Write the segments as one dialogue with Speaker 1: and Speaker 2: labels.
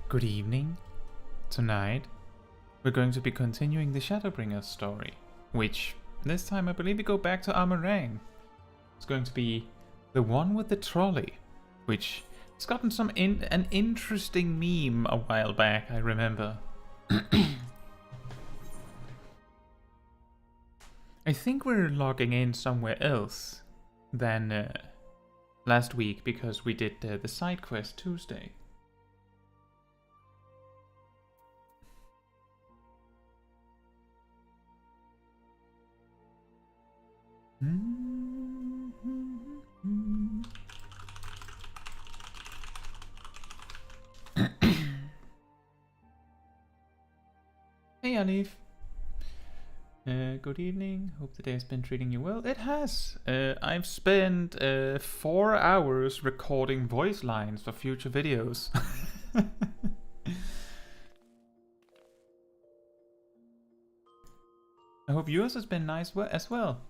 Speaker 1: Good evening. Tonight, we're going to be continuing the Shadowbringers story, which this time I believe we go back to Amh Araeng. It's going to be the one with the trolley, which has gotten an interesting meme a while back, I remember. I think we're logging in somewhere else than last week because we did the side quest Tuesday. Hey Alif. Good evening. Hope the day has been treating you well. It has. I've spent 4 hours recording voice lines for future videos. I hope yours has been nice as well.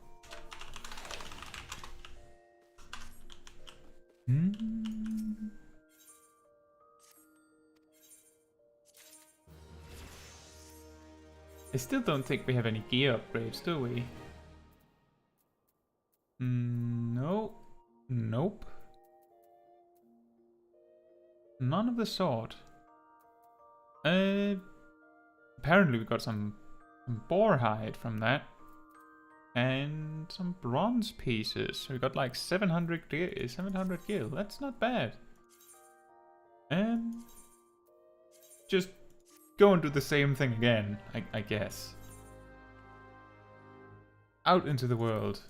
Speaker 1: I still don't think we have any gear upgrades, do we? No. Nope. None of the sort. Apparently we got some boar hide from that. And some bronze pieces. So we got like 700 gil. That's not bad. Just go and do the same thing again, I guess. Out into the world.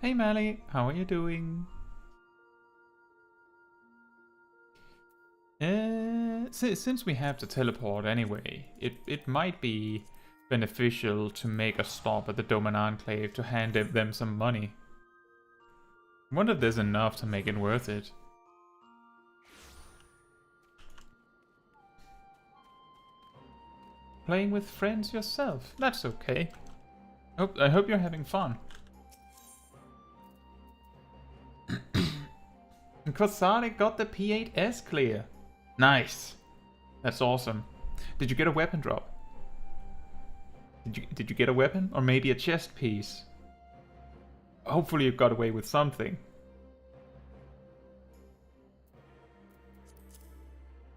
Speaker 1: Hey Mali, how are you doing? Since we have to teleport anyway, it might be beneficial to make a stop at the Doman Enclave to hand them some money. I wonder if there's enough to make it worth it. Playing with friends yourself, that's okay. I hope you're having fun. And Crosale got the P8S clear. Nice. That's awesome. Did you get a weapon drop? Did you get a weapon? Or maybe a chest piece? Hopefully you got away with something.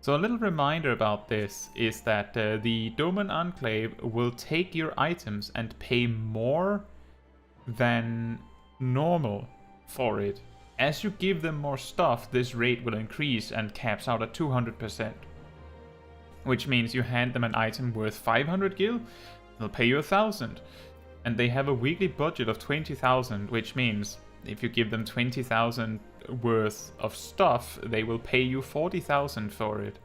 Speaker 1: So a little reminder about this is that the Doman Enclave will take your items and pay more than normal for it. As you give them more stuff, this rate will increase and caps out at 200%. Which means you hand them an item worth 500 gil, they'll pay you 1,000. And they have a weekly budget of 20,000, which means if you give them 20,000 worth of stuff, they will pay you 40,000 for it.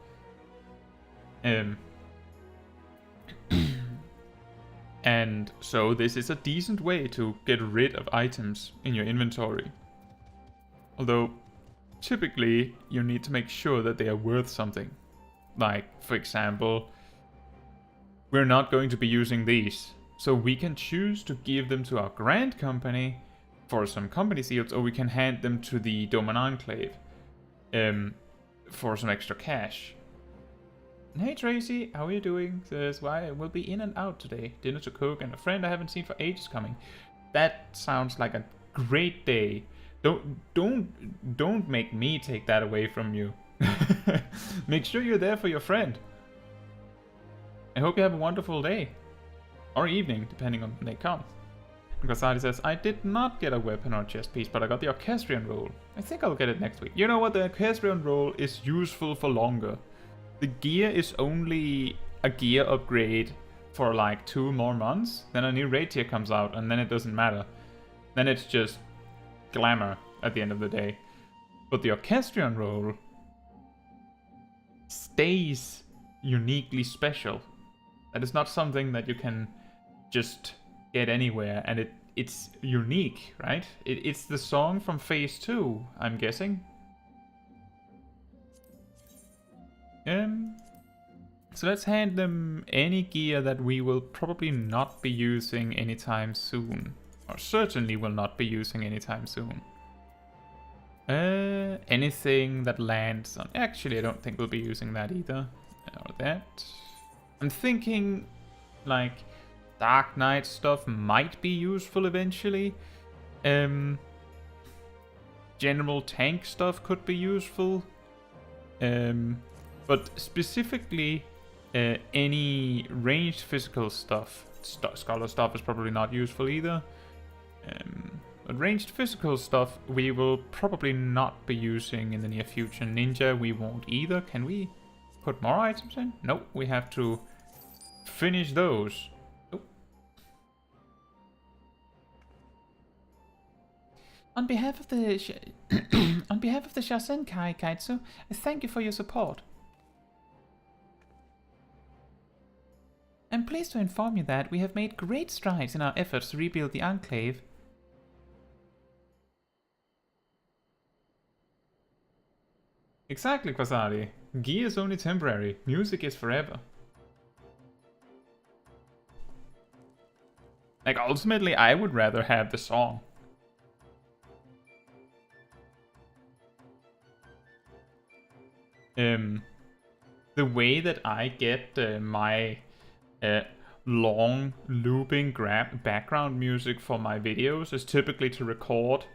Speaker 1: And so this is a decent way to get rid of items in your inventory. Although, typically, you need to make sure that they are worth something. Like, for example, we're not going to be using these, so we can choose to give them to our Grand Company for some company seals, or we can hand them to the Doman Enclave for some extra cash. Hey Tracy, how are you doing? Says, why we'll be in and out today. Dinner to cook and a friend I haven't seen for ages coming. That sounds like a great day. Don't make me take that away from you. Make sure you're there for your friend. I hope you have a wonderful day. Or evening, depending on when they come. Grasadi says, I did not get a weapon or chest piece, but I got the Orchestrion roll. I think I'll get it next week. You know what, the Orchestrion roll is useful for longer. The gear is only a gear upgrade for like 2 more months. Then a new raid tier comes out and then it doesn't matter. Then it's just glamour at the end of the day. But the Orchestrion roll stays uniquely special. That is not something that you can just get anywhere, and it's unique, right? It's the song from Phase 2, I'm guessing. So let's hand them any gear that we will probably not be using anytime soon. Or certainly will not be using anytime soon. Anything that lands on... Actually, I don't think we'll be using that either. Or that. I'm thinking, like, Dark Knight stuff might be useful eventually. General tank stuff could be useful. But specifically, any ranged physical stuff. Scholar stuff is probably not useful either. But ranged physical stuff we will probably not be using in the near future. Ninja we won't either. Can we put more items in? Nope, we have to finish those. Oh. On behalf of the Smol Caetsu, I thank you for your support. I'm pleased to inform you that we have made great strides in our efforts to rebuild the Enclave. Exactly, Quasari. Gear is only temporary, music is forever. Like, ultimately, I would rather have the song. The way that I get my long looping background music for my videos is typically to record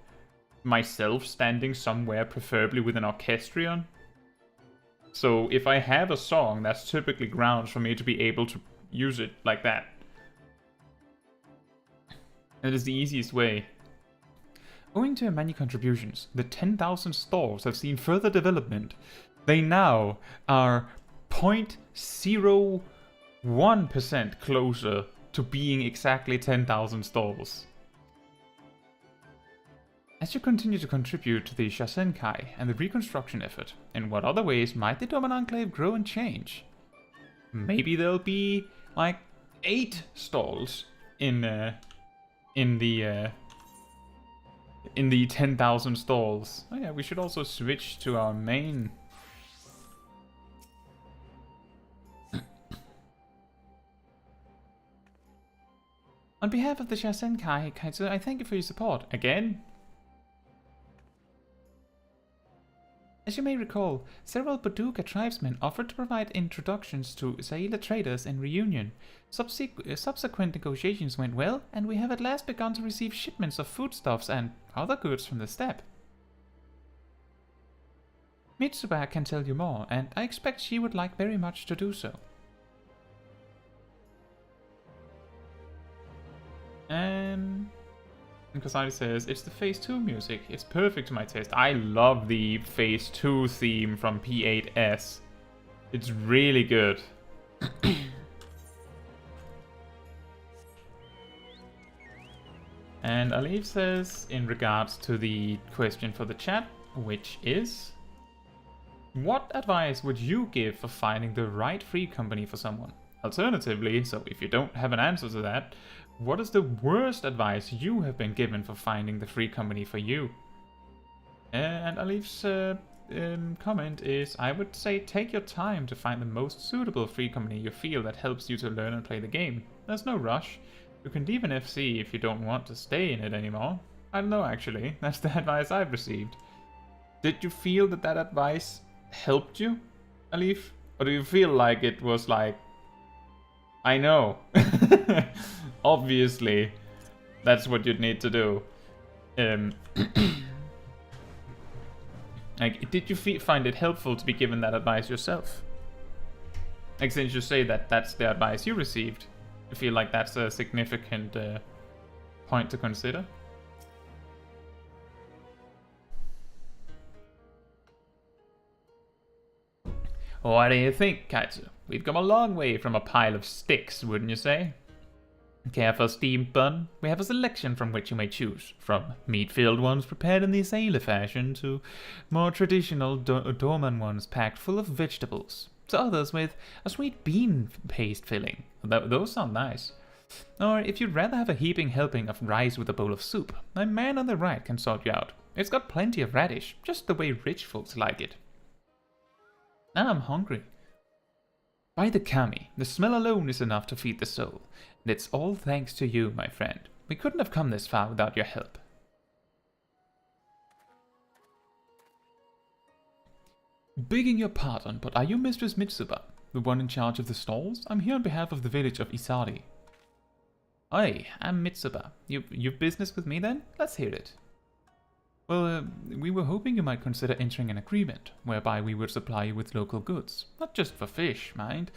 Speaker 1: myself standing somewhere, preferably with an orchestrion. So if I have a song, that's typically grounds for me to be able to use it like that. It is the easiest way. Owing to your many contributions, the 10,000 stores have seen further development. They now are 0.01% closer to being exactly 10,000 stores. As you continue to contribute to the Shasenkai and the reconstruction effort, in what other ways might the Doman Enclave grow and change? Maybe there'll be like 8 stalls in the 10,000 stalls. Oh yeah, we should also switch to our main. On behalf of the Shasenkai, Kaitsu, I thank you for your support. Again? As you may recall, several Paducah tribesmen offered to provide introductions to Saila traders in reunion. Subsequent negotiations went well, and we have at last begun to receive shipments of foodstuffs and other goods from the steppe. Mitsuba can tell you more, and I expect she would like very much to do so. And Kosari says, it's the Phase 2 music. It's perfect to my taste. I love the Phase 2 theme from P8S. It's really good. And Alif says, in regards to the question for the chat, which is, what advice would you give for finding the right free company for someone? Alternatively, so if you don't have an answer to that, what is the worst advice you have been given for finding the free company for you? And Alif's comment is, I would say take your time to find the most suitable free company you feel that helps you to learn and play the game. There's no rush. You can leave an FC if you don't want to stay in it anymore. I don't know actually, that's the advice I've received. Did you feel that that advice helped you, Alif? Or do you feel like it was like, I know. Obviously, that's what you'd need to do. Like, did you find it helpful to be given that advice yourself? Like, since you say that that's the advice you received, I feel like that's a significant point to consider. What do you think, Kaitsu? We've come a long way from a pile of sticks, wouldn't you say? Care for a steamed bun? We have a selection from which you may choose, from meat-filled ones prepared in the Sailor fashion to more traditional Dorman ones packed full of vegetables, to others with a sweet bean paste filling. Those sound nice. Or if you'd rather have a heaping helping of rice with a bowl of soup, my man on the right can sort you out. It's got plenty of radish, just the way rich folks like it. Now I'm hungry. By the kami, the smell alone is enough to feed the soul, and it's all thanks to you, my friend. We couldn't have come this far without your help. Begging your pardon, but are you Mistress Mitsuba, the one in charge of the stalls? I'm here on behalf of the village of Isari. Aye, I'm Mitsuba. You've business with me then? Let's hear it. Well, we were hoping you might consider entering an agreement, whereby we would supply you with local goods. Not just for fish, mind.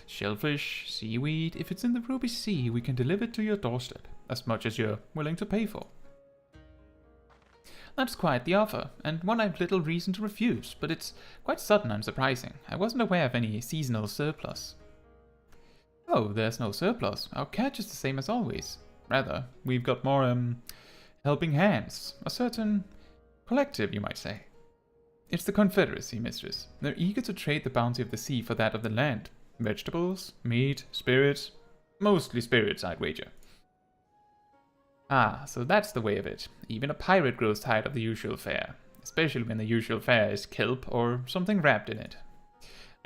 Speaker 1: Shellfish, seaweed, if it's in the Ruby Sea, we can deliver it to your doorstep, as much as you're willing to pay for. That's quite the offer, and one I've little reason to refuse, but it's quite sudden and surprising. I wasn't aware of any seasonal surplus. Oh, there's no surplus. Our catch is the same as always. Rather, we've got more, helping hands. A certain collective, you might say. It's the Confederacy, mistress. They're eager to trade the bounty of the sea for that of the land. Vegetables, meat, spirits. Mostly spirits, I'd wager. Ah, so that's the way of it. Even a pirate grows tired of the usual fare. Especially when the usual fare is kelp or something wrapped in it.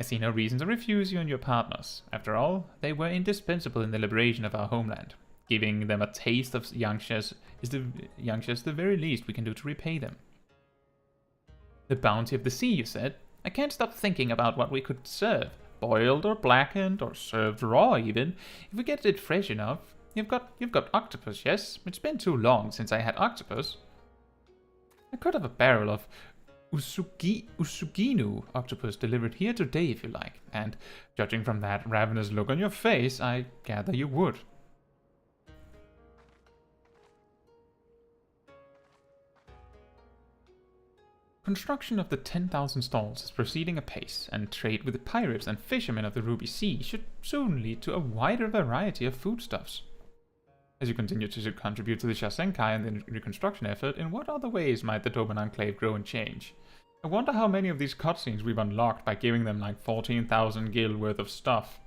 Speaker 1: I see no reason to refuse you and your partners. After all, they were indispensable in the liberation of our homeland. Giving them a taste of youngsters is the very least we can do to repay them. The bounty of the sea, you said? I can't stop thinking about what we could serve. Boiled or blackened or served raw even, if we get it fresh enough. You've got octopus, yes? It's been too long since I had octopus. I could have a barrel of Usuginu octopus delivered here today if you like, and judging from that ravenous look on your face, I gather you would. Construction of the 10,000 stalls is proceeding apace, and trade with the pirates and fishermen of the Ruby Sea should soon lead to a wider variety of foodstuffs. As you continue to contribute to the Shasenkai and the reconstruction effort, in what other ways might the Doban Enclave grow and change? I wonder how many of these cutscenes we've unlocked by giving them like 14,000 gil worth of stuff.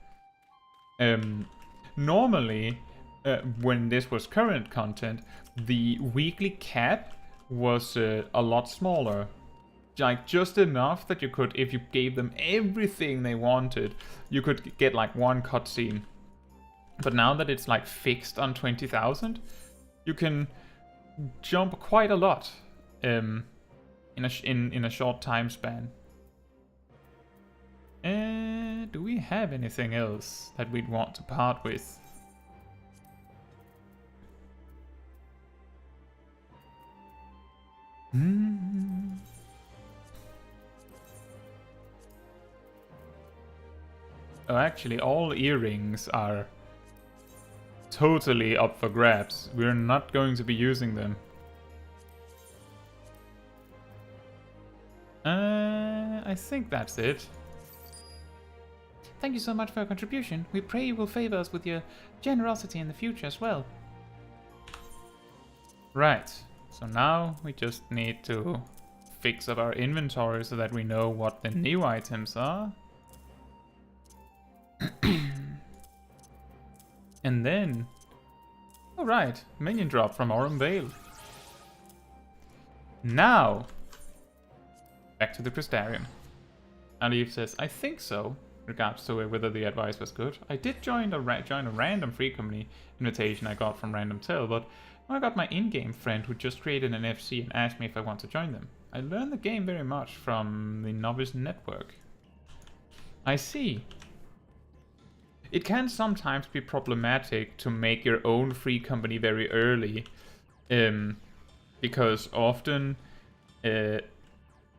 Speaker 1: Normally, when this was current content, the weekly cap was a lot smaller. Like just enough that you could, if you gave them everything they wanted, you could get like one cutscene. But now that it's like fixed on 20,000, you can jump quite a lot in a short time span. Do we have anything else that we'd want to part with? Oh, actually, all earrings are totally up for grabs. We're not going to be using them. I think that's it. Thank you so much for your contribution. We pray you will favor us with your generosity in the future as well. Right. So now we just need to fix up our inventory so that we know what the new items are. And then... Alright, minion drop from Aurum Vale. Now! Back to the Crystarium. Alif says, I think so. Regards to whether the advice was good. I did join a random free company invitation I got from Random Tell, but I got my in-game friend who just created an FC and asked me if I want to join them. I learned the game very much from the Novice Network. I see. It can sometimes be problematic to make your own free company very early, because often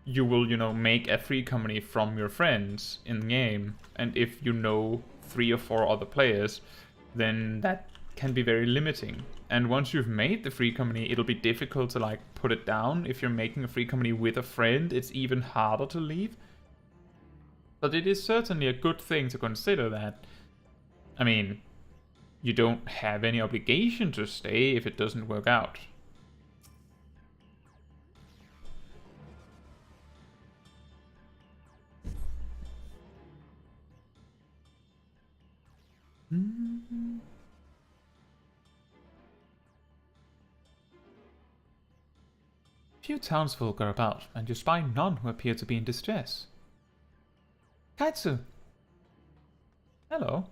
Speaker 1: you will, make a free company from your friends in-game, and if you know 3 or 4 other players, then that can be very limiting. And once you've made the free company, it'll be difficult to put it down. If you're making a free company with a friend, it's even harder to leave. But it is certainly a good thing to consider that, I mean, you don't have any obligation to stay if it doesn't work out. Few townsfolk are about, and you spy none who appear to be in distress. Caetsu! Hello.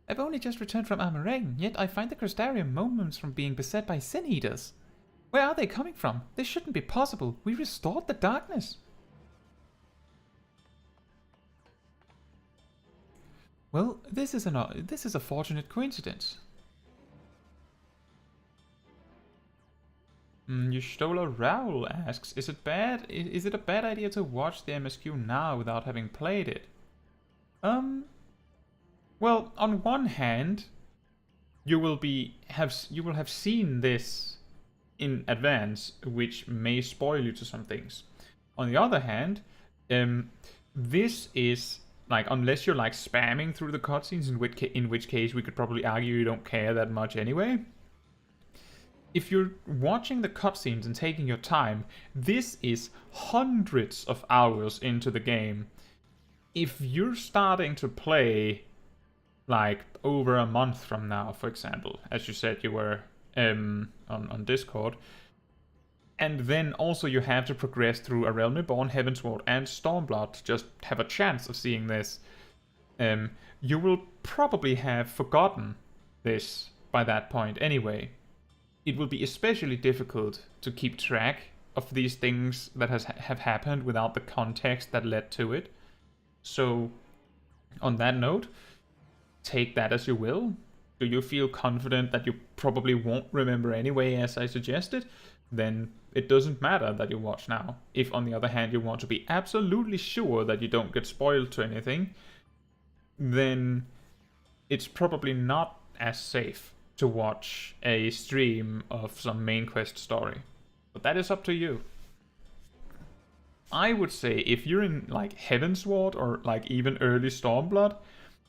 Speaker 1: I've only just returned from Amh Araeng, yet I find the Crystarium moments from being beset by sin eaters. Where are they coming from? This shouldn't be possible. We restored the darkness. Well, this is a fortunate coincidence. Yushtola Raoul asks, is it a bad idea to watch the MSQ now without having played it? Well, on one hand, you will have seen this in advance, which may spoil you to some things. On the other hand, this is like, unless you're like spamming through the cutscenes, in which case we could probably argue you don't care that much anyway. If you're watching the cutscenes and taking your time, this is hundreds of hours into the game. If you're starting to play like over a month from now, for example, as you said you were on Discord, and then also you have to progress through A Realm Reborn, Heavensward, and Stormblood to just have a chance of seeing this, you will probably have forgotten this by that point anyway. It will be especially difficult to keep track of these things that have happened without the context that led to it. So, on that note, take that as you will. Do you feel confident that you probably won't remember anyway, as I suggested? Then it doesn't matter that you watch now. If, on the other hand, you want to be absolutely sure that you don't get spoiled to anything, then it's probably not as safe to watch a stream of some main quest story. But that is up to you. I would say if you're in like Heavensward or like even early Stormblood,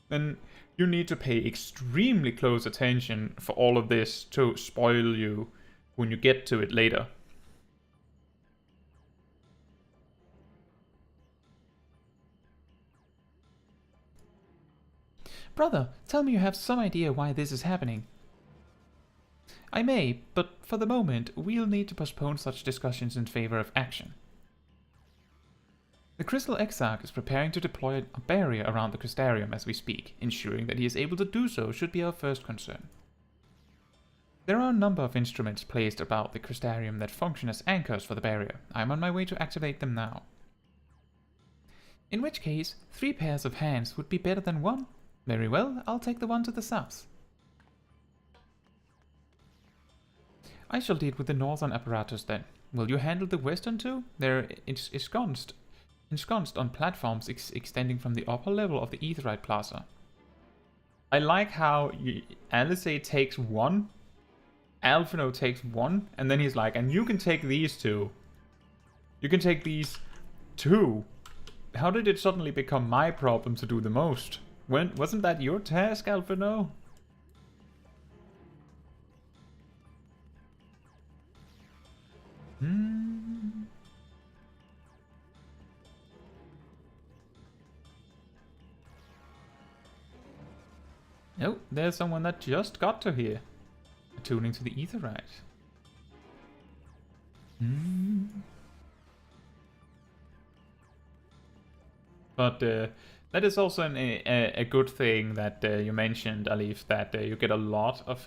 Speaker 1: then you need to pay extremely close attention for all of this to spoil you when you get to it later. Brother, tell me you have some idea why this is happening. I may, but for the moment, we'll need to postpone such discussions in favor of action. The Crystal Exarch is preparing to deploy a barrier around the Crystarium as we speak. Ensuring that he is able to do so should be our first concern. There are a number of instruments placed about the Crystarium that function as anchors for the barrier. I am on my way to activate them now. In which case, 3 pairs of hands would be better than 1. Very well, I'll take the one to the south. I shall deal with the northern apparatus then. Will you handle the western too? They're ensconced on platforms extending from the upper level of the Aetheryte Plaza. I like how Alisaie takes 1, Alphino takes 1, and then he's like, and you can take these 2. You can take these 2. How did it suddenly become my problem to do the most? Wasn't that your task, Alphino? Oh, there's someone that just got to here. Attuning to the Aetheryte. But that is also a good thing that you mentioned, Alif, that you get a lot of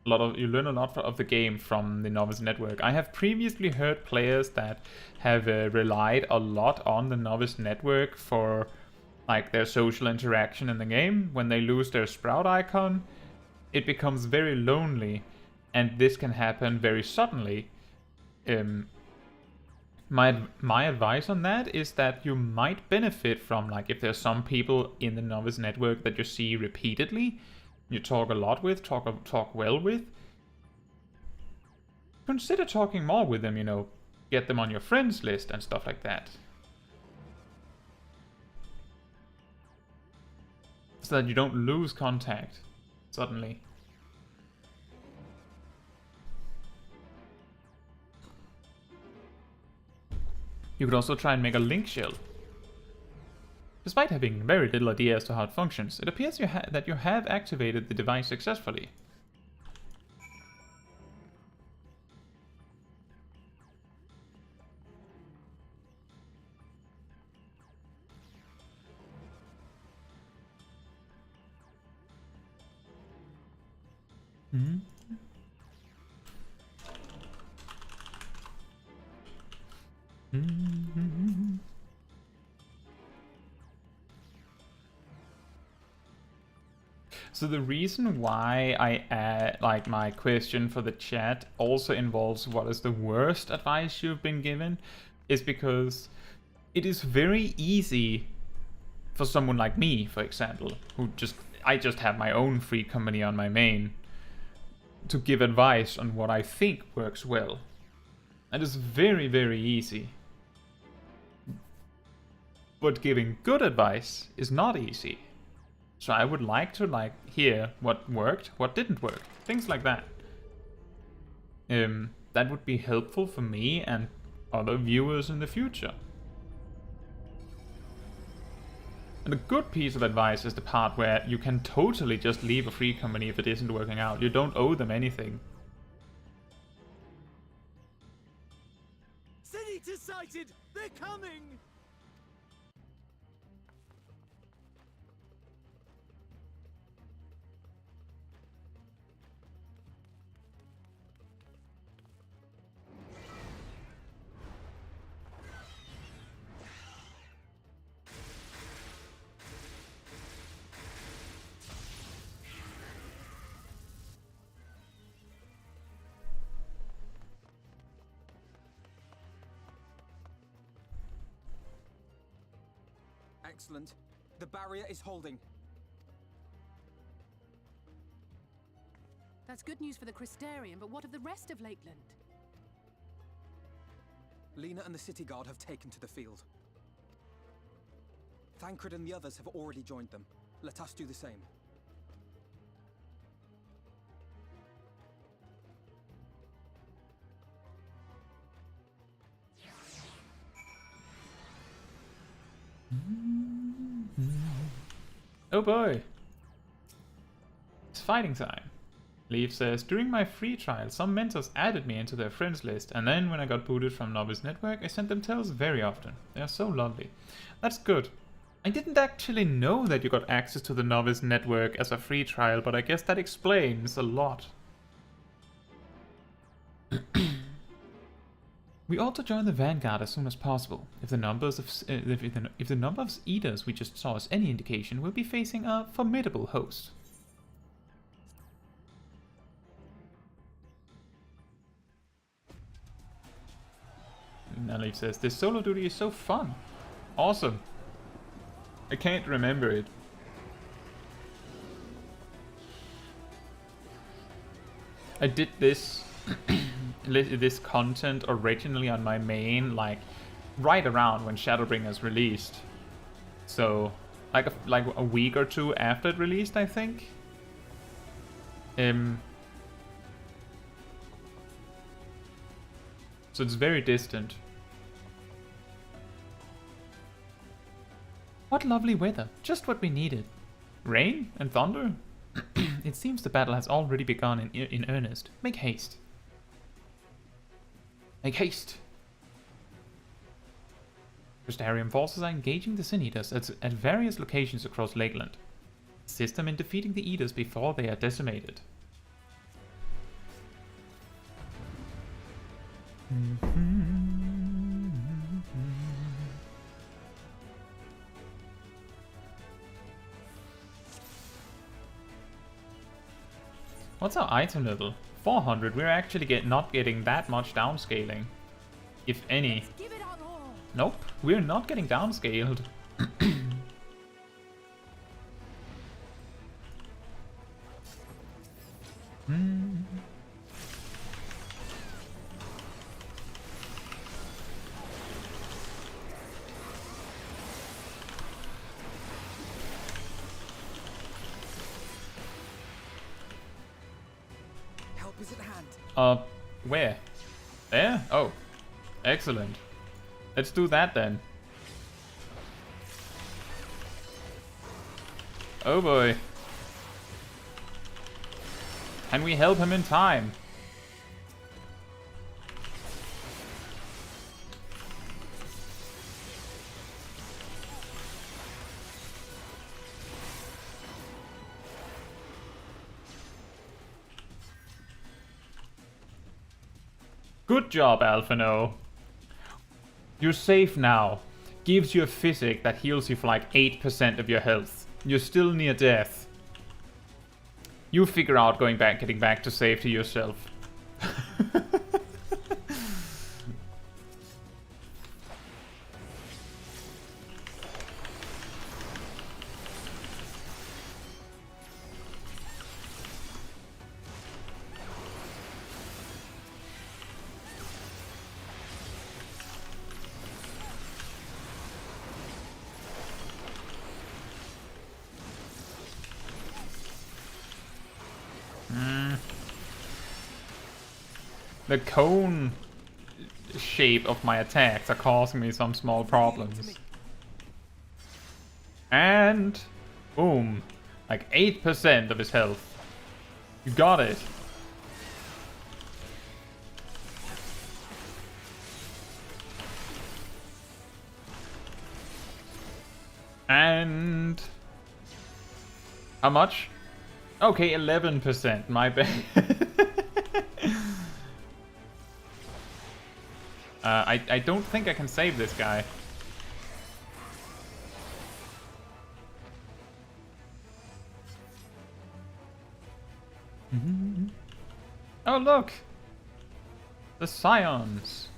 Speaker 1: you learn a lot of the game from the Novice Network. I have previously heard players that have relied a lot on the Novice Network for like their social interaction in the game. When they lose their sprout icon, it becomes very lonely, and this can happen very suddenly. My advice on that is that you might benefit from, like, if there's some people in the Novice Network that you see repeatedly, you talk a lot with, talk well with, consider talking more with them, you know, get them on your friends list and stuff like that. So that you don't lose contact suddenly. You could also try and make a link shell. Despite having very little idea as to how it functions, it appears that you have activated the device successfully. So the reason why I add, like, my question for the chat also involves what is the worst advice you've been given, is because it is very easy for someone like me, for example, I just have my own free company on my main, to give advice on what I think works well. And it's very, very easy. But giving good advice is not easy. So I would like to hear what worked, what didn't work, things like that. That would be helpful for me and other viewers in the future. And a good piece of advice is the part where you can totally just leave a free company if it isn't working out. You don't owe them anything.
Speaker 2: Senator sighted! They're coming!
Speaker 3: Excellent. The barrier is holding.
Speaker 4: That's good news for the Crystarian, but what of the rest of Lakeland?
Speaker 3: Lena and the City Guard have taken to the field. Thancred and the others have already joined them. Let us do the same.
Speaker 1: Oh boy! It's fighting time. Leaf says, during my free trial, some mentors added me into their friends list, and then when I got booted from Novice Network, I sent them tells very often. They are so lovely. That's good. I didn't actually know that you got access to the Novice Network as a free trial, but I guess that explains a lot. We ought to join the Vanguard as soon as possible. If the numbers of if the number of eaters we just saw is any indication, we'll be facing a formidable host. Naleif says, this solo duty is so fun. Awesome. I can't remember it. I did this this content originally on my main, like right around when Shadowbringers released. So like a week or two after it released, I think. So it's very distant. What lovely weather, just what we needed. Rain and thunder? It seems the battle has already begun in earnest. Make haste. Make haste! Crystarian forces are engaging the Sin Eaters at various locations across Lakeland. Assist them in defeating the Eaters before they are decimated. What's our item level? 400. We're actually not getting that much downscaling, if any.
Speaker 4: Give it our all.
Speaker 1: Nope, we're not getting downscaled.
Speaker 3: Is at hand.
Speaker 1: Where? There? Oh, excellent. Let's do that then. Oh boy. Can we help him in time? Good job, Alphino. You're safe now. Gives you a physic that heals you for like 8% of your health. You're still near death. You figure out getting back to safety yourself. The cone shape of my attacks are causing me some small problems. And boom, like 8% of his health. You got it. And how much? Okay, 11%. My bad. I don't think I can save this guy. Oh look! The Scions!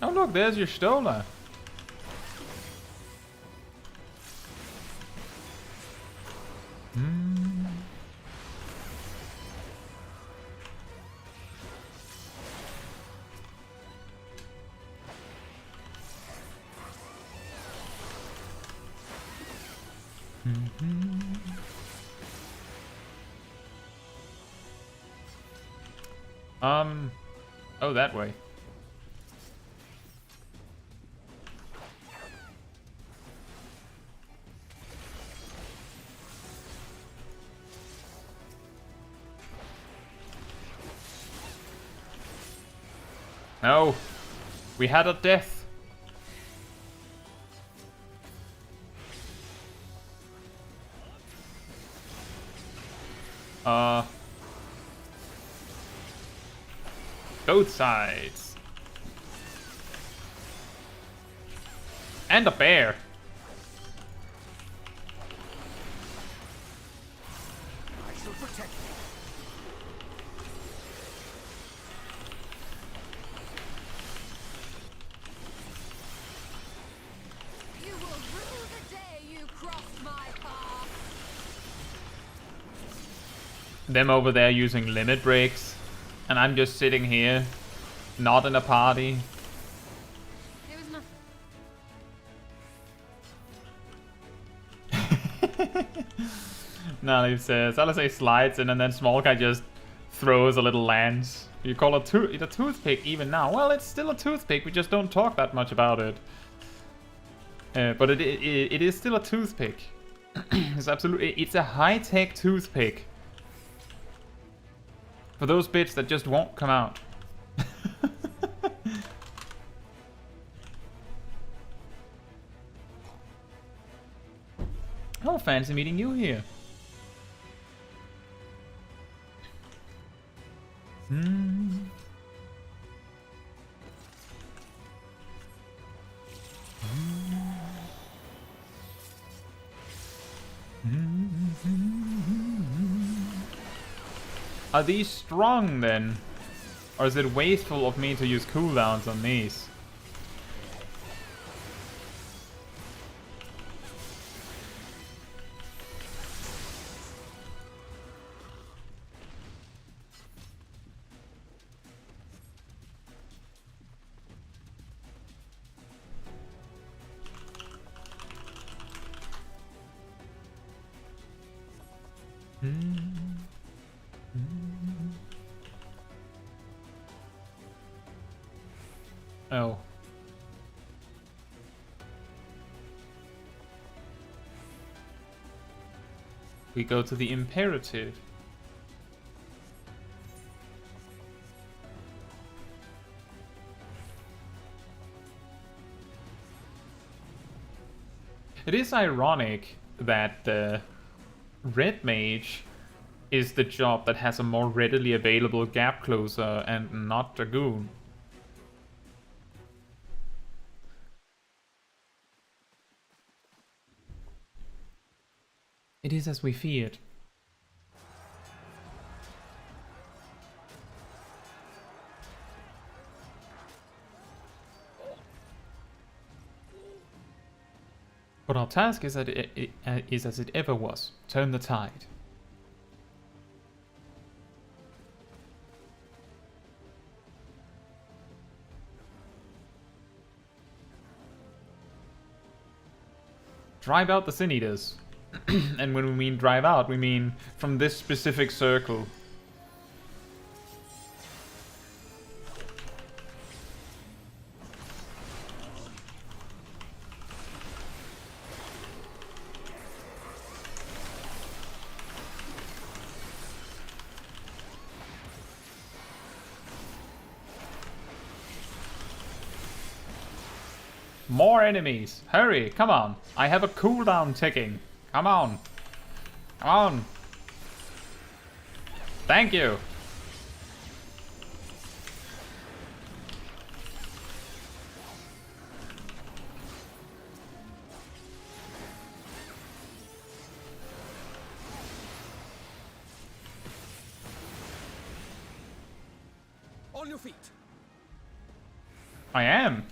Speaker 1: Oh look, there's your Stola! Oh, that way. No, we had a death. Both sides. And a bear.
Speaker 2: I shall protect you.
Speaker 5: You will rue the day you crossed my path.
Speaker 1: Them over there using limit breaks. And I'm just sitting here, not in a party.
Speaker 5: It was nothing.
Speaker 1: No, he says, Alizé slides in and then Smol Caetsu just throws a little lance. You call it a toothpick even now. Well, it's still a toothpick, we just don't talk that much about it. But it is still a toothpick. It's absolutely, it's a high-tech toothpick. For those bits that just won't come out. Oh, fancy meeting you here. Are these strong then? Or is it wasteful of me to use cooldowns on these? Oh. We go to the imperative. It is ironic that the Red Mage is the job that has a more readily available gap closer and not Dragoon. It is as we feared. But our task is, is as it ever was. Turn the tide. Drive out the Sin Eaters. And when we mean drive out, we mean from this specific circle. More enemies! Hurry, come on! I have a cooldown ticking. Come on! Come on! Thank you!
Speaker 3: On your feet.
Speaker 1: I am!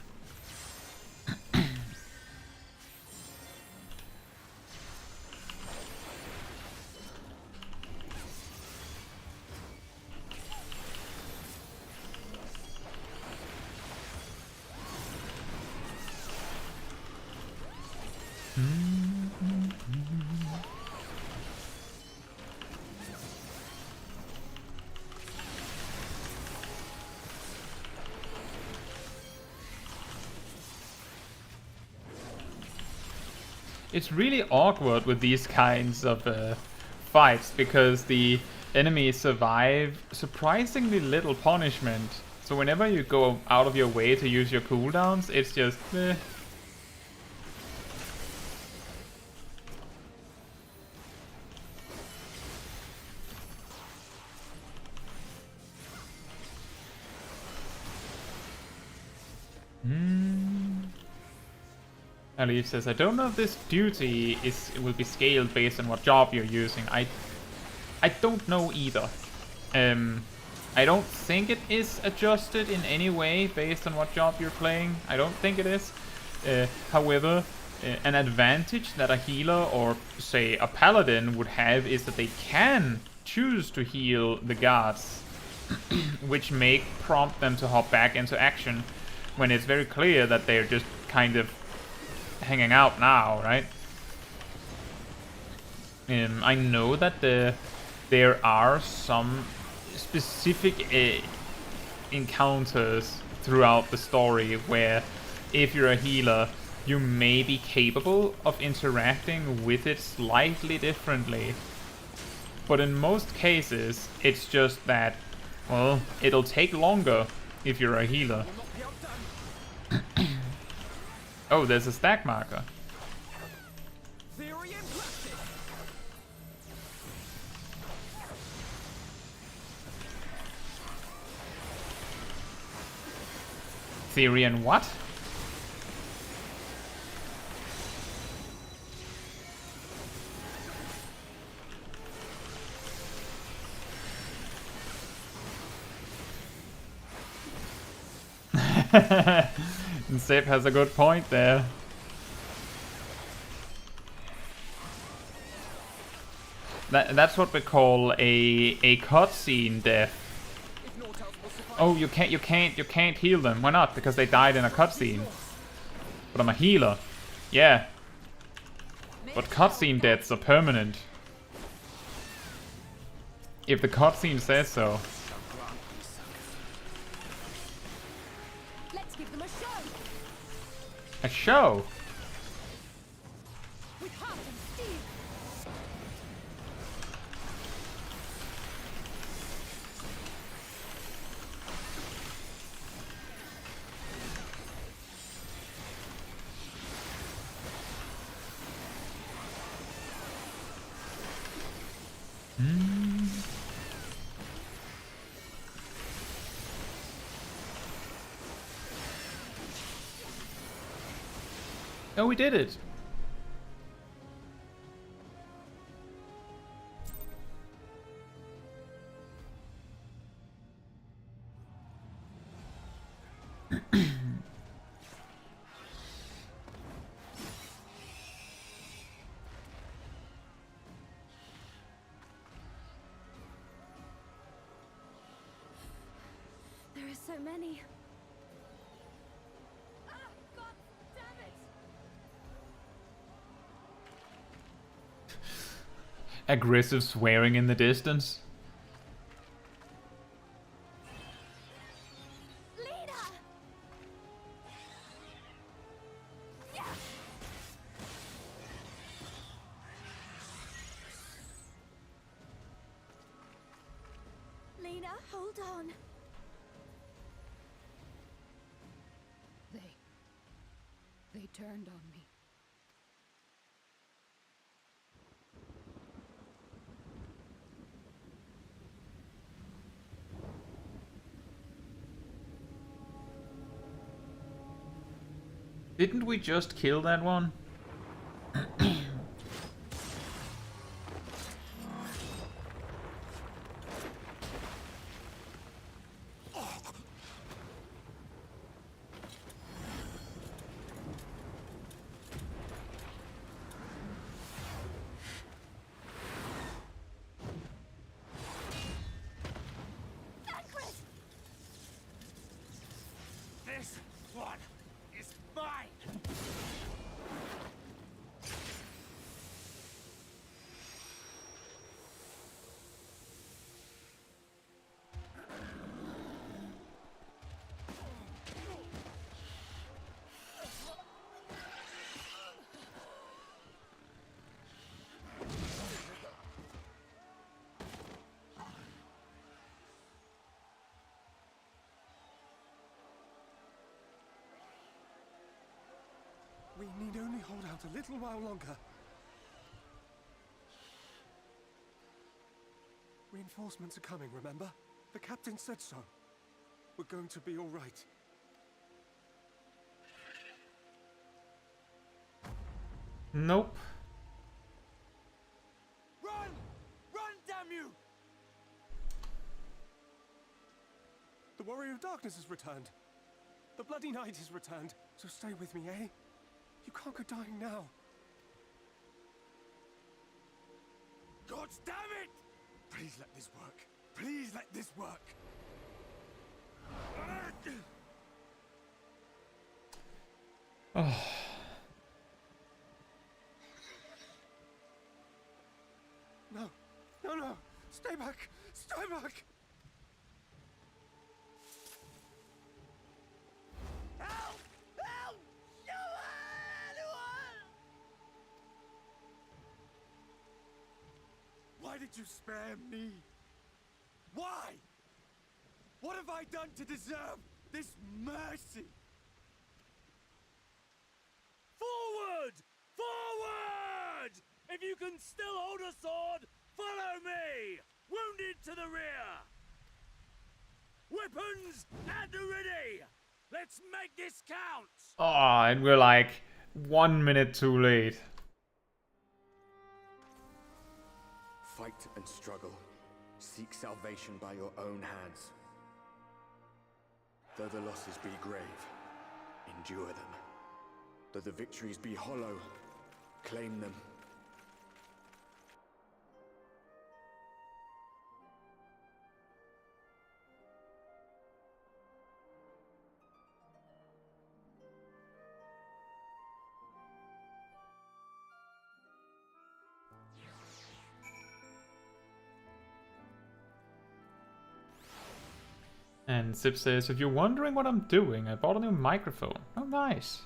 Speaker 1: It's really awkward with these kinds of fights because the enemies survive surprisingly little punishment. So whenever you go out of your way to use your cooldowns, it's just meh. Ellie says, I don't know if this duty will be scaled based on what job you're using. I don't know either. I don't think it is adjusted in any way based on what job you're playing. I don't think it is. However, an advantage that a healer or, say, a paladin would have is that they can choose to heal the guards, which may prompt them to hop back into action when it's very clear that they're just kind of hanging out now, right? I know that there are some specific encounters throughout the story where if you're a healer, you may be capable of interacting with it slightly differently. But in most cases, it's just that, well, it'll take longer if you're a healer. Oh, there's a stack marker.
Speaker 3: Theory implanted.
Speaker 1: Theory and what? And Sip has a good point there. That's what we call a cutscene death. Oh, you can't heal them. Why not? Because they died in a cutscene. But I'm a healer. Yeah. But cutscene deaths are permanent. If the cutscene says so.
Speaker 5: Let's give them a show.
Speaker 1: A show?
Speaker 5: With heart and steel.
Speaker 1: Oh, we did it.
Speaker 5: so many. Ah, God damn it!
Speaker 1: Aggressive swearing in the distance.
Speaker 5: Lena! Yeah! Lena, hold on.
Speaker 4: They turned on me.
Speaker 1: Didn't we just kill that one?
Speaker 2: This one is mine! We need only hold out a little while longer. Reinforcements are coming, remember? The captain said so. We're going to be all right.
Speaker 1: Nope.
Speaker 2: Run! Run, damn you! The Warrior of Darkness has returned. The Bloody Knight has returned. So stay with me, eh? You can't go dying now. God damn it! Please let this work. Please let this work.
Speaker 1: Oh.
Speaker 2: No, no, no. Stay back. Stay back. Help! Help! Why did you spare me? Why? What have I done to deserve this mercy?
Speaker 6: Forward! Forward! If you can still hold a sword, follow me! Wounded to the rear! Weapons at the ready! Let's make this count!
Speaker 1: Oh, and we're like 1 minute too late.
Speaker 2: Fight and struggle. Seek salvation by your own hands. Though the losses be grave, endure them. Though the victories be hollow, claim them.
Speaker 1: And Zip says, if you're wondering what I'm doing, I bought a new microphone. Oh, nice.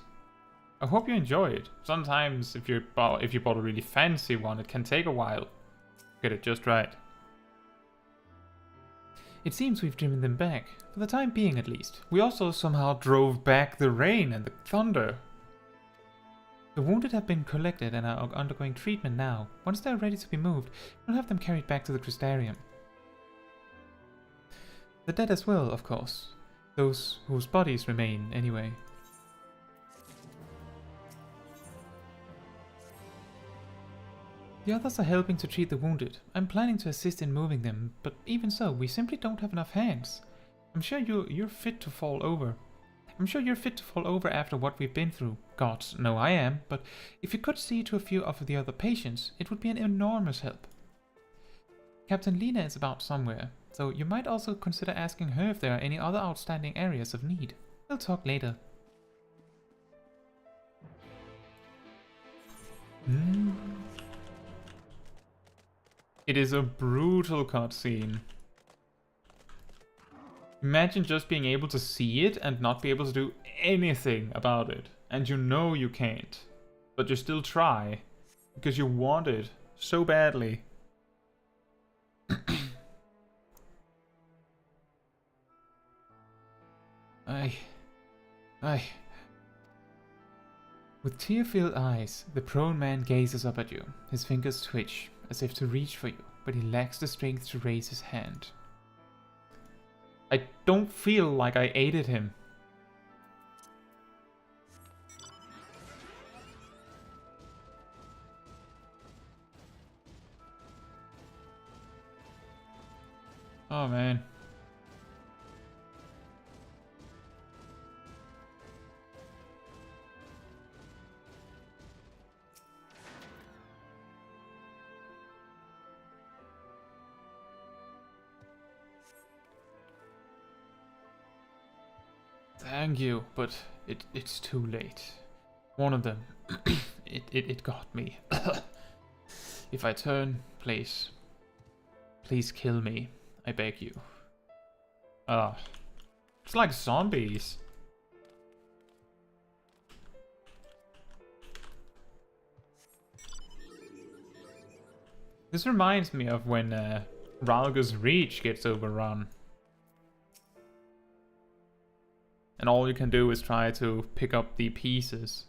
Speaker 1: I hope you enjoy it. Sometimes, if you bought a really fancy one, it can take a while. Get it just right. It seems we've driven them back, for the time being at least. We also somehow drove back the rain and the thunder. The wounded have been collected and are undergoing treatment now. Once they are ready to be moved, we'll have them carried back to the Crystarium. The dead as well, of course. Those whose bodies remain, anyway. The others are helping to treat the wounded. I'm planning to assist in moving them, but even so, we simply don't have enough hands. I'm sure you're fit to fall over. I'm sure you're fit to fall over after what we've been through. God, no, I am, but if you could see to a few of the other patients, it would be an enormous help. Captain Lena is about somewhere. So you might also consider asking her if there are any other outstanding areas of need. We'll talk later. It is a brutal cutscene. Imagine just being able to see it and not be able to do anything about it. And you know you can't. But you still try. Because you want it so badly. With tear-filled eyes, the prone man gazes up at you. His fingers twitch, as if to reach for you, but he lacks the strength to raise his hand. I don't feel like I aided him. Oh man. Thank you, but it's too late. One of them, it got me. If I turn, please kill me. I beg you. It's like zombies. This reminds me of when Ralga's Reach gets overrun. And all you can do is try to pick up the pieces.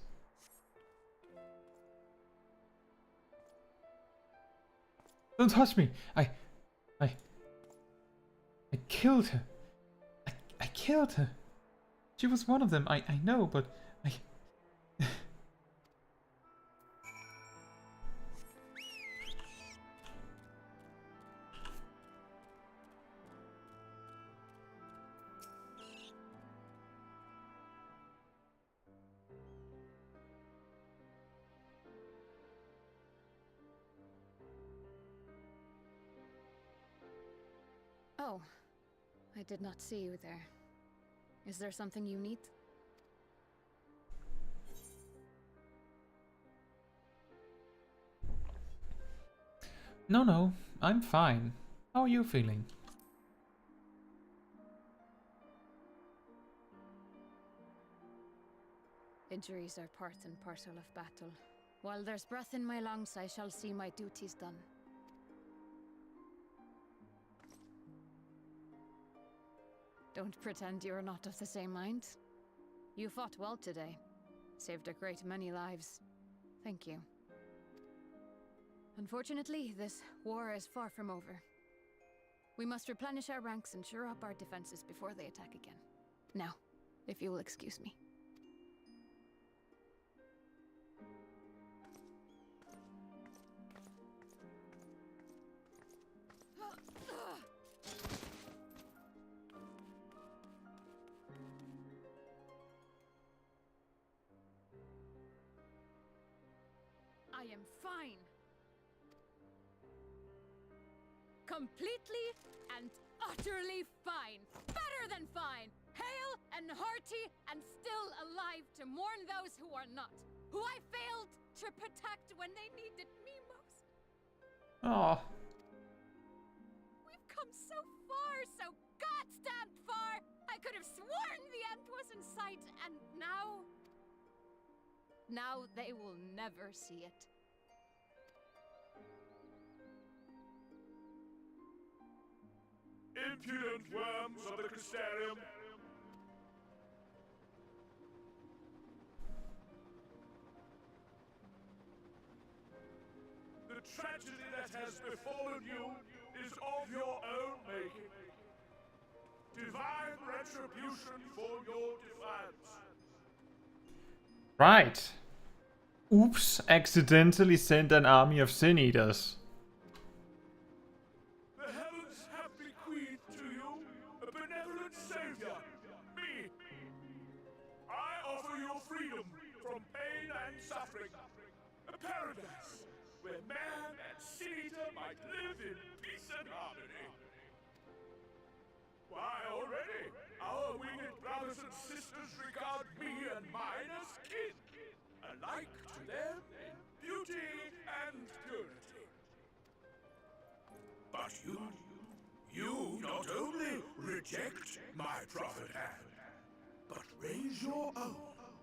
Speaker 1: Don't touch me! I killed her. I killed her. She was one of them, I know, but I...
Speaker 4: Oh, I did not see you there. Is there something you need?
Speaker 1: No, I'm fine. How are you feeling?
Speaker 4: Injuries are part and parcel of battle. While there's breath in my lungs, I shall see my duties done. Don't pretend you're not of the same mind. You fought well today. Saved a great many lives. Thank you. Unfortunately, this war is far from over. We must replenish our ranks and shore up our defenses before they attack again. Now, if you will excuse me. I am fine. Completely and utterly fine. Better than fine. Hale and hearty and still alive to mourn those who are not. Who I failed to protect when they needed me most.
Speaker 1: Oh.
Speaker 4: We've come so far, so goddamn far. I could have sworn the end was in sight, and now they will never see it.
Speaker 6: Impudent worms of the Crystarium! The tragedy that has befallen you is of your own making. Divine retribution for your defiance.
Speaker 1: Right. Oops, accidentally sent an army of Sin Eaters.
Speaker 6: The heavens have bequeathed to you a benevolent savior, me. I offer you freedom from pain and suffering. A paradise where man and Sin Eater might live in peace and harmony. why already our winged brothers and sisters regard me and mine as kin, alike to them in beauty and purity. But you not only reject my prophet hand, but raise your own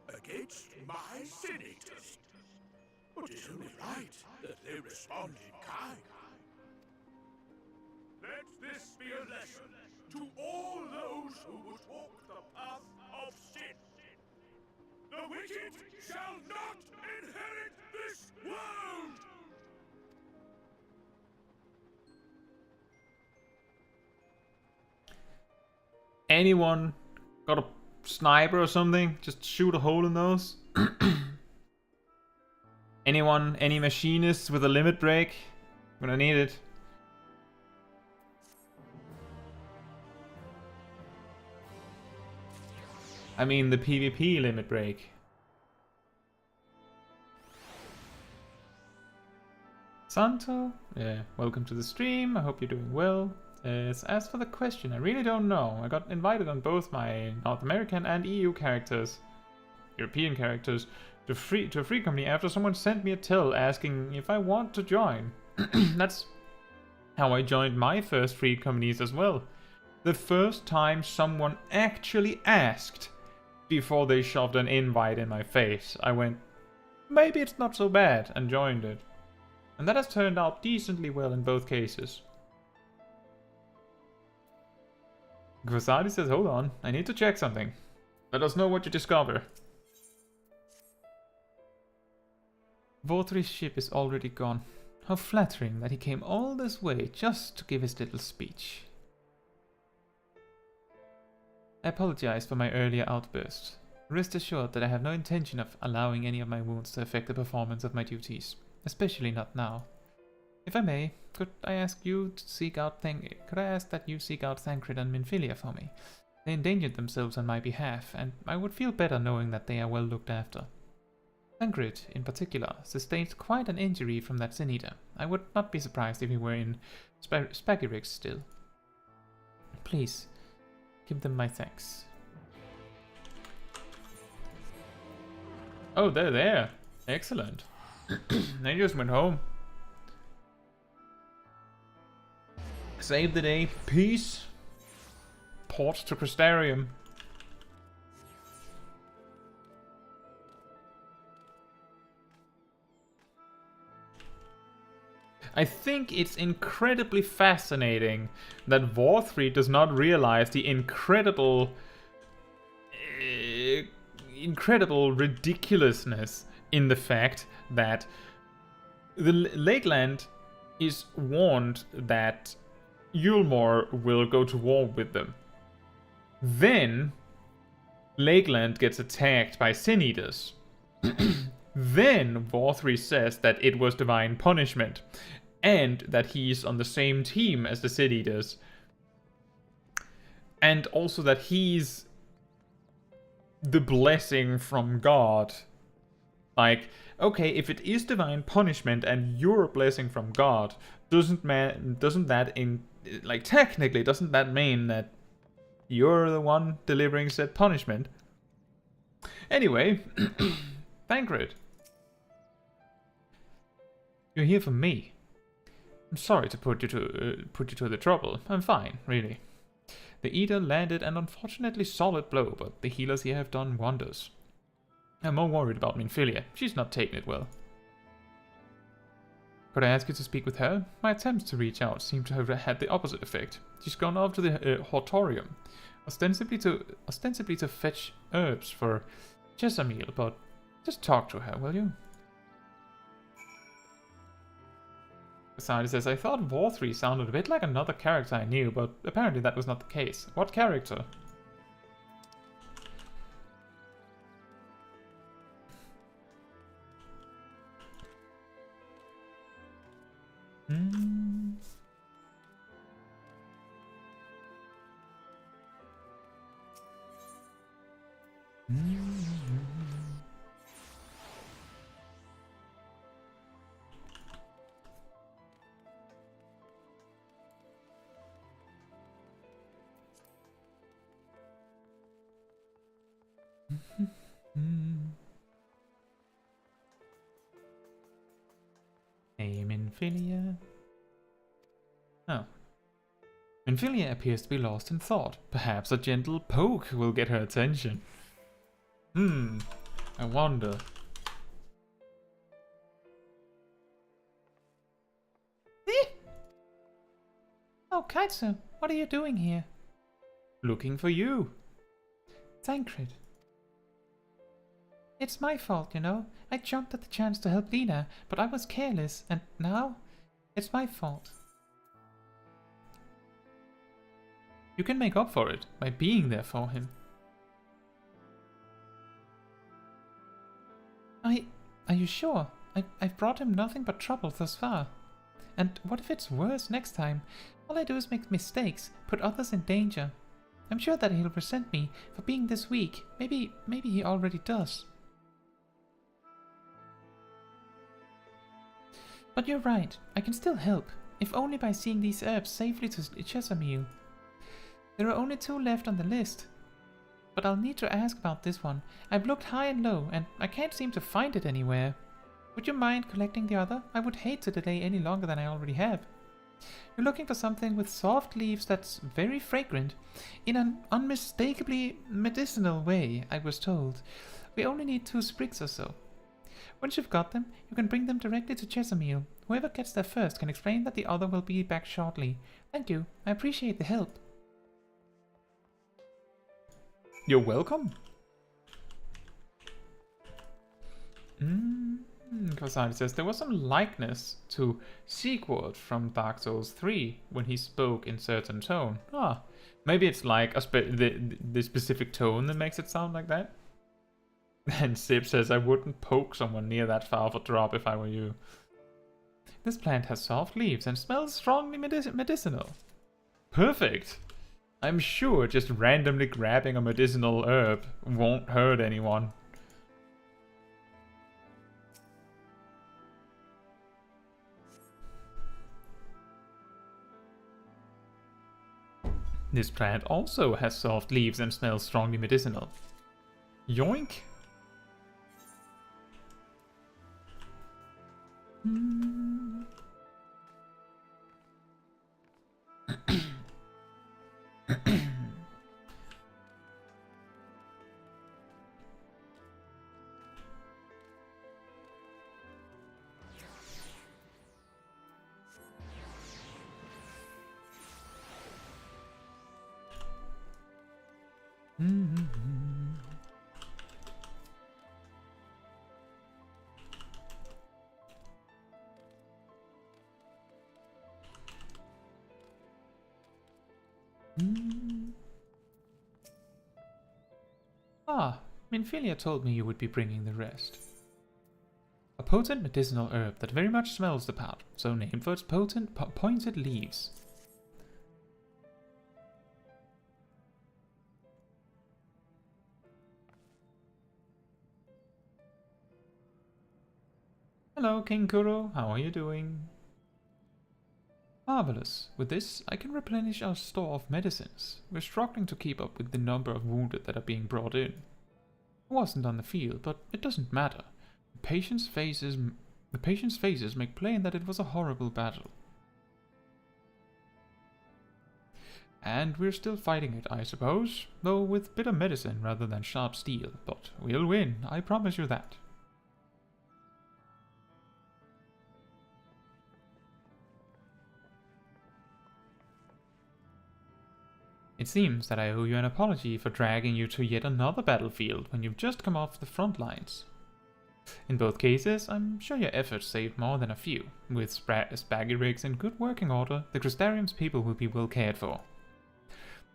Speaker 6: against my senators. It is only right that they respond in kind. Let this be a lesson to all those who would walk the path of sin. The wicked shall not inherit this world!
Speaker 1: Anyone got a sniper or something? Just shoot a hole in those. Anyone, any machinists with a limit break? I'm gonna need it. I mean the PvP limit break. Santo? Yeah, welcome to the stream. I hope you're doing well. As for the question, I really don't know. I got invited on both my North American and EU characters, European characters, to a free company after someone sent me a tell asking if I want to join. That's how I joined my first free companies as well. The first time someone actually asked before they shoved an invite in my face, I went, maybe it's not so bad, and joined it. And that has turned out decently well in both cases. Gvasadi says, hold on, I need to check something. Let us know what you discover. Vortri's ship is already gone. How flattering that he came all this way just to give his little speech. I apologize for my earlier outburst. Rest assured that I have no intention of allowing any of my wounds to affect the performance of my duties, especially not now. If I may, could I ask that you seek out Thancred and Minfilia for me? They endangered themselves on my behalf, and I would feel better knowing that they are well looked after. Thancred, in particular, sustained quite an injury from that Sin Eater. I would not be surprised if he were in Spagirix still. Please, give them my thanks. Oh, they're there. Excellent. They just went home. Save the day. Peace. Port to Crystarium. I think it's incredibly fascinating that Vorthri does not realize the incredible ridiculousness in the fact that the Lakeland is warned that Eulmore will go to war with them. Then Lakeland gets attacked by Sin Eaters. Then Vorthri says that it was divine punishment, and that he's on the same team as the Sin Eaters, and also that he's the blessing from God. Like, okay, if it is divine punishment and you're a blessing from God, doesn't that mean that you're the one delivering said punishment? Anyway, Thancred, you're here for me. I'm sorry to put you to the trouble. I'm fine, really. The Eater landed an unfortunately solid blow, but the healers here have done wonders. I'm more worried about Minfilia. She's not taking it well. Could I ask you to speak with her? My attempts to reach out seem to have had the opposite effect. She's gone off to the Hortorium, ostensibly to fetch herbs for Chesamil, but just talk to her, will you? Besides, says, I thought Vorthri sounded a bit like another character I knew, but apparently that was not the case. What character? Hey, Minfilia. Oh. Minfilia appears to be lost in thought. Perhaps a gentle poke will get her attention. I wonder. Oh, Caetsu, what are you doing here? Looking for you. Tancred. It's my fault, you know. I jumped at the chance to help Lena, but I was careless, and now it's my fault. You can make up for it by being there for him. Are you sure? I've brought him nothing but trouble thus far. And what if it's worse next time? All I do is make mistakes, put others in danger. I'm sure that he'll resent me for being this weak. Maybe he already does. But you're right, I can still help, if only by seeing these herbs safely to Chesamil. There are only 2 left on the list. But I'll need to ask about this one. I've looked high and low, and I can't seem to find it anywhere. Would you mind collecting the other? I would hate to delay any longer than I already have. You're looking for something with soft leaves that's very fragrant, in an unmistakably medicinal way, I was told. We only need 2 sprigs or so. Once you've got them, you can bring them directly to Chesamil. Whoever gets there first can explain that the other will be back shortly. Thank you, I appreciate the help. You're welcome. Kosari says there was some likeness to Sigurd from Dark Souls 3 when he spoke in certain tone. Maybe it's like the specific tone that makes it sound like that. And Sib says I wouldn't poke someone near that far of a drop if I were you. This plant has soft leaves and smells strongly medicinal. Perfect. I'm sure just randomly grabbing a medicinal herb won't hurt anyone. This plant also has soft leaves and smells strongly medicinal. Yoink! Minfilia told me you would be bringing the rest. A potent medicinal herb that very much smells the part, so named for its potent pointed leaves. Hello, King Kuro. How are you doing? Marvelous. With this, I can replenish our store of medicines. We're struggling to keep up with the number of wounded that are being brought in. I wasn't on the field, but it doesn't matter. The patients' faces make plain that it was a horrible battle. And we're still fighting it, I suppose, though with bitter medicine rather than sharp steel. But we'll win, I promise you that. It seems that I owe you an apology for dragging you to yet another battlefield when you've just come off the front lines. In both cases, I'm sure your efforts saved more than a few. With spaggy rigs in good working order, the Crystarium's people will be well cared for.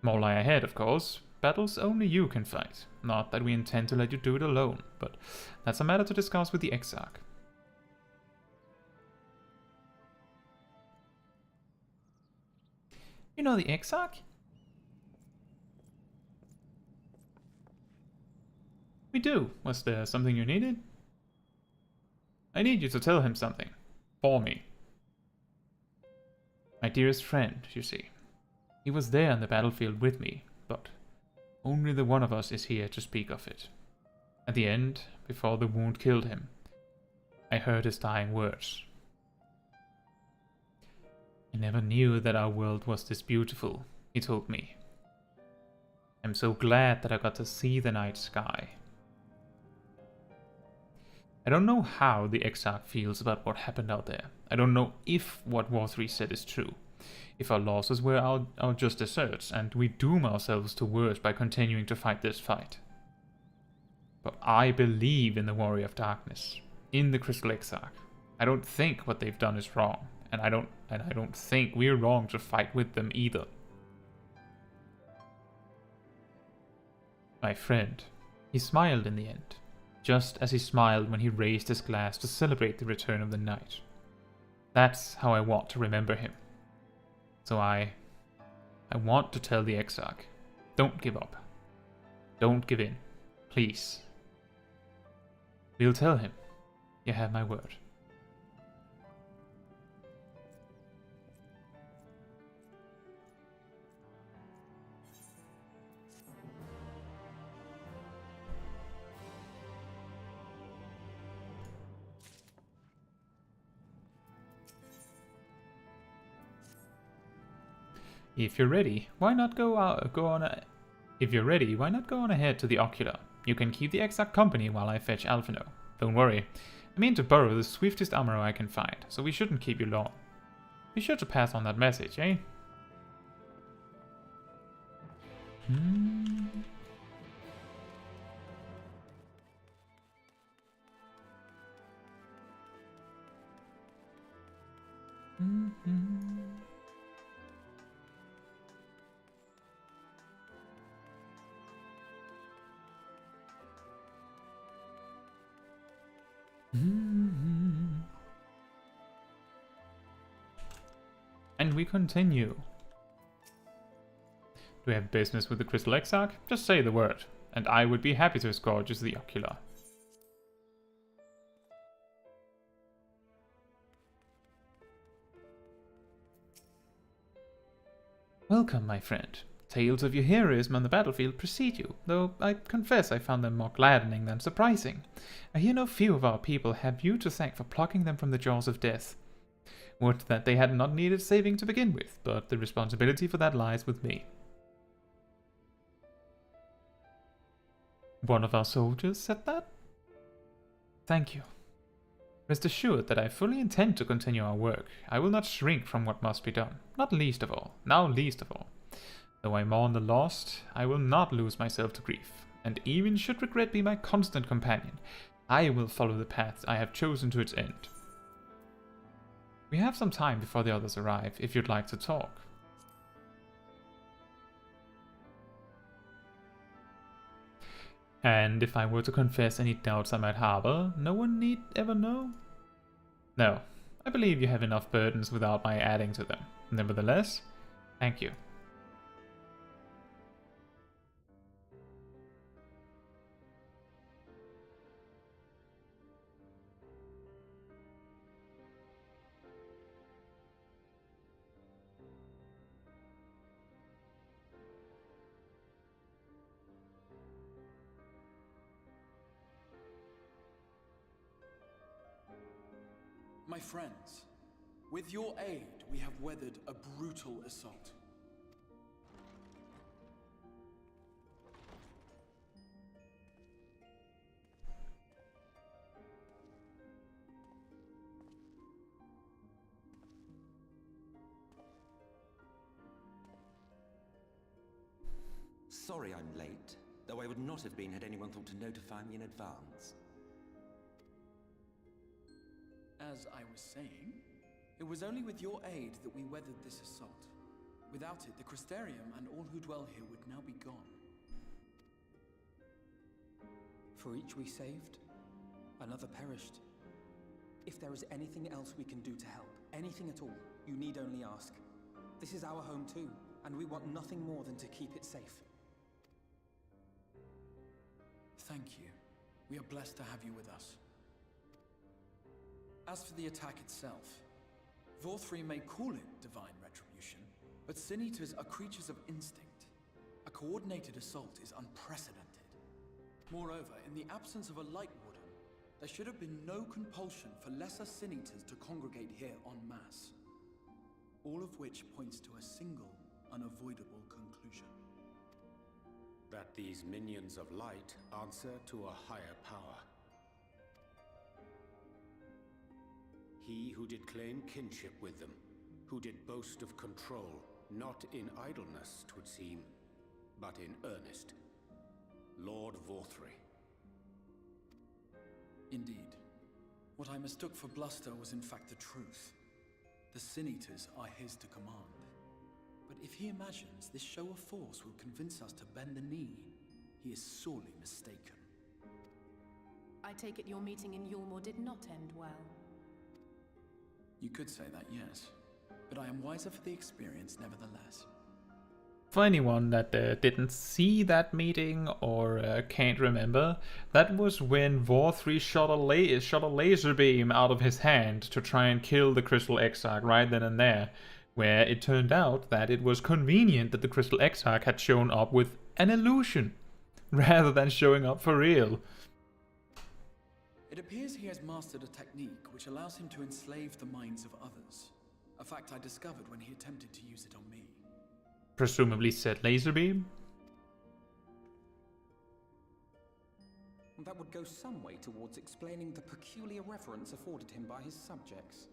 Speaker 1: More lie ahead, of course. Battles only you can fight. Not that we intend to let you do it alone, but that's a matter to discuss with the Exarch. You know the Exarch? We do. Was there something you needed? I need you to tell him something. For me. My dearest friend, you see. He was there on the battlefield with me, but only the one of us is here to speak of it. At the end, before the wound killed him, I heard his dying words. I never knew that our world was this beautiful, he told me. I'm so glad that I got to see the night sky. I don't know how the Exarch feels about what happened out there. I don't know if what Warthree said is true. If our losses were our just deserts, and we doom ourselves to worse by continuing to fight this fight. But I believe in the Warrior of Darkness, in the Crystal Exarch. I don't think what they've done is wrong, and I don't think we're wrong to fight with them either. My friend, he smiled in the end, just as he smiled when he raised his glass to celebrate the return of the night. That's how I want to remember him. So I want to tell the Exarch, don't give up. Don't give in, please. We'll tell him. You have my word. If you're ready, why not go on ahead to the Ocular? You can keep the Exarch company while I fetch Alphino. Don't worry, I mean to borrow the swiftest armor I can find, so we shouldn't keep you long. Be sure to pass on that message, eh? And we continue. Do we have business with the Crystal Exarch? Just say the word, and I would be happy to escort you to the Ocular. Welcome, my friend. Tales of your heroism on the battlefield precede you, though I confess I found them more gladdening than surprising. I hear no few of our people have you to thank for plucking them from the jaws of death. Would that they had not needed saving to begin with, but the responsibility for that lies with me. One of our soldiers said that? Thank you. Rest assured that I fully intend to continue our work. I will not shrink from what must be done, not least of all. Though I mourn the lost, I will not lose myself to grief, and even should regret be my constant companion, I will follow the path I have chosen to its end. We have some time before the others arrive, if you'd like to talk. And if I were to confess any doubts I might harbor, no one need ever know? No, I believe you have enough burdens without my adding to them. Nevertheless, thank you.
Speaker 7: My friends, with your aid, we have weathered a brutal assault.
Speaker 8: Sorry I'm late, though I would not have been had anyone thought to notify me in advance.
Speaker 7: As I was saying, it was only with your aid that we weathered this assault. Without it, the Crystarium and all who dwell here would now be gone.
Speaker 9: For each we saved, another perished. If there is anything else we can do to help, anything at all, you need only ask. This is our home too, and we want nothing more than to keep it safe.
Speaker 7: Thank you. We are blessed to have you with us. As for the attack itself, Warthree may call it divine retribution, but Sin Eaters are creatures of instinct. A coordinated assault is unprecedented. Moreover, in the absence of a Light Warden, there should have been no compulsion for lesser Sin Eaters to congregate here en masse. All of which points to a single, unavoidable conclusion.
Speaker 6: That these minions of light answer to a higher power. He who did claim kinship with them, who did boast of control, not in idleness, 'twould seem, but in earnest. Lord Vorthry.
Speaker 7: Indeed. What I mistook for bluster was in fact the truth. The Sin Eaters are his to command. But if he imagines this show of force will convince us to bend the knee, he is sorely mistaken.
Speaker 10: I take it your meeting in Eulmore did not end well.
Speaker 7: You could say that, yes. But I am wiser for the experience nevertheless.
Speaker 1: For anyone that didn't see that meeting or can't remember, that was when Vorthry shot a laser beam out of his hand to try and kill the Crystal Exarch right then and there, where it turned out that it was convenient that the Crystal Exarch had shown up with an illusion, rather than showing up for real.
Speaker 7: It appears he has mastered a technique which allows him to enslave the minds of others, a fact I discovered when he attempted to use it on me.
Speaker 1: Presumably said laser beam?
Speaker 9: That would go some way towards explaining the peculiar reverence afforded him by his subjects.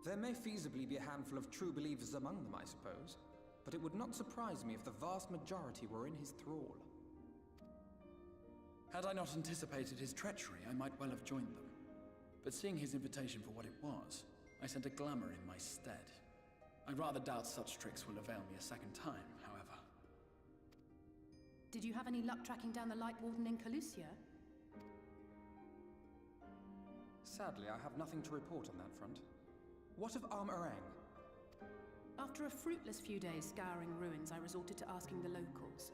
Speaker 9: There may feasibly be a handful of true believers among them, I suppose, but it would not surprise me if the vast majority were in his thrall.
Speaker 7: Had I not anticipated his treachery, I might well have joined them. But seeing his invitation for what it was, I sent a glamour in my stead. I rather doubt such tricks will avail me a second time, however.
Speaker 10: Did you have any luck tracking down the Light Warden in Calusia?
Speaker 9: Sadly, I have nothing to report on that front. What of Amh Araeng?
Speaker 10: After a fruitless few days scouring ruins, I resorted to asking the locals.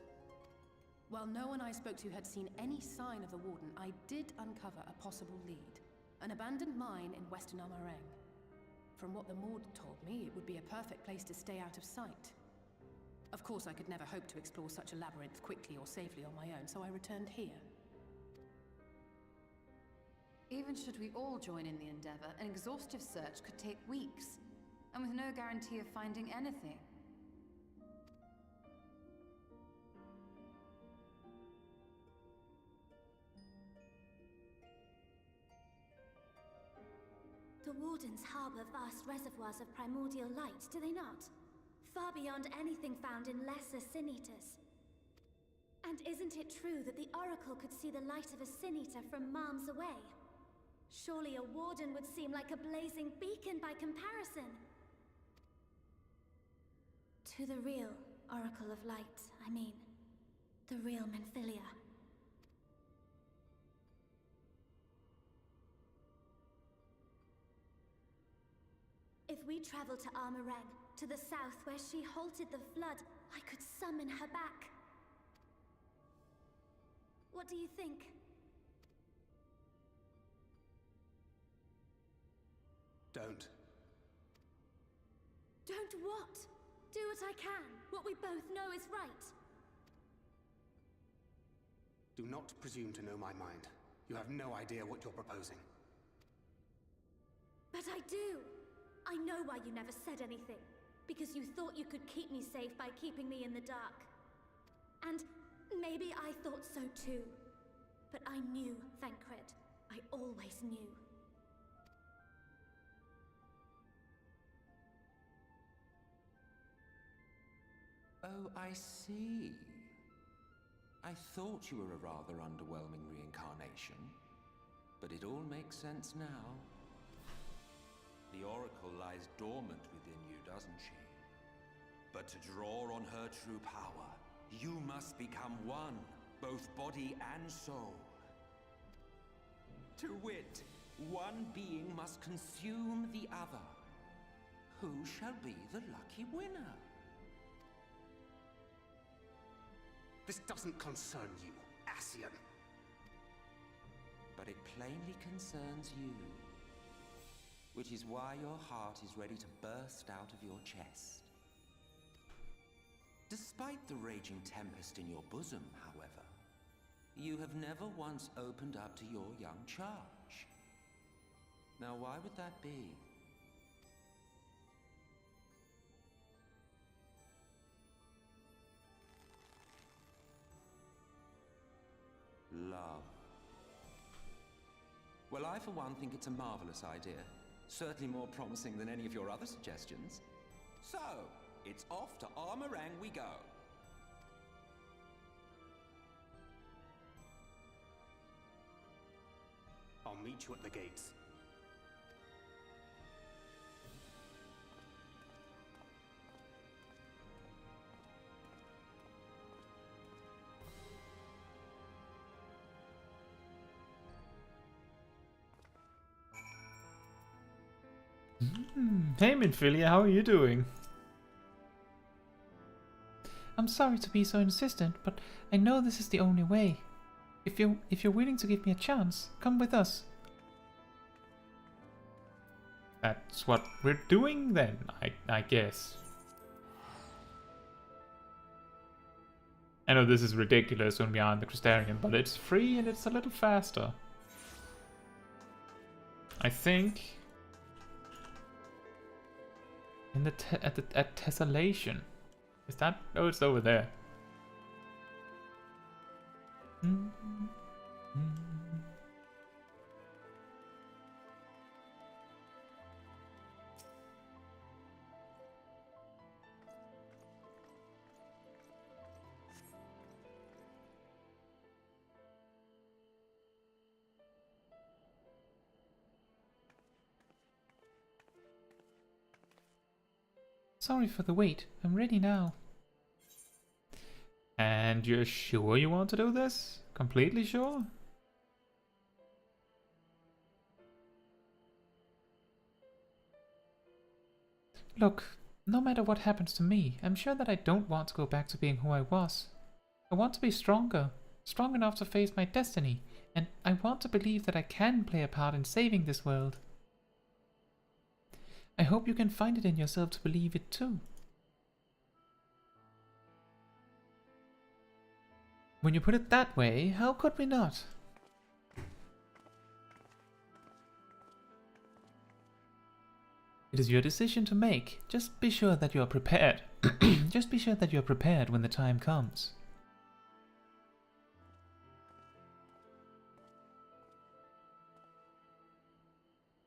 Speaker 10: While no one I spoke to had seen any sign of the Warden, I did uncover a possible lead. An abandoned mine in western Amh Araeng. From what the Maud told me, it would be a perfect place to stay out of sight. Of course, I could never hope to explore such a labyrinth quickly or safely on my own, so I returned here.
Speaker 5: Even should we all join in the endeavor, an exhaustive search could take weeks, and with no guarantee of finding anything.
Speaker 11: The Wardens harbor vast reservoirs of primordial light, do they not? Far beyond anything found in lesser Sin Eaters. And isn't it true that the Oracle could see the light of a Sin Eater from miles away? Surely a Warden would seem like a blazing beacon by comparison. To the real Oracle of Light, I mean. The real Menphilia. If we travel to Amh Araeng, to the south where she halted the flood, I could summon her back. What do you think?
Speaker 2: Don't.
Speaker 11: Don't what? Do what I can. What we both know is right.
Speaker 2: Do not presume to know my mind. You have no idea what you're proposing.
Speaker 11: But I do. I know why you never said anything. Because you thought you could keep me safe by keeping me in the dark. And maybe I thought so too. But I knew, Thancred. I always knew.
Speaker 8: Oh, I see. I thought you were a rather underwhelming reincarnation, but it all makes sense now. The Oracle lies dormant within you, doesn't she? But to draw on her true power, you must become one, both body and soul. To wit, one being must consume the other. Who shall be the lucky winner?
Speaker 2: This doesn't concern you, Ascian.
Speaker 8: But it plainly concerns you. Which is why your heart is ready to burst out of your chest. Despite the raging tempest in your bosom, however, You have never once opened up to your young charge. Now, why would that be? Love. Well, I for one think it's a marvelous idea. Certainly more promising than any of your other suggestions. So, it's off to Amh Araeng we go.
Speaker 2: I'll meet you at the gates.
Speaker 1: Hey Minfilia, how are you doing?
Speaker 12: I'm sorry to be so insistent, but I know this is the only way. If you're willing to give me a chance, come with us.
Speaker 1: That's what we're doing then, I guess. I know this is ridiculous when we are in the Crystarium, but it's free and it's a little faster. I think. In the at Tessellation. Is that? Oh, it's over there.
Speaker 12: Sorry for the wait. I'm ready now.
Speaker 1: And you're sure you want to do this? Completely sure?
Speaker 12: Look, no matter what happens to me, I'm sure that I don't want to go back to being who I was. I want to be stronger, strong enough to face my destiny, and I want to believe that I can play a part in saving this world. I hope you can find it in yourself to believe it too.
Speaker 1: When you put it that way, how could we not? It is your decision to make. Just be sure that you are prepared. Just be sure that you are prepared when the time comes.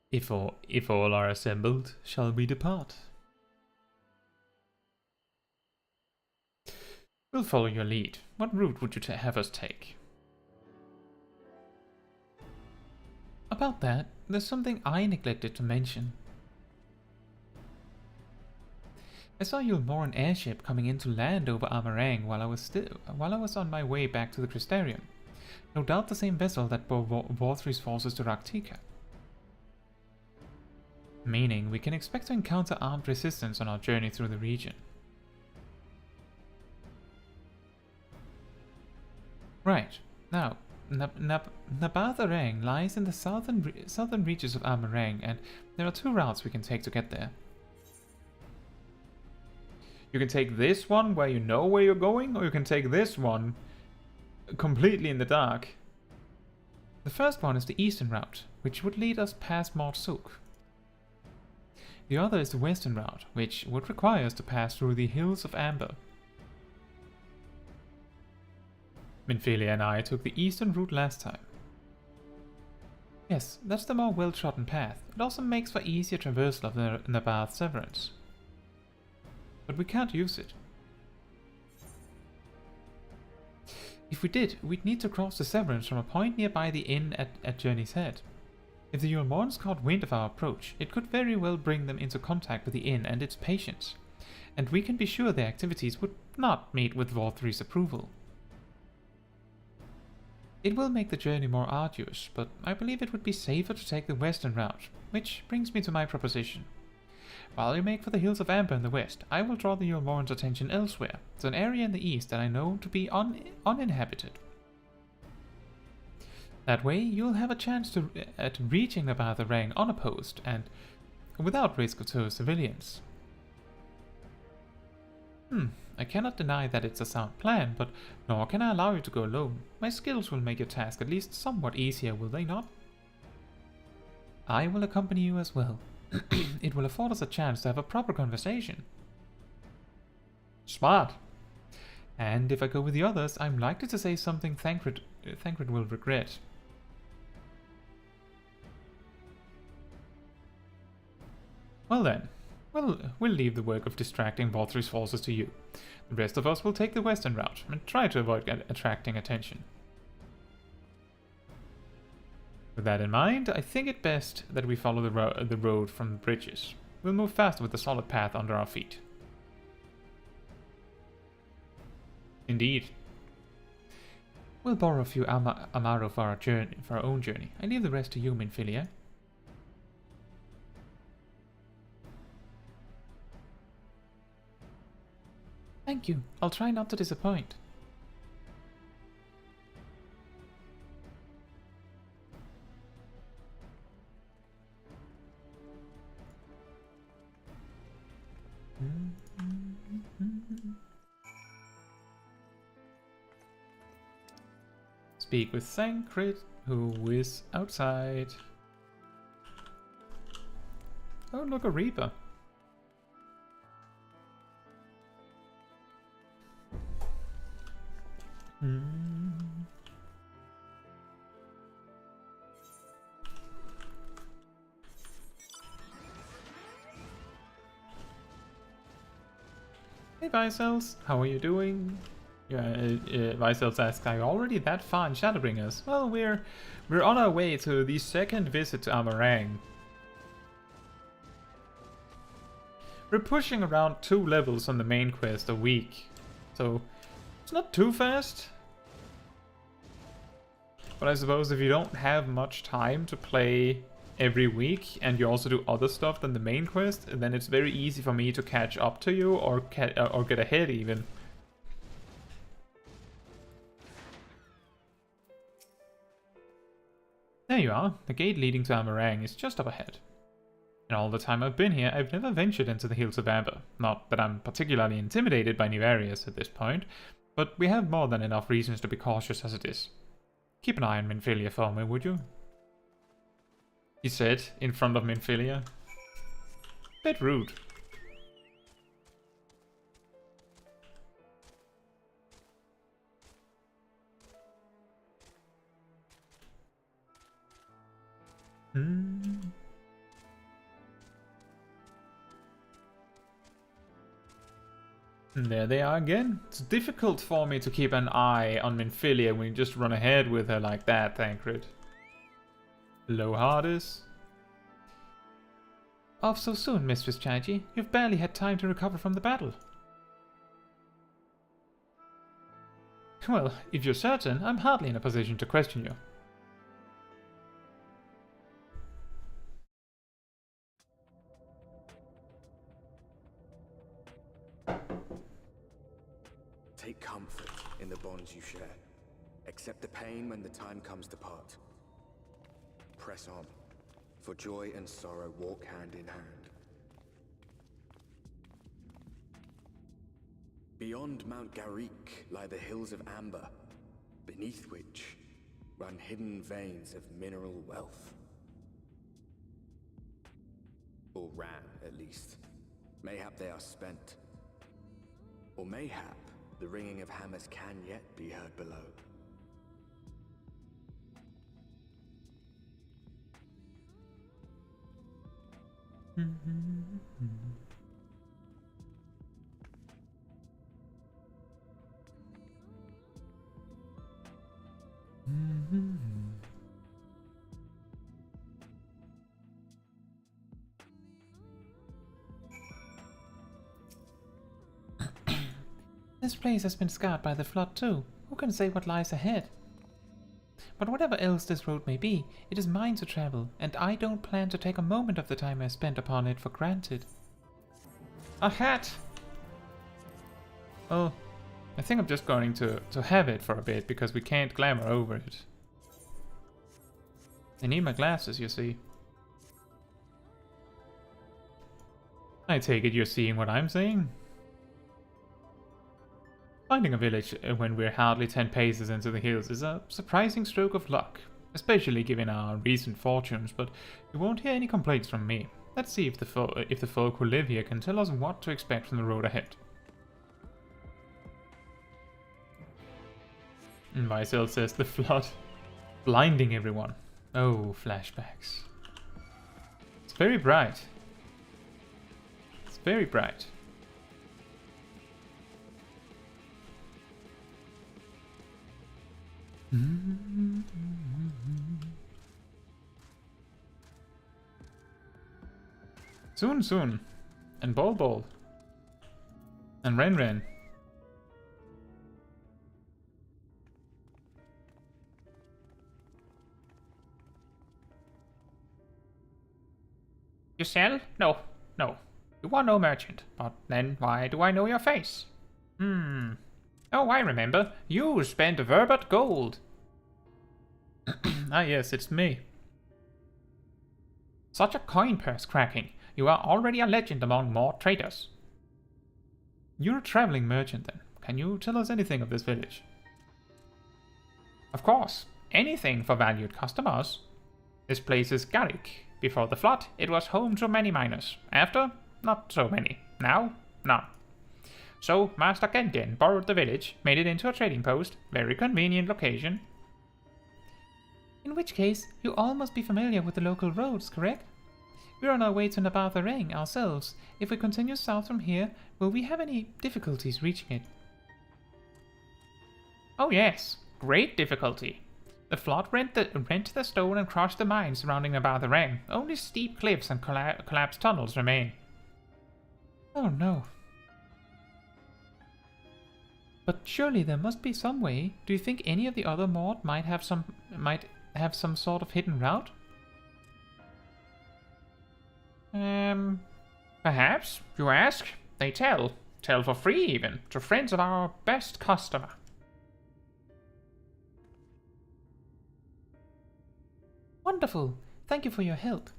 Speaker 1: If all are assembled, shall we depart? We'll follow your lead. What route would you have us take?
Speaker 12: About that, there's something I neglected to mention.
Speaker 1: I saw Eulmore an airship coming in to land over Amh Araeng while I was on my way back to the Crystarium. No doubt the same vessel that bore Vorthri's forces to Raktika. Meaning we can expect to encounter armed resistance on our journey through the region. Right, now, Amh Araeng lies in the southern reaches of Amh Araeng, and there are two routes we can take to get there. You can take this one where you know where you're going, or you can take this one completely in the dark. The first one is the eastern route, which would lead us past Mortsuk. The other is the western route, which would require us to pass through the Hills of Amber. Minfilia and I took the eastern route last time. Yes, that's the more well-trodden path. It also makes for easier traversal of the Nabath Severance. But we can't use it. If we did, we'd need to cross the Severance from a point nearby the inn at Journey's Head. If the Eulmores caught wind of our approach, it could very well bring them into contact with the inn and its patients, and we can be sure their activities would not meet with Vorthri's approval. It will make the journey more arduous, but I believe it would be safer to take the western route, which brings me to my proposition. While we make for the Hills of Amber in the west, I will draw the Eulmore's attention elsewhere, to an area in the east that I know to be uninhabited. That way, you'll have a chance at reaching Amh Araeng unopposed and without risk to civilians.
Speaker 12: I cannot deny that it's a sound plan, but nor can I allow you to go alone. My skills will make your task at least somewhat easier, will they not? I will accompany you as well. It will afford us a chance to have a proper conversation.
Speaker 1: Smart.
Speaker 12: And if I go with the others, I'm likely to say something Thancred will regret.
Speaker 1: Well then, we'll leave the work of distracting Valtry's forces to you. The rest of us will take the western route and try to avoid attracting attention. With that in mind, I think it best that we follow the road from the bridges. We'll move faster with the solid path under our feet. Indeed.
Speaker 12: We'll borrow a few Amaro for our own journey. I leave the rest to you, Minfilia. Thank you. I'll try not to disappoint.
Speaker 1: Speak with Thancred, who is outside. Oh, look, a Reaper. Hey Vicels, how are you doing? Vicels asks, are you already that far in Shadowbringers? Well, we're on our way to the second visit to Amh Araeng. We're pushing around 2 levels on the main quest a week, so it's not too fast. But I suppose if you don't have much time to play every week and you also do other stuff than the main quest, then it's very easy for me to catch up to you or get ahead even. There you are. The gate leading to Amh Araeng is just up ahead. In all the time I've been here, I've never ventured into the Hills of Amber. Not that I'm particularly intimidated by new areas at this point, but we have more than enough reasons to be cautious as it is. Keep an eye on Minfilia for me, would you? He said, in front of Minfilia. Bit rude. And there they are again. It's difficult for me to keep an eye on Minfilia when you just run ahead with her like that, Thancred. Hello, Hardis.
Speaker 12: Off so soon, Mistress Chaiji. You've barely had time to recover from the battle.
Speaker 1: Well, if you're certain, I'm hardly in a position to question you.
Speaker 13: Take comfort in the bonds you share. Accept the pain when the time comes to part. Press on, for joy and sorrow walk hand in hand. Beyond Mount Garrick lie the Hills of Amber, beneath which run hidden veins of mineral wealth. Or ran, at least. Mayhap they are spent. Or mayhap the ringing of hammers can yet be heard below.
Speaker 12: This place has been scarred by the flood too. Who can say what lies ahead? But whatever else this road may be, it is mine to travel, and I don't plan to take a moment of the time I spent upon it for granted.
Speaker 1: A hat! Oh, I think I'm just going to have it for a bit, because we can't glamour over it. I need my glasses, you see. I take it you're seeing what I'm seeing? Finding a village when we're hardly 10 paces into the hills is a surprising stroke of luck, especially given our recent fortunes, but you won't hear any complaints from me. Let's see if the folk who live here can tell us what to expect from the road ahead. And Vaisel says the flood, blinding everyone. Oh, flashbacks. It's very bright. It's very bright. Soon, soon. And Bol Bol. And Ren Ren. You sell? No, no. You are no merchant. But then why do I know your face? Oh, I remember. You spent Verbot gold. Ah, yes, it's me. Such a coin purse cracking. You are already a legend among more traders. You're a traveling merchant then. Can you tell us anything of this village? Of course. Anything for valued customers. This place is Garrick. Before the flood, it was home to many miners. After, not so many. Now, none. So, Master Gengen borrowed the village, made it into a trading post. Very convenient location.
Speaker 12: In which case, you all must be familiar with the local roads, correct? We're on our way to Amh Araeng ourselves. If we continue south from here, will we have any difficulties reaching it? Oh yes, great difficulty. The flood rent the stone and crushed the mines surrounding Amh Araeng. Only steep cliffs and collapsed tunnels remain. Oh no. But surely there must be some way. Do you think any of the other Mord might have some sort of hidden route? Perhaps, you ask. They tell for free even, to friends of our best customer. Wonderful. Thank you for your help.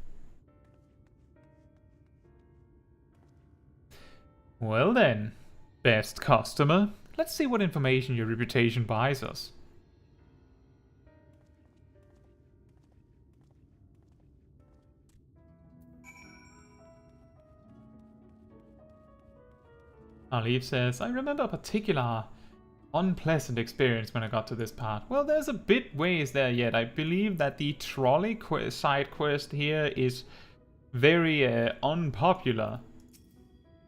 Speaker 1: Well then, best customer, let's see what information your reputation buys us. Alif says, I remember a particular unpleasant experience when I got to this part. Well, there's a bit ways there yet. I believe that the trolley side quest here is very unpopular,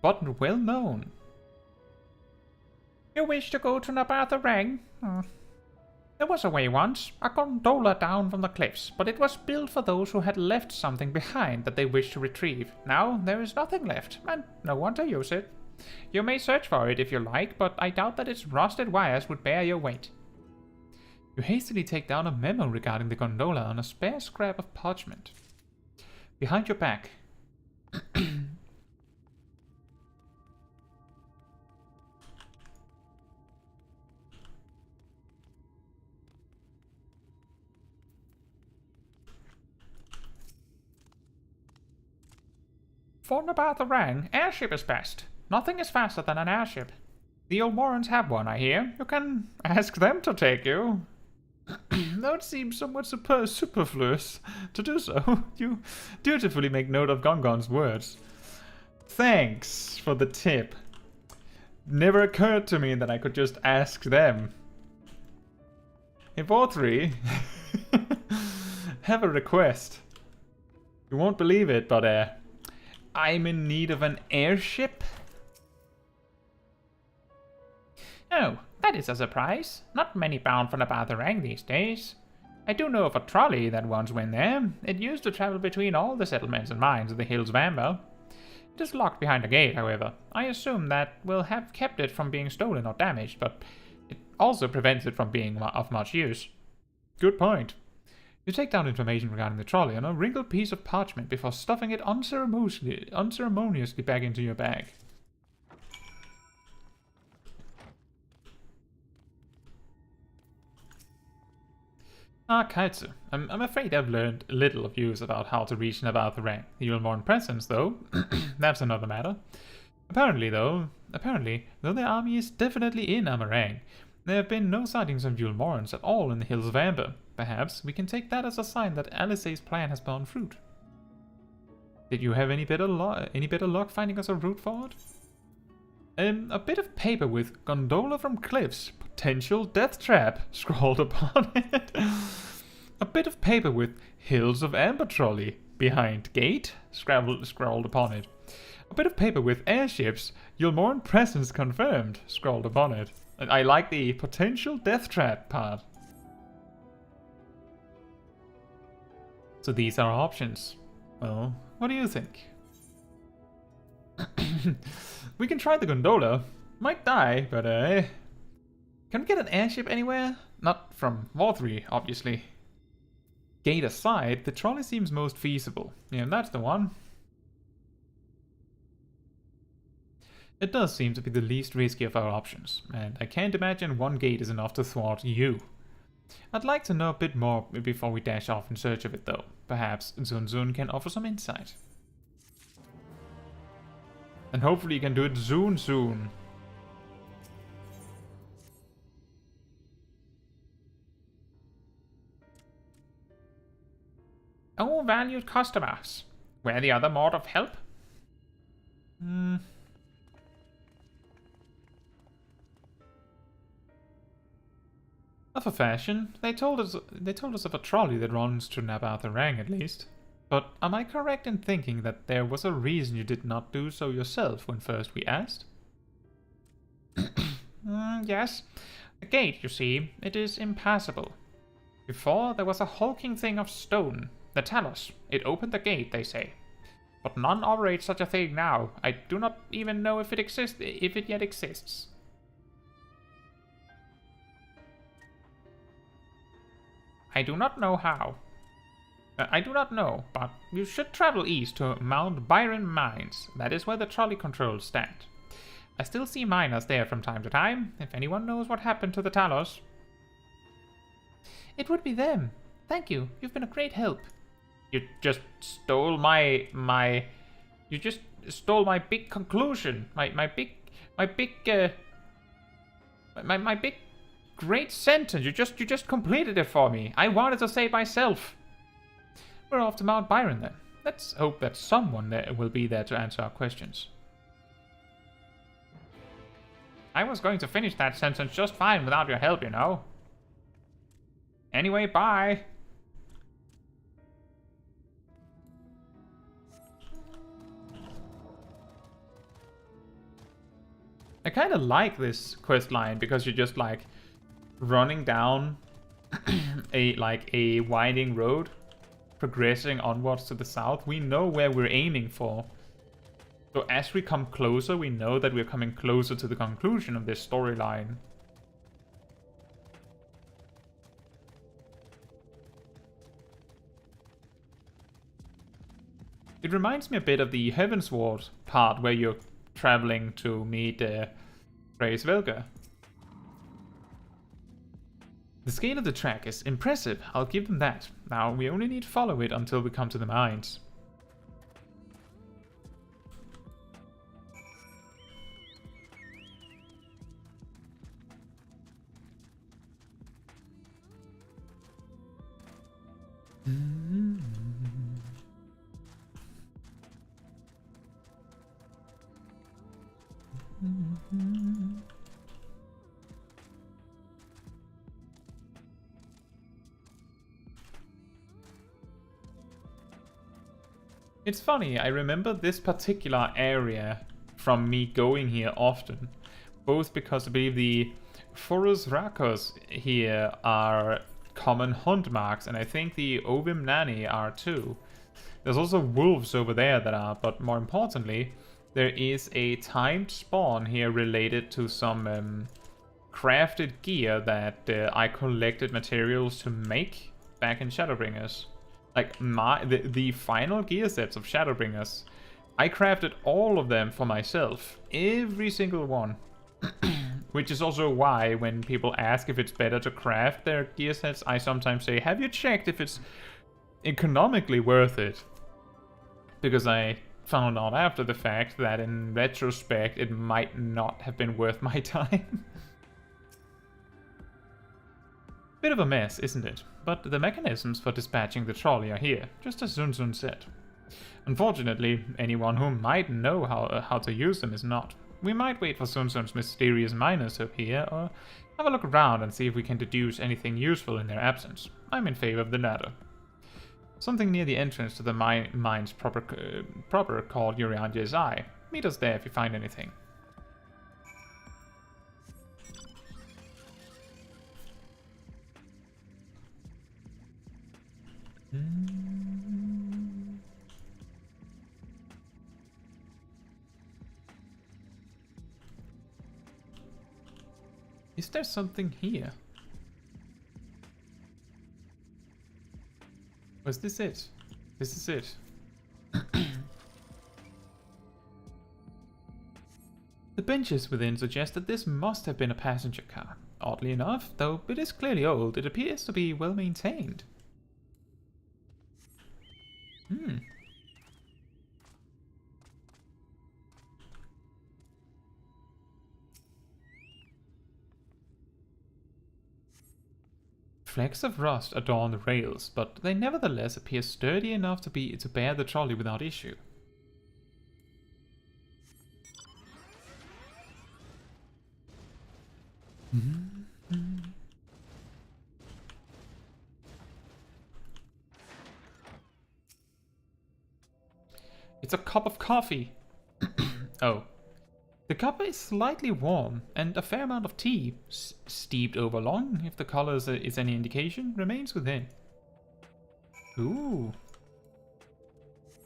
Speaker 1: but well known.
Speaker 12: You wish to go to Amh Araeng? There was a way once, a gondola down from the cliffs, but it was built for those who had left something behind that they wished to retrieve. Now there is nothing left, and no one to use it. You may search for it if you like, but I doubt that its rusted wires would bear your weight.
Speaker 1: You hastily take down a memo regarding the gondola on a spare scrap of parchment. Behind your back.
Speaker 12: For Amh Araeng, airship is best. Nothing is faster than an airship. The Eulmorans have one, I hear. You can ask them to take you.
Speaker 1: Though it seems somewhat superfluous to do so. You dutifully make note of Gongon's words. Thanks for the tip. Never occurred to me that I could just ask them. Hey, Vortri, have a request. You won't believe it, but I'm in need of an airship.
Speaker 12: Oh, that is a surprise. Not many bound for Amh Araeng these days. I do know of a trolley that once went there. It used to travel between all the settlements and mines of the hills of Amber. It is locked behind a gate, however. I assume that will have kept it from being stolen or damaged, but it also prevents it from being of much use.
Speaker 1: Good point. You take down information regarding the trolley on a wrinkled piece of parchment before stuffing it unceremoniously back into your bag. Ah, Caetsu. I'm afraid I've learned little of use about how to reach Amh Araeng. The Eulmore presence, though, that's another matter. Apparently, though their army is definitely in Amh Araeng, there have been no sightings of Eulmorans at all in the Hills of Amber. Perhaps we can take that as a sign that Alisaie's plan has borne fruit. Did you have any better luck finding us a route forward? A bit of paper with gondola from cliffs, potential death trap scrawled upon it. A bit of paper with Hills of Amber trolley behind gate scrawled upon it. A bit of paper with airships, Eulmoran presence confirmed scrawled upon it. I like the potential death trap part. So these are our options. Well, what do you think? We can try the gondola. Might die, but can we get an airship anywhere? Not from War 3, obviously. Gate aside, the trolley seems most feasible. Yeah, that's the one. It does seem to be the least risky of our options, and I can't imagine one gate is enough to thwart you. I'd like to know a bit more before we dash off in search of it, though. Perhaps Zun can offer some insight. And hopefully you can do it soon. Oh, valued customers. Where the other mode of help? Of a fashion, they told us of a trolley that runs to Amh Araeng at least. But am I correct in thinking that there was a reason you did not do so yourself when first we asked? Yes. The gate, you see, it is impassable. Before, there was a hulking thing of stone, the Talos. It opened the gate, they say. But none operate such a thing now. I do not even know if it yet exists. I do not know how. I do not know, but you should travel east to Mount Byron Mines. That is where the trolley controls stand. I still see miners there from time to time, if anyone knows what happened to the Talos. It would be them. Thank you. You've been a great help. You just stole my big conclusion. My big great sentence. You just completed it for me. I wanted to say it myself. We're off to Mount Byron then. Let's hope that someone there will be there to answer our questions. I was going to finish that sentence just fine without your help, you know. Anyway, bye. I kind of like this quest line because you're just like running down a winding road, progressing onwards to the south. We know where we're aiming for. So as we come closer, we know that we're coming closer to the conclusion of this storyline. It reminds me a bit of the Heavensward part where you're traveling to meet Grace Velga. The scale of the track is impressive, I'll give them that. Now we only need to follow it until we come to the mines. It's funny, I remember this particular area from me going here often, both because I believe the Forus Rakos here are common hunt marks, and I think the Ovim Nani are too. There's also wolves over there that are, but more importantly, there is a timed spawn here related to some crafted gear that I collected materials to make back in Shadowbringers. Like the final gear sets of Shadowbringers, I crafted all of them for myself, every single one. Which is also why when people ask if it's better to craft their gear sets, I sometimes say, have you checked if it's economically worth it? Because I found out after the fact that in retrospect it might not have been worth my time. Bit of a mess, isn't it? But the mechanisms for dispatching the trolley are here, just as Sun Sun said. Unfortunately, anyone who might know how to use them is not. We might wait for Sun Sun's mysterious miners to appear, or have a look around and see if we can deduce anything useful in their absence. I'm in favor of the latter. Something near the entrance to the mines proper called Urianje's Eye. Meet us there if you find anything. Is there something here? Was this it? This is it. The benches within suggest that this must have been a passenger car. Oddly enough, though it is clearly old, it appears to be well maintained. Flecks of rust adorn the rails, but they nevertheless appear sturdy enough to bear the trolley without issue. It's a cup of coffee. Oh. The cup is slightly warm, and a fair amount of tea, steeped over long, if the color is any indication, remains within. Ooh.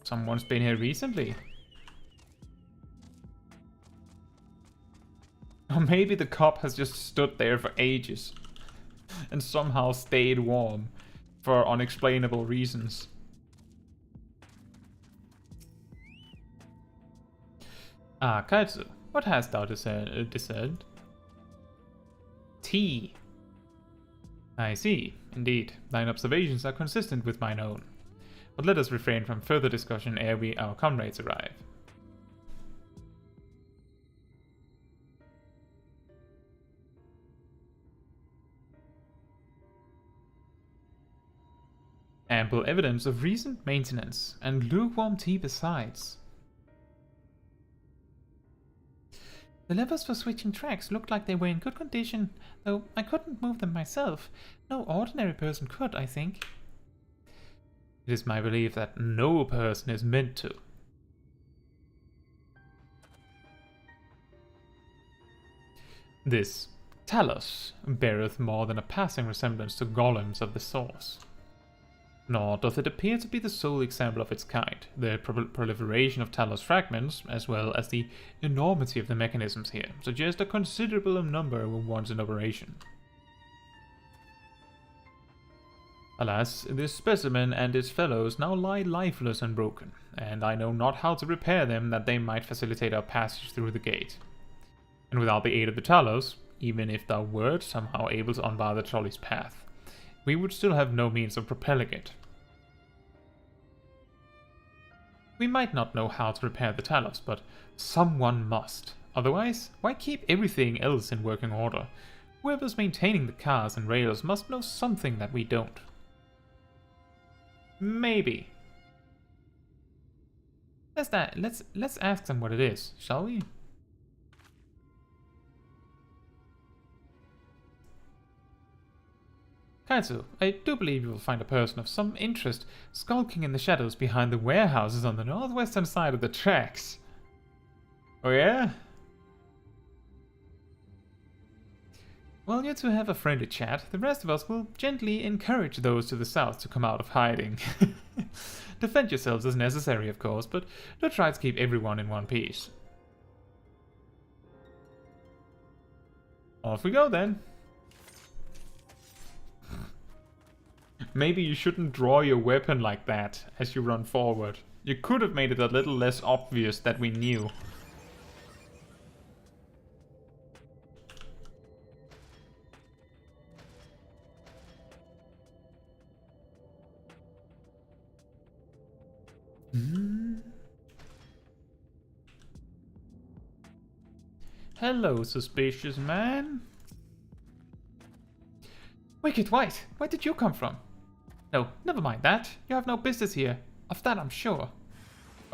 Speaker 1: Someone's been here recently. Or maybe the cup has just stood there for ages, and somehow stayed warm, for unexplainable reasons. Ah, Caetsu. What hast thou discerned? Tea. I see. Indeed, thine observations are consistent with mine own. But let us refrain from further discussion ere our comrades arrive. Ample evidence of recent maintenance, and lukewarm tea besides. The levers for switching tracks looked like they were in good condition, though I couldn't move them myself. No ordinary person could, I think. It is my belief that no person is meant to. This Talos beareth more than a passing resemblance to golems of the source. Nor doth it appear to be the sole example of its kind. The proliferation of Talos fragments, as well as the enormity of the mechanisms here, suggest a considerable number were once in operation. Alas, this specimen and its fellows now lie lifeless and broken, and I know not how to repair them that they might facilitate our passage through the gate. And without the aid of the Talos, even if thou wert somehow able to unbar the trolley's path, we would still have no means of propelling it. We might not know how to repair the Talos, but someone must. Otherwise, why keep everything else in working order? Whoever's maintaining the cars and rails must know something that we don't. Maybe. Let's ask them what it is, shall we? Caetsu, I do believe you will find a person of some interest skulking in the shadows behind the warehouses on the northwestern side of the tracks. Oh yeah? Well, you two have a friendly chat. The rest of us will gently encourage those to the south to come out of hiding. Defend yourselves as necessary, of course, but do try to keep everyone in one piece. Off we go then. Maybe you shouldn't draw your weapon like that as you run forward. You could have made it a little less obvious that we knew. Hello, suspicious man.
Speaker 12: Wicked White, where did you come from? No, never mind that. You have no business here. Of that I'm sure.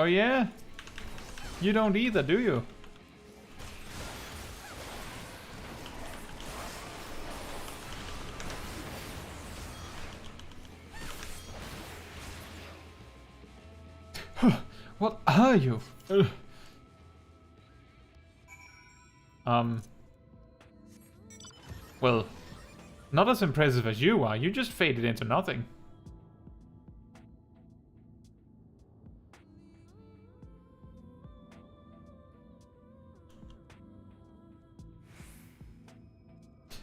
Speaker 1: Oh yeah? You don't either, do you?
Speaker 12: What are you?
Speaker 1: Well, not as impressive as you are. You just faded into nothing.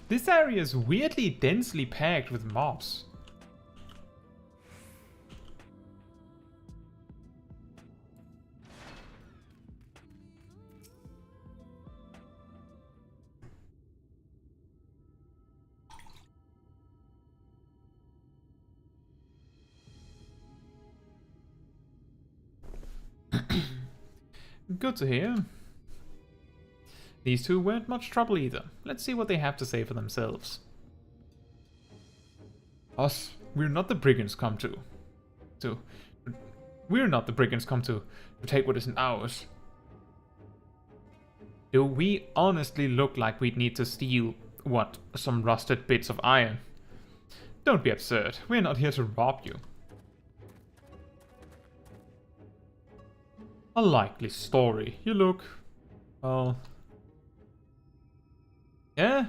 Speaker 1: This area is weirdly densely packed with mobs. Good to hear. These two weren't much trouble either. Let's see what they have to say for themselves. Us, we're not the brigands come to take what isn't ours. Do we honestly look like we'd need to steal, what, some rusted bits of iron? Don't be absurd. We're not here to rob you. A likely story. You look... well... yeah?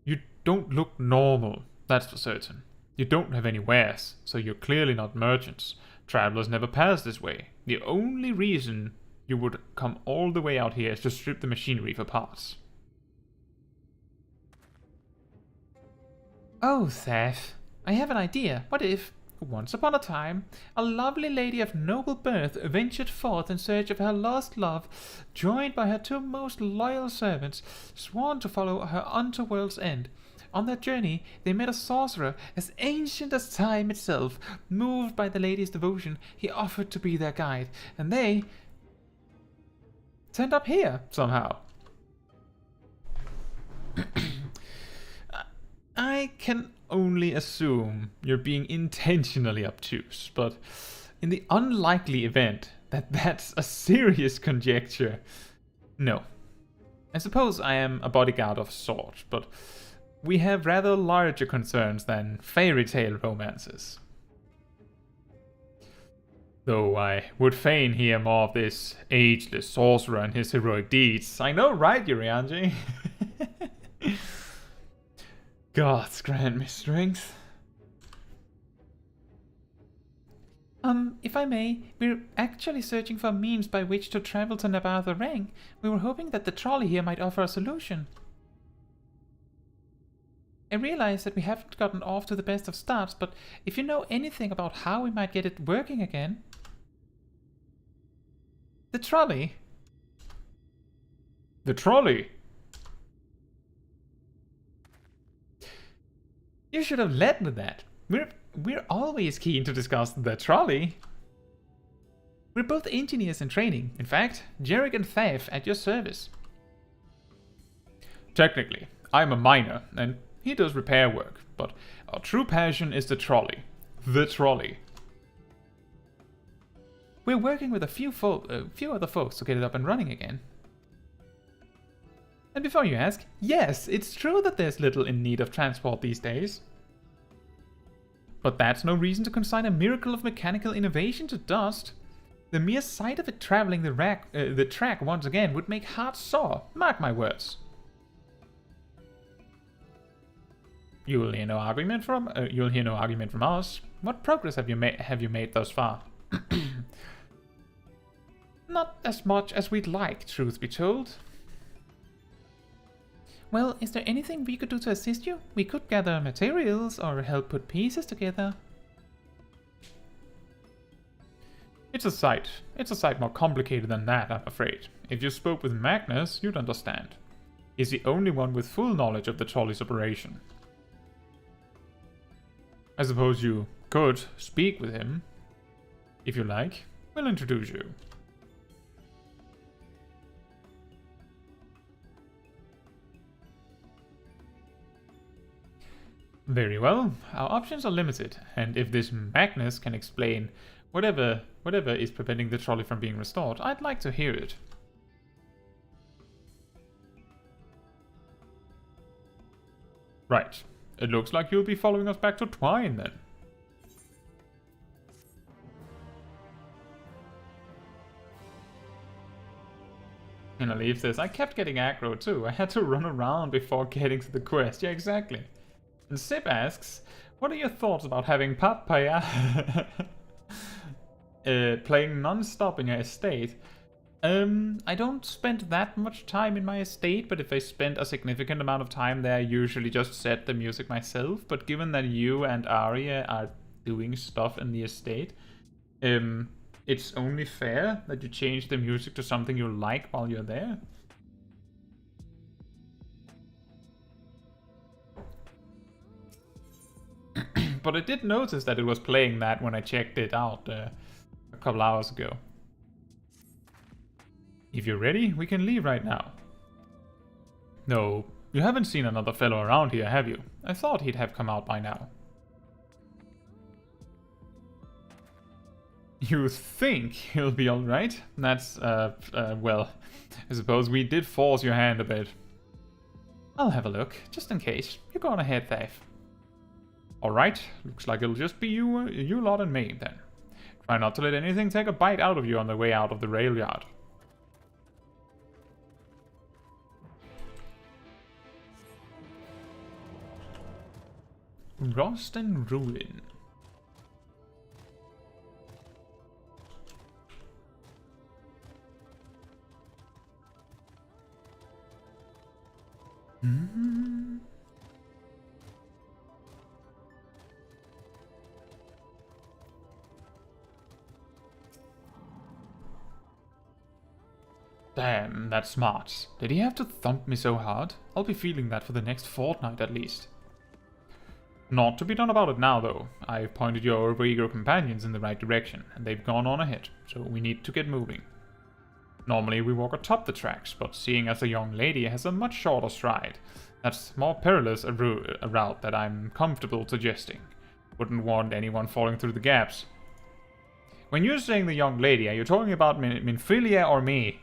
Speaker 1: You don't look normal, that's for certain. You don't have any wares, so you're clearly not merchants. Travelers never pass this way. The only reason you would come all the way out here is to strip the machinery for parts.
Speaker 12: Oh, Thef. I have an idea. What if, once upon a time, a lovely lady of noble birth ventured forth in search of her lost love, joined by her two most loyal servants, sworn to follow her unto world's end. On that journey, they met a sorcerer as ancient as time itself. Moved by the lady's devotion, he offered to be their guide, and they turned up here somehow. I can only assume you're being intentionally obtuse, but in the unlikely event that that's a serious conjecture, no. I suppose I am a bodyguard of sorts, but we have rather larger concerns than fairy tale romances. Though I would fain hear more of this ageless sorcerer and his heroic deeds. I know, right, Urianger? Gods grant me strength. If I may, we're actually searching for means by which to travel to Amh Araeng. We were hoping that the trolley here might offer a solution. I realize that we haven't gotten off to the best of starts, but if you know anything about how we might get it working again... The trolley?
Speaker 1: The trolley?
Speaker 12: You should have led with that. We're always keen to discuss the trolley. We're both engineers in training. In fact, Jarek and Thaf at your service.
Speaker 1: Technically, I'm a miner, and he does repair work, but our true passion is the trolley. The trolley.
Speaker 12: We're working with a few other folks to get it up and running again. And before you ask, yes, it's true that there's little in need of transport these days. But that's no reason to consign a miracle of mechanical innovation to dust. The mere sight of it traveling the track once again would make hearts sore. Mark my words.
Speaker 1: You'll hear no argument from us. What progress have you made thus far?
Speaker 12: Not as much as we'd like, truth be told. Well, is there anything we could do to assist you? We could gather materials or help put pieces together.
Speaker 1: It's a sight more complicated than that, I'm afraid. If you spoke with Magnus, you'd understand. He's the only one with full knowledge of the trolley's operation. I suppose you could speak with him, if you like. We'll introduce you. Very well, our options are limited, and if this Magnus can explain whatever is preventing the trolley from being restored, I'd like to hear it. Right, it looks like you'll be following us back to Twine then. And Alif says, I kept getting aggro too, I had to run around before getting to the quest. Yeah, exactly. And Sip asks, what are your thoughts about having Papaya playing non-stop in your estate? I don't spend that much time in my estate, but if I spend a significant amount of time there, I usually just set the music myself. But given that you and Arya are doing stuff in the estate, it's only fair that you change the music to something you like while you're there. But I did notice that it was playing that when I checked it out a couple hours ago. If you're ready, we can leave right now. No, you haven't seen another fellow around here, have you? I thought he'd have come out by now. You think he'll be alright? That's, well, I suppose we did force your hand a bit. I'll have a look, just in case. You go on ahead, Thayf. Alright, looks like it'll just be you lot and me, then. Try not to let anything take a bite out of you on the way out of the rail yard. Rust and ruin. Damn, that's smart. Did he have to thump me so hard? I'll be feeling that for the next fortnight at least. Not to be done about it now, though. I've pointed your overeager companions in the right direction, and they've gone on ahead, so we need to get moving. Normally we walk atop the tracks, but seeing as the young lady has a much shorter stride, that's more perilous a route that I'm comfortable suggesting. Wouldn't want anyone falling through the gaps. When you're saying the young lady, are you talking about Minfilia or me?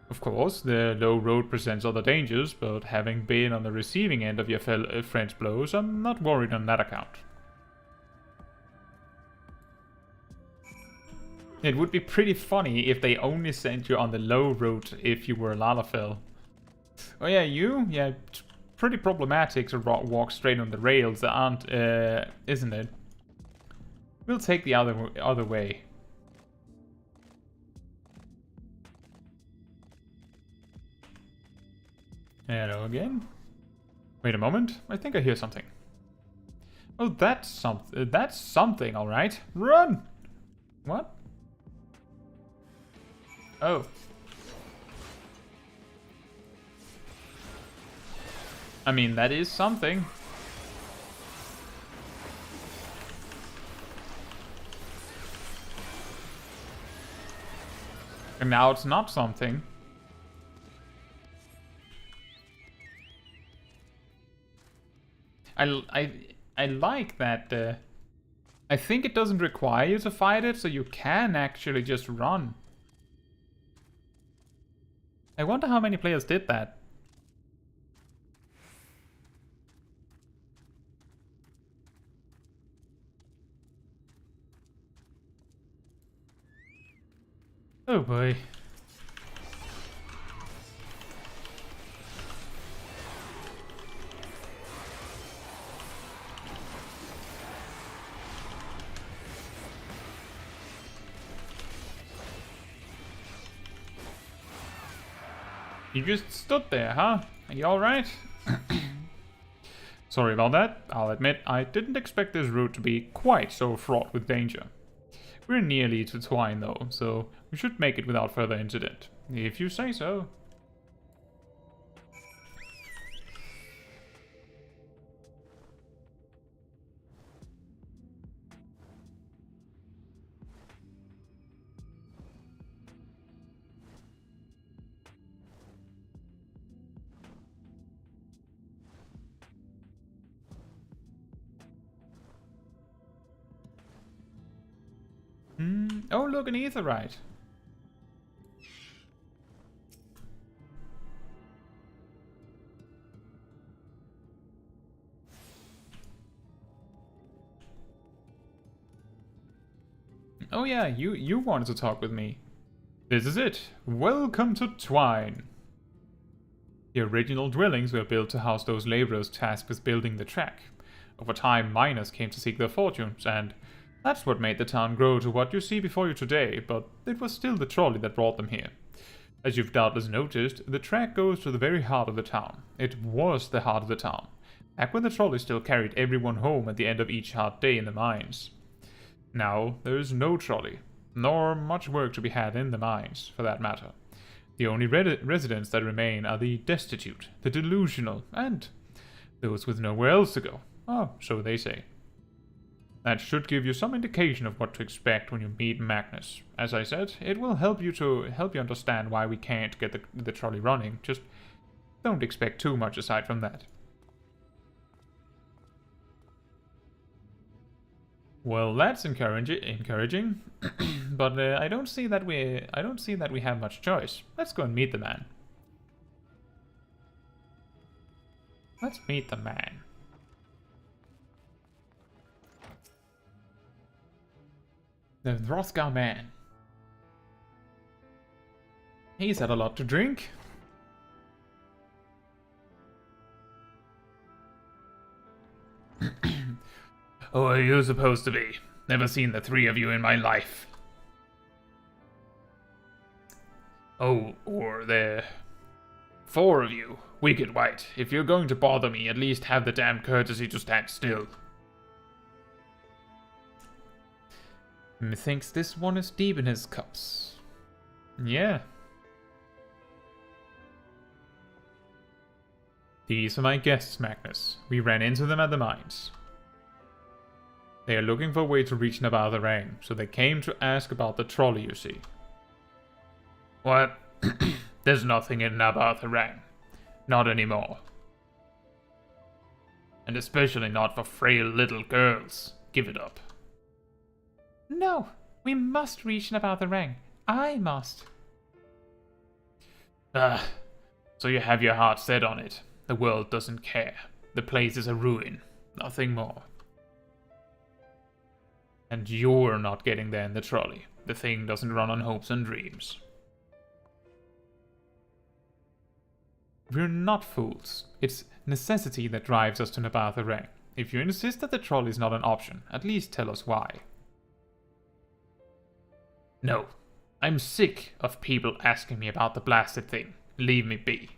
Speaker 1: Of course, the low road presents other dangers, but having been on the receiving end of your friend's blows, I'm not worried on that account. It would be pretty funny if they only sent you on the low road if you were Lalafell. Oh yeah, yeah, pretty problematic to walk straight on the rails, aren't, isn't it? We'll take the other way. Hello again. Wait a moment, I think I hear something. Oh, that's something, all right. Run! What? Oh. I mean, that is something. And now it's not something. I like that. I think it doesn't require you to fight it, so you can actually just run. I wonder how many players did that. Oh boy. You just stood there, huh? Are you alright? Sorry about that. I'll admit, I didn't expect this route to be quite so fraught with danger. We're nearly to Twine though, so we should make it without further incident. If you say so. Oh, look, an etherite. Oh yeah, you wanted to talk with me. This is it. Welcome to Twine. The original dwellings were built to house those laborers tasked with building the track. Over time, miners came to seek their fortunes, and that's what made the town grow to what you see before you today, but it was still the trolley that brought them here. As you've doubtless noticed, the track goes to the very heart of the town. It was the heart of the town, back when the trolley still carried everyone home at the end of each hard day in the mines. Now, there is no trolley, nor much work to be had in the mines, for that matter. The only residents that remain are the destitute, the delusional, and those with nowhere else to go. Oh, so they say. That should give you some indication of what to expect when you meet Magnus. As I said, it will help you understand why we can't get the trolley running. Just don't expect too much aside from that. Well, that's encouraging, but I don't see that we have much choice. Let's go and meet the man. Let's meet the man. The Hrothgar man. He's had a lot to drink. Who are you supposed to be? Never seen the three of you in my life. Oh, or there... 4 of you. Wicked White. If you're going to bother me, at least have the damn courtesy to stand still. Methinks this one is deep in his cups. Yeah. These are my guests, Magnus. We ran into them at the mines. They are looking for a way to reach Amh Araeng, so they came to ask about the trolley, you see. What? There's nothing in Amh Araeng. Not anymore. And especially not for frail little girls. Give it up.
Speaker 12: No, we must reach Amh Araeng. I must.
Speaker 1: Ah, so you have your heart set on it. The world doesn't care. The place is a ruin. Nothing more. And you're not getting there in the trolley. The thing doesn't run on hopes and dreams. We're not fools. It's necessity that drives us to Amh Araeng. If you insist that the trolley is not an option, at least tell us why. No. I'm sick of people asking me about the blasted thing. Leave me be.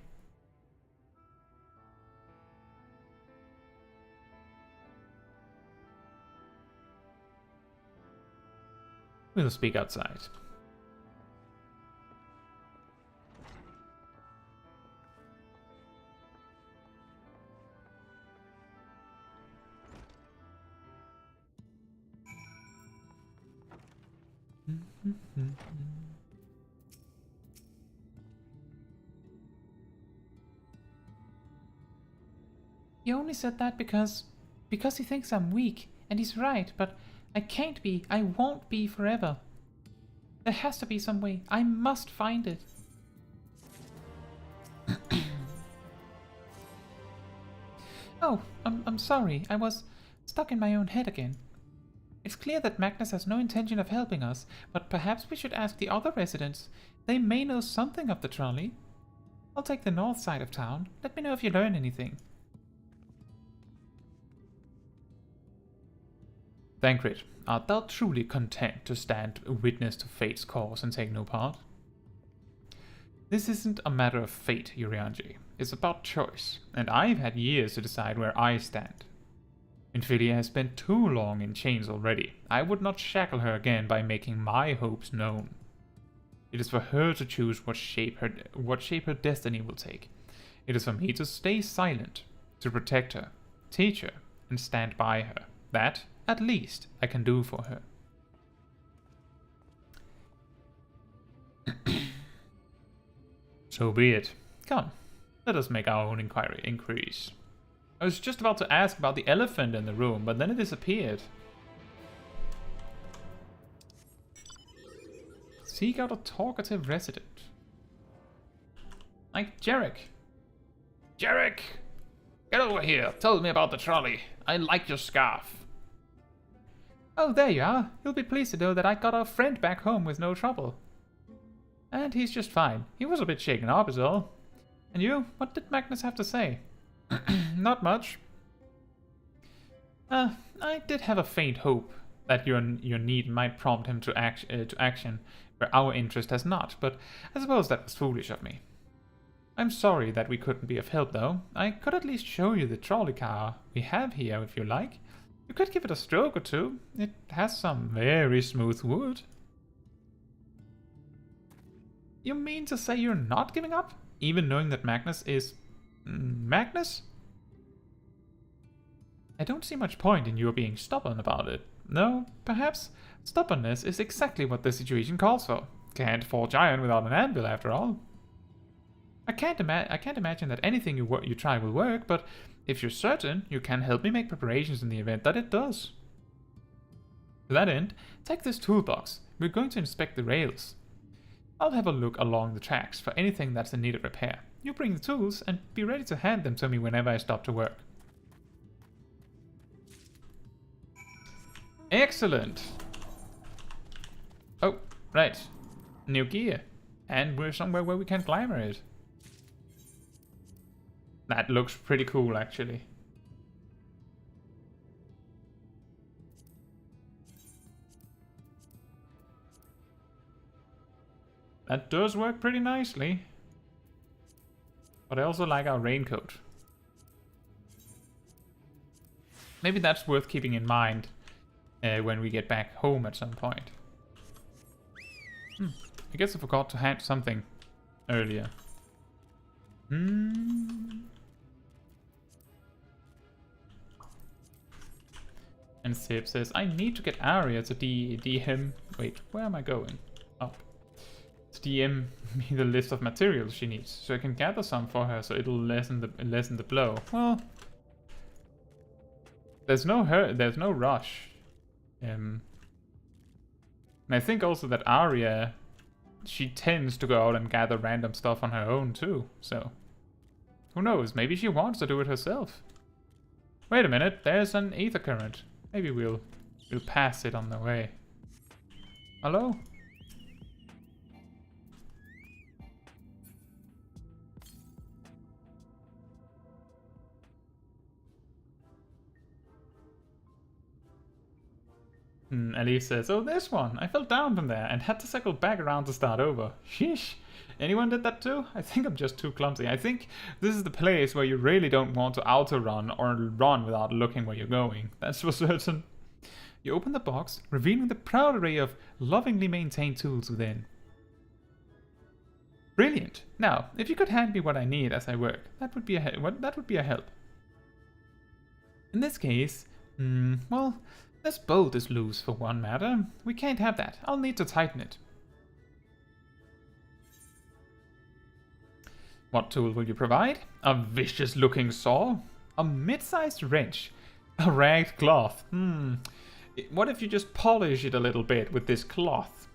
Speaker 1: We'll speak outside.
Speaker 12: He only said that because he thinks I'm weak, and he's right, but I can't be, I won't be forever. There has to be some way. I must find it. Oh, I'm sorry. I was stuck in my own head again. It's clear that Magnus has no intention of helping us, but perhaps we should ask the other residents. They may know something of the trolley. I'll take the north side of town. Let me know if you learn anything.
Speaker 1: Thancred, art thou truly content to stand witness to fate's cause and take no part? This isn't a matter of fate, Urianger. It's about choice, and I've had years to decide where I stand. Infilia has spent too long in chains already. I would not shackle her again by making my hopes known. It is for her to choose what shape her destiny will take. It is for me to stay silent, to protect her, teach her, and stand by her. That, at least, I can do for her. So be it. Come, let us make our own inquiries. I was just about to ask about the elephant in the room, but then it disappeared. Seek out a talkative resident. Like Jarek. Jarek! Get over here. Tell me about the trolley. I like your scarf. Oh, there you are. You'll be pleased to know that I got our friend back home with no trouble. And he's just fine. He was a bit shaken up is all. And you? What did Magnus have to say? Not much. I did have a faint hope that your need might prompt him to action, where our interest has not, but I suppose that was foolish of me. I'm sorry that we couldn't be of help, though. I could at least show you the trolley car we have here, if you like. You could give it a stroke or two. It has some very smooth wood. You mean to say you're not giving up? Even knowing that Magnus is... Magnus? I don't see much point in your being stubborn about it. No, perhaps stubbornness is exactly what the situation calls for. Can't forge iron without an anvil, after all. I can't imagine that anything you try will work, but if you're certain, you can help me make preparations in the event that it does. To that end, take this toolbox. We're going to inspect the rails. I'll have a look along the tracks for anything that's in need of repair. You bring the tools and be ready to hand them to me whenever I stop to work. Excellent! Oh, right. New gear. And we're somewhere where we can climber it. That looks pretty cool, actually. That does work pretty nicely. But I also like our raincoat. Maybe that's worth keeping in mind when we get back home at some point. I guess I forgot to hand something earlier. And Sib says, I need to get Arya to DM... Wait, where am I going? Up. To DM me the list of materials she needs, so I can gather some for her, so it'll lessen the blow. Well, there's no rush. And I think also that Arya, she tends to go out and gather random stuff on her own too, so who knows, maybe she wants to do it herself. Wait a minute, there's an ether current. Maybe we'll pass it on the way. Hello? Elise says, oh, this one. I fell down from there and had to cycle back around to start over. Sheesh. Anyone did that too? I think I'm just too clumsy. I think this is the place where you really don't want to auto-run or run without looking where you're going. That's for certain. You open the box, revealing the proud array of lovingly maintained tools within. Brilliant. Now, if you could hand me what I need as I work, that would be a help. In this case, well, this bolt is loose for one matter. We can't have that. I'll need to tighten it. What tool will you provide? A vicious-looking saw? A mid-sized wrench? A ragged cloth? What if you just polish it a little bit with this cloth?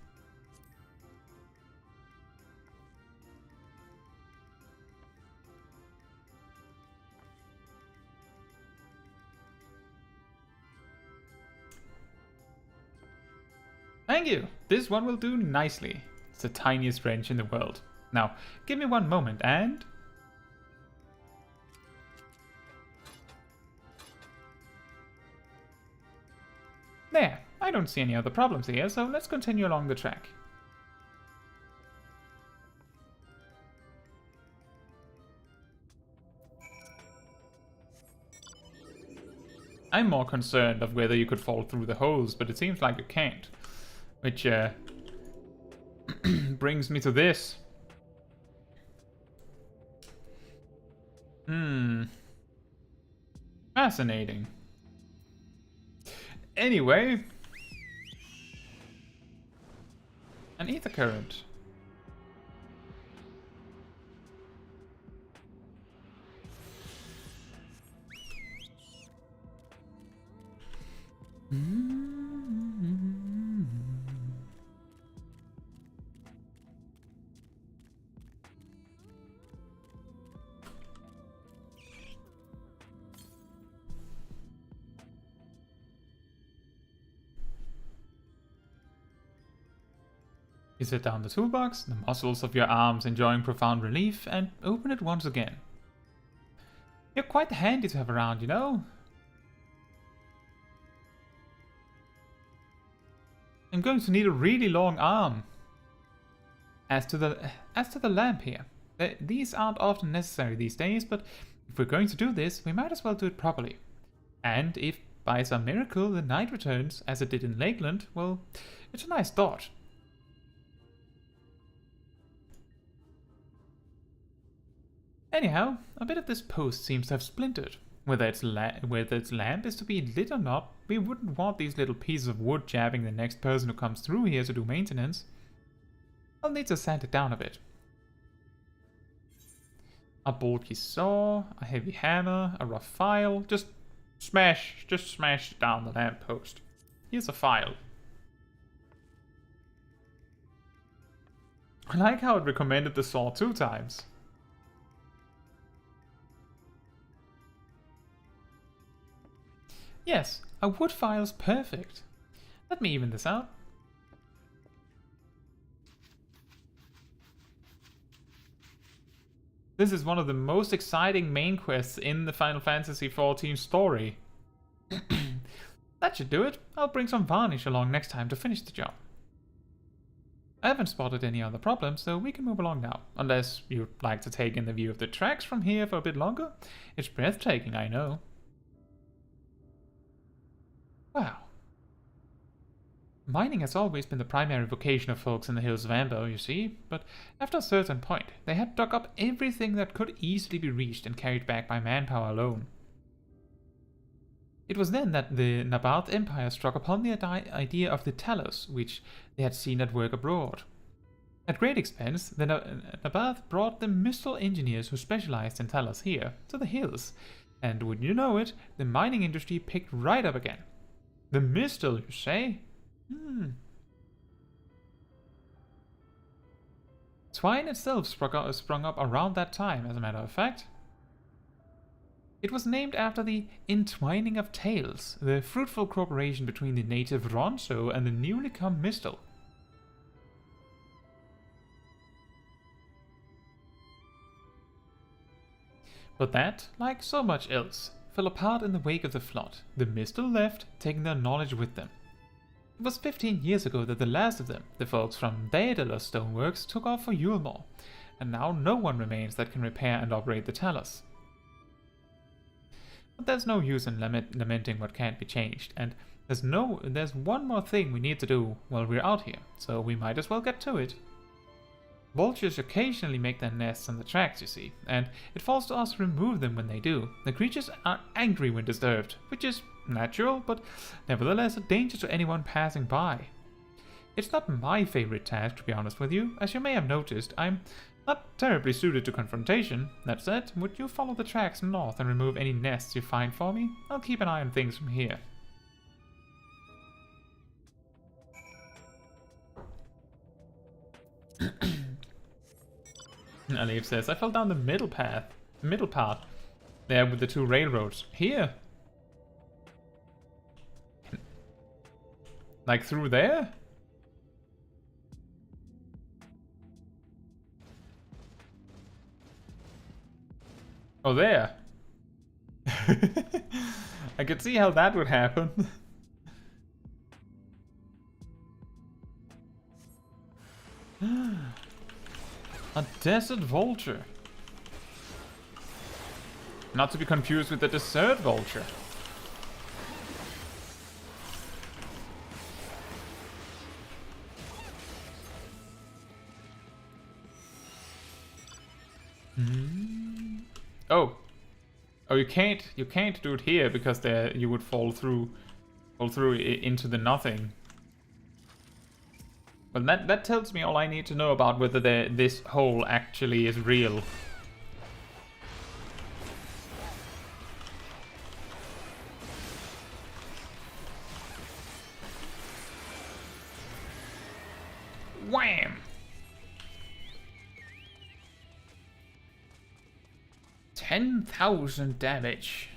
Speaker 1: Thank you! This one will do nicely. It's the tiniest wrench in the world. Now, give me one moment and... There! I don't see any other problems here, so let's continue along the track. I'm more concerned of whether you could fall through the holes, but it seems like you can't. Which, brings me to this. Fascinating. Anyway. An ether current. You set down the toolbox, the muscles of your arms enjoying profound relief, and open it once again. You're quite handy to have around, you know? I'm going to need a really long arm. As to the lamp here, these aren't often necessary these days, but if we're going to do this, we might as well do it properly. And if by some miracle the night returns, as it did in Lakeland, well, it's a nice thought. Anyhow, a bit of this post seems to have splintered. Whether its lamp is to be lit or not, we wouldn't want these little pieces of wood jabbing the next person who comes through here to do maintenance. I'll need to sand it down a bit. A bulky saw, a heavy hammer, a rough file, just smash down the lamppost. Here's a file. I like how it recommended the saw 2 times. Yes, a wood file's perfect. Let me even this out. This is one of the most exciting main quests in the Final Fantasy XIV story. That should do it. I'll bring some varnish along next time to finish the job. I haven't spotted any other problems, so we can move along now. Unless you'd like to take in the view of the tracks from here for a bit longer. It's breathtaking, I know. Wow. Mining has always been the primary vocation of folks in the hills of Amber, you see, but after a certain point, they had dug up everything that could easily be reached and carried back by manpower alone. It was then that the Nabath Empire struck upon the idea of the Talos, which they had seen at work abroad. At great expense, the Nabath brought the Mistal engineers who specialized in Talos here, to the hills, and wouldn't you know it, the mining industry picked right up again. The Mistal, you say? Twine itself sprung up around that time, as a matter of fact. It was named after the Entwining of Tales, the fruitful cooperation between the native Ronso and the newly come Mistal. But that, like so much else, fell apart in the wake of the flood. The Mistal left, taking their knowledge with them. It was 15 years ago that the last of them, the folks from Daedalus Stoneworks, took off for Eulmore, and now no one remains that can repair and operate the Talos. But there's no use in lamenting what can't be changed, and there's one more thing we need to do while we're out here, so we might as well get to it. Vultures occasionally make their nests on the tracks, you see, and it falls to us to remove them when they do. The creatures are angry when disturbed, which is natural, but nevertheless a danger to anyone passing by. It's not my favorite task, to be honest with you. As you may have noticed, I'm not terribly suited to confrontation. That said, would you follow the tracks north and remove any nests you find for me? I'll keep an eye on things from here. Aleve says, I fell down the middle part there with the 2 railroads. Here? Like through there? Oh, there. I could see how that would happen. A desert vulture. Not to be confused with the desert vulture. Oh, you can't do it here because you would fall through into the nothing. Well, that tells me all I need to know about whether this hole actually is real. Wham! 10,000 damage.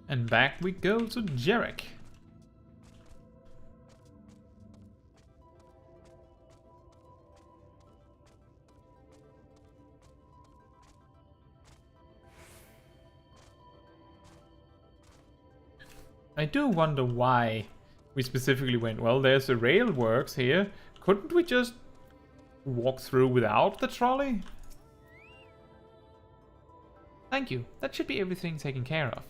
Speaker 1: And back we go to Jarek. I do wonder why we specifically went, well, there's a rail works here. Couldn't we just walk through without the trolley?
Speaker 12: Thank you. That should be everything taken care of.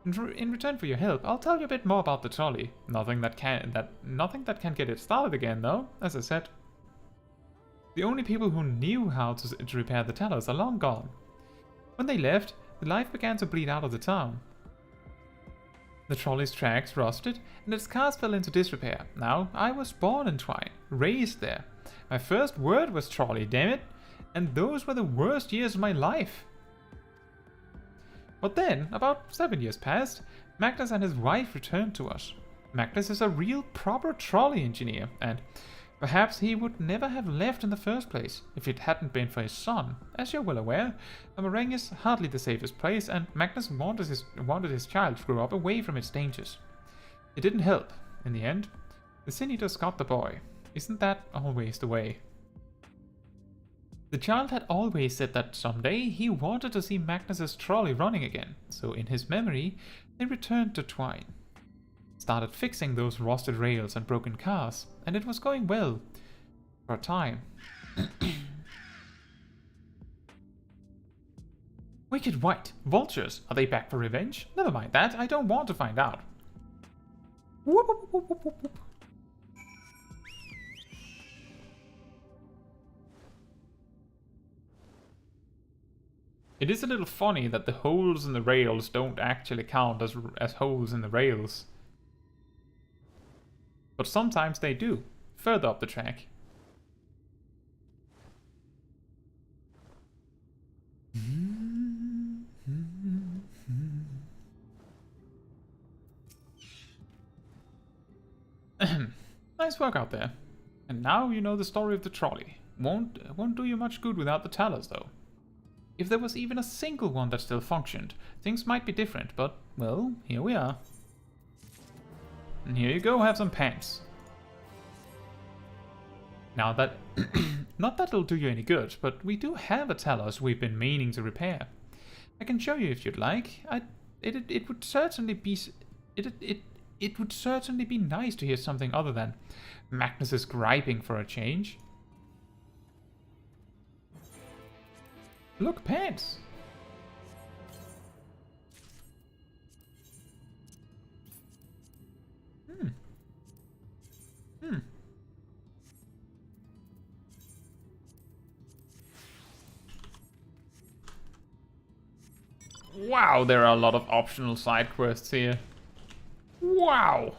Speaker 12: In return for your help, I'll tell you a bit more about the trolley.
Speaker 1: Nothing that can get it started again, though. As I said, the only people who knew how to repair the tellers are long gone. When they left, the life began to bleed out of the town. The trolley's tracks rusted, and its cars fell into disrepair. Now, I was born in Twine, raised there. My first word was trolley, damn it, and those were the worst years of my life. But then, about 7 years passed, Magnus and his wife returned to us. Magnus is a real proper trolley engineer, and perhaps he would never have left in the first place if it hadn't been for his son. As you're well aware, Amh Araeng is hardly the safest place, and Magnus wanted his child to grow up away from its dangers. It didn't help. In the end, the Sin-Eaters got the boy. Isn't that always the way? The child had always said that someday he wanted to see Magnus's trolley running again, so in his memory, they returned to Twine. Started fixing those rusted rails and broken cars, and it was going well for a time. Wicked White, vultures, are they back for revenge? Never mind that, I don't want to find out. Whoop, whoop, whoop, whoop, whoop, whoop. It is a little funny that the holes in the rails don't actually count as holes in the rails. But sometimes they do, further up the track. Nice work out there. And now you know the story of the trolley. Won't do you much good without the tellers, though. If there was even a single one that still functioned, things might be different, but, well, here we are. And here you go, have some pants. Now that... not that it'll do you any good, but we do have a tellers we've been meaning to repair. I can show you if you'd like. It would certainly be... It would certainly be nice to hear something other than Magnus's griping for a change. Look, pants! Wow, there are a lot of optional side quests here. Wow!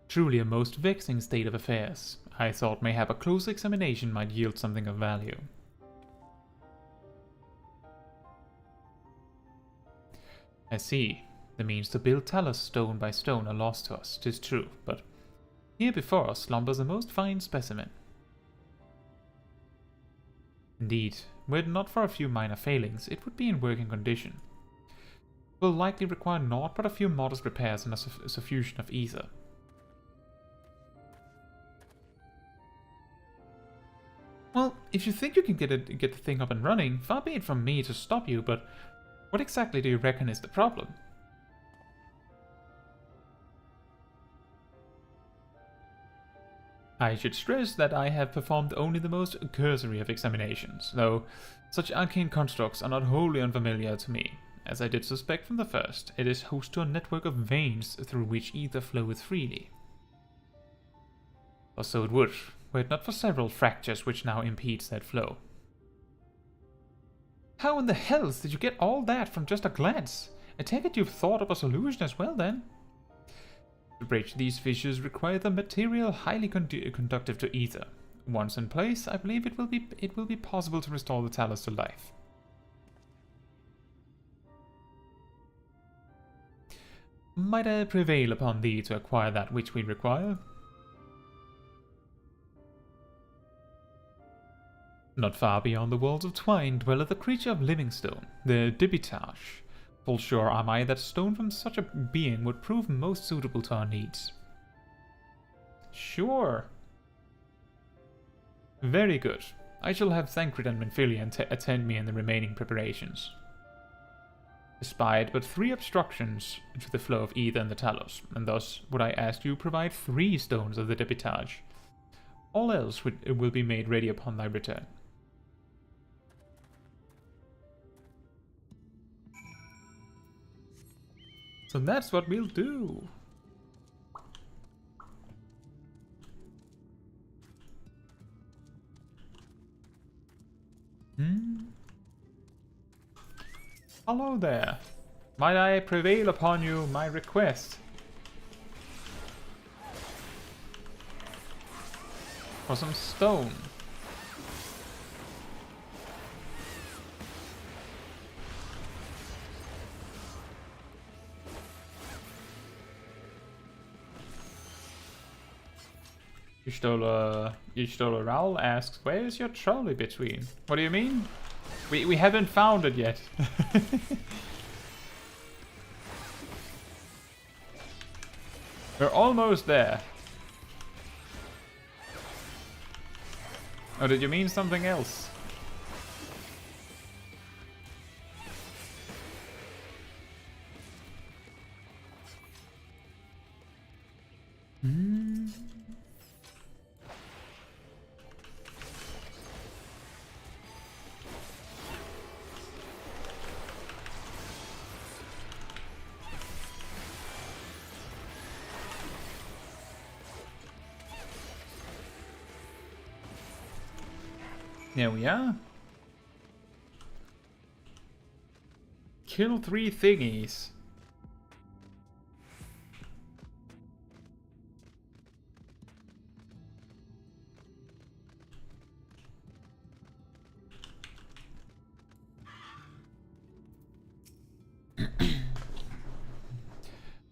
Speaker 1: Truly a most vexing state of affairs. I thought mayhap a close examination might yield something of value. I see. The means to build tellers stone by stone are lost to us, 'tis true, but here before us slumbers a most fine specimen. Indeed, were it not for a few minor failings, it would be in working condition. It will likely require naught but a few modest repairs and a suffusion of ether. Well, if you think you can get the thing up and running, far be it from me to stop you, but what exactly do you reckon is the problem? I should stress that I have performed only the most cursory of examinations, though such arcane constructs are not wholly unfamiliar to me. As I did suspect from the first, it is host to a network of veins through which ether floweth freely. Or so it would, were it not for several fractures which now impede that flow. How in the hells did you get all that from just a glance? I take it you've thought up a solution as well, then? To bridge these fissures require the material highly conductive to ether. Once in place, I believe it will be possible to restore the Talos to life. Might I prevail upon thee to acquire that which we require? Not far beyond the walls of Twine dwelleth a creature of living stone, the Dibitage. Full sure am I that stone from such a being would prove most suitable to our needs. Sure. Very good. I shall have Thancred and Minfilia attend me in the remaining preparations. Despite but 3 obstructions to the flow of ether in the Talos, and thus would I ask you provide 3 stones of the Debitage. All else will be made ready upon thy return. So that's what we'll do. Hello there. Might I prevail upon you my request? For some stone. Yshtola Raoul asks, where is your trolley between? What do you mean? We haven't found it yet. We're almost there. Oh, did you mean something else? There we are. Kill 3 thingies.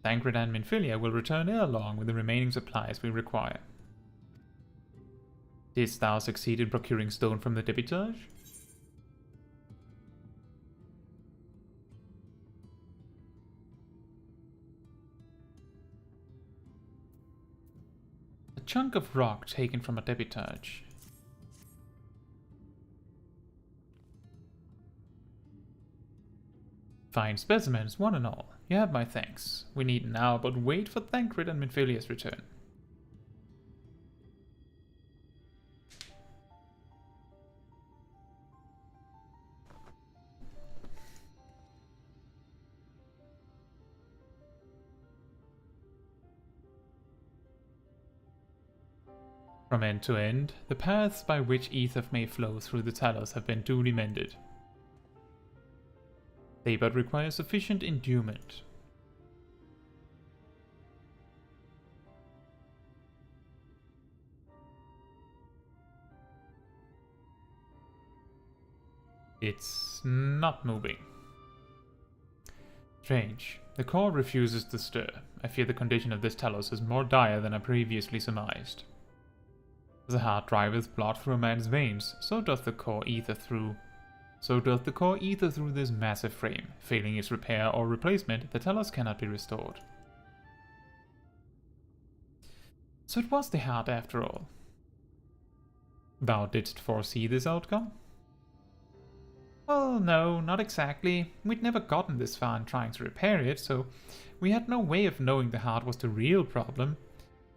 Speaker 1: Thancred and Minfilia will return ere long with the remaining supplies we require. Didst thou succeed in procuring stone from the Debitage? A chunk of rock taken from a Debitage. Fine specimens, one and all. You have my thanks. We need now but wait for Thancred and Minfilia's return. From end to end, the paths by which ether may flow through the Talos have been duly mended. They but require sufficient endowment. It's not moving. Strange. The core refuses to stir. I fear the condition of this Talos is more dire than I previously surmised. As a heart driveth blood through a man's veins, so doth the core ether through this massive frame. Failing its repair or replacement, the Talos cannot be restored. So it was the heart after all. Thou didst foresee this outcome? Well, no, not exactly. We'd never gotten this far in trying to repair it, so we had no way of knowing the heart was the real problem.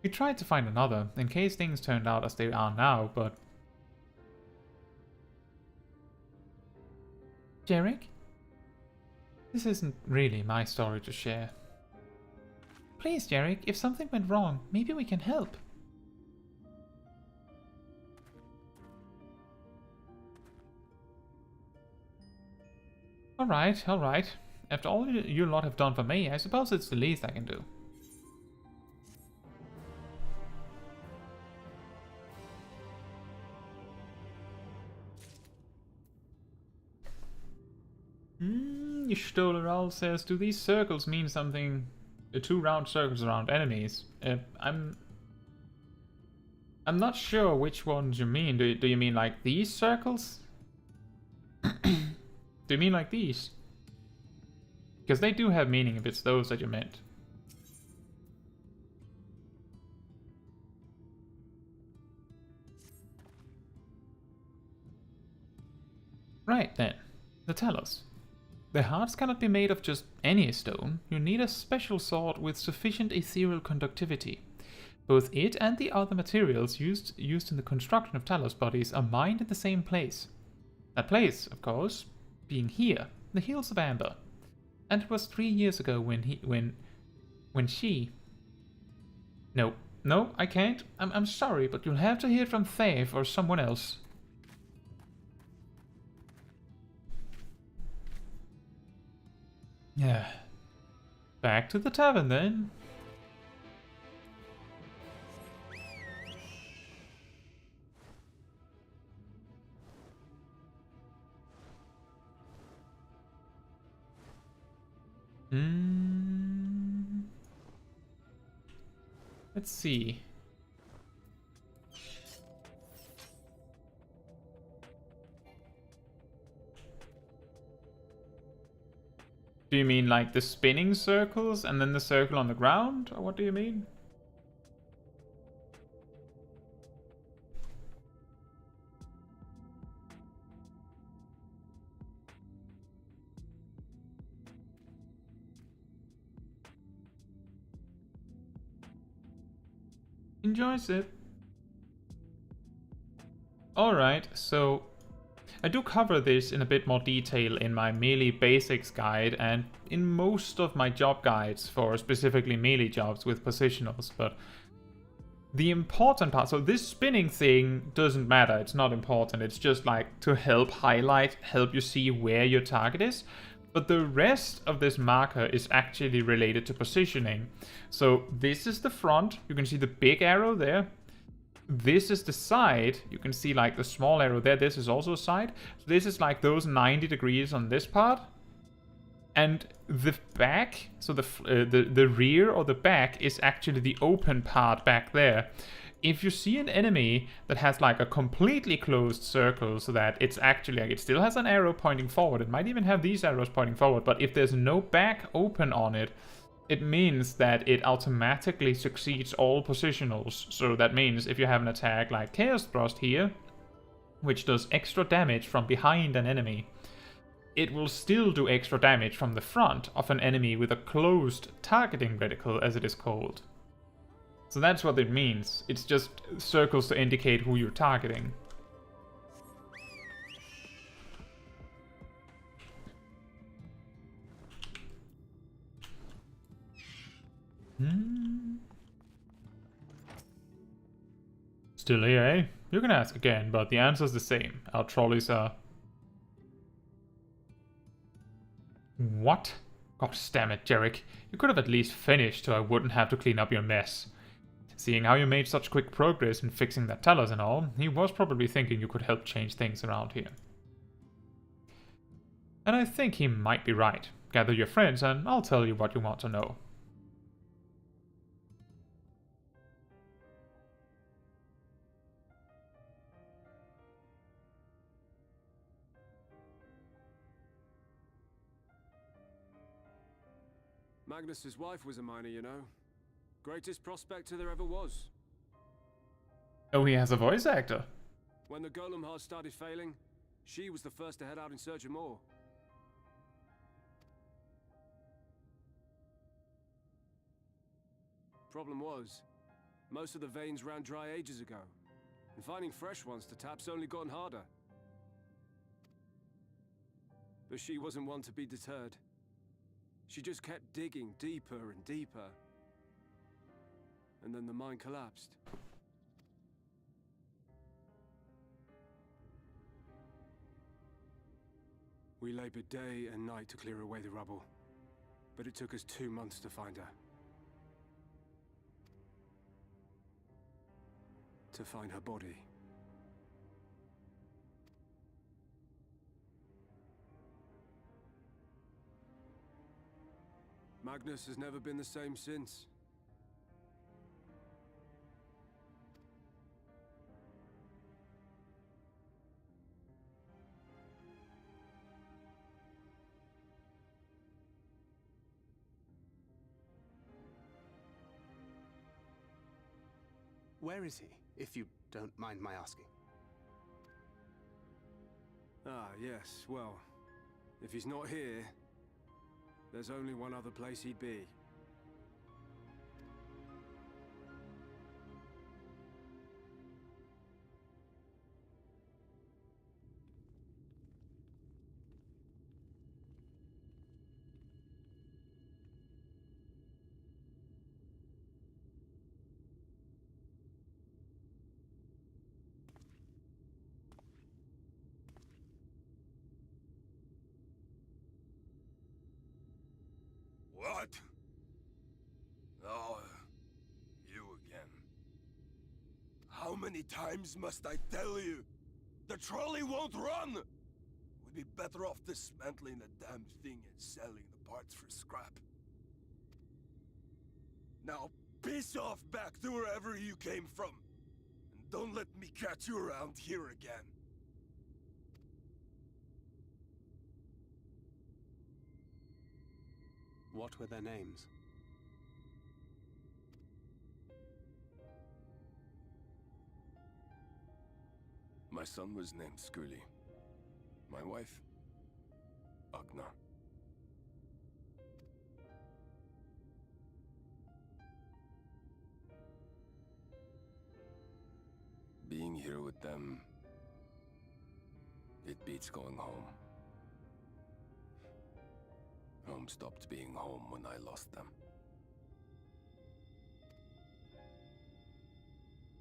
Speaker 1: We tried to find another, in case things turned out as they are now, but... Jarek? This isn't really my story to share. Please, Jarek, if something went wrong, maybe we can help. Alright. After all you lot have done for me, I suppose it's the least I can do. Stoleral says, do these circles mean something? 2 round circles around enemies. I'm not sure which ones you mean. Do you mean like these circles? Do you mean like these? Because they do have meaning if it's those that you meant. Right then, the Talos. The hearts cannot be made of just any stone. You need a special sort with sufficient ethereal conductivity. Both it and the other materials used in the construction of Talos bodies are mined in the same place. That place, of course, being here, the Hills of Amber. And it was 3 years ago when she... No, I can't. I'm sorry, but you'll have to hear from Thave or someone else. Yeah. Back to the tavern then. Let's see. Do you mean like the spinning circles and then the circle on the ground? Or what do you mean? Enjoys it. Alright, so I do cover this in a bit more detail in my melee basics guide and in most of my job guides for specifically melee jobs with positionals, but the important part, so this spinning thing doesn't matter, it's not important, it's just like to help you see where your target is. But the rest of this marker is actually related to positioning. So this is the front, you can see the big arrow there. This is the side, you can see like the small arrow there, this is also a side. So this is like those 90 degrees on this part. And the back, so the rear or the back is actually the open part back there. If you see an enemy that has like a completely closed circle so that it's actually like it still has an arrow pointing forward, it might even have these arrows pointing forward, but if there's no back open on it, it means that it automatically succeeds all positionals. So that means if you have an attack like Chaos Thrust here, which does extra damage from behind an enemy, it will still do extra damage from the front of an enemy with a closed targeting reticle, as it is called. So that's what it means. It's just circles to indicate who you're targeting. Still here, eh? You can ask again, but the answer's the same. Our trolleys are... What? Gosh damn it, Jarek. You could have at least finished so I wouldn't have to clean up your mess. Seeing how you made such quick progress in fixing that Talos and all, he was probably thinking you could help change things around here. And I think he might be right. Gather your friends and I'll tell you what you want to know.
Speaker 2: Magnus's wife was a miner, you know. Greatest prospector there ever was.
Speaker 1: Oh, he has a voice actor.
Speaker 2: When the golem hearts started failing, she was the first to head out in search of more. Problem was, most of the veins ran dry ages ago, and finding fresh ones to tap's only gotten harder. But she wasn't one to be deterred. She just kept digging deeper and deeper. And then the mine collapsed. We labored day and night to clear away the rubble, but it took us 2 months to find her. To find her body. Magnus has never been the same since.
Speaker 14: Where is he, if you don't mind my asking?
Speaker 2: Ah, yes, well, if he's not here, there's only one other place he'd be.
Speaker 6: What? Oh, you again. How many times must I tell you? The trolley won't run! We'd be better off dismantling the damn thing and selling the parts for scrap. Now, piss off back to wherever you came from. And don't let me catch you around here again.
Speaker 14: What were their names?
Speaker 6: My son was named Skuli. My wife, Agna. Being here with them, it beats going home. Home stopped being home when I lost them.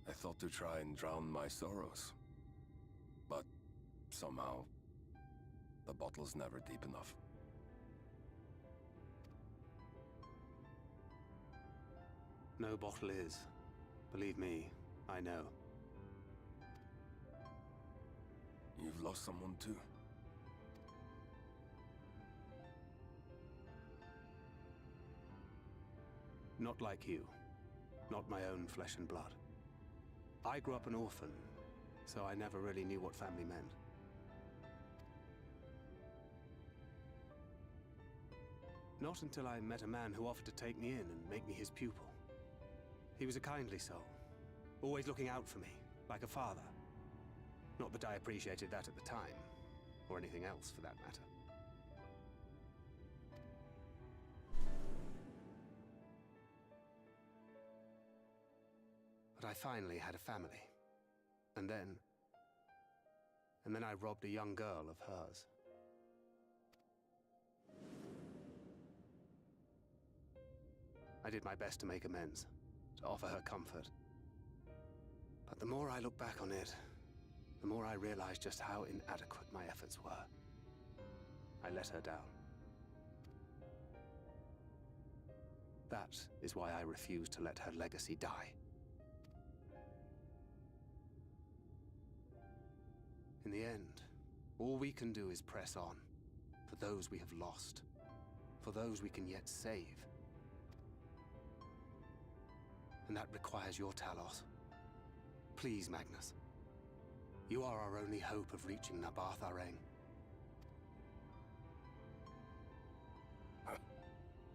Speaker 6: I thought to try and drown my sorrows. But somehow, the bottle's never deep enough.
Speaker 14: No bottle is. Believe me, I know.
Speaker 6: You've lost someone too?
Speaker 14: Not like you. Not my own flesh and blood. I grew up an orphan, so I never really knew what family meant. Not until I met a man who offered to take me in and make me his pupil. He was a kindly soul, always looking out for me, like a father. Not that I appreciated that at the time, or anything else for that matter. But I finally had a family. And then I robbed a young girl of hers. I did my best to make amends, to offer her comfort. But the more I look back on it, the more I realize just how inadequate my efforts were. I let her down. That is why I refuse to let her legacy die. In the end, all we can do is press on, for those we have lost, for those we can yet save. And that requires your Talos. Please, Magnus. You are our only hope of reaching Amh Araeng.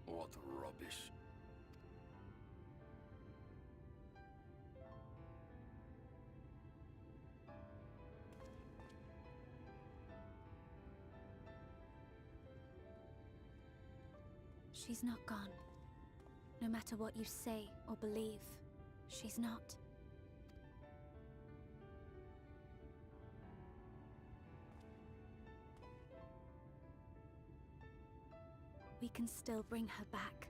Speaker 6: What rubbish.
Speaker 11: She's not gone. No matter what you say or believe, she's not. We can still bring her back.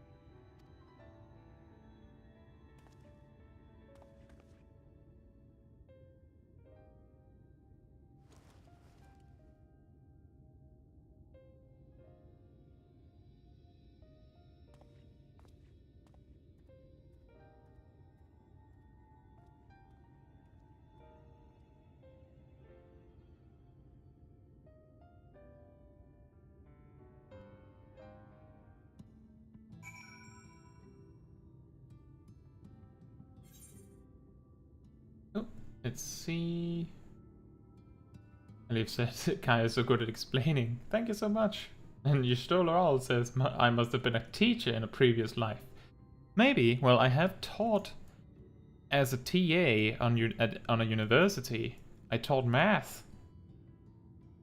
Speaker 1: Let's see. Leaf says Kai is so good at explaining. Thank you so much. And Ystoleral says I must have been a teacher in a previous life. Maybe. Well, I have taught as a TA on a university. I taught math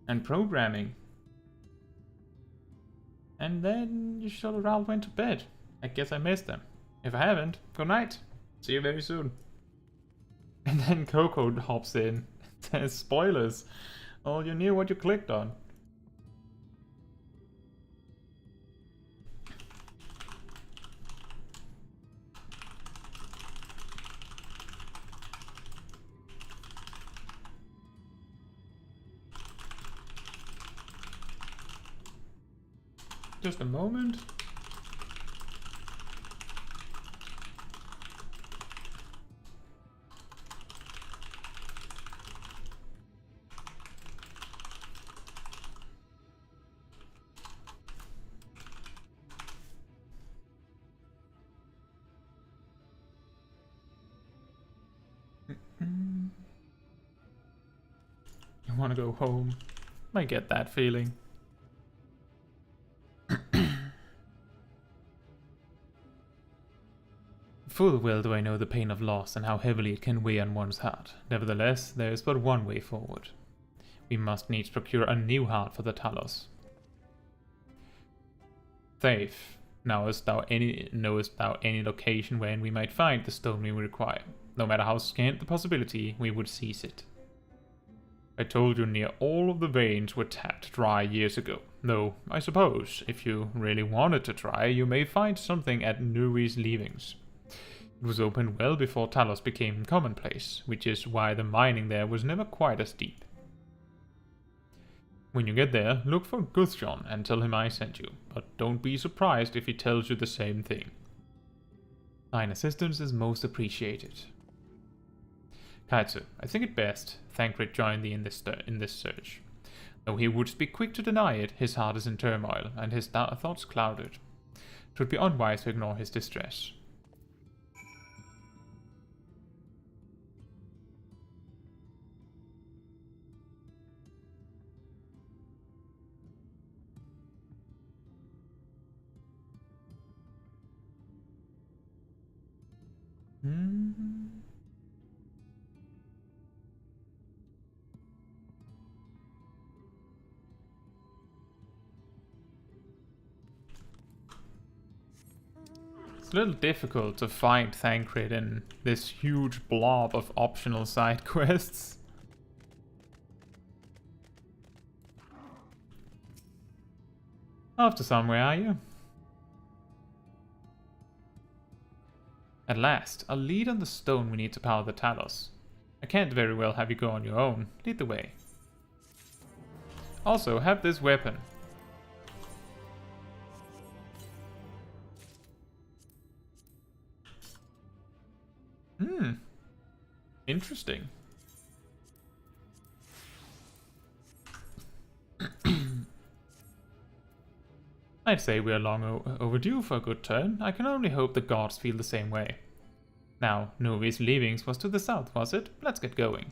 Speaker 1: and programming. And then Ystoleral went to bed. I guess I missed them. If I haven't, good night. See you very soon. And then Coco hops in. Says spoilers. Oh, you knew what you clicked on. Just a moment. You want to go home? I get that feeling. Full well do I know the pain of loss and how heavily it can weigh on one's heart. Nevertheless, there is but one way forward. We must needs procure a new heart for the Talos. Thaif, knowest thou any location wherein we might find the stone we require? No matter how scant the possibility, we would seize it. I told you near all of the veins were tapped dry years ago. Though, I suppose, if you really wanted to try, you may find something at Nuri's leavings. It was opened well before Talos became commonplace, which is why the mining there was never quite as deep. When you get there, look for Guthjon and tell him I sent you, but don't be surprised if he tells you the same thing. Thine assistance is most appreciated. Caetsu, I think it best Thancred join thee in this search. Though he would be quick to deny it, his heart is in turmoil, and his thoughts clouded. 'Twould be unwise to ignore his distress. It's a little difficult to find Thancred in this huge blob of optional side quests. Off to somewhere, are you? At last, a lead on the stone we need to power the Talos. I can't very well have you go on your own. Lead the way. Also, have this weapon. Interesting. I'd say we are long overdue for a good turn. I can only hope the gods feel the same way. Now, Nuri's leavings was to the south, was it? Let's get going.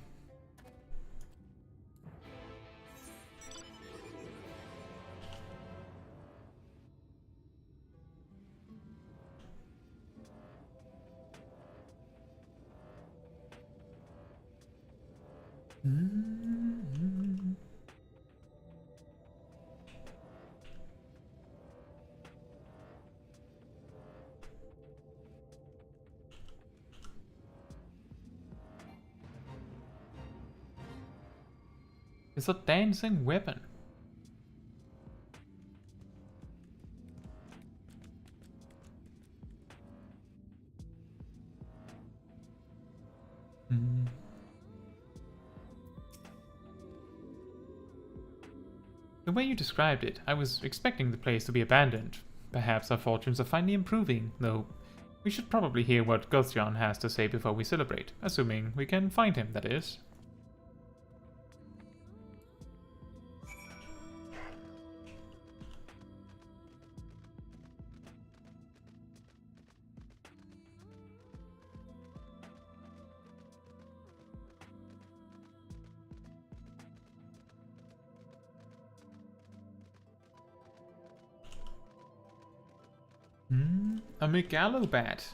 Speaker 1: It's a dancing weapon. The way you described it, I was expecting the place to be abandoned. Perhaps our fortunes are finally improving, though we should probably hear what Guthjon has to say before we celebrate, assuming we can find him, that is. A megalobat.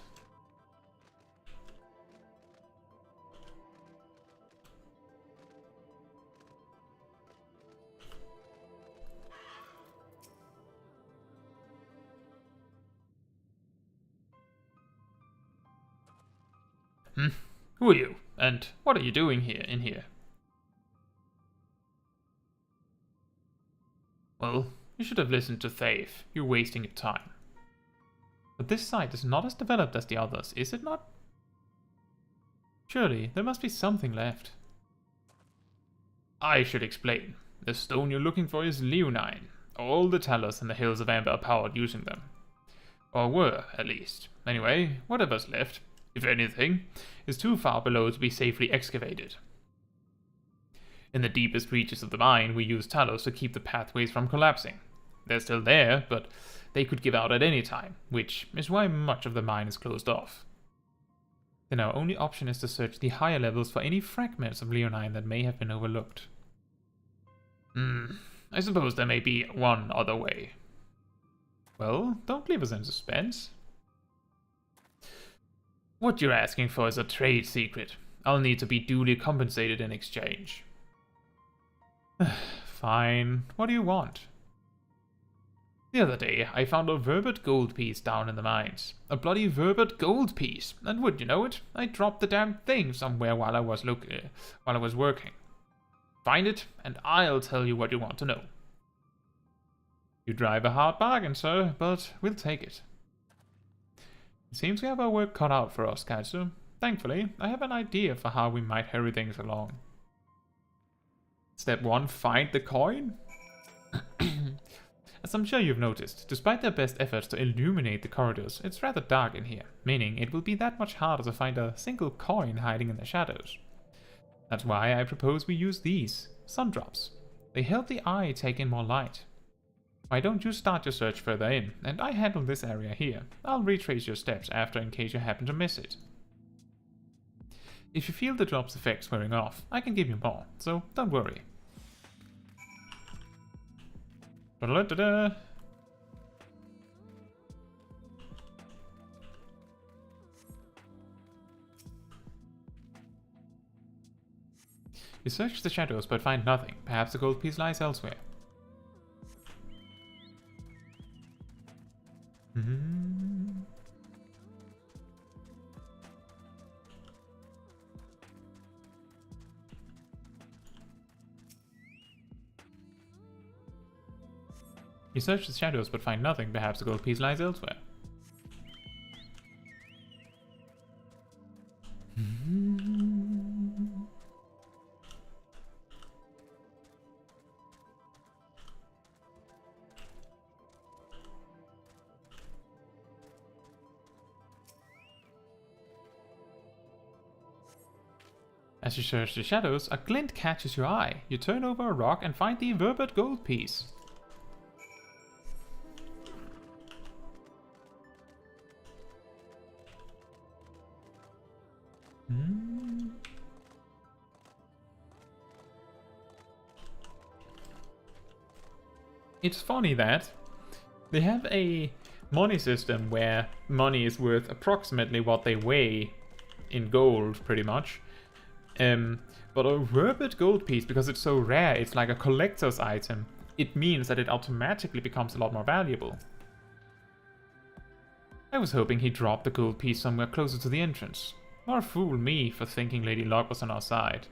Speaker 1: Who are you? And what are you doing in here? Well, you should have listened to Thave. You're wasting your time. But this site is not as developed as the others, is it not? Surely, there must be something left. I should explain. The stone you're looking for is leonine. All the tellers in the Hills of Amber are powered using them. Or were, at least. Anyway, whatever's left, if anything, is too far below to be safely excavated. In the deepest reaches of the mine, we use talos to keep the pathways from collapsing. They're still there, but they could give out at any time, which is why much of the mine is closed off. Then our only option is to search the higher levels for any fragments of leonine that may have been overlooked. I suppose there may be one other way. Well, don't leave us in suspense. What you're asking for is a trade secret. I'll need to be duly compensated in exchange. Fine. What do you want? The other day, I found a verbate gold piece down in the mines. A bloody verbate gold piece. And would you know it, I dropped the damn thing somewhere while I was working. Find it, and I'll tell you what you want to know. You drive a hard bargain, sir, but we'll take it. It seems we have our work cut out for us, Caetsu. Thankfully, I have an idea for how we might hurry things along. Step 1, find the coin? As I'm sure you've noticed, despite their best efforts to illuminate the corridors, it's rather dark in here, meaning it will be that much harder to find a single coin hiding in the shadows. That's why I propose we use these, sundrops. They help the eye take in more light. Why don't you start your search further in, and I handle this area here. I'll retrace your steps after in case you happen to miss it. If you feel the drop's effects wearing off, I can give you more, so don't worry. Da-da-da-da. You search the shadows but find nothing. Perhaps the gold piece lies elsewhere. You search the shadows but find nothing. Perhaps the gold piece lies elsewhere. As you search the shadows, a glint catches your eye. You turn over a rock and find the verbate gold piece. It's funny that they have a money system where money is worth approximately what they weigh in gold, pretty much. But a verbate gold piece, because it's so rare, it's like a collector's item, it means that it automatically becomes a lot more valuable. I was hoping he'd drop the gold piece somewhere closer to the entrance. More fool me for thinking Lady Locke was on our side.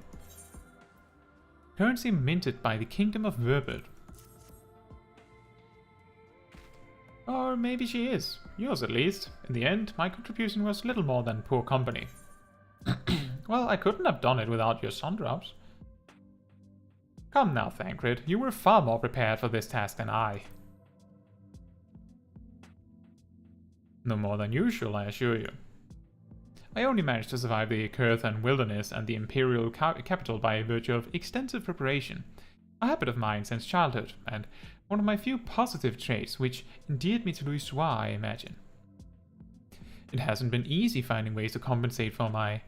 Speaker 1: Currency minted by the Kingdom of Verbate. Or maybe she is. Yours at least. In the end, my contribution was little more than poor company. Well, I couldn't have done it without your sundrops. Come now, Thancred. You were far more prepared for this task than I. No more than usual, I assure you. I only managed to survive the Curthan wilderness and the Imperial capital by virtue of extensive preparation, a habit of mine since childhood, and one of my few positive traits which endeared me to Louis Soir, I imagine. It hasn't been easy finding ways to compensate for my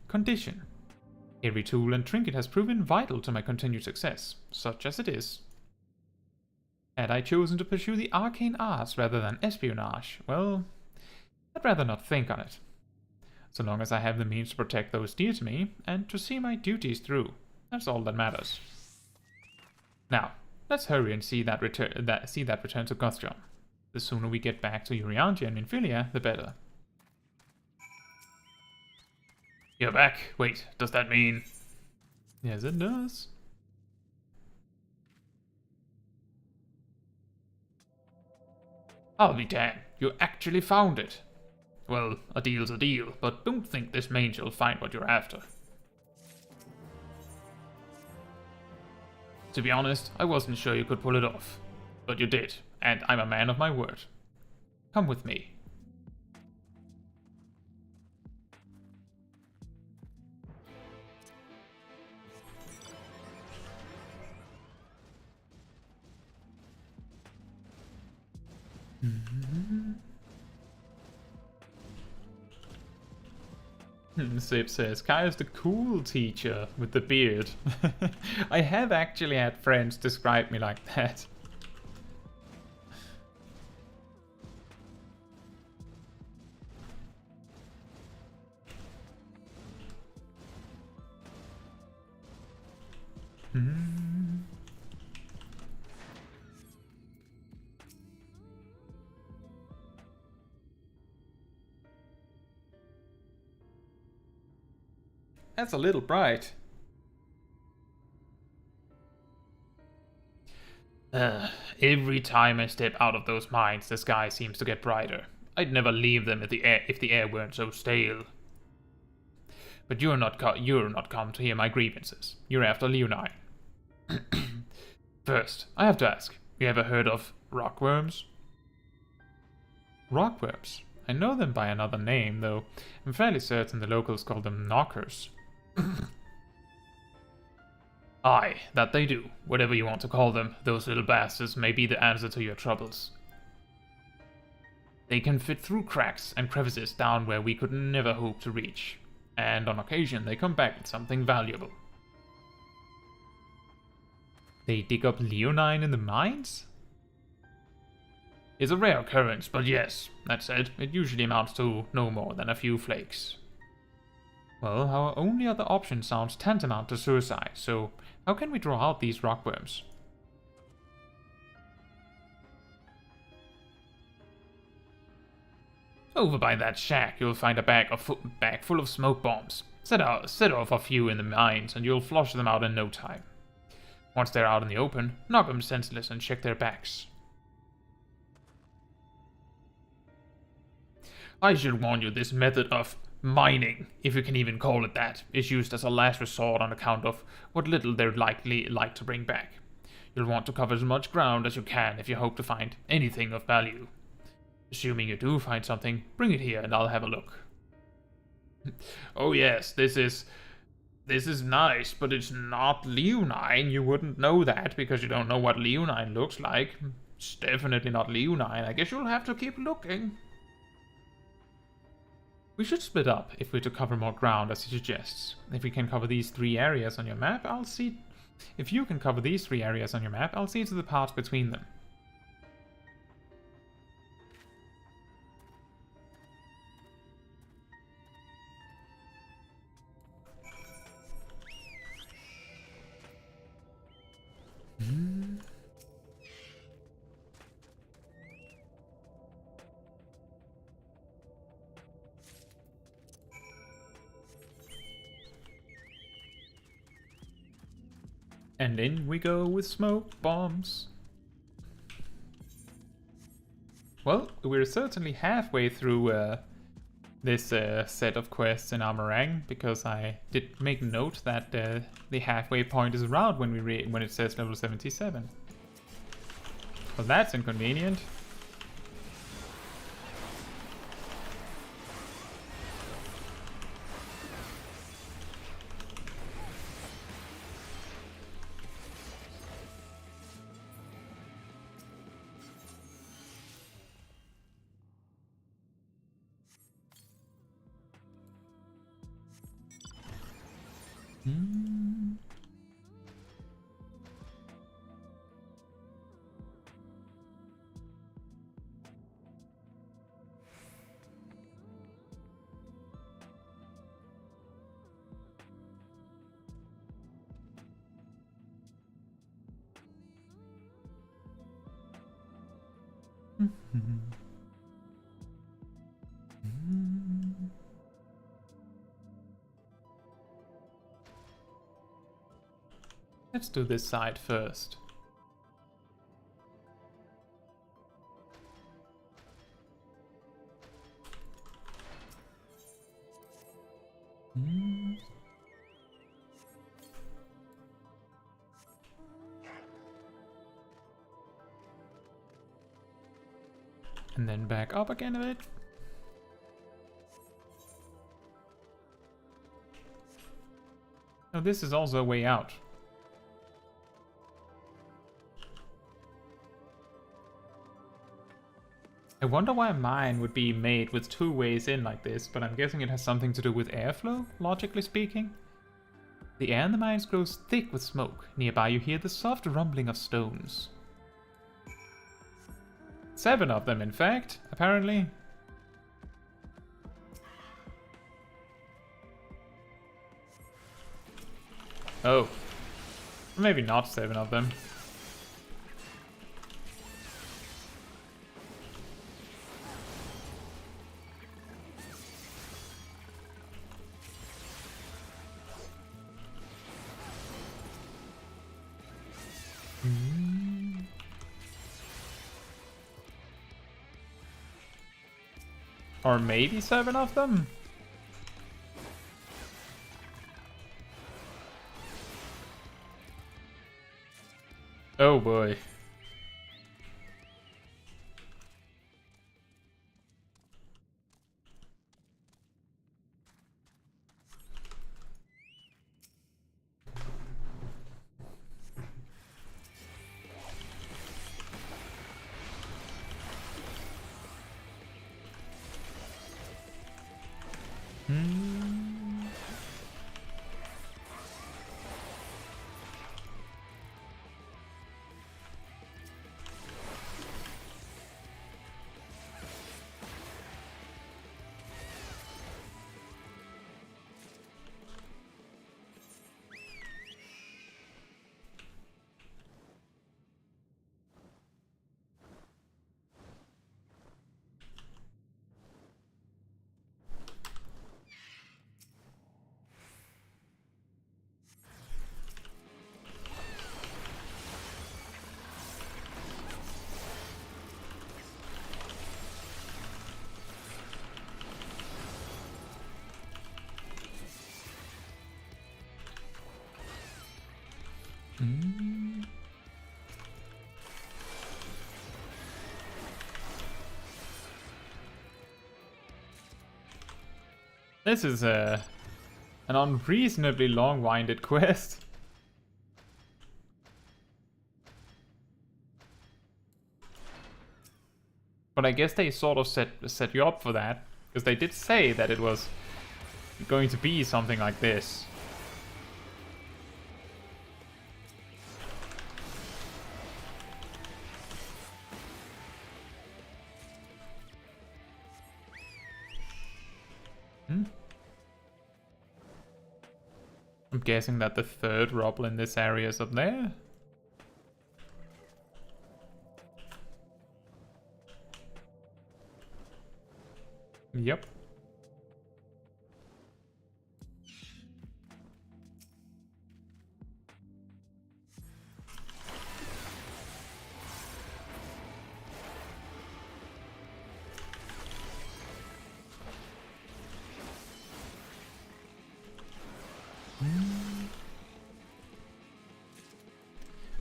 Speaker 1: condition. Every tool and trinket has proven vital to my continued success, such as it is. Had I chosen to pursue the arcane arts rather than espionage, well, I'd rather not think on it. So long as I have the means to protect those dear to me, and to see my duties through, that's all that matters. Now, let's hurry and see that return to Guthrum. The sooner we get back to Uriantia and Minfilia, the better. You're back. Wait, does that mean... Yes, it does. I'll be damned. You actually found it. Well, a deal's a deal, but don't think this mange'll find what you're after. To be honest, I wasn't sure you could pull it off. But you did, and I'm a man of my word. Come with me. Sip says, Kaya's the cool teacher with the beard. I have actually had friends describe me like that. That's a little bright. Every time I step out of those mines, the sky seems to get brighter. I'd never leave them if the air weren't so stale. But you're not come to hear my grievances. You're after Leonine. First, I have to ask, you ever heard of rockworms? Rockworms? I know them by another name, though I'm fairly certain the locals call them knockers. Aye, that they do. Whatever you want to call them, those little bastards may be the answer to your troubles. They can fit through cracks and crevices down where we could never hope to reach, and on occasion they come back with something valuable. They dig up Leonine in the mines? It's a rare occurrence, but yes, that said, it usually amounts to no more than a few flakes. Well, our only other option sounds tantamount to suicide, so how can we draw out these rockworms? Over by that shack, you'll find a bag full of smoke bombs. Set off a few in the mines, and you'll flush them out in no time. Once they're out in the open, knock them senseless and check their backs. I should warn you, this method of mining, if you can even call it that, is used as a last resort on account of what little they're likely like to bring back. You'll want to cover as much ground as you can if you hope to find anything of value. Assuming you do find something, bring it here and I'll have a look. Oh yes, this is nice, but it's not Leonine. You wouldn't know that because you don't know what Leonine looks like. It's definitely not Leonine. I guess you'll have to keep looking. We should split up if we're to cover more ground, as he suggests. If we can cover these 3 areas on your map, I'll see... If you can cover these 3 areas on your map, I'll see to the parts between them. And in we go with smoke bombs. Well, we're certainly halfway through this set of quests in Amh Araeng, because I did make note that the halfway point is around when it says level 77. Well, that's inconvenient. Let's do this side first. And then back up again a bit. Oh, this is also a way out. I wonder why mine would be made with 2 ways in like this, but I'm guessing it has something to do with airflow, logically speaking. The air in the mines grows thick with smoke. Nearby you hear the soft rumbling of stones. 7 of them, in fact, apparently. Oh. Maybe not 7 of them. Or maybe 7 of them? Oh boy. This is an unreasonably long-winded quest. But I guess they sort of set you up for that, because they did say that it was going to be something like this. I'm guessing that the 3rd rubble in this area is up there. Yep.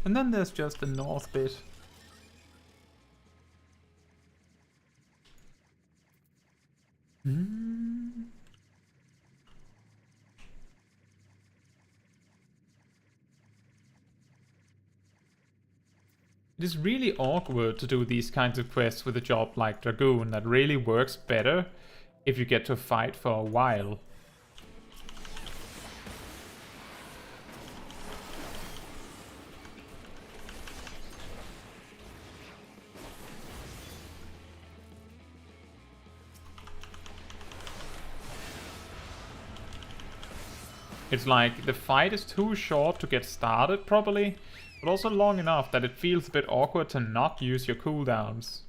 Speaker 1: And then there's just the north bit. It is really awkward to do these kinds of quests with a job like Dragoon that really works better if you get to fight for a while. It's like the fight is too short to get started properly, but also long enough that it feels a bit awkward to not use your cooldowns.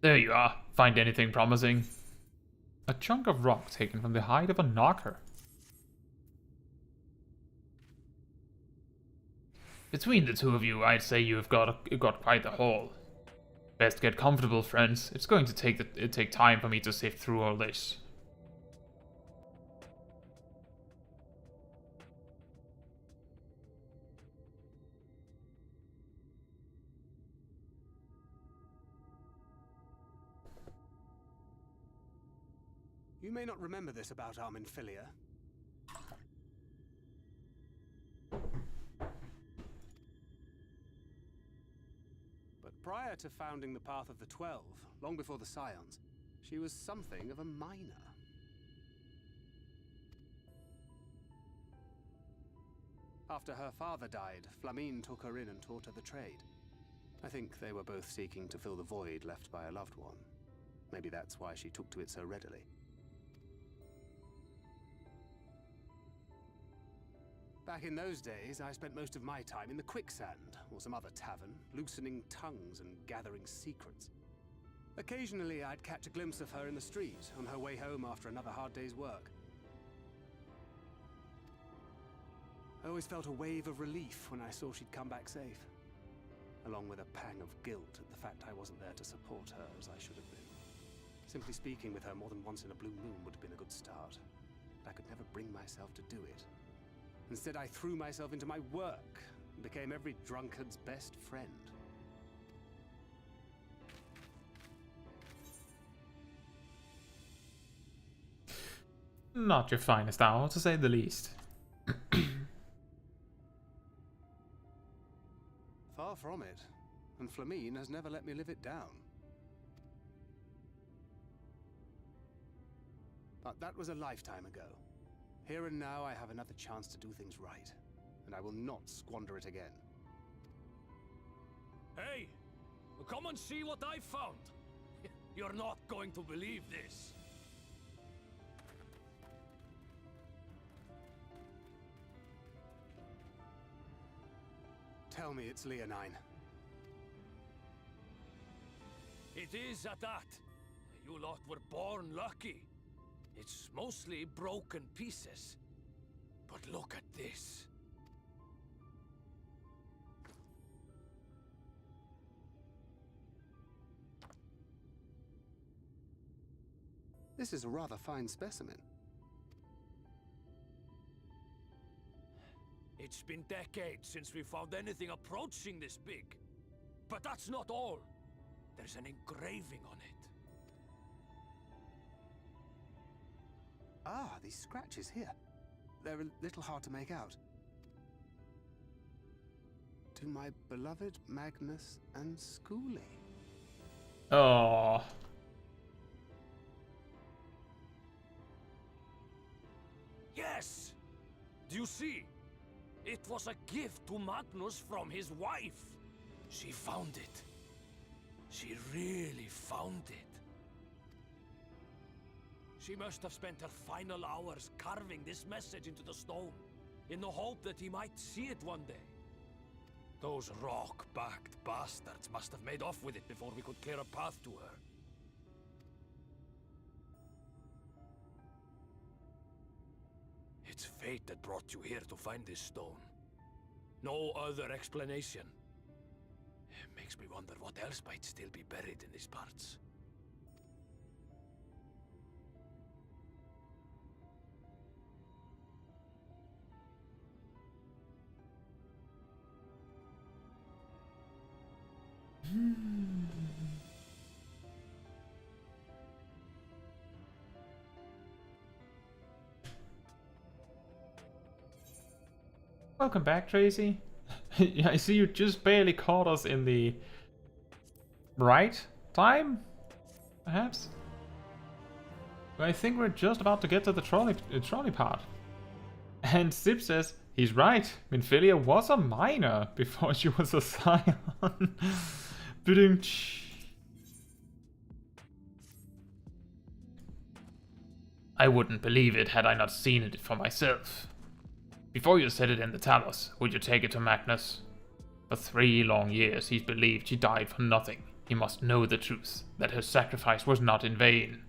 Speaker 1: There you are. Find anything promising? A chunk of rock taken from the hide of a knocker. Between the two of you, I'd say you've got quite the haul. Best get comfortable, friends. It's going to take time for me to sift through all this.
Speaker 14: You may not remember this about Arminfilia. But prior to founding the Path of the 12, long before the Scions, she was something of a miner. After her father died, Flamine took her in and taught her the trade. I think they were both seeking to fill the void left by a loved one. Maybe that's why she took to it so readily. Back in those days, I spent most of my time in the Quicksand, or some other tavern, loosening tongues and gathering secrets. Occasionally, I'd catch a glimpse of her in the street, on her way home after another hard day's work. I always felt a wave of relief when I saw she'd come back safe, along with a pang of guilt at the fact I wasn't there to support her as I should have been. Simply speaking with her more than once in a blue moon would have been a good start, but I could never bring myself to do it. Instead, I threw myself into my work and became every drunkard's best friend.
Speaker 1: Not your finest hour, to say the least.
Speaker 14: Far from it, and Flamine has never let me live it down. But that was a lifetime ago. Here and now, I have another chance to do things right, and I will not squander it again.
Speaker 6: Hey! Come and see what I found! You're not going to believe this.
Speaker 14: Tell me it's Leonine.
Speaker 6: It is at that. You lot were born lucky. It's mostly broken pieces. But look at this.
Speaker 14: This is a rather fine specimen.
Speaker 6: It's been decades since we found anything approaching this big. But that's not all. There's an engraving on it.
Speaker 14: Ah, these scratches here. They're a little hard to make out. To my beloved Magnus and Schoolie.
Speaker 1: Oh.
Speaker 6: Yes! Do you see? It was a gift to Magnus from his wife. She found it. She really found it. She must have spent her final hours carving this message into the stone, in the hope that he might see it one day. Those rock-backed bastards must have made off with it before we could clear a path to her. It's fate that brought you here to find this stone. No other explanation. It makes me wonder what else might still be buried in these parts.
Speaker 1: Welcome back, Tracy. Yeah, I see you just barely caught us in the right time, perhaps. But I think we're just about to get to the trolley part. And Zip says he's right. Minfilia was a miner before she was a scion. I wouldn't believe it had I not seen it for myself. Before you set it in the Talos, would you take it to Magnus? For 3 long years he's believed she died for nothing. He must know the truth, that her sacrifice was not in vain.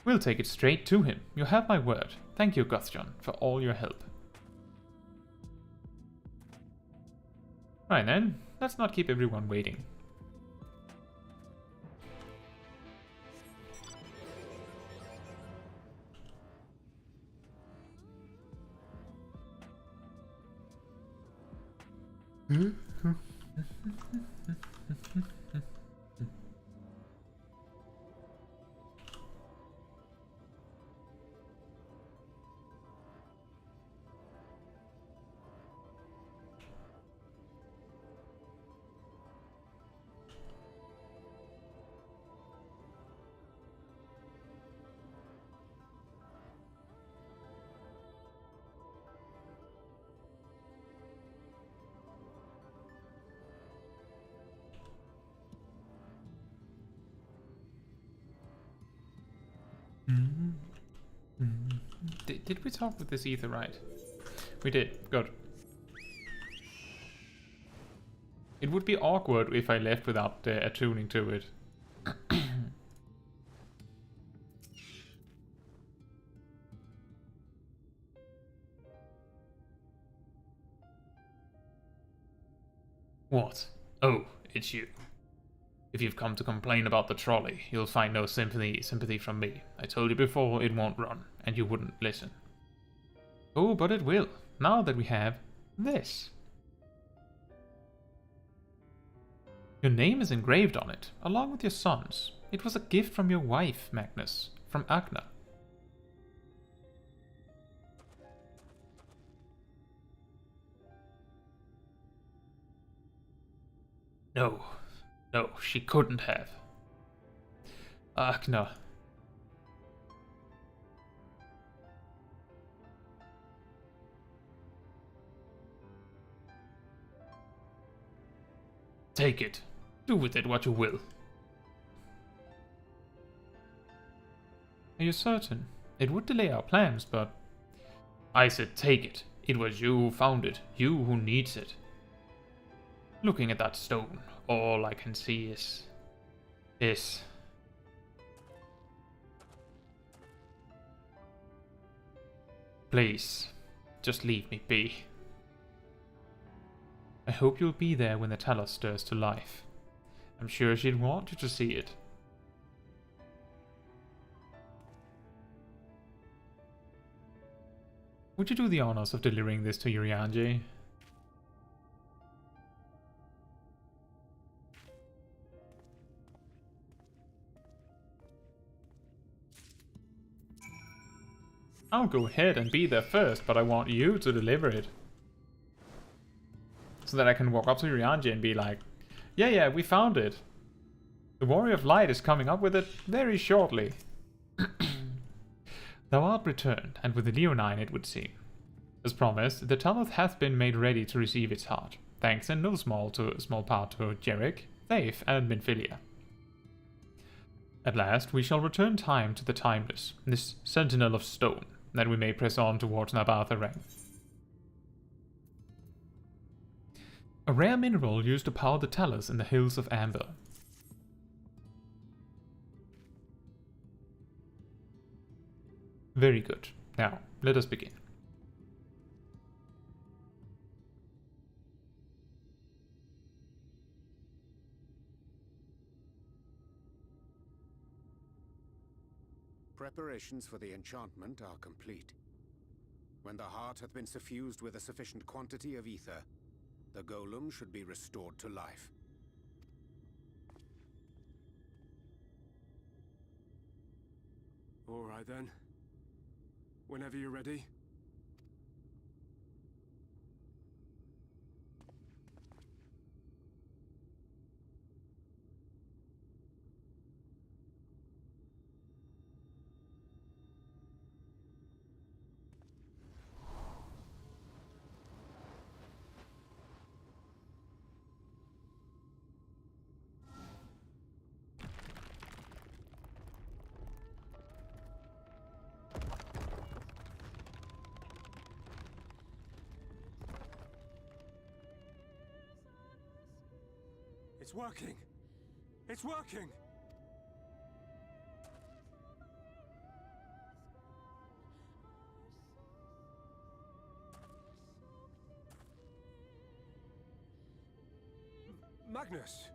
Speaker 1: We'll take it straight to him. You have my word. Thank you, Guthjon, for all your help. Right then, let's not keep everyone waiting. Did we talk with this ether right? We did. Good. It would be awkward if I left without attuning to it. What? Oh, it's you. If you've come to complain about the trolley, you'll find no sympathy from me. I told you before it won't run, and you wouldn't listen. Oh, but it will, now that we have this. Your name is engraved on it, along with your son's. It was a gift from your wife, Magnus, from Agna. No, she couldn't have. Agna. Take it. Do with it what you will. Are you certain? It would delay our plans, but... I said take it. It was you who found it. You who needs it. Looking at that stone, all I can see is... Please, just leave me be. I hope you'll be there when the Talos stirs to life. I'm sure she'd want you to see it. Would you do the honors of delivering this to Urianger? I'll go ahead and be there first, but I want you to deliver it. So that I can walk up to Urianger and be like, yeah, we found it. The Warrior of Light is coming up with it very shortly. Thou art returned, and with the Leonine it would seem. As promised, the Talos hath been made ready to receive its heart, thanks in no small part to Jarek, Thafe, and Minfilia. At last we shall return time to the timeless, this sentinel of stone, that we may press on towards Amh Araeng. A rare mineral used to power the Talos in the Hills of Amber. Very good. Now, let us begin.
Speaker 15: Preparations for the enchantment are complete. When the heart hath been suffused with a sufficient quantity of ether, the golem should be restored to life.
Speaker 2: All right then. Whenever you're ready. It's working. It's working! Magnus!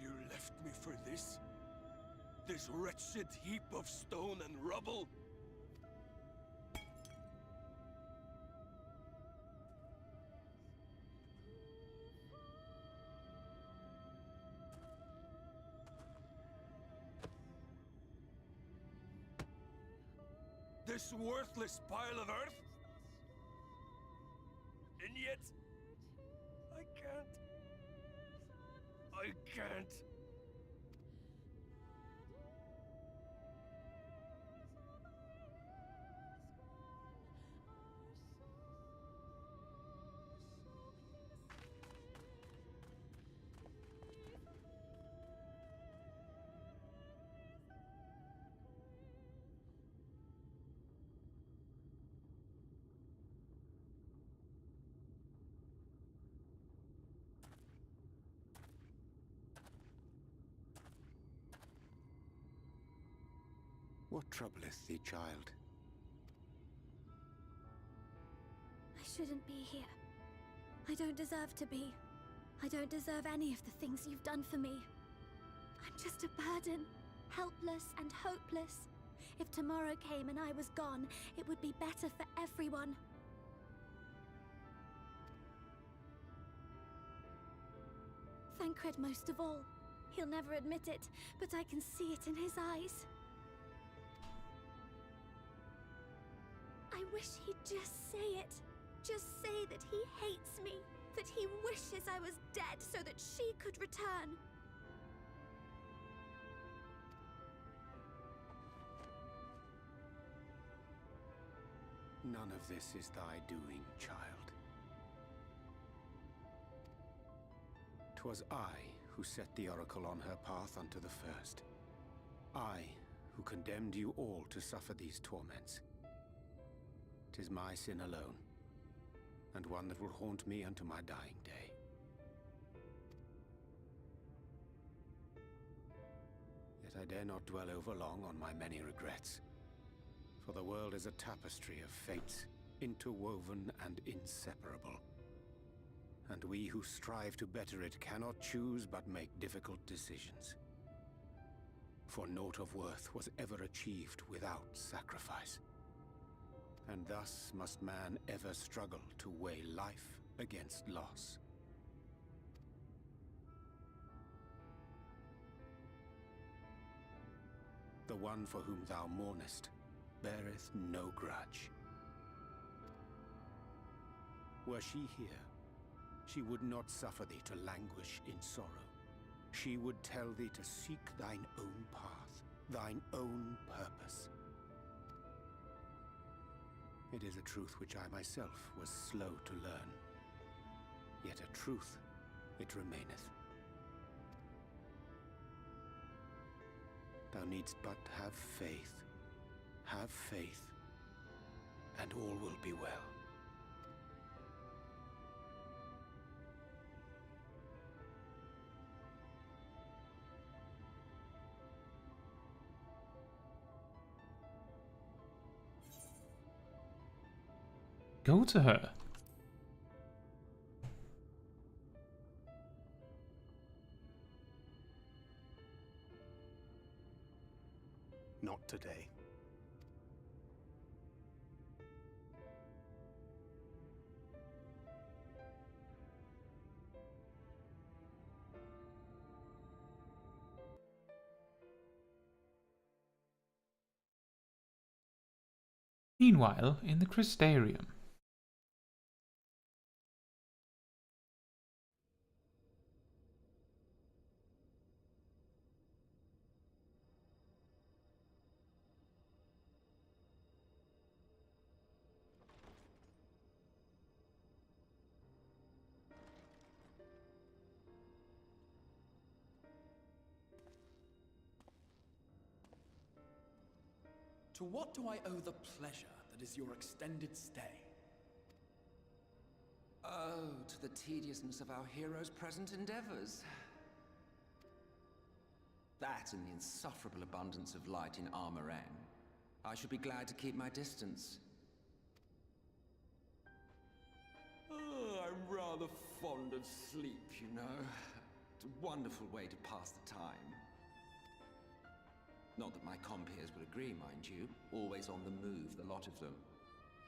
Speaker 6: You left me for this? This wretched heap of stone and rubble? This worthless pile of earth? And yet, I can't. I can't.
Speaker 15: What troubleth thee, child?
Speaker 11: I shouldn't be here. I don't deserve to be. I don't deserve any of the things you've done for me. I'm just a burden, helpless and hopeless. If tomorrow came and I was gone, it would be better for everyone. Thancred most of all. He'll never admit it, but I can see it in his eyes. I wish he'd just say it. Just say that he hates me, that he wishes I was dead so that she could return.
Speaker 15: None of this is thy doing, child. 'Twas I who set the Oracle on her path unto the first. I who condemned you all to suffer these torments. 'Tis my sin alone, and one that will haunt me unto my dying day. Yet I dare not dwell over long on my many regrets, for the world is a tapestry of fates, interwoven and inseparable. And we who strive to better it cannot choose but make difficult decisions. For naught of worth was ever achieved without sacrifice. And thus must man ever struggle to weigh life against loss. The one for whom thou mournest beareth no grudge. Were she here, she would not suffer thee to languish in sorrow. She would tell thee to seek thine own path, thine own purpose. It is a truth which I myself was slow to learn. Yet a truth it remaineth. Thou needst but have faith, and all will be well.
Speaker 1: Go to her.
Speaker 14: Not today.
Speaker 1: Meanwhile, in the Crystarium.
Speaker 7: To what do I owe the pleasure that is your extended stay?
Speaker 8: Oh, to the tediousness of our hero's present endeavors. That and the insufferable abundance of light in Amh Araeng. I should be glad to keep my distance. Oh, I'm rather fond of sleep, you know. It's a wonderful way to pass the time. Not that my compeers would agree, mind you. Always on the move, the lot of them.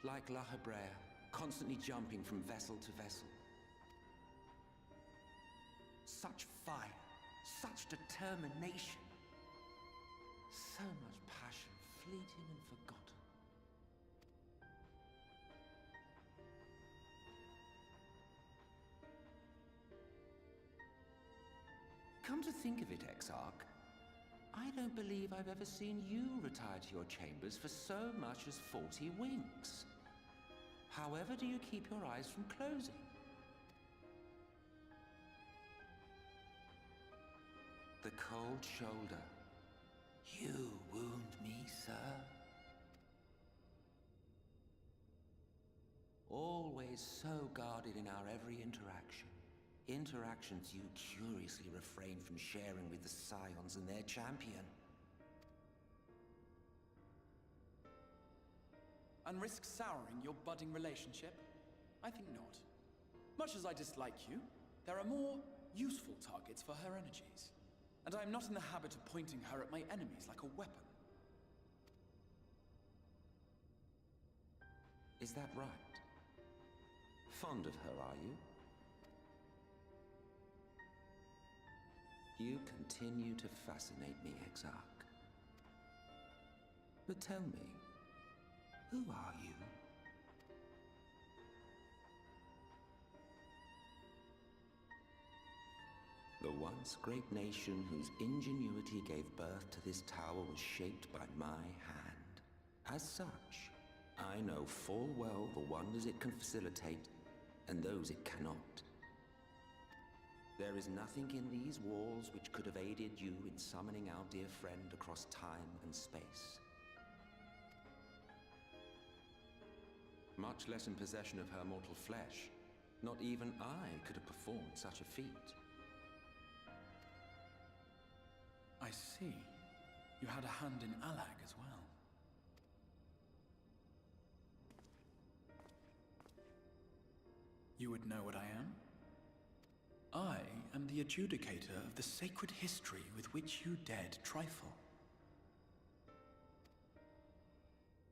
Speaker 8: Like liberate, constantly jumping from vessel to vessel. Such fire, such determination. So much passion, fleeting and forgotten. Come to think of it, Exarch, I don't believe I've ever seen you retire to your chambers for so much as 40 winks. However do you keep your eyes from closing? The cold shoulder. You wound me, sir. Always so guarded in our every interaction. Interactions you curiously refrain from sharing with the Scions and their champion.
Speaker 7: And risk souring your budding relationship? I think not. Much as I dislike you, there are more useful targets for her energies. And I am not in the habit of pointing her at my enemies like a weapon.
Speaker 8: Is that right? Fond of her, are you? You continue to fascinate me, Exarch. But tell me, who are you? The once great nation whose ingenuity gave birth to this tower was shaped by my hand. As such, I know full well the wonders it can facilitate and those it cannot. There is nothing in these walls which could have aided you in summoning our dear friend across time and space. Much less in possession of her mortal flesh. Not even I could have performed such a feat.
Speaker 7: I see. You had a hand in Allag as well. You would know what I am? I am the adjudicator of the sacred history with which you dared trifle.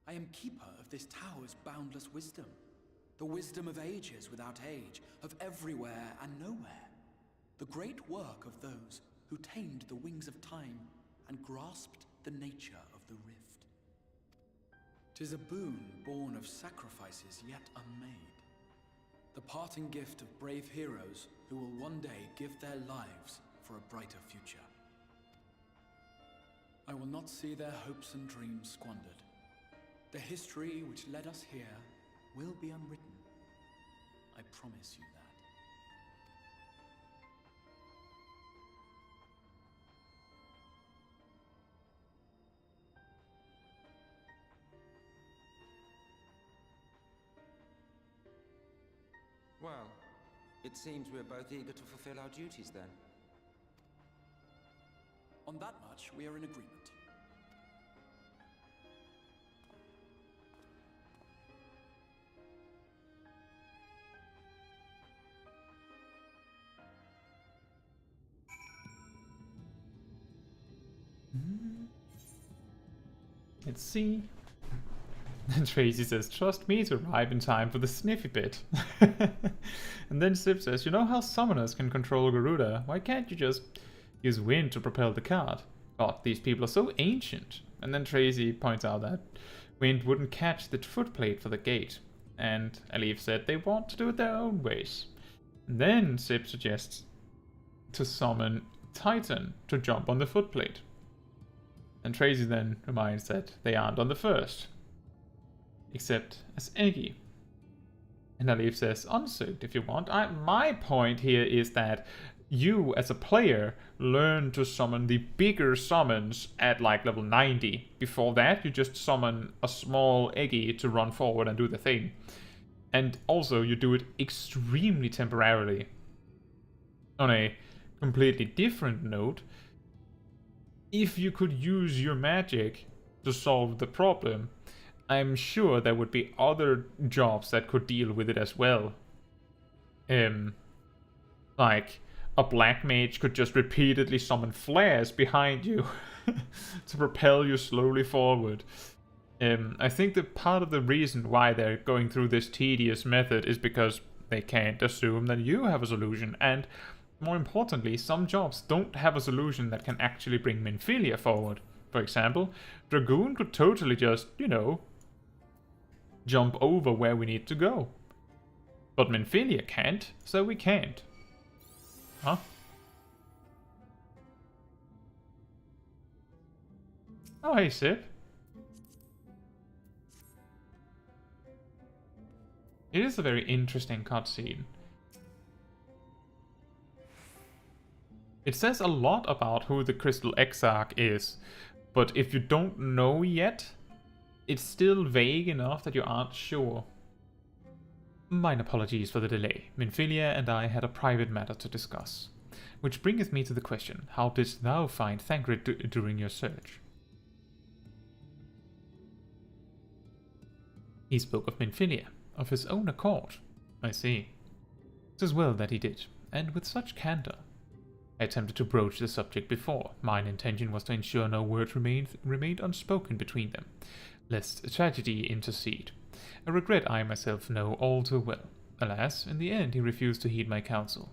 Speaker 7: I am keeper of this tower's boundless wisdom. The wisdom of ages without age, of everywhere and nowhere. The great work of those who tamed the wings of time and grasped the nature of the rift. 'Tis a boon born of sacrifices yet unmade. The parting gift of brave heroes who will one day give their lives for a brighter future. I will not see their hopes and dreams squandered. The history which led us here will be unwritten. I promise you that.
Speaker 8: Well, it seems we're both eager to fulfill our duties then.
Speaker 7: On that much, we are in agreement.
Speaker 1: Let's see. And Tracy says, trust me to arrive in time for the sniffy bit. And then Sip says, you know how summoners can control Garuda? Why can't you just use wind to propel the cart? God, these people are so ancient. And then Tracy points out that wind wouldn't catch the footplate for the gate. And Alif said they want to do it their own ways. And then Sip suggests to summon Titan to jump on the footplate. And Tracy then reminds that they aren't on the first. Except as Eggy. And Alif says, unsoaked if you want. My point here is that you as a player learn to summon the bigger summons at like level 90. Before that, you just summon a small Eggy to run forward and do the thing. And also, you do it extremely temporarily. On a completely different note, if you could use your magic to solve the problem, I'm sure there would be other jobs that could deal with it as well. Like, a black mage could just repeatedly summon flares behind you to propel you slowly forward. I think that part of the reason why they're going through this tedious method is because they can't assume that you have a solution, and more importantly, some jobs don't have a solution that can actually bring Minfilia forward. For example, Dragoon could totally just, you know, jump over where we need to go. But Minfilia can't, so we can't. Huh? Oh, hey, Sip. It is a very interesting cutscene. It says a lot about who the Crystal Exarch is, but if you don't know yet, it's still vague enough that you aren't sure. Mine apologies for the delay. Minfilia and I had a private matter to discuss. Which bringeth me to the question, how didst thou find Thancred during your search? He spoke of Minfilia, of his own accord. I see. 'Tis well that he did, and with such candour. I attempted to broach the subject before. Mine intention was to ensure no word remained unspoken between them, lest tragedy intercede. A regret I myself know all too well. Alas, in the end he refused to heed my counsel.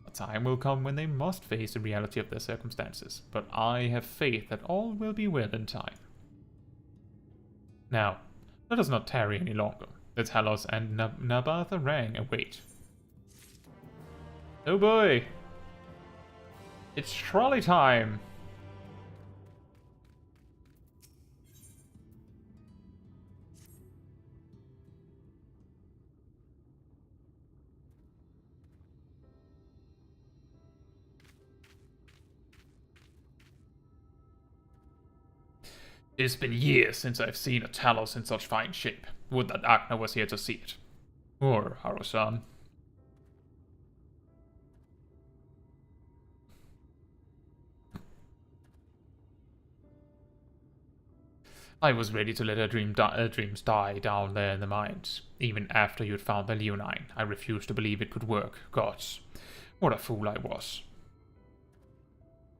Speaker 1: A time will come when they must face the reality of their circumstances, but I have faith that all will be well in time. Now, let us not tarry any longer. The Talos and Amh Araeng await. Oh boy! It's trolley time! It's been years since I've seen a Talos in such fine shape. Would that Agna was here to see it. Or Haru-san. I was ready to let her dreams die down there in the mines. Even after you'd found the Leonine, I refused to believe it could work. Gods, what a fool I was.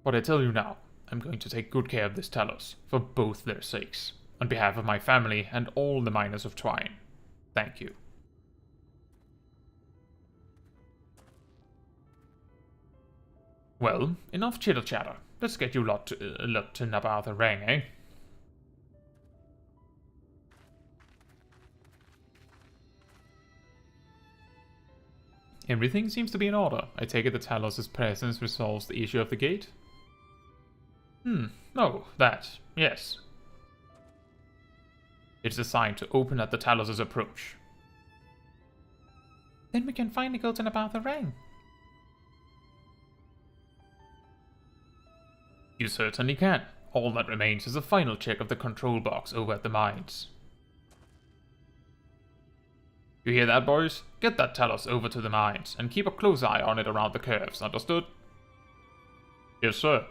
Speaker 1: But I tell you now, I'm going to take good care of this Talos, for both their sakes. On behalf of my family and all the miners of Twine. Thank you. Well, enough chitter-chatter. Let's get you lot to Amh Araeng, eh? Everything seems to be in order. I take it the Talos' presence resolves the issue of the gate? Oh, that. Yes. It's designed to open at the Talos' approach.
Speaker 12: Then we can finally go to Amh Araeng.
Speaker 1: You certainly can. All that remains is a final check of the control box over at the mines. You hear that, boys? Get that Talos over to the mines, and keep a close eye on it around the curves, understood? Yes, sir.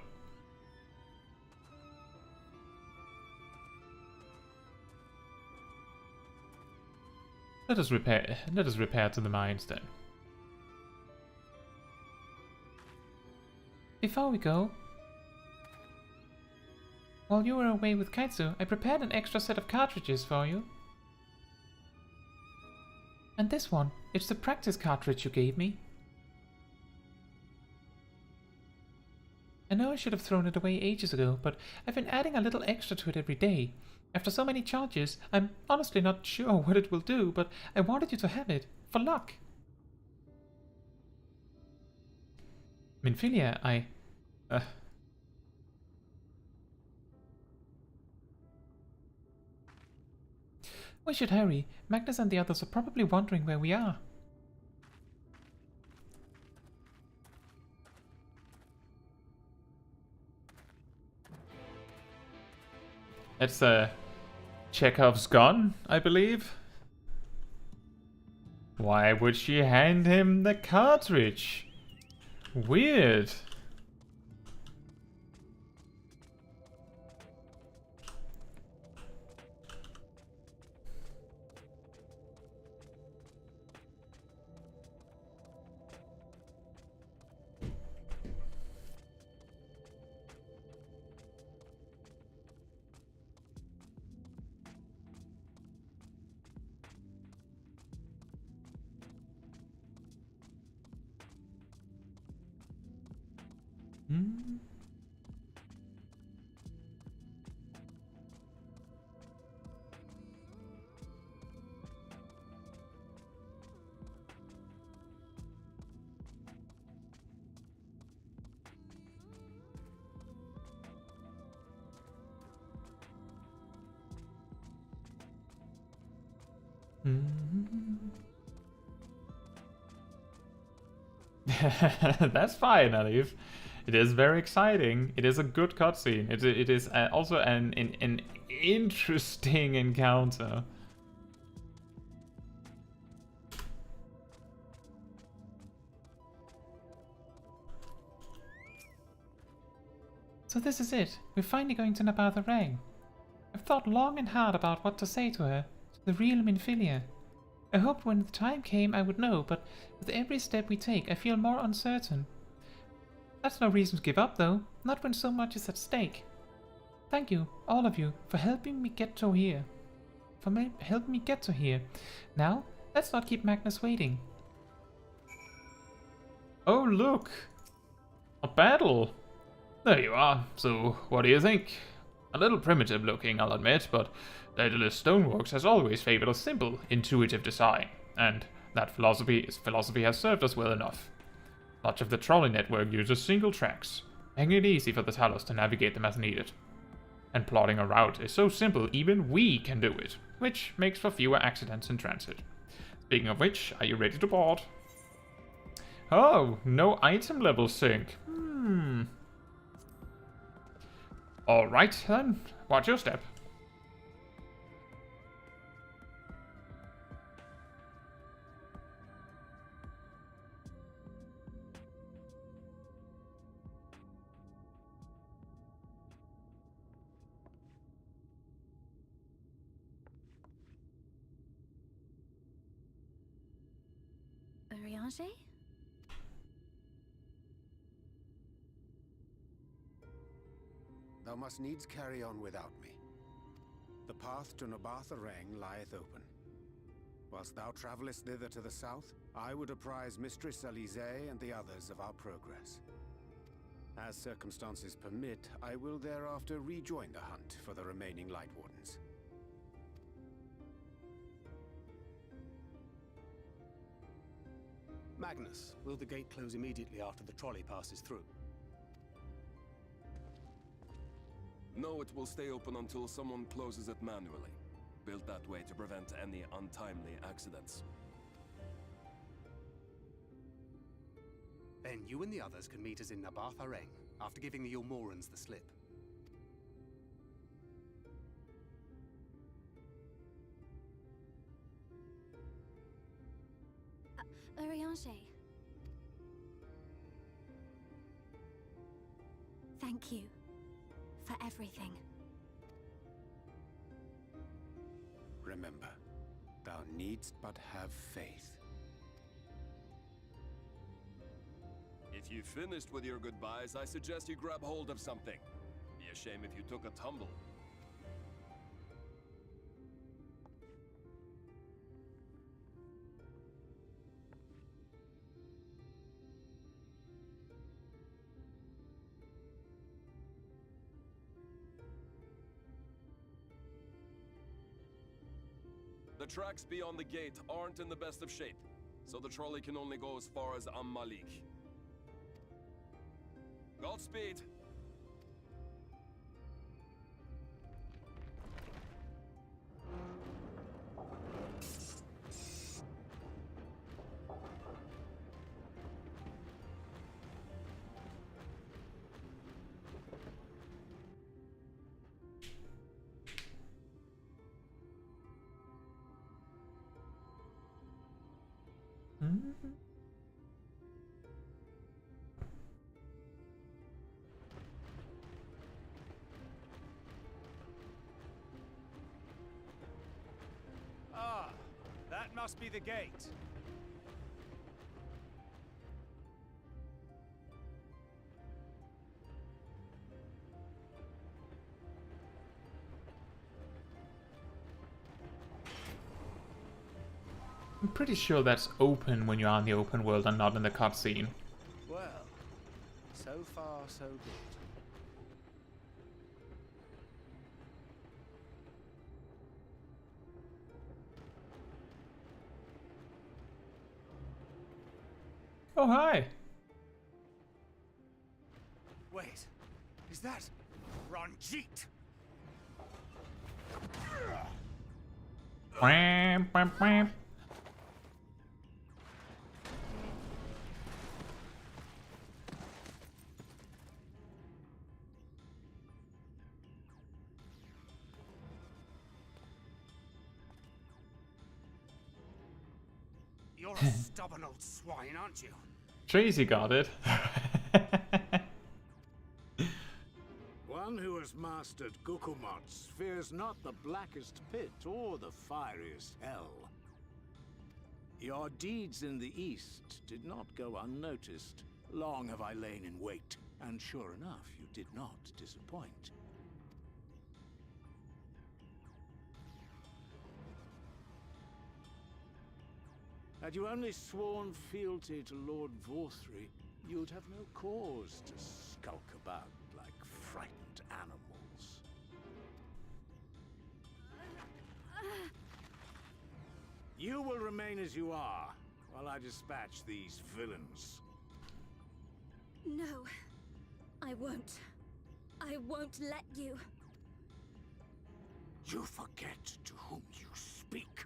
Speaker 1: Let us repair to the mines then.
Speaker 12: Before we go, while you were away with Caetsu, I prepared an extra set of cartridges for you. And this one, it's the practice cartridge you gave me. I know I should have thrown it away ages ago, but I've been adding a little extra to it every day. After so many charges, I'm honestly not sure what it will do, but I wanted you to have it, for luck. Minfilia, We should hurry. Magnus and the others are probably wondering where we are.
Speaker 1: It's Chekhov's gun, I believe. Why would she hand him the cartridge? Weird. That's fine, Alif. It is very exciting. It is a good cutscene. It is also an interesting encounter.
Speaker 12: So this is it. We're finally going to Amh Araeng. I've thought long and hard about what to say to her, to the real Minfilia. I hoped when the time came I would know, but with every step we take I feel more uncertain. That's no reason to give up though, not when so much is at stake. Thank you, all of you, for helping me get to here. Now, let's not keep Magnus waiting.
Speaker 1: Oh look! A battle! There you are. So, what do you think? A little primitive looking, I'll admit, but Daedalus Stoneworks has always favored a simple, intuitive design, and that philosophy has served us well enough. Much of the trolley network uses single tracks, making it easy for the Talos to navigate them as needed. And plotting a route is so simple even we can do it, which makes for fewer accidents in transit. Speaking of which, are you ready to board? Oh, no item level sync. Alright then, watch your step.
Speaker 11: Ariange?
Speaker 15: Thou must needs carry on without me. The path to Amh Araeng lieth open. Whilst thou travellest thither to the south, I would apprise Mistress Alize and the others of our progress. As circumstances permit, I will thereafter rejoin the hunt for the remaining Light Wardens.
Speaker 14: Magnus, will the gate close immediately after the trolley passes through?
Speaker 2: No, it will stay open until someone closes it manually. Built that way to prevent any untimely accidents.
Speaker 14: Then you and the others can meet us in Amh Araeng, after giving the Eulmorans the slip.
Speaker 11: Ariange. Thank you for everything.
Speaker 15: Remember, thou needst but have faith.
Speaker 2: If you finished with your goodbyes, I suggest you grab hold of something. Be a shame if you took a tumble. The tracks beyond the gate aren't in the best of shape, so the trolley can only go as far as Amh Malik. Godspeed!
Speaker 16: Ah, that must be the gate.
Speaker 1: I'm pretty sure that's open when you are in the open world and not in the cutscene.
Speaker 16: Well, so far so good.
Speaker 1: Oh, hi!
Speaker 16: Wait, is that Ranjit?
Speaker 1: Wham, wham, wham.
Speaker 16: You're a stubborn old swine, aren't you?
Speaker 1: Tracy got it.
Speaker 6: One who has mastered Gukumots fears not the blackest pit or the fieriest hell. Your deeds in the east did not go unnoticed. Long have I lain in wait, and sure enough, you did not disappoint. Had you only sworn fealty to Lord Vorthry, you'd have no cause to skulk about like frightened animals. You will remain as you are, while I dispatch these villains.
Speaker 11: No, I won't. I won't let you.
Speaker 6: You forget to whom you speak.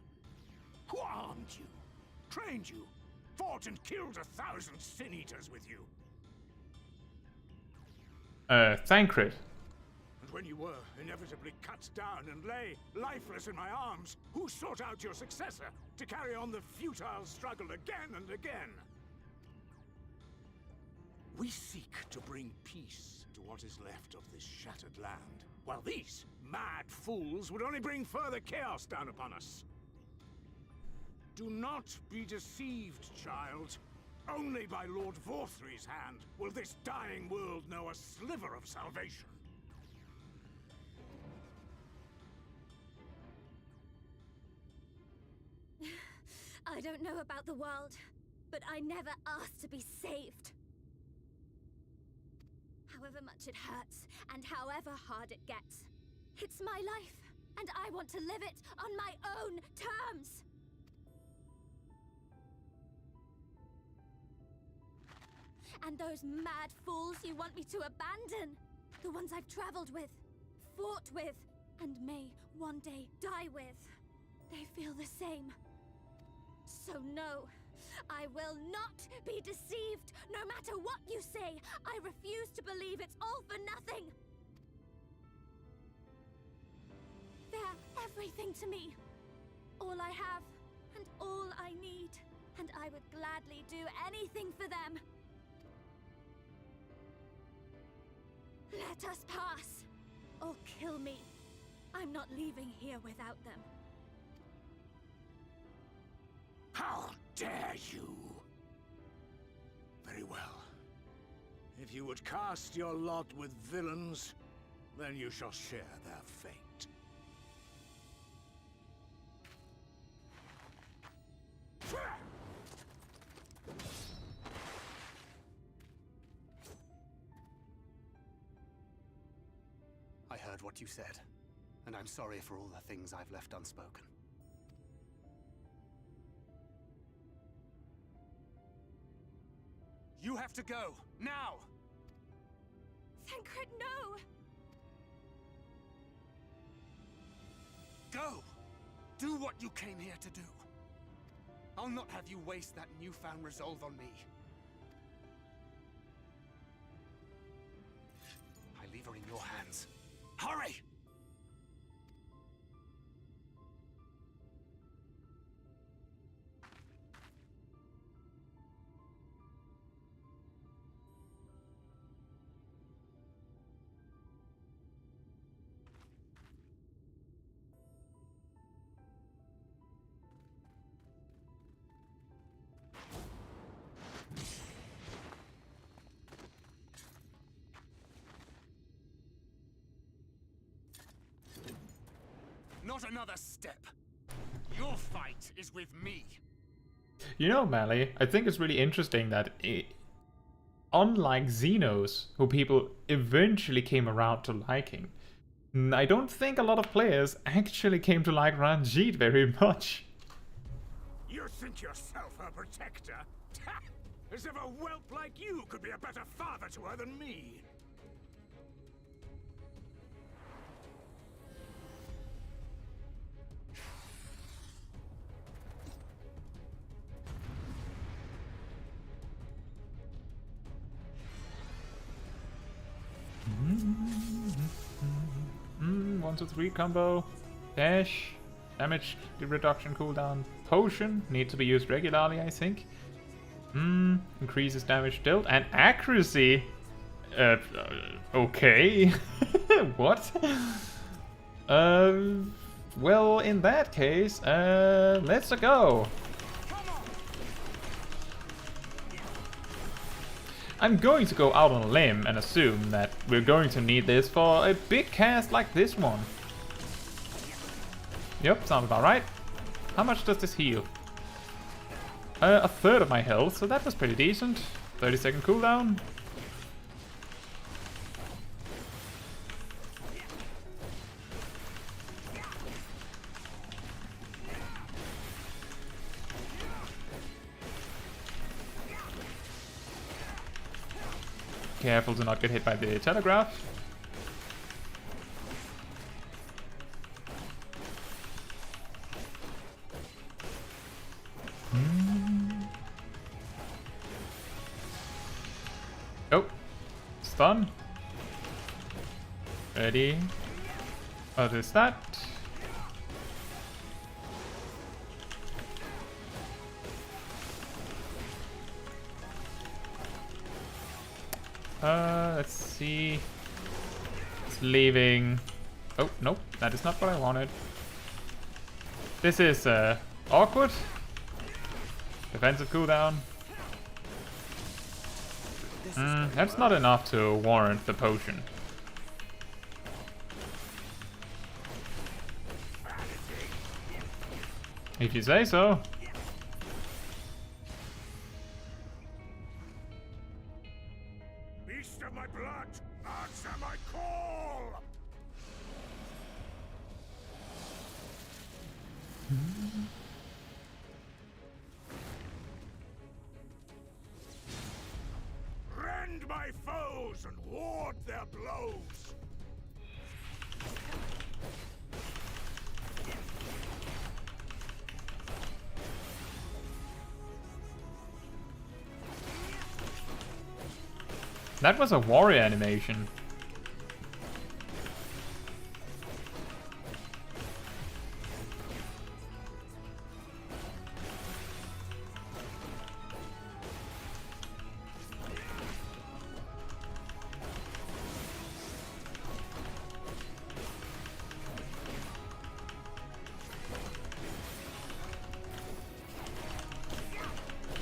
Speaker 6: Who armed you? Trained you, fought and killed 1,000 Sin Eaters with you.
Speaker 1: Thancred.
Speaker 6: And when you were inevitably cut down and lay lifeless in my arms, who sought out your successor to carry on the futile struggle again and again? We seek to bring peace to what is left of this shattered land, while these mad fools would only bring further chaos down upon us. Do not be deceived, child. Only by Lord Vorthry's hand will this dying world know a sliver of salvation.
Speaker 11: I don't know about the world, but I never asked to be saved. However much it hurts, and however hard it gets, it's my life, and I want to live it on my own terms. And those mad fools you want me to abandon, the ones I've traveled with, fought with, and may one day die with, they feel the same. So no, I will not be deceived, no matter what you say. I refuse to believe it's all for nothing. They're everything to me. All I have, and all I need. And I would gladly do anything for them. Let us pass, or kill me. I'm not leaving here without them.
Speaker 6: How dare you! Very well. If you would cast your lot with villains, then you shall share their fate.
Speaker 14: I heard what you said, and I'm sorry for all the things I've left unspoken. You have to go, now!
Speaker 11: Thancred, no!
Speaker 14: Go! Do what you came here to do. I'll not have you waste that newfound resolve on me. I leave her in your hands. Hurry!
Speaker 6: Not another step. Your fight is with me.
Speaker 1: You know, Mally, I think it's really interesting that unlike Xenos, who people eventually came around to liking, I don't think a lot of players actually came to like Ranjit very much.
Speaker 6: You think yourself her protector? As if a whelp like you could be a better father to her than me.
Speaker 1: One, two, three combo. Dash. Damage reduction cooldown. Potion. Need to be used regularly, I think. Increases damage dealt. And accuracy. Okay. What? Well, in that case, let's go. I'm going to go out on a limb and assume that we're going to need this for a big cast like this one. Yep, sounds about right. How much does this heal? A third of my health, so that was pretty decent. 30-second cooldown. Careful to not get hit by the telegraph. Oh, stun. Ready. What is that? Let's see. It's leaving. Oh, nope, that is not what I wanted. This is awkward. Defensive cooldown. That's not enough to warrant the potion. If you say so.
Speaker 6: Beast of my blood, answer my call! Rend my foes and ward their blows!
Speaker 1: That was a warrior animation.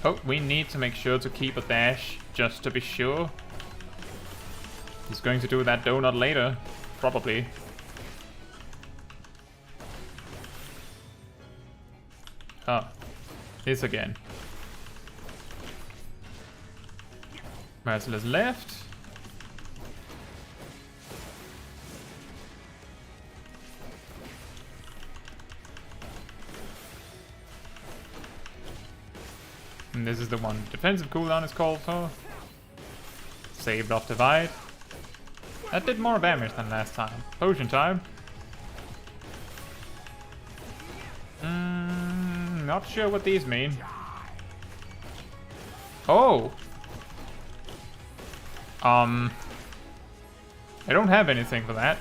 Speaker 1: Oh, we need to make sure to keep a dash, just to be sure. He's going to do that donut later, probably. Oh, this again. Merciless left. And this is the one defensive cooldown is called for. Saved off divide. That did more damage than last time. Potion time. Not sure what these mean. Oh! I don't have anything for that.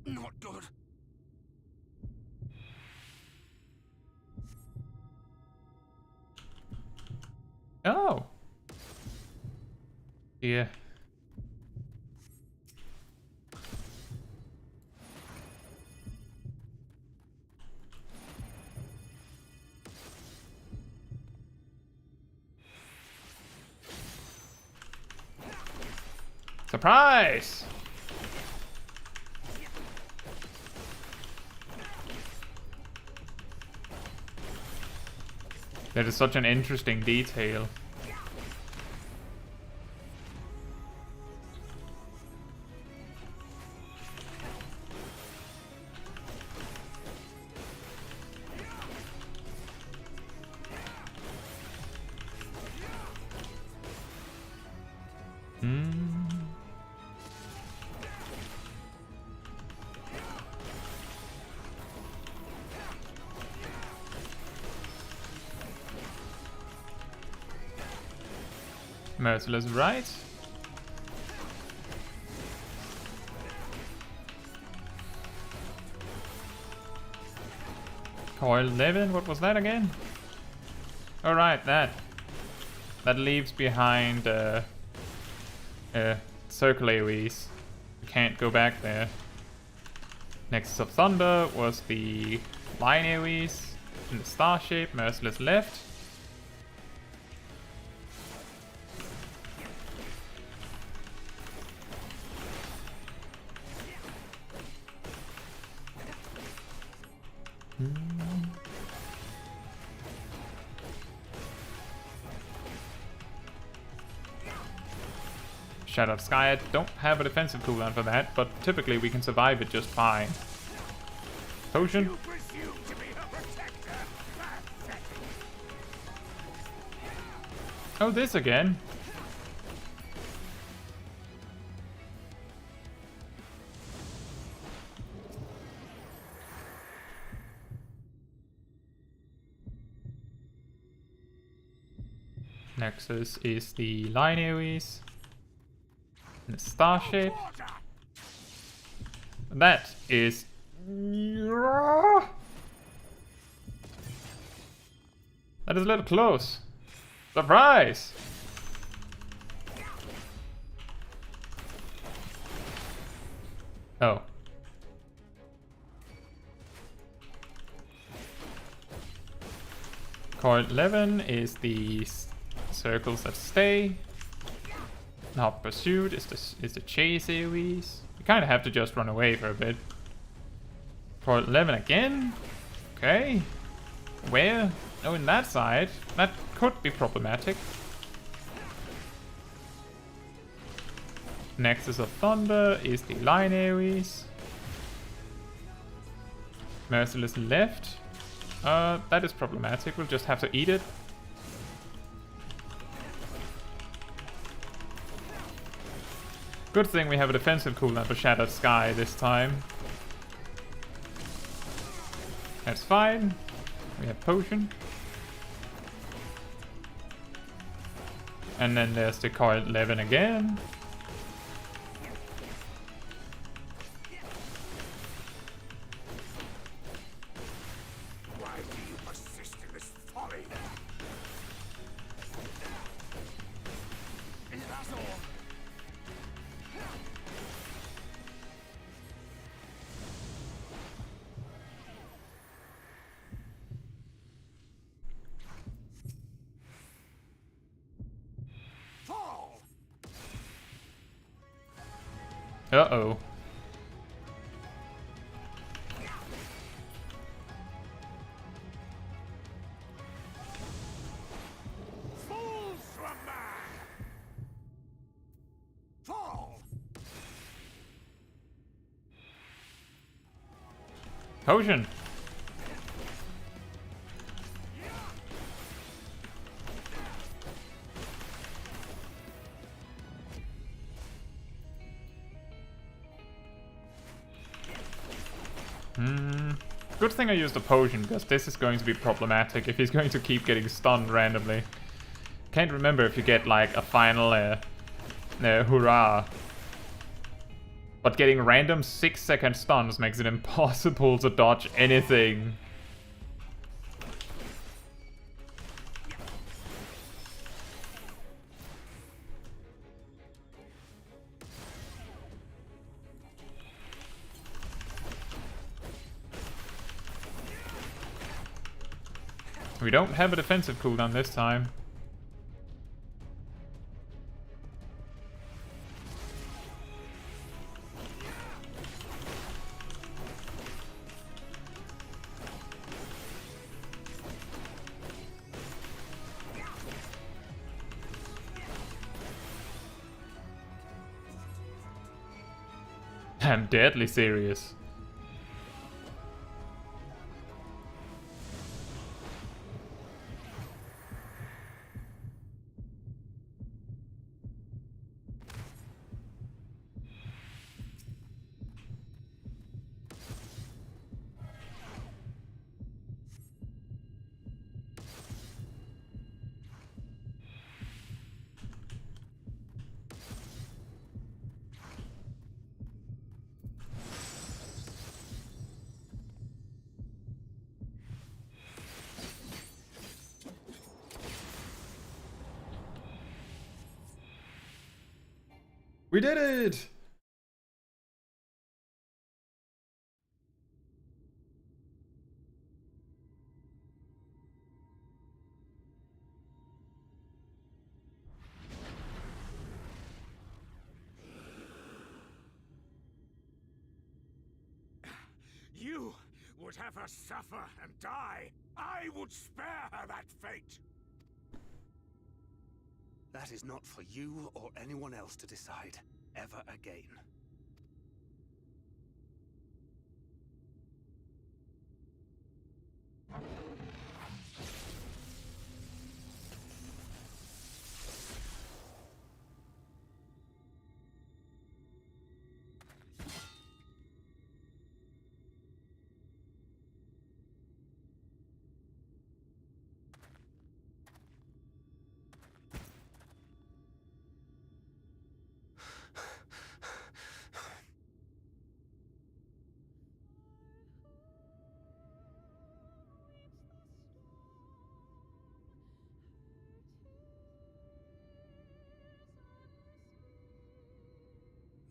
Speaker 6: Not good.
Speaker 1: Oh. Yeah. Surprise! That is such an interesting detail. Merciless right. Coil 11, what was that again? Alright, that leaves behind circle AoEs. We can't go back there. Nexus of Thunder was the line AoEs in the star shape, Merciless left. Shattered Sky, I don't have a defensive cooldown for that, but typically we can survive it just fine. Potion. Oh, this again. Nexus is the line AoEs. The star shape. That is... That is a little close. Surprise! Oh. Coil 11 is the circles that stay. Not pursued is the chase AoEs. You kind of have to just run away for a bit. Coil 11 again. Okay. Where? Oh, in that side. That could be problematic. Nexus of Thunder is the line AoEs. Merciless left. That is problematic. We'll just have to eat it. Good thing we have a defensive cooldown for Shattered Sky this time. That's fine. We have Potion. And then there's the Coil 11 again.
Speaker 6: Why do you persist in this folly? Is that all?
Speaker 1: Uh-oh. Potion. Good thing I used a potion, because this is going to be problematic if he's going to keep getting stunned randomly. Can't remember if you get like a final hurrah. But getting random 6-second stuns makes it impossible to dodge anything. We don't have a defensive cooldown this time. I'm deadly serious. We did it!
Speaker 6: You would have her suffer and die. I would spare her that fate.
Speaker 14: That is not for you or anyone else to decide ever again.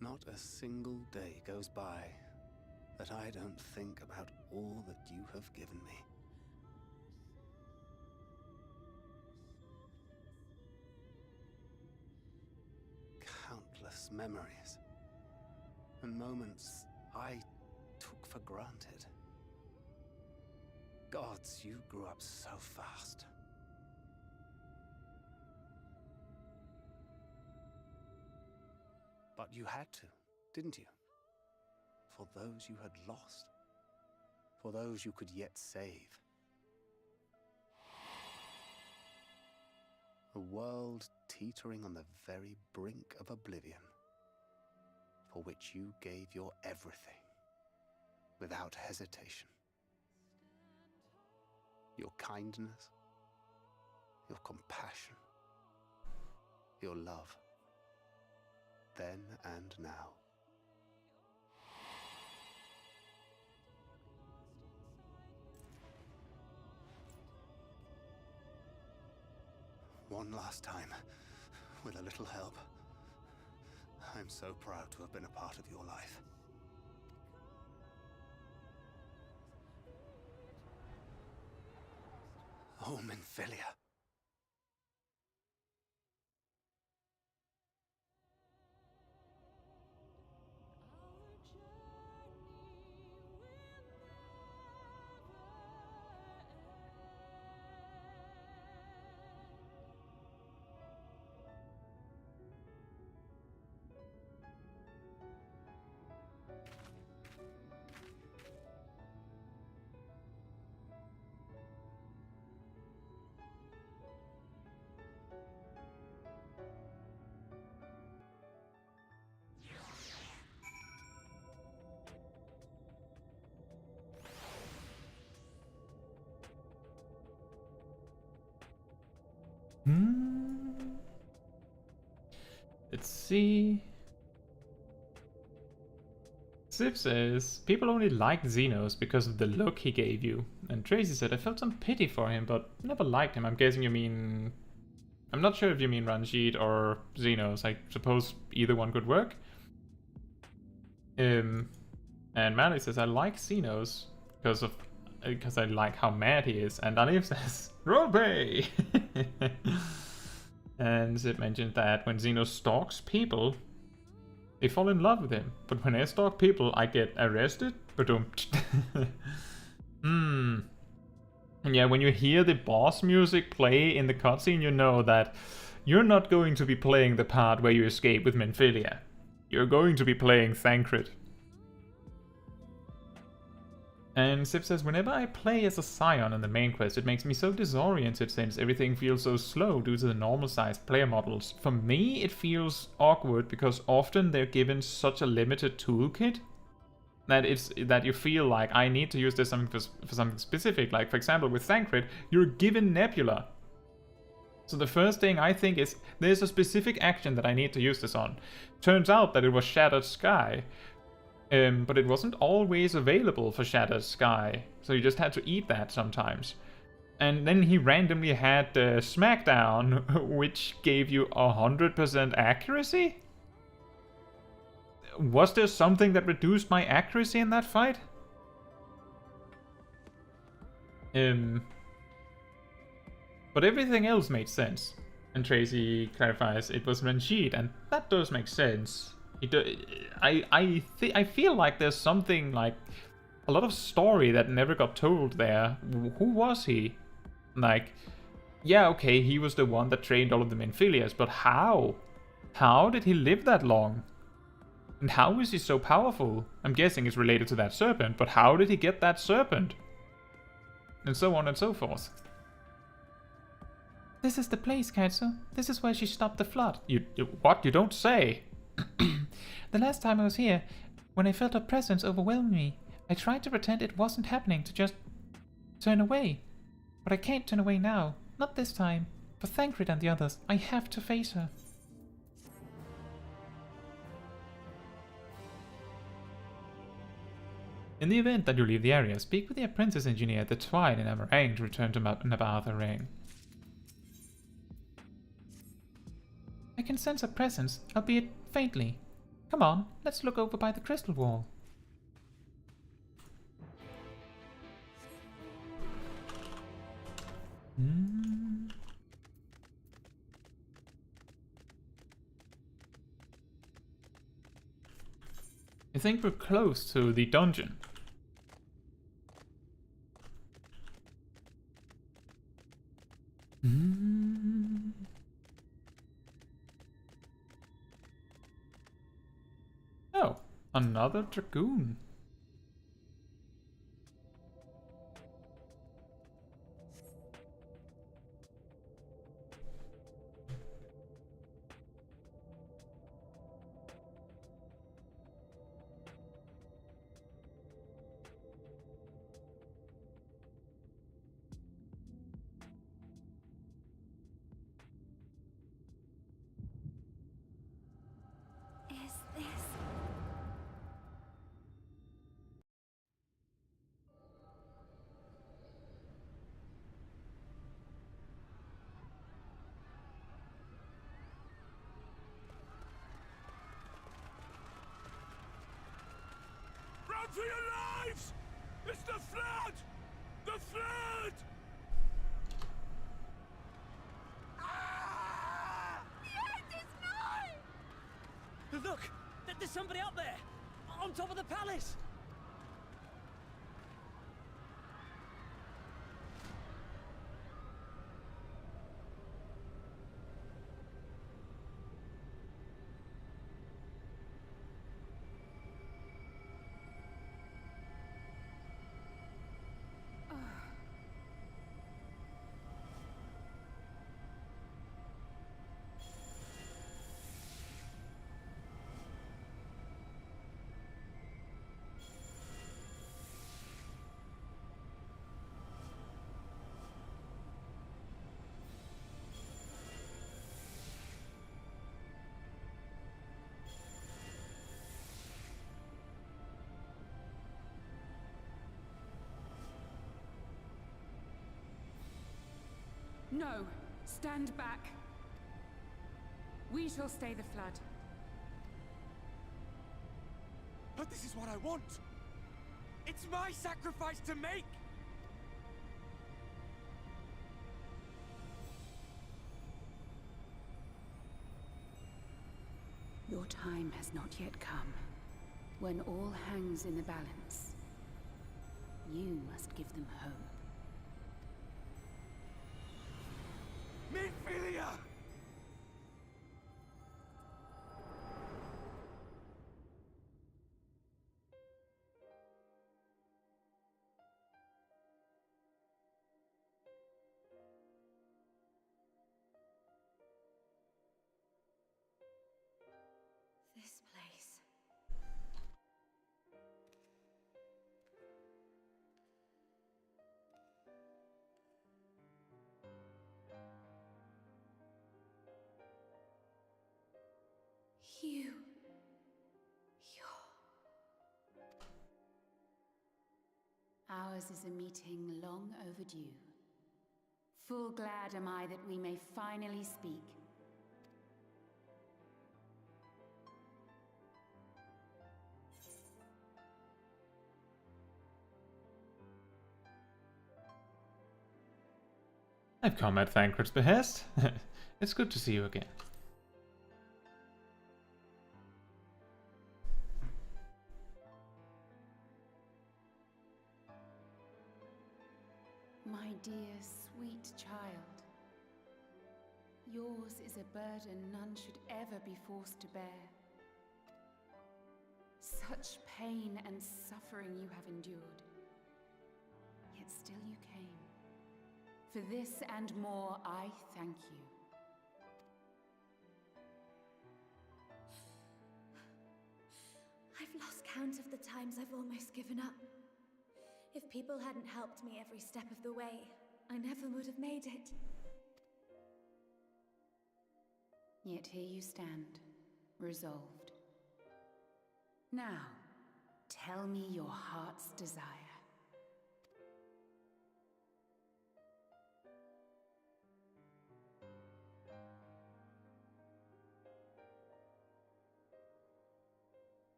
Speaker 14: Not a single day goes by that I don't think about all that you have given me. Countless memories and moments I took for granted. Gods, you grew up so fast. But you had to, didn't you? For those you had lost. For those you could yet save. A world teetering on the very brink of oblivion, for which you gave your everything, without hesitation. Your kindness, your compassion, your love. Then and now. One last time, with a little help. I'm so proud to have been a part of your life. Oh, Minfilia.
Speaker 1: Let's see. Ziv says, people only liked Xenos because of the look he gave you. And Tracy said, I felt some pity for him, but never liked him. I'm guessing you mean... I'm not sure if you mean Ranjit or Xenos. I suppose either one could work. And Mally says, I like Xenos because I like how mad he is. And Alif says, roleplay! And Zip mentioned that when Xenos stalks people, they fall in love with him. But when I stalk people, I get arrested. And yeah, when you hear the boss music play in the cutscene, you know that you're not going to be playing the part where you escape with Minfilia. You're going to be playing Thancred. And Sip says, whenever I play as a Scion in the main quest, it makes me so disoriented since everything feels so slow due to the normal sized player models. For me, it feels awkward because often they're given such a limited toolkit that you feel like I need to use this for something specific. Like, for example, with Thancred, you're given Nebula. So the first thing I think is, there's a specific action that I need to use this on. Turns out that it was Shattered Sky. But it wasn't always available for Shattered Sky, so you just had to eat that sometimes. And then he randomly had Smackdown, which gave you 100% accuracy? Was there something that reduced my accuracy in that fight? But everything else made sense. And Tracy clarifies it was Ranjit, and that does make sense. I feel like there's something like a lot of story that never got told there. Who was he? Like, yeah, okay, he was the one that trained all of the Menphilias, but how? How did he live that long? And how is he so powerful? I'm guessing it's related to that serpent, but how did he get that serpent? And so on and so forth.
Speaker 12: This is the place, Caetsu. This is where she stopped the flood.
Speaker 1: What? You don't say?
Speaker 12: The last time I was here, when I felt her presence overwhelm me, I tried to pretend it wasn't happening, to just turn away. But I can't turn away now. Not this time. For Thancred and the others, I have to face her.
Speaker 1: In the event that you leave the area, speak with the apprentice engineer at the Twine in Amh Araeng to return to Amh Araeng.
Speaker 12: I can sense her presence, albeit faintly. Come on, let's look over by the crystal wall.
Speaker 1: I think we're close to the dungeon. Oh, another dragoon.
Speaker 6: Run for your lives! It's the flood! The flood!
Speaker 3: The end is nigh! Look! There's somebody up there! On top of the palace!
Speaker 17: No, stand back. We shall stay the flood.
Speaker 3: But this is what I want! It's my sacrifice to make!
Speaker 10: Your time has not yet come. When all hangs in the balance, you must give them hope.
Speaker 3: Menphilia!
Speaker 10: Ours is a meeting long overdue. Full glad am I that we may finally speak.
Speaker 1: I've come at Thancred's behest. It's good to see you again.
Speaker 10: My dear, sweet child. Yours is a burden none should ever be forced to bear. Such pain and suffering you have endured. Yet still you came. For this and more, I thank you.
Speaker 11: I've lost count of the times I've almost given up. If people hadn't helped me every step of the way, I never would have made it.
Speaker 10: Yet here you stand, resolved. Now, tell me your heart's desire.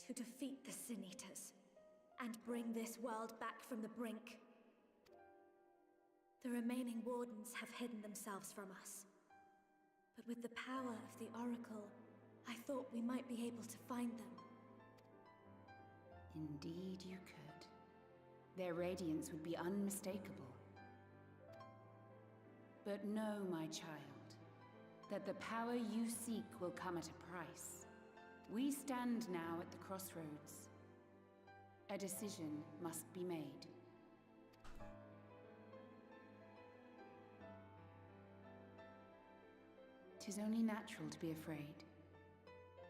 Speaker 11: To defeat the Sin Eaters, and bring this world back from the brink. The remaining Wardens have hidden themselves from us. But with the power of the Oracle, I thought we might be able to find them.
Speaker 10: Indeed you could. Their radiance would be unmistakable. But know, my child, that the power you seek will come at a price. We stand now at the crossroads. A decision must be made. 'Tis only natural to be afraid,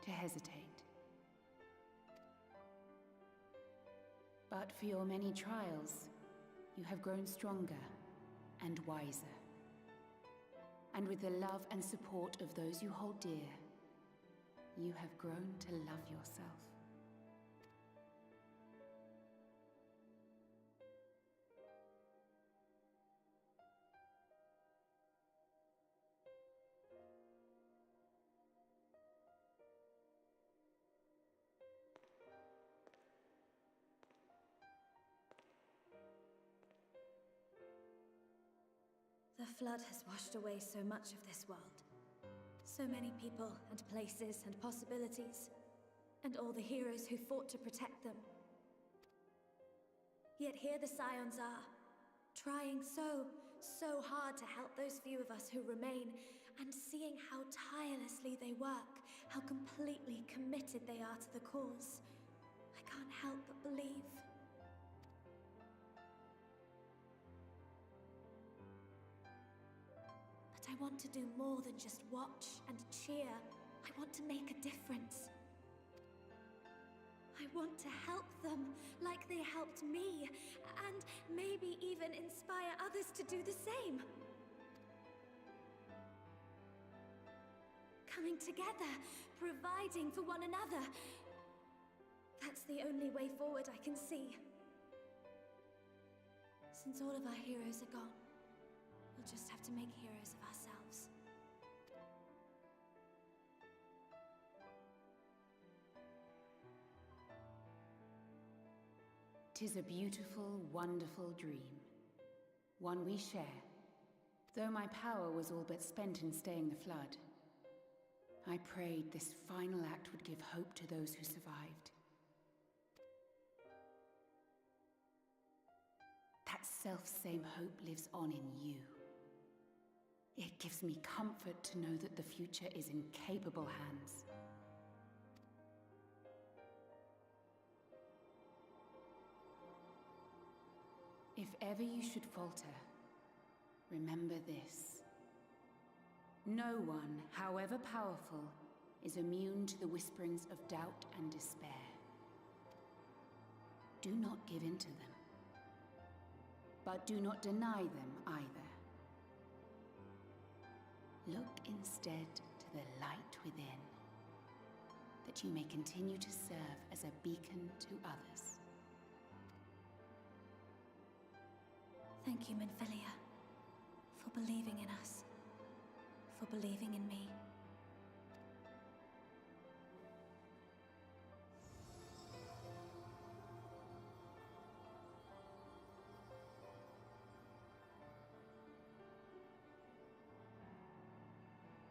Speaker 10: to hesitate. But for your many trials, you have grown stronger and wiser. And with the love and support of those you hold dear, you have grown to love yourself.
Speaker 11: The flood has washed away so much of this world. So many people and places and possibilities, and all the heroes who fought to protect them. Yet here the Scions are, trying so hard to help those few of us who remain, and seeing how tirelessly they work, how completely committed they are to the cause. I can't help but believe. I want to do more than just watch and cheer. I want to make a difference. I want to help them like they helped me, and maybe even inspire others to do the same. Coming together, providing for one another. That's the only way forward I can see. Since all of our heroes are gone, we'll just have to make heroes of ourselves.
Speaker 10: 'Tis a beautiful, wonderful dream. One we share. Though my power was all but spent in staying the flood, I prayed this final act would give hope to those who survived. That self-same hope lives on in you. It gives me comfort to know that the future is in capable hands. If ever you should falter, remember this. No one, however powerful, is immune to the whisperings of doubt and despair. Do not give in to them, but do not deny them either. Look instead to the light within. that you may continue to serve as a beacon to others.
Speaker 11: Thank you, Minfilia, for believing in us, for believing in me.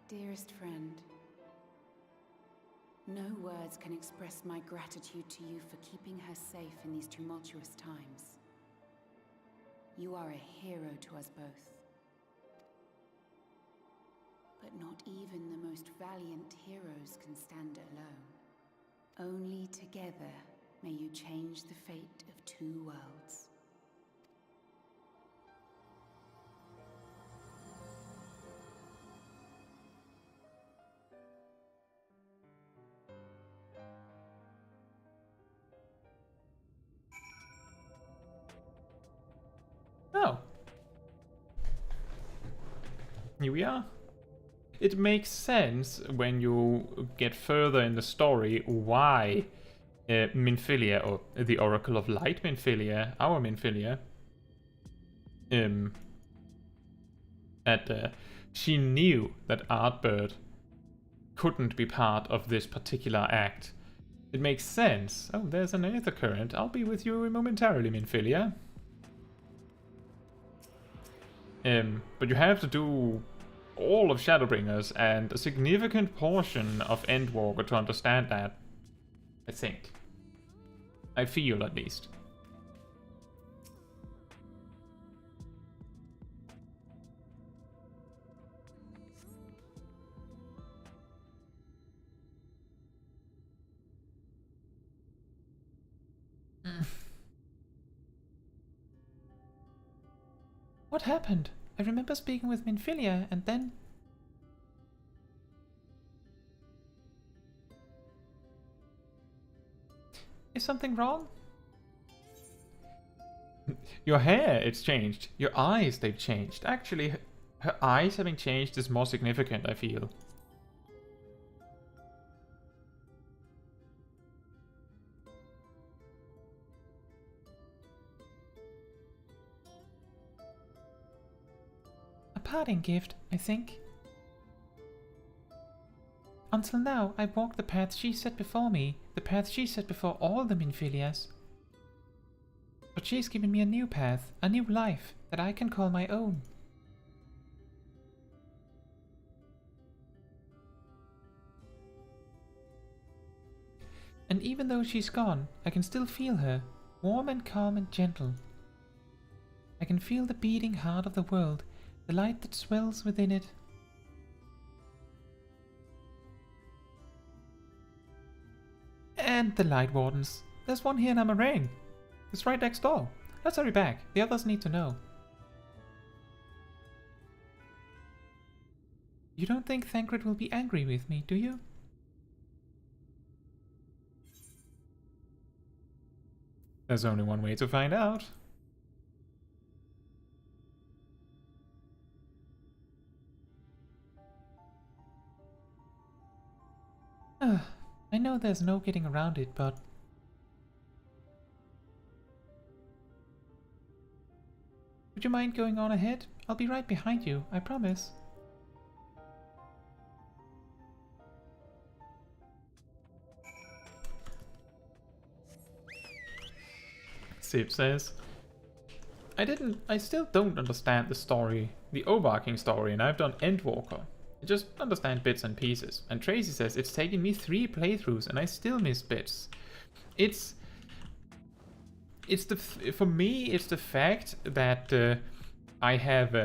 Speaker 10: Dearest friend, no words can express my gratitude to you for keeping her safe in these tumultuous times. You are a hero to us both. But not even the most valiant heroes can stand alone. Only together may you change the fate of two worlds.
Speaker 1: Oh. Here we are. It makes sense when you get further in the story why Minfilia, or the Oracle of Light Minfilia, our Minfilia, that she knew that Artbird couldn't be part of this particular act. It makes sense. Oh, there's an Aether Current. I'll be with you momentarily, Minfilia. But you have to do all of Shadowbringers and a significant portion of Endwalker to understand that. I think. I feel, at least.
Speaker 12: What happened? I remember speaking with Minfilia, and then... Is something wrong?
Speaker 1: Your hair, it's changed. Your eyes, they've changed. Actually, her eyes having changed is more significant, I feel.
Speaker 12: A parting gift, I think. Until now, I've walked the path she set before me, the path she set before all the Minfilias. But she's given me a new path, a new life, that I can call my own. And even though she's gone, I can still feel her, warm and calm and gentle. I can feel the beating heart of the world, the light that swells within it. And the Light Wardens. There's one here in Amh Araeng. It's right next door. Let's hurry back. The others need to know. You don't think Thancred will be angry with me, do you?
Speaker 1: There's only one way to find out.
Speaker 12: I know there's no getting around it, but... Would you mind going on ahead? I'll be right behind you, I promise.
Speaker 1: Sib says, I still don't understand the story, the overarching story, and I've done Endwalker. I just understand bits and pieces. And Tracy says, it's taken me 3 playthroughs and I still miss bits. For me, it's the fact that I have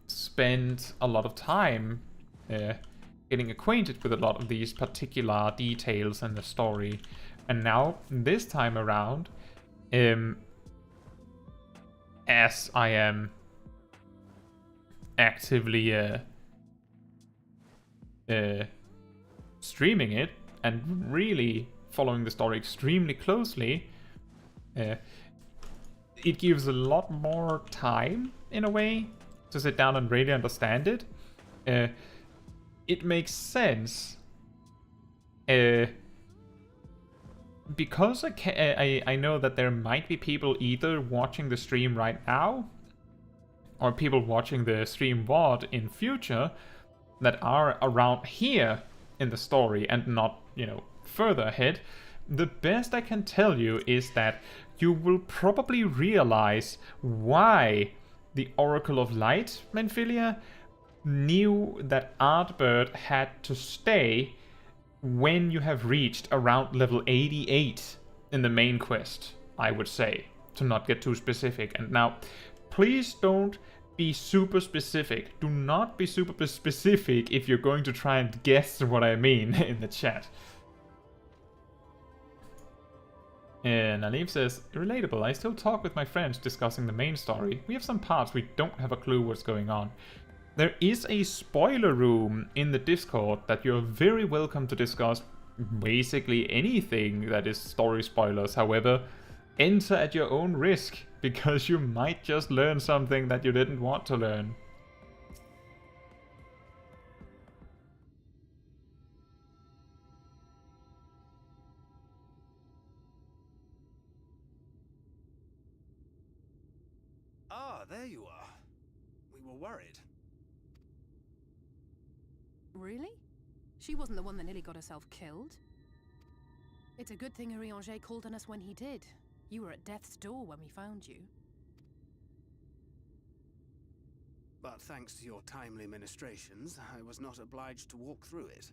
Speaker 1: spent a lot of time getting acquainted with a lot of these particular details in the story. And now, this time around, as I am actively streaming it and really following the story extremely closely, it gives a lot more time, in a way, to sit down and really understand it. It makes sense because I know that there might be people either watching the stream right now or people watching the stream VOD in future that are around here in the story and not, you know, further ahead, the best I can tell you is that you will probably realize why the Oracle of Light, Menphilia, knew that Artbird had to stay when you have reached around level 88 in the main quest, I would say, to not get too specific. And now, please don't be super specific. Do not be super specific if you're going to try and guess what I mean in the chat. And Naleem says, relatable, I still talk with my friends discussing the main story. We have some parts we don't have a clue what's going on. There is a spoiler room in the Discord that you're very welcome to discuss basically anything that is story spoilers. However, enter at your own risk, because you might just learn something that you didn't want to learn.
Speaker 16: Ah, there you are. We were worried.
Speaker 10: Really? She wasn't the one that nearly got herself killed. It's a good thing Araeng called on us when he did. You were at death's door when we found you.
Speaker 14: But thanks to your timely ministrations, I was not obliged to walk through it.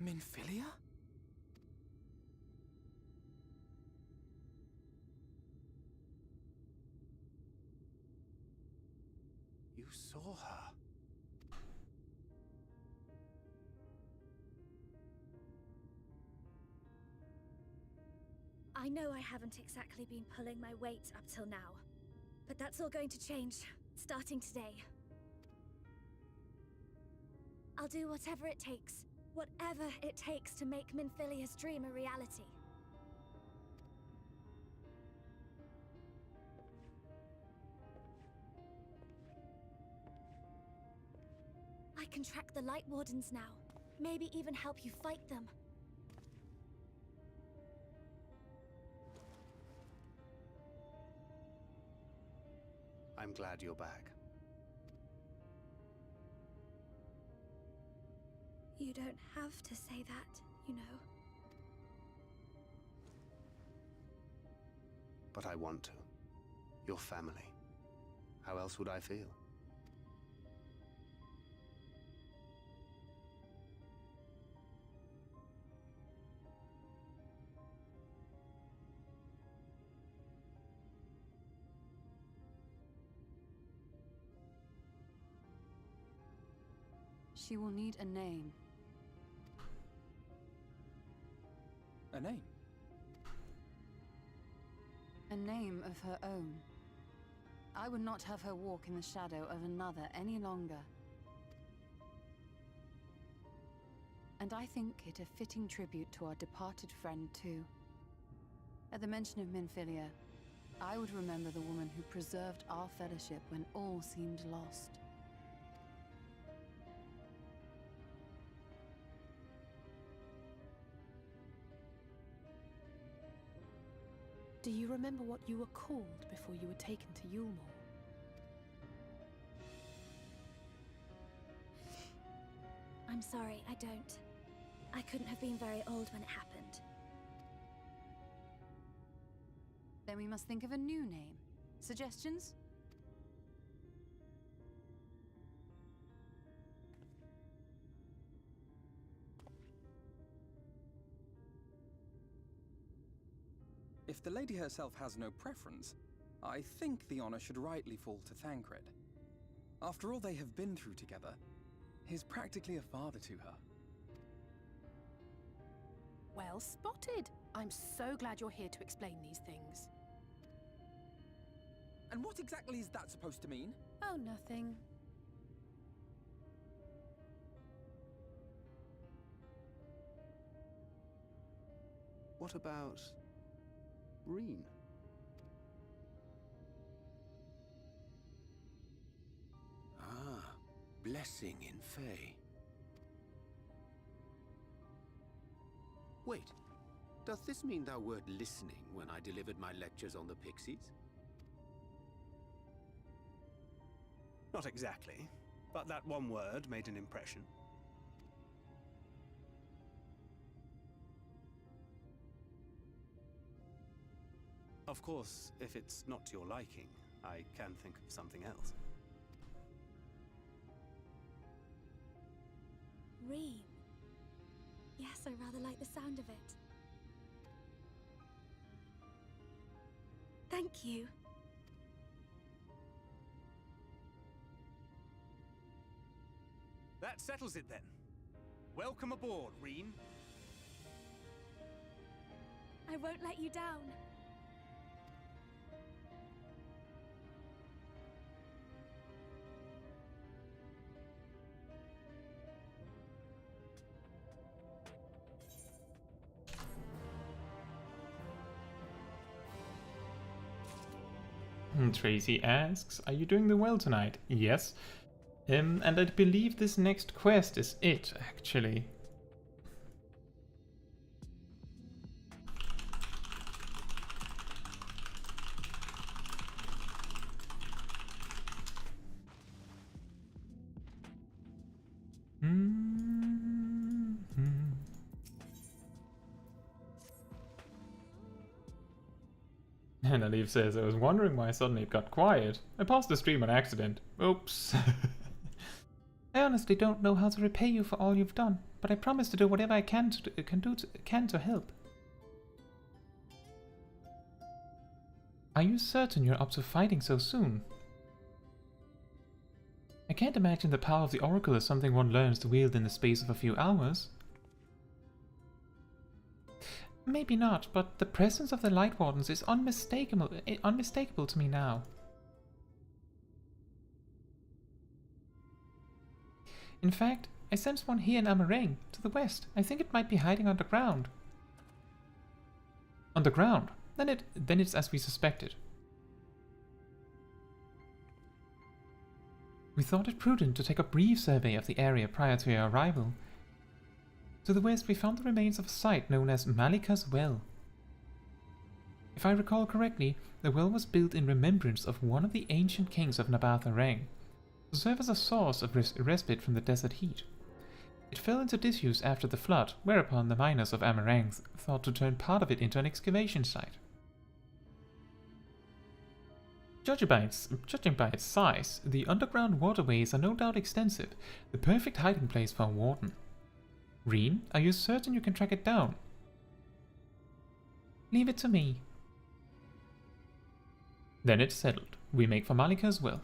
Speaker 9: Menphilia?
Speaker 14: You saw her.
Speaker 11: I know I haven't exactly been pulling my weight up till now, but that's all going to change, starting today. I'll do whatever it takes to make Menphilia's dream a reality. I can track the Light Wardens now, maybe even help you fight them.
Speaker 14: I'm glad you're back.
Speaker 11: You don't have to say that, you know.
Speaker 14: But I want to. Your family. How else would I feel?
Speaker 5: She will need a name.
Speaker 9: A name?
Speaker 5: A name of her own. I would not have her walk in the shadow of another any longer. And I think it a fitting tribute to our departed friend too. At the mention of Menphilia, I would remember the woman who preserved our fellowship when all seemed lost.
Speaker 10: Do you remember what you were called before you were taken to Eulmore?
Speaker 11: I'm sorry, I don't. I couldn't have been very old when it happened.
Speaker 5: Then we must think of a new name. Suggestions?
Speaker 9: If the lady herself has no preference, I think the honor should rightly fall to Thancred. After all they have been through together, he's practically a father to her.
Speaker 10: Well spotted. I'm so glad you're here to explain these things.
Speaker 9: And what exactly is that supposed to mean?
Speaker 5: Oh, nothing.
Speaker 16: What about Reen?
Speaker 15: Ah, blessing in Fae. Wait, does this mean thou wert listening when I delivered my lectures on the Pixies?
Speaker 14: Not exactly, but that one word made an impression. Of course, if it's not to your liking, I can think of something else.
Speaker 11: Reen. Yes, I rather like the sound of it. Thank you.
Speaker 14: That settles it then. Welcome aboard, Reen.
Speaker 11: I won't let you down.
Speaker 1: Tracy asks, are you doing well tonight? Yes. And I believe this next quest is it, actually. And Alif says, I was wondering why suddenly it got quiet. I paused the stream on accident. Oops.
Speaker 12: I honestly don't know how to repay you for all you've done, but I promise to do whatever I can to help. Are you certain you're up to fighting so soon? I can't imagine the power of the Oracle is something one learns to wield in the space of a few hours. Maybe not, but the presence of the Light Wardens is unmistakable to me now. In fact, I sense one here in Amh Araeng, to the west. I think it might be hiding underground. Underground? Then it's as we suspected. We thought it prudent to take a brief survey of the area prior to your arrival. To the west, we found the remains of a site known as Malikah's Well. If I recall correctly, the well was built in remembrance of one of the ancient kings of Amh Araeng, to serve as a source of respite from the desert heat. It fell into disuse after the flood, whereupon the miners of Amh Araeng thought to turn part of it into an excavation site. Judging by its size, the underground waterways are no doubt extensive, the perfect hiding place for a warden. Reen, are you certain you can track it down? Leave it to me. Then it's settled. We make for Malikah's Well.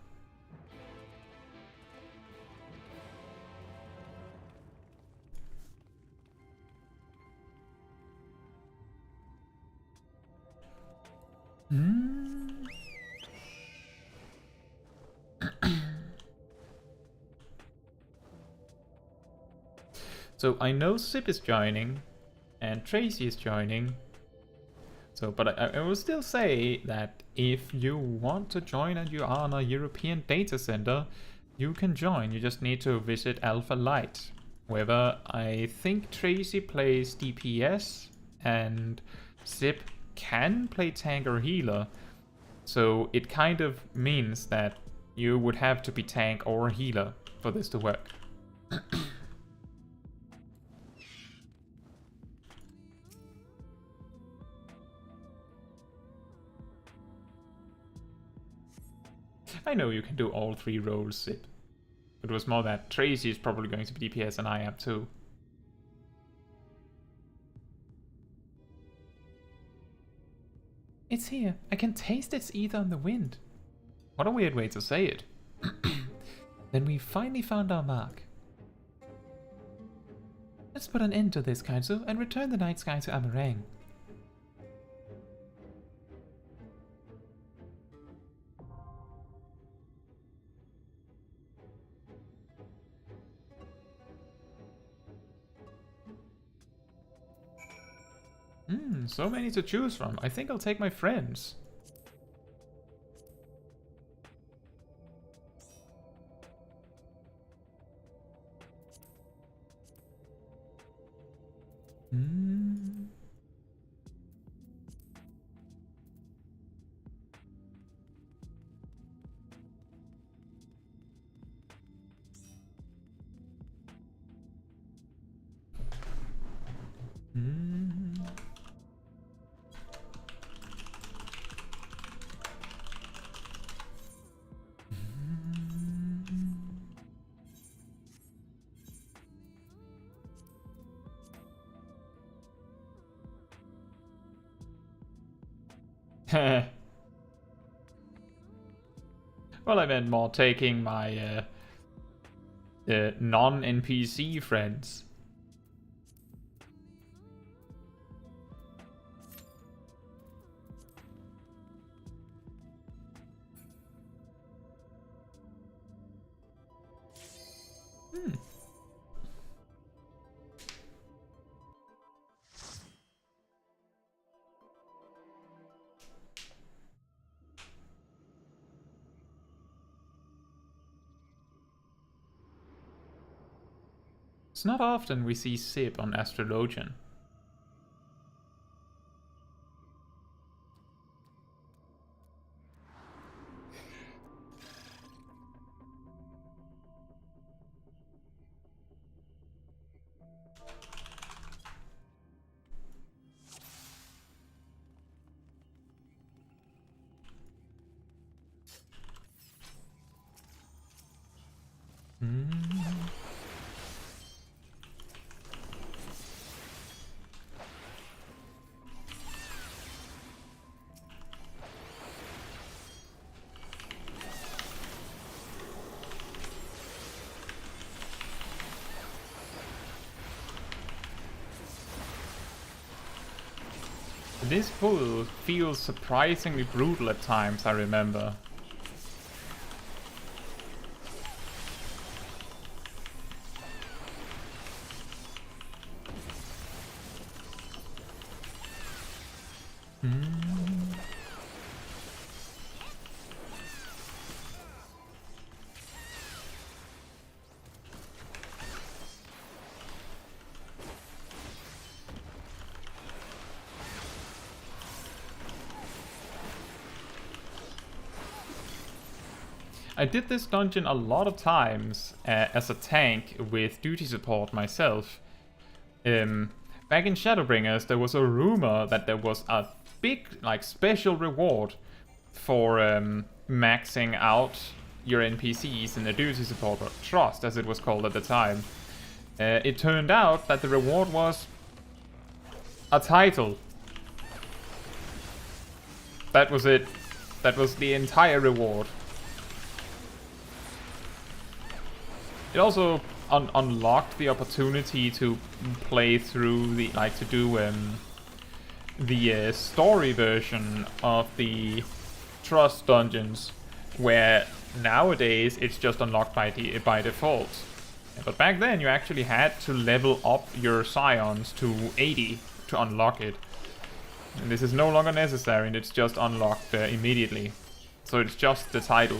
Speaker 12: So I know Sip is joining, and Tracy is joining. So, but I will still say that if you want to join and you are on a European data center, you can join. You just need to visit Alpha Light. However, I think Tracy plays DPS and Sip can play tank or healer. So it kind of means that you would have to be tank or healer for this to work. I know you can do all three roles, Sip. It was more that Tracy is probably going to be DPS and I am too. It's here. I can taste its ether on the wind.
Speaker 1: What a weird way to say it.
Speaker 12: Then we finally found our mark. Let's put an end to this, Caetsu, and return the night sky to Amh Araeng.
Speaker 1: So many to choose from. I think I'll take my friends. Well, I meant more taking my non-NPC friends. It's not often we see Sib on Astrologian. This pull feels surprisingly brutal at times, I remember. I did this dungeon a lot of times as a tank with duty support myself. Back in Shadowbringers, there was a rumor that there was a big, like, special reward for maxing out your NPCs in the duty support, or trust as it was called at the time. It turned out that the reward was a title. That was it. That was the entire reward. It also unlocked the opportunity to play through the, to do the story version of the Trust dungeons, where nowadays it's just unlocked by default. But back then you actually had to level up your scions to 80 to unlock it. And this is no longer necessary, and it's just unlocked immediately. So it's just the title.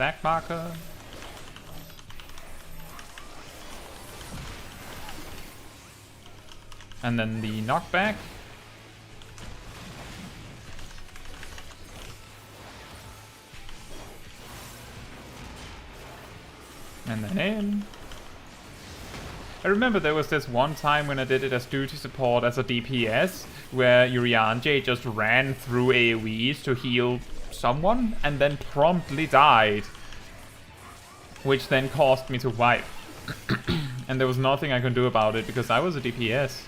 Speaker 1: stack marker. And then the knockback. And then in. I remember there was this one time when I did it as duty support as a DPS, where Urianger just ran through AoEs to heal someone and then promptly died. Which then caused me to wipe. And there was nothing I could do about it because I was a DPS.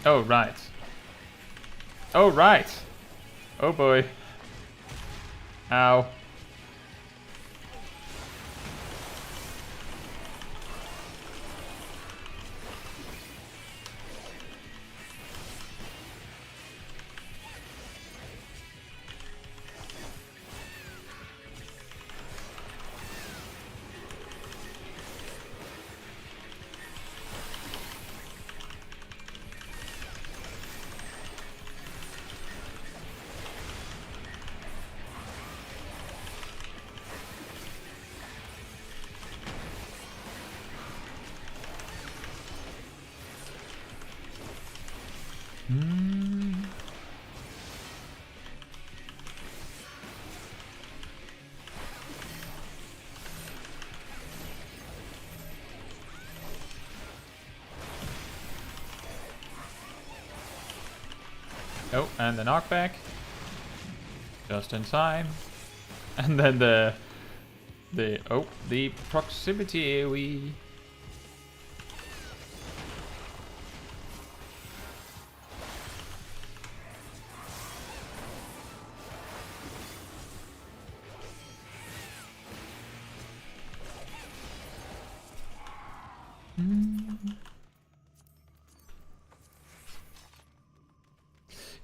Speaker 1: Oh, right. Oh, right. Oh, boy. Ow. Oh, and the knockback. Just in time. And then the proximity AoE.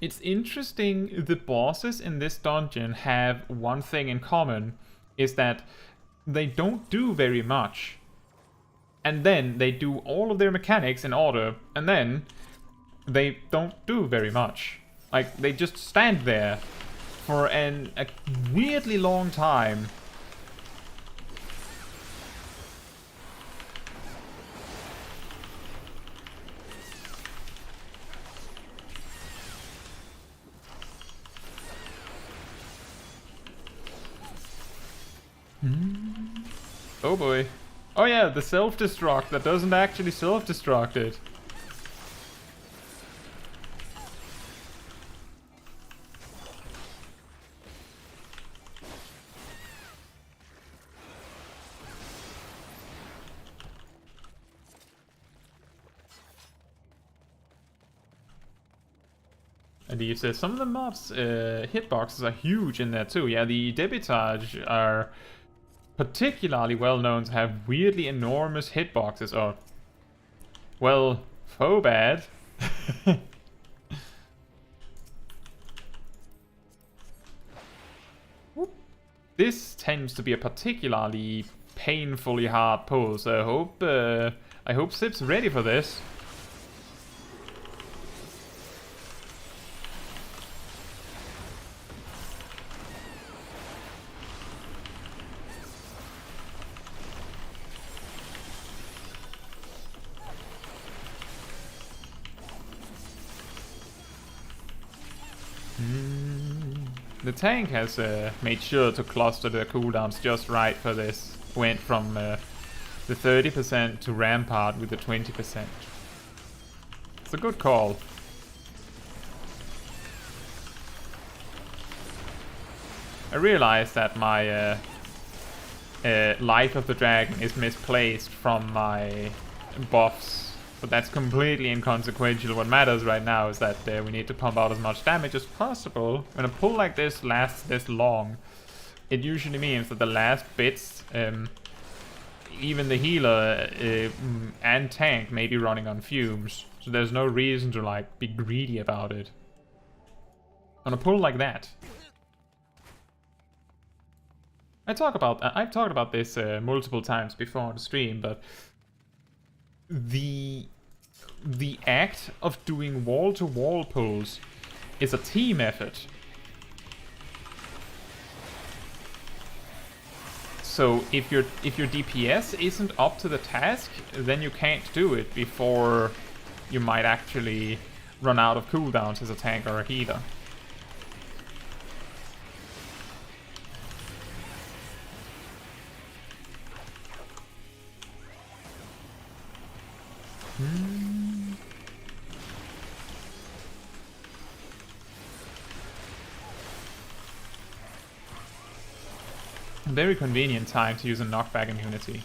Speaker 1: It's interesting, the bosses in this dungeon have one thing in common, is that they don't do very much. And then they do all of their mechanics in order, and then they don't do very much. Like, they just stand there for a weirdly long time. Oh boy. Oh yeah, the self-destruct that doesn't actually self-destruct it. And he says some of the mobs' hitboxes are huge in there too. Yeah, the debitage are particularly well known to have weirdly enormous hitboxes. Oh, well, faux bad. This tends to be a particularly painfully hard pull, so I hope Sip's ready for this. The tank has made sure to cluster the cooldowns just right for this. Went from the 30% to Rampart with the 20%. It's a good call. I realized that my Life of the Dragon is misplaced from my buffs But that's completely inconsequential. What matters right now is that we need to pump out as much damage as possible. When a pull like this lasts this long, it usually means that the last bits, even the healer and tank may be running on fumes. So there's no reason to like be greedy about it. On a pull like that. I've talked about this multiple times before on the stream, but the act of doing wall-to-wall pulls is a team effort. So if your DPS isn't up to the task, then you can't do it before you might actually run out of cooldowns as a tank or a healer. Very convenient time to use a knockback immunity.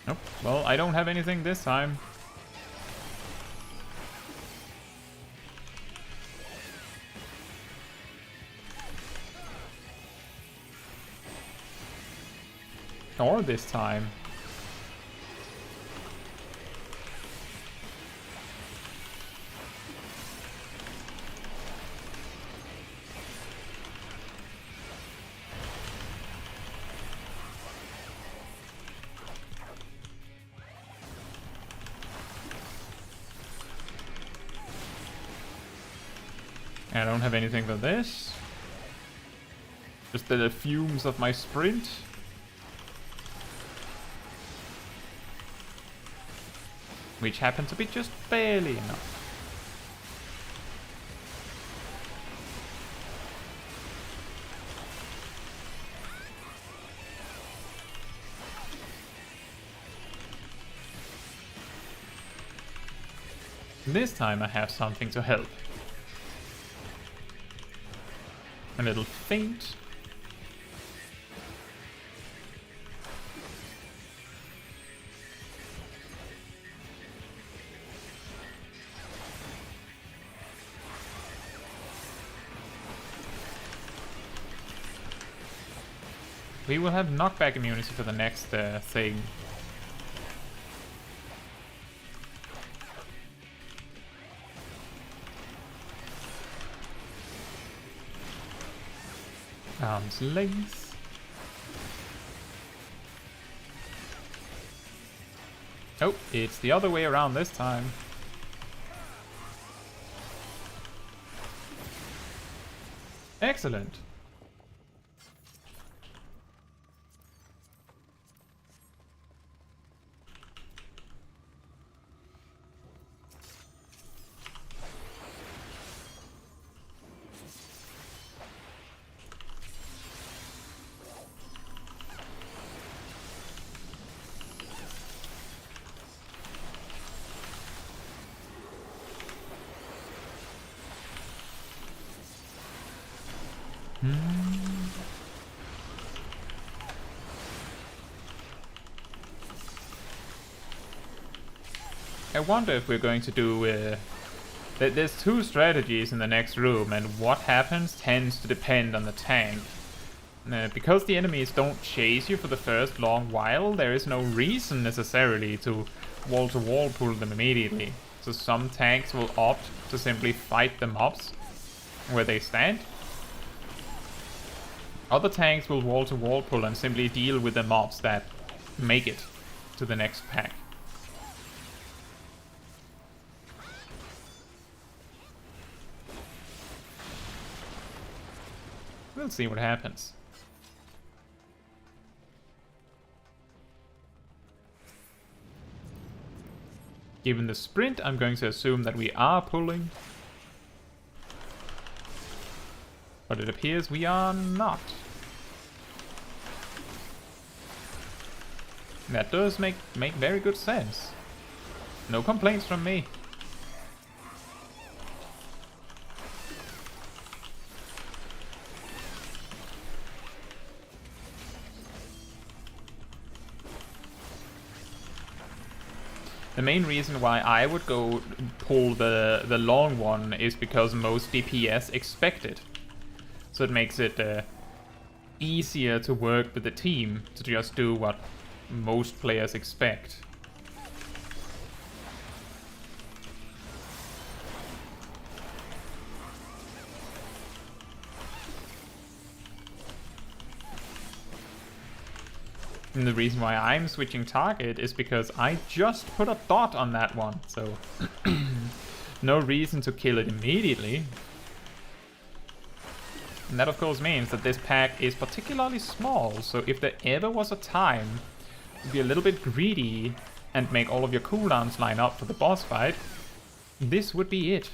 Speaker 1: Nope. Well, I don't have anything this time. Or this time. I don't have anything for this. Just the fumes of my sprint. Which happened to be just barely enough. This time I have something to help. A little feint. We will have knockback immunity for the next thing. Arm's length. Oh, it's the other way around this time. Excellent. I wonder if we're going to do... there's two strategies in the next room, and what happens tends to depend on the tank. Because the enemies don't chase you for the first long while, there is no reason necessarily to wall-to-wall pull them immediately. So some tanks will opt to simply fight the mobs where they stand. Other tanks will wall-to-wall pull and simply deal with the mobs that make it to the next pack. We'll see what happens. Given the sprint, I'm going to assume that we are pulling. But it appears we are not. That does make very good sense. No complaints from me. The main reason why I would go pull the long one is because most DPS expect it. So it makes it easier to work with the team to just do what most players expect. And the reason why I'm switching target is because I just put a dot on that one, so no reason to kill it immediately. And that of course means that this pack is particularly small, so if there ever was a time to be a little bit greedy and make all of your cooldowns line up for the boss fight, this would be it.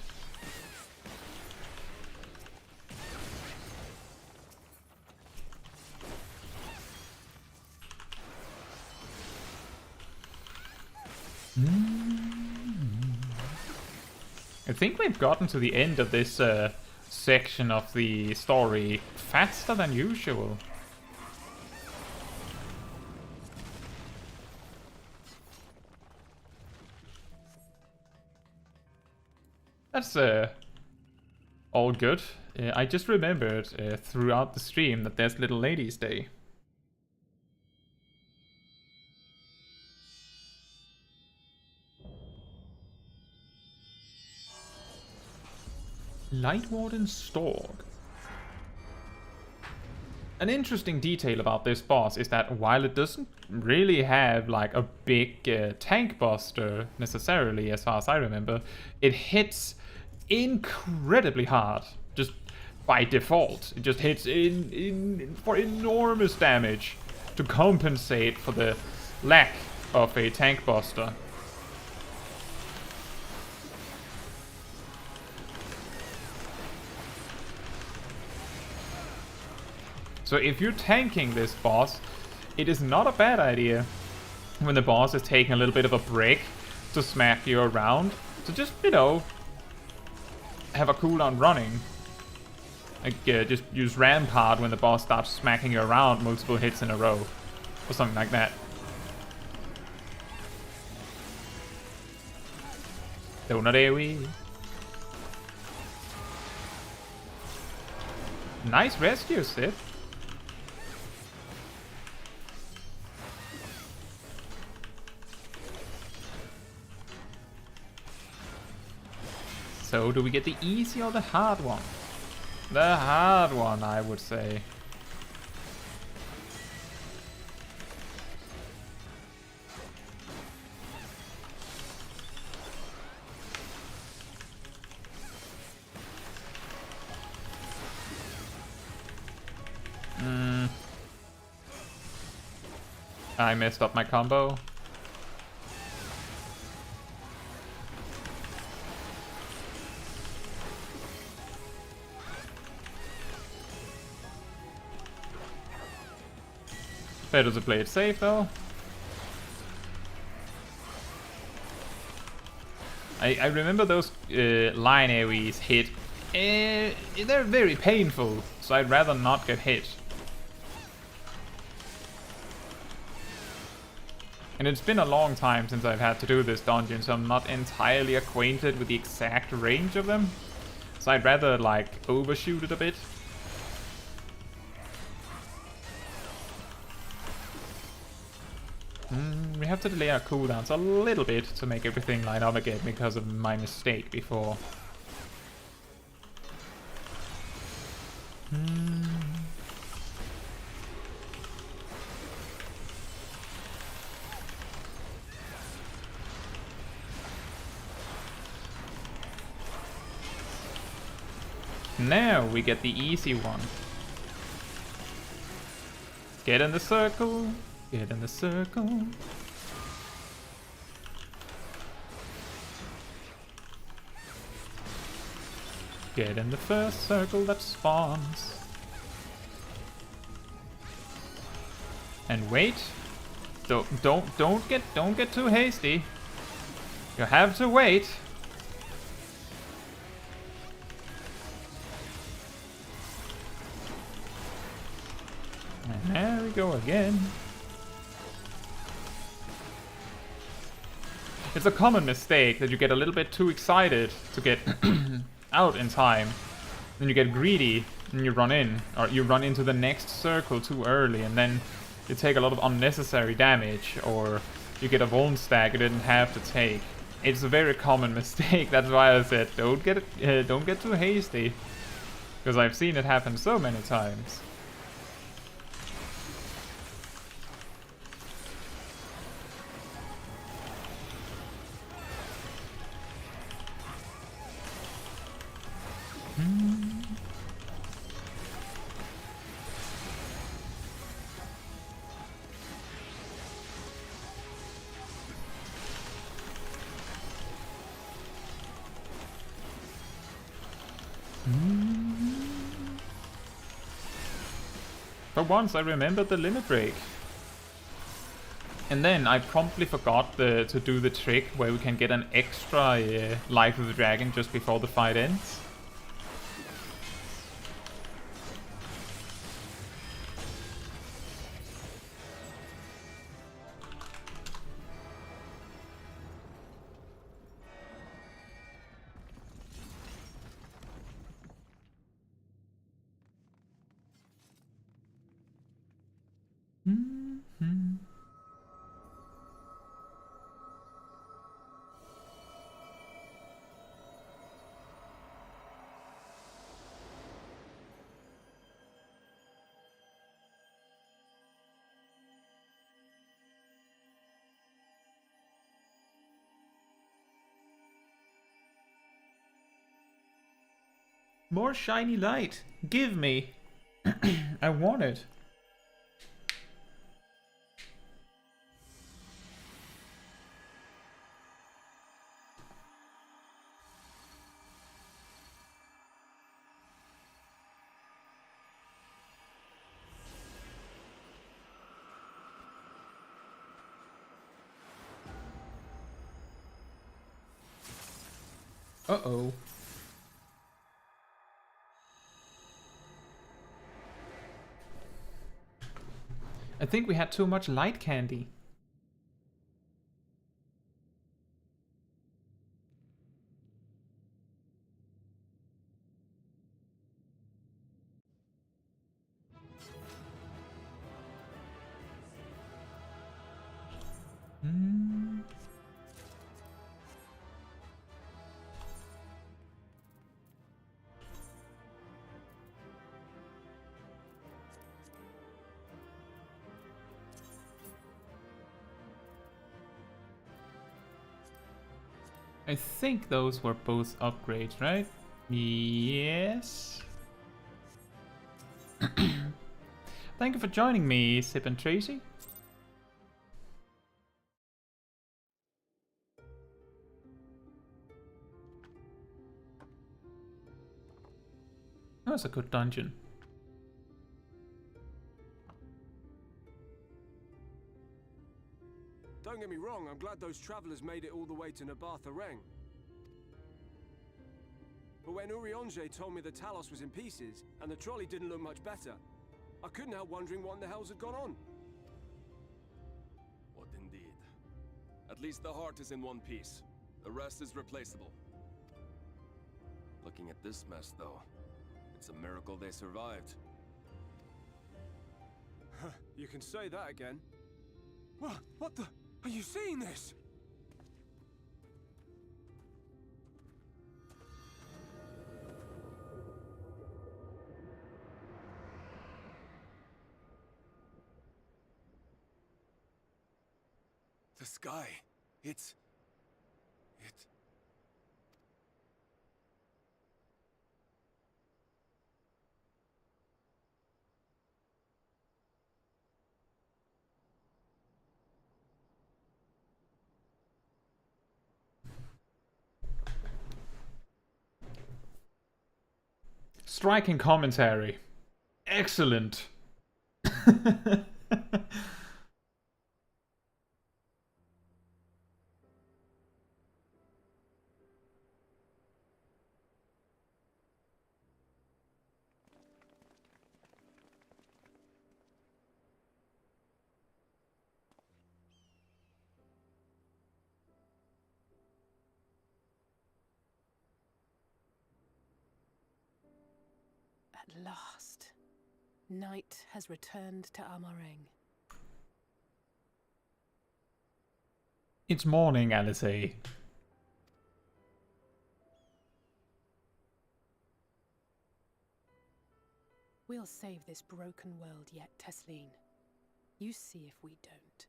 Speaker 1: I think we've gotten to the end of this section of the story faster than usual. That's all good. I just remembered throughout the stream that there's Little Ladies Day. Lightwarden Stork. An interesting detail about this boss is that while it doesn't really have like a big tank buster necessarily, as far as I remember, it hits incredibly hard, just by default. It just hits for enormous damage to compensate for the lack of a tank buster. So if you're tanking this boss, it is not a bad idea when the boss is taking a little bit of a break to smack you around. So just, you know, have a cooldown running. Like, just use Rampart when the boss starts smacking you around multiple hits in a row. Or something like that. Donut AoE. Nice rescue, Sid. So, do we get the easy or the hard one? The hard one, I would say. I messed up my combo. Better to play it safe though. I remember those line AoEs hit. They're very painful, so I'd rather not get hit. And it's been a long time since I've had to do this dungeon, so I'm not entirely acquainted with the exact range of them. So I'd rather like overshoot it a bit. We have to delay our cooldowns a little bit to make everything line up again because of my mistake before. Now we get the easy one. Get in the circle. Get in the circle. Get in the first circle that spawns. And wait. Don't get too hasty. You have to wait. And there we go again. It's a common mistake that you get a little bit too excited to get out in time. Then you get greedy and you run in, or you run into the next circle too early, and then you take a lot of unnecessary damage, or you get a vuln stack you didn't have to take. It's a very common mistake. That's why I said don't get too hasty, because I've seen it happen so many times. For once I remembered the limit break. And then I promptly forgot to do the trick where we can get an extra life of the dragon just before the fight ends. More shiny light. Give me. I want it. Uh-oh. I think we had too much light candy. I think those were both upgrades, right? Yes. Thank you for joining me, Sip and Tracy. That was a good dungeon.
Speaker 2: Don't get me wrong, I'm glad those travelers made it all the way to Amh Araeng. But when Urianger told me the Talos was in pieces, and the trolley didn't look much better, I couldn't help wondering what in the hell's had gone on.
Speaker 18: What indeed? At least the heart is in one piece. The rest is replaceable. Looking at this mess, though, it's a miracle they survived.
Speaker 2: You can say that again. What the? Are you seeing this?
Speaker 18: The sky, it...
Speaker 1: Striking commentary. Excellent.
Speaker 10: At last, night has returned to Amh Araeng.
Speaker 1: It's morning, Alisaie.
Speaker 10: We'll save this broken world yet, Tesleen. You see if we don't.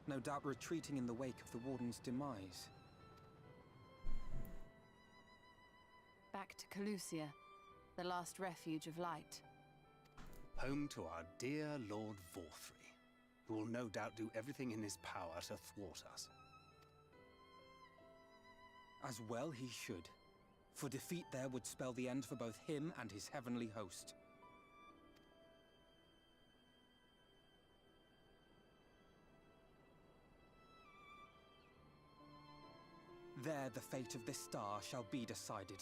Speaker 9: No doubt retreating in the wake of the Warden's demise.
Speaker 5: Back to Calusia, the last refuge of light.
Speaker 14: Home to our dear Lord Vorthry, who will no doubt do everything in his power to thwart us.
Speaker 9: As well he should, for defeat there would spell the end for both him and his heavenly host. There the fate of this star shall be decided.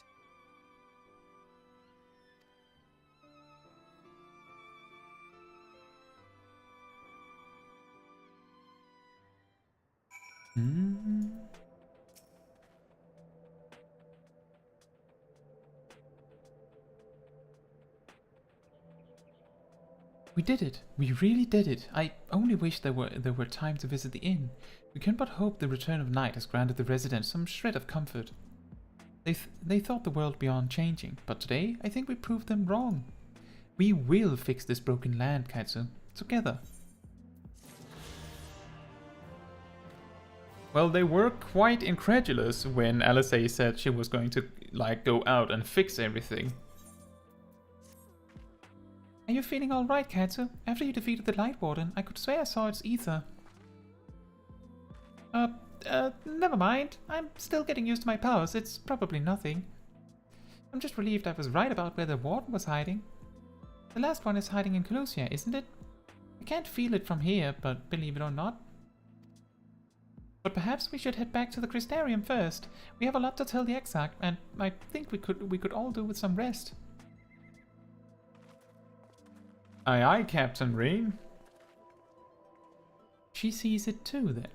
Speaker 12: We did it. We really did it. I only wish there were time to visit the inn. We can but hope the return of night has granted the residents some shred of comfort. They thought the world beyond changing, but today I think we proved them wrong. We will fix this broken land, Caetsu, together.
Speaker 1: Well, they were quite incredulous when Alisaie said she was going to, like, go out and fix everything.
Speaker 12: Are you feeling alright, Caetsu? After you defeated the Light Warden, I could swear I saw its ether. Never mind. I'm still getting used to my powers. It's probably nothing. I'm just relieved I was right about where the Warden was hiding. The last one is hiding in Calusia, isn't it? I can't feel it from here, but believe it or not. But perhaps we should head back to the Crystarium first. We have a lot to tell the Exarch, and I think we could all do with some rest.
Speaker 1: Aye aye, Captain Rain.
Speaker 12: She sees it too, then.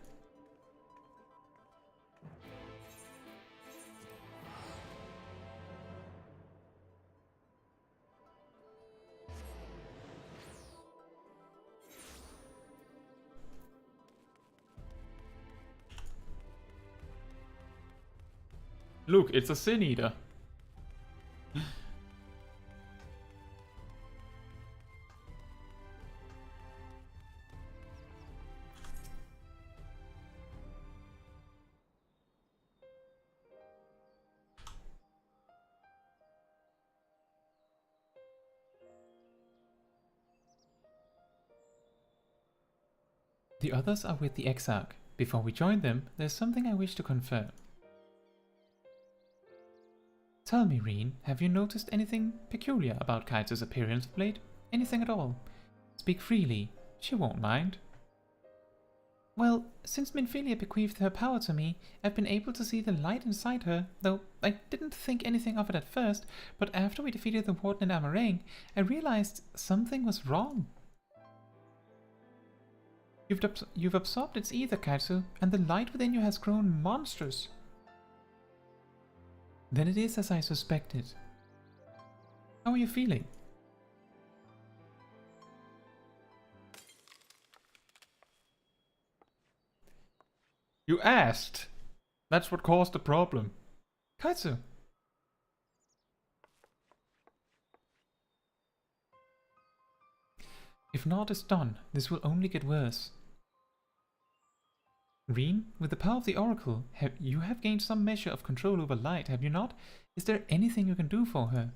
Speaker 1: Look, it's a Sin Eater.
Speaker 12: The others are with the Exarch. Before we join them, there's something I wish to confirm. Tell me, Reen, have you noticed anything peculiar about Caetsu's appearance of late? Anything at all? Speak freely. She won't mind. Well, since Minfilia bequeathed her power to me, I've been able to see the light inside her, though I didn't think anything of it at first, but after we defeated the Warden in Amh Araeng, I realized something was wrong. You've absorbed its ether, Caetsu, and the light within you has grown monstrous. Then it is as I suspected. How are you feeling?
Speaker 1: You asked. That's what caused the problem.
Speaker 12: Caetsu! If naught is done, this will only get worse. Reen, with the power of the Oracle, you have gained some measure of control over light, have you not? Is there anything you can do for her?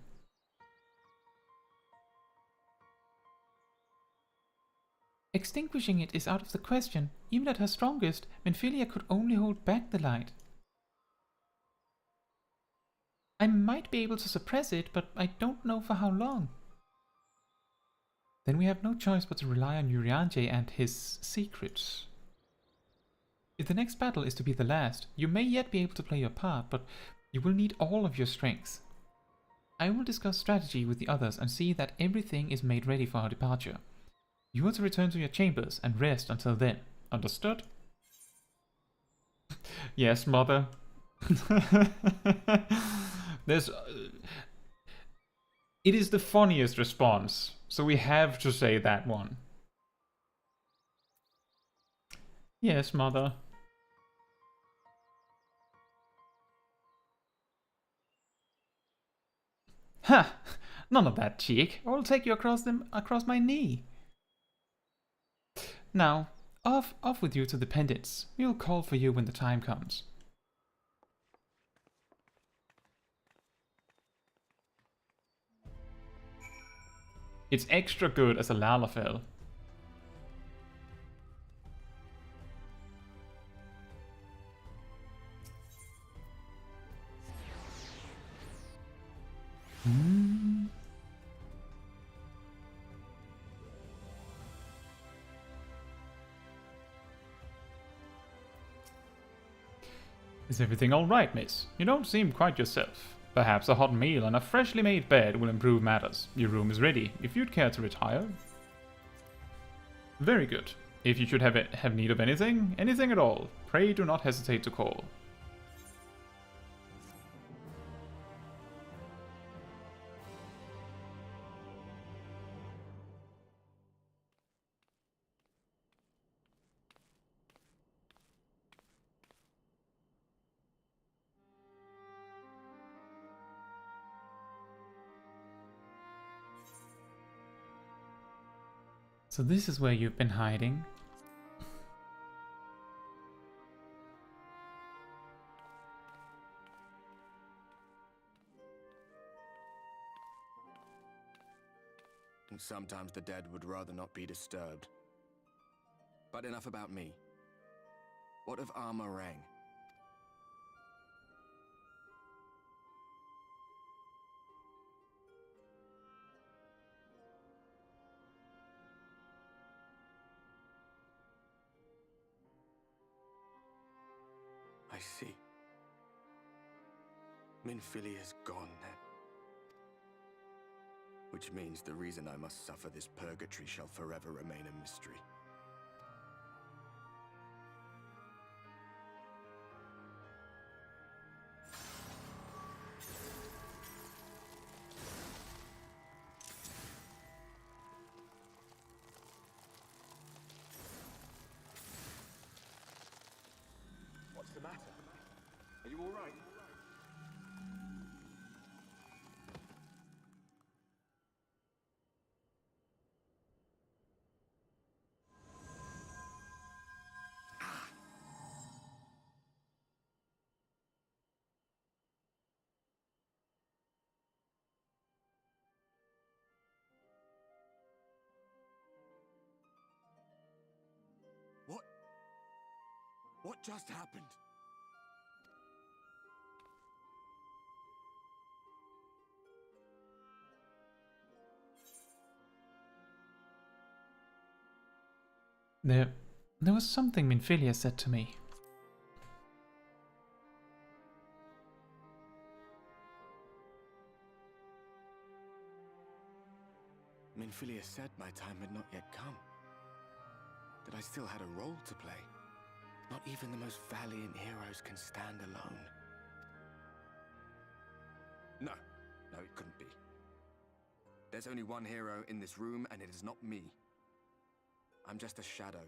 Speaker 12: Extinguishing it is out of the question. Even at her strongest, Minfilia could only hold back the light. I might be able to suppress it, but I don't know for how long. Then we have no choice but to rely on Urianger and his secrets. If the next battle is to be the last, you may yet be able to play your part, but you will need all of your strength. I will discuss strategy with the others and see that everything is made ready for our departure. You are to return to your chambers and rest until then. Understood? Yes, mother. There's... it is the funniest response, so we have to say that one. Yes, mother. Ha! None of that, cheek. I will take you across my knee. Now, off with you to the pendants. We will call for you when the time comes. It's extra good as a Lalafell. Is everything all right, miss? You don't seem quite yourself. Perhaps a hot meal and a freshly made bed will improve matters. Your room is ready, if you'd care to retire. Very good. If you should have need of anything at all, pray do not hesitate to call. So this is where you've been hiding.
Speaker 13: And sometimes the dead would rather not be disturbed. But enough about me. What of Amh Araeng? I see. Minfilia's gone then. Which means the reason I must suffer this purgatory shall forever remain a mystery.
Speaker 6: What's the matter? Are you all right?
Speaker 13: What just happened?
Speaker 12: There was something Minfilia said to me.
Speaker 13: Minfilia said my time had not yet come. That I still had a role to play. Not even the most valiant heroes can stand alone. No, it couldn't be. There's only one hero in this room, and it is not me. I'm just a shadow,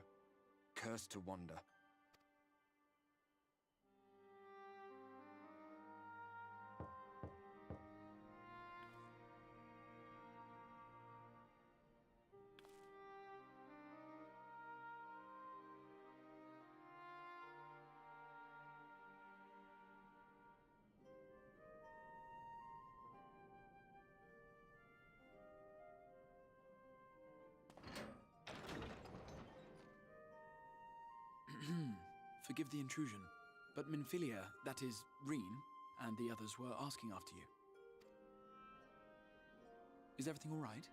Speaker 13: cursed to wander.
Speaker 7: Forgive the intrusion, but Minfilia, that is, Reen, and the others were asking after you. Is everything all right?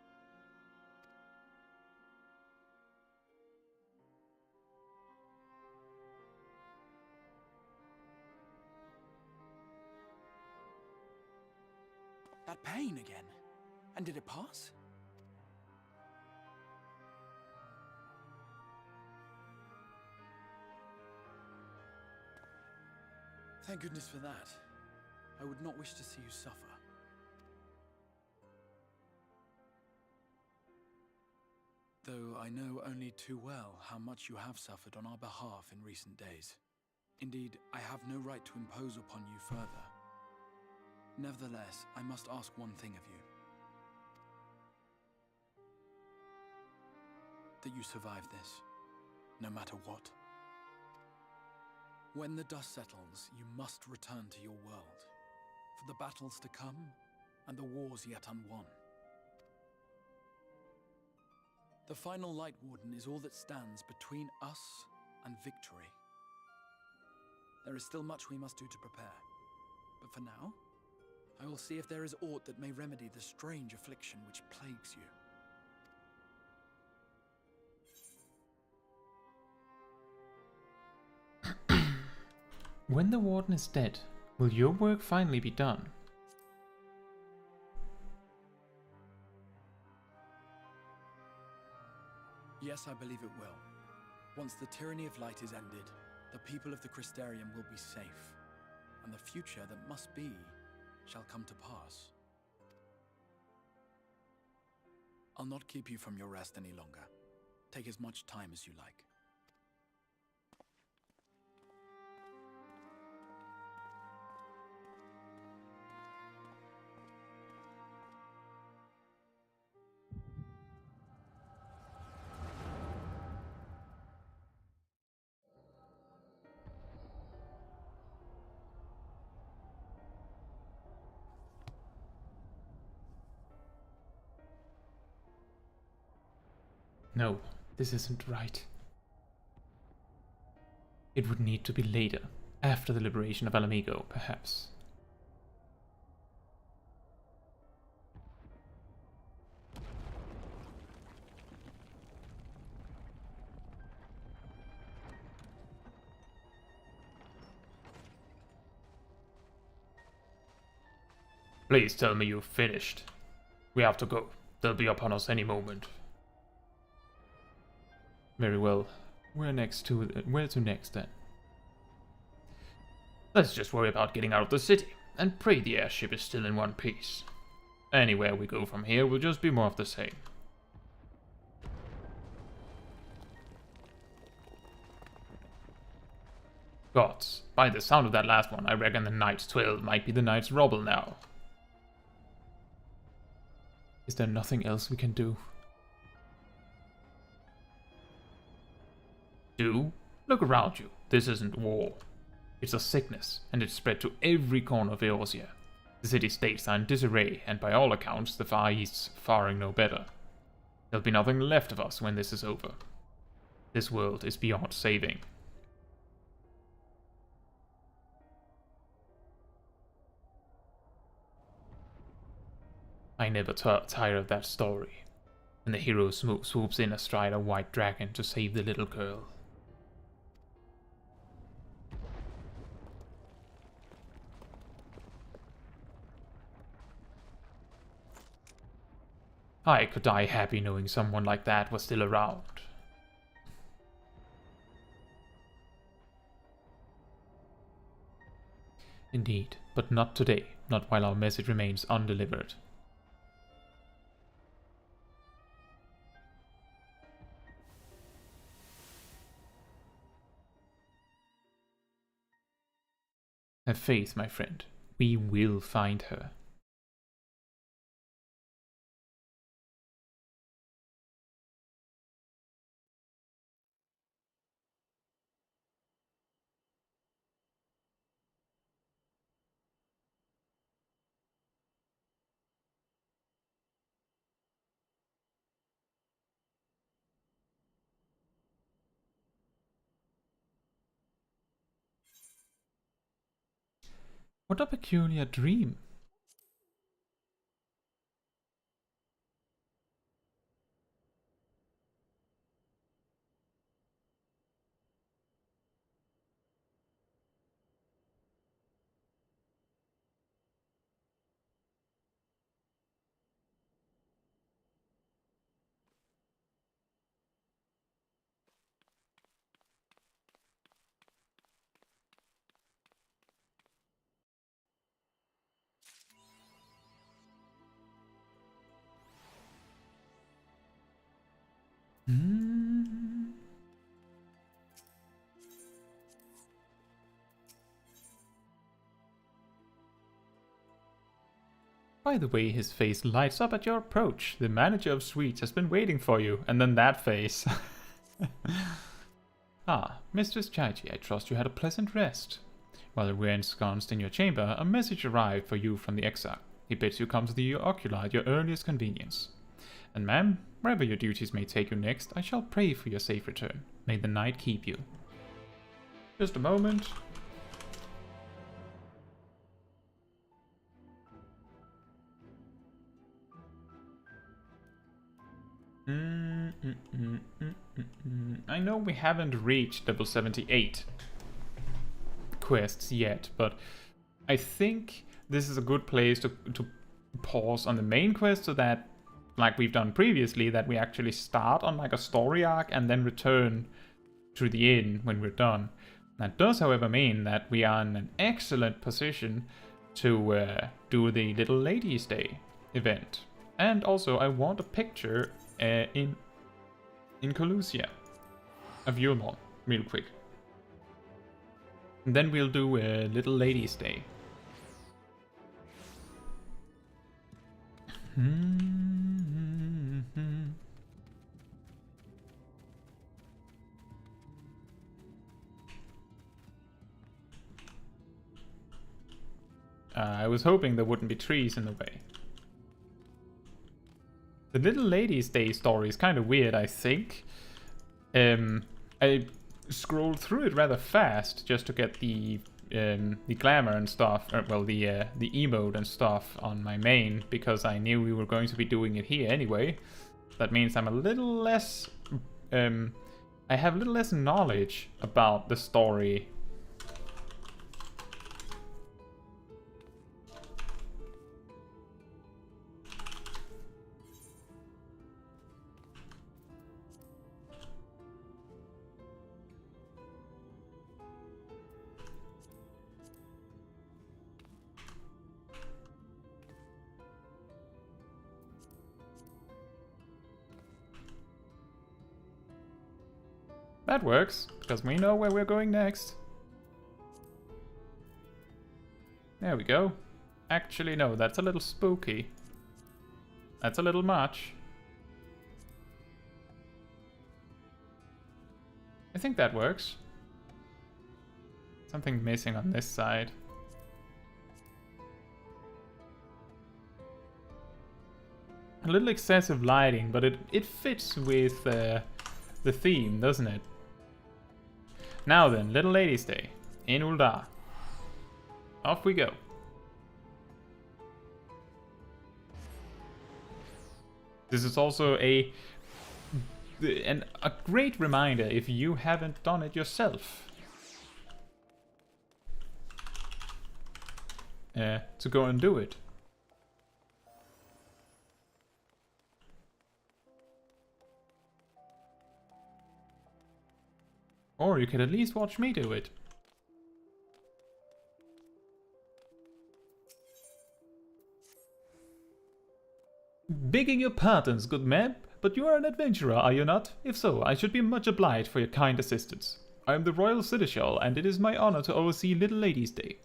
Speaker 7: That pain! pain again. And did it pass? Thank goodness for that. I would not wish to see you suffer. Though I know only too well how much you have suffered on our behalf in recent days. Indeed, I have no right to impose upon you further. Nevertheless, I must ask one thing of you. That you survive this, no matter what. When the dust settles, you must return to your world, for the battles to come, and the wars yet unwon. The final Light Warden is all that stands between us and victory. There is still much we must do to prepare, but for now, I will see if there is aught that may remedy the strange affliction which plagues you.
Speaker 12: When the Warden is dead, will your work finally be done?
Speaker 7: Yes, I believe it will. Once the tyranny of light is ended, the people of the Crystarium will be safe, and the future that must be shall come to pass. I'll not keep you from your rest any longer. Take as much time as you like.
Speaker 12: No, this isn't right. It would need to be later, after the liberation of Alamigo, perhaps.
Speaker 1: Please tell me you've finished. We have to go. They'll be upon us any moment.
Speaker 12: Very well. Where to next then?
Speaker 1: Let's just worry about getting out of the city, and pray the airship is still in one piece. Anywhere we go from here will just be more of the same. Gods, by the sound of that last one, I reckon the Knight's 12 might be the Knight's Rubble now.
Speaker 12: Is there nothing else we can do?
Speaker 1: Look around you. This isn't war. It's a sickness, and it's spread to every corner of Eorzea. The city-states are in disarray, and by all accounts, the Far East's faring no better. There'll be nothing left of us when this is over. This world is beyond saving.
Speaker 12: I never tire of that story. When the hero swoops in astride a white dragon to save the little girl.
Speaker 1: I could die happy knowing someone like that was still around.
Speaker 12: Indeed, but not today, not while our message remains undelivered. Have faith, my friend. We will find her. What a peculiar dream.
Speaker 1: By the way, his face lights up at your approach. The manager of suites has been waiting for you. And then that face. Ah, Mistress Chaiji, I trust you had a pleasant rest. While you were ensconced in your chamber, a message arrived for you from the exile. He bids you come to the ocular at your earliest convenience. And ma'am, wherever your duties may take you next, I shall pray for your safe return. May the night keep you. Just a moment. I know we haven't reached level 78 quests yet, but I think this is a good place to pause on the main quest so that, like we've done previously, that we actually start on like a story arc and then return to the inn when we're done. That does, however, mean that we are in an excellent position to do the Little Ladies' Day event. And also, I want a picture in Colusia of Eulmore, real quick. And then we'll do a Little Ladies' Day. I was hoping there wouldn't be trees in the way. The Little Ladies' Day story is kind of weird, I think. I scrolled through it rather fast just to get the glamour and stuff, well, the emote and stuff on my main, because I knew we were going to be doing it here anyway. That means I'm a little less, I have a little less knowledge about the story. That works, because we know where we're going next. There we go. Actually, no, that's a little spooky. That's a little much. I think that works. Something missing on this side. A little excessive lighting, but it fits with the theme, doesn't it? Now then, Little Ladies' Day in Ul'dah. Off we go. This is also a great reminder if you haven't done it yourself. To go and do it. Or you could at least watch me do it. Begging your pardons, good ma'am, but you are an adventurer, are you not? If so, I should be much obliged for your kind assistance. I am the Royal Seneschal, and it is my honor to oversee Little Ladies' Day.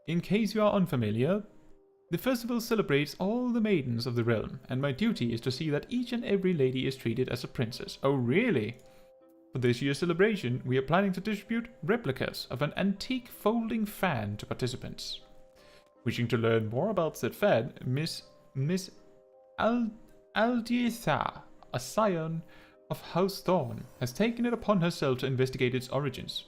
Speaker 1: In case you are unfamiliar, the festival celebrates all the maidens of the realm, and my duty is to see that each and every lady is treated as a princess. Oh, really? For this year's celebration, we are planning to distribute replicas of an antique folding fan to participants. Wishing to learn more about said fan, Miss Aldietha, a scion of House Thorn, has taken it upon herself to investigate its origins.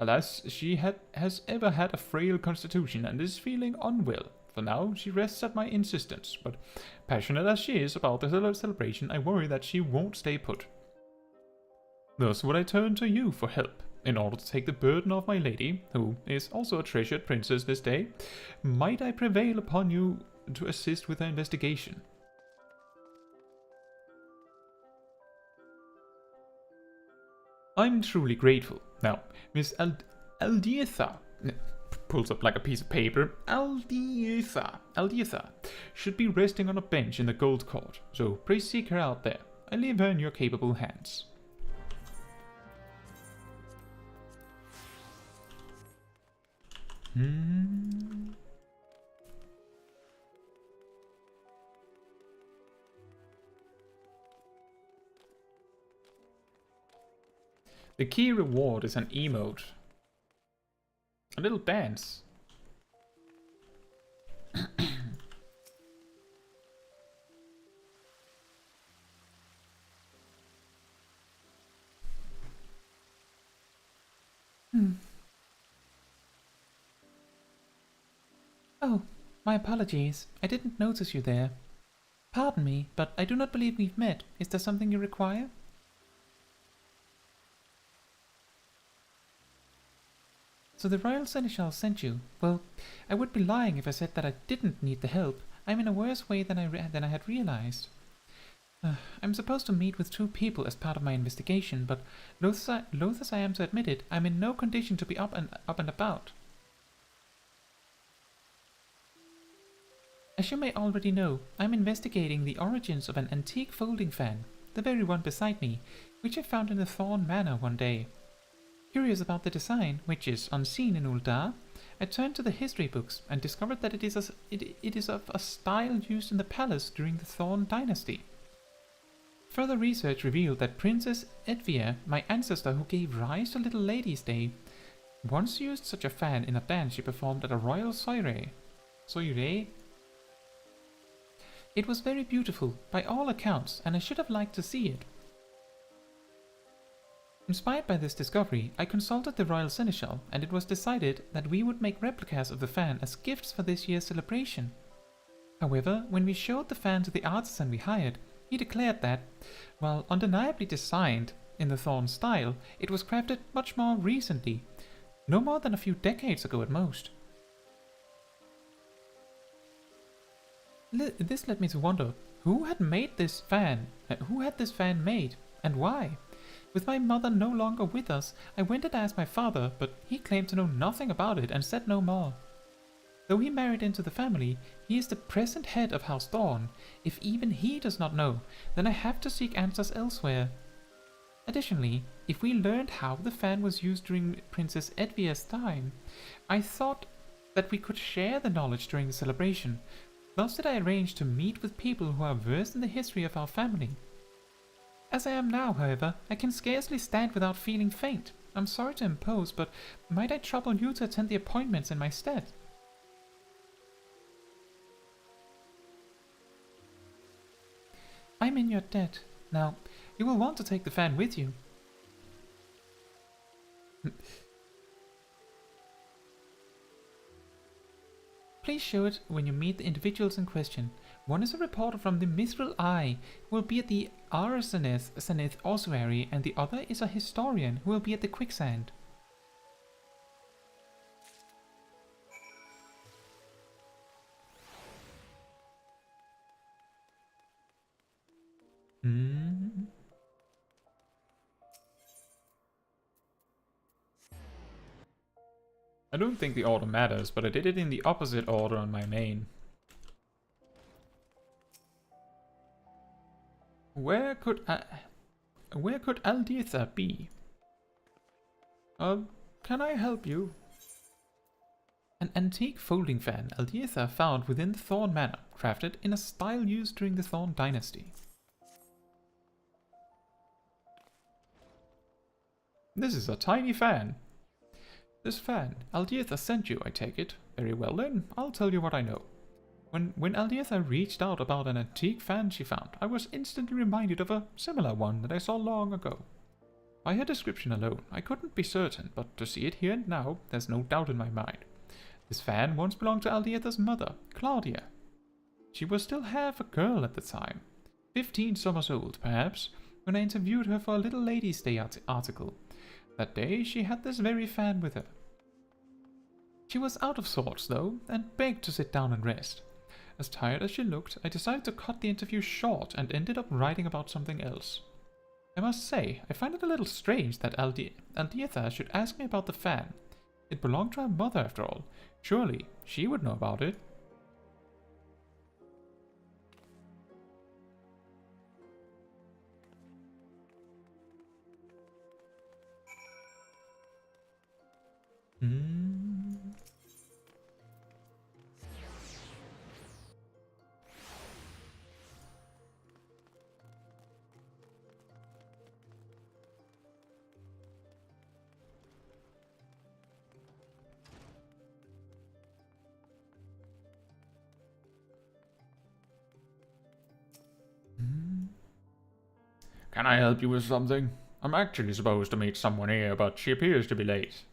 Speaker 1: Alas, she has ever had a frail constitution and is feeling unwell. For now, she rests at my insistence, but passionate as she is about the celebration, I worry that she won't stay put. Thus would I turn to you for help. In order to take the burden off my lady, who is also a treasured princess this day, might I prevail upon you to assist with her investigation? I'm truly grateful. Now, Miss Aldietha pulls up like a piece of paper. Aldietha should be resting on a bench in the Gold Court, so please seek her out there. I leave her in your capable hands. The key reward is an emote. A little dance.
Speaker 12: Oh, my apologies. I didn't notice you there. Pardon me, but I do not believe we've met. Is there something you require? So the Royal Seneschal sent you. Well, I would be lying if I said that I didn't need the help. I'm in a worse way than I had realized. I'm supposed to meet with 2 people as part of my investigation, but loath as I am to admit it, I'm in no condition to be up and about. As you may already know, I'm investigating the origins of an antique folding fan, the very one beside me, which I found in the Thorn Manor one day. Curious about the design, which is unseen in Ul'dah, I turned to the history books and discovered that it is of a style used in the palace during the Thorn dynasty. Further research revealed that Princess Edvia, my ancestor who gave rise to Little Lady's Day, once used such a fan in a dance she performed at a royal soiree. Soiree? It was very beautiful, by all accounts, and I should have liked to see it. Inspired by this discovery, I consulted the Royal Seneschal, and it was decided that we would make replicas of the fan as gifts for this year's celebration. However, when we showed the fan to the artisan we hired, he declared that, while undeniably designed in the Thorn style, it was crafted much more recently, no more than a few decades ago at most. This led me to wonder, who had made this fan? Who had this fan made, and why? With my mother no longer with us, I went and asked my father, but he claimed to know nothing about it and said no more. Though he married into the family, he is the present head of House Thorn. If even he does not know, then I have to seek answers elsewhere. Additionally, if we learned how the fan was used during Princess Edvia's time, I thought that we could share the knowledge during the celebration. Thus did I arrange to meet with people who are versed in the history of our family. As I am now, however, I can scarcely stand without feeling faint. I'm sorry to impose, but might I trouble you to attend the appointments in my stead? I'm in your debt. Now, you will want to take the fan with you. Please show it when you meet the individuals in question. One is a reporter from the Mithril Eye, who will be at the Zenith Ossuary, and the other is a historian, who will be at the Quicksand.
Speaker 1: I don't think the order matters, but I did it in the opposite order on my main. Where could Aldietha be? Can I help you? An antique folding fan Aldietha found within the Thorn Manor, crafted in a style used during the Thorn dynasty. This is a tiny fan. This fan, Aldietha sent you, I take it. Very well then, I'll tell you what I know. When Aldietha reached out about an antique fan she found, I was instantly reminded of a similar one that I saw long ago. By her description alone, I couldn't be certain, but to see it here and now, there's no doubt in my mind. This fan once belonged to Aldietha's mother, Claudia. She was still half a girl at the time, 15 summers old, perhaps, when I interviewed her for a Little Lady's Day article. That day, she had this very fan with her. She was out of sorts, though, and begged to sit down and rest. As tired as she looked, I decided to cut the interview short and ended up writing about something else. I must say, I find it a little strange that Aldietha should ask me about the fan. It belonged to her mother, after all. Surely, she would know about it. Can I help you with something? I'm actually supposed to meet someone here, but she appears to be late.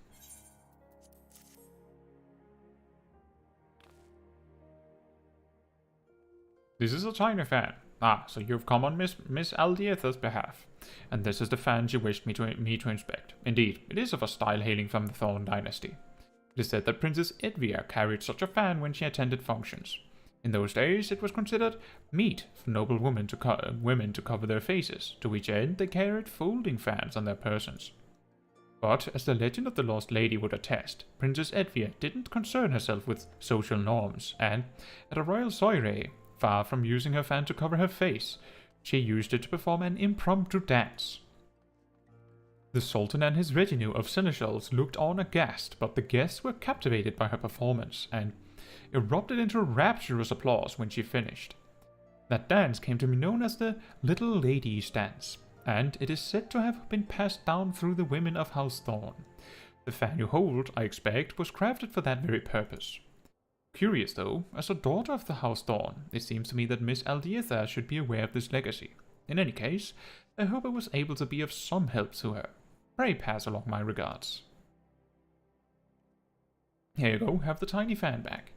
Speaker 1: This is a tiny fan. Ah, so you've come on Miss Aldietha's behalf. And this is the fan she wished me to inspect. Indeed, it is of a style hailing from the Thorn dynasty. It is said that Princess Edvia carried such a fan when she attended functions. In those days, it was considered meet for noble women to cover their faces, to which end they carried folding fans on their persons. But, as the legend of the Lost Lady would attest, Princess Edvia didn't concern herself with social norms, and, at a royal soiree, far from using her fan to cover her face, she used it to perform an impromptu dance. The Sultan and his retinue of seneschals looked on aghast, but the guests were captivated by her performance, and erupted into rapturous applause when she finished. That dance came to be known as the Little Lady's Dance, and it is said to have been passed down through the women of House Thorn. The fan you hold, I expect, was crafted for that very purpose. Curious though, as a daughter of the House Thorn, it seems to me that Miss Aldietha should be aware of this legacy. In any case, I hope I was able to be of some help to her. Pray pass along my regards. Here you go, have the tiny fan back.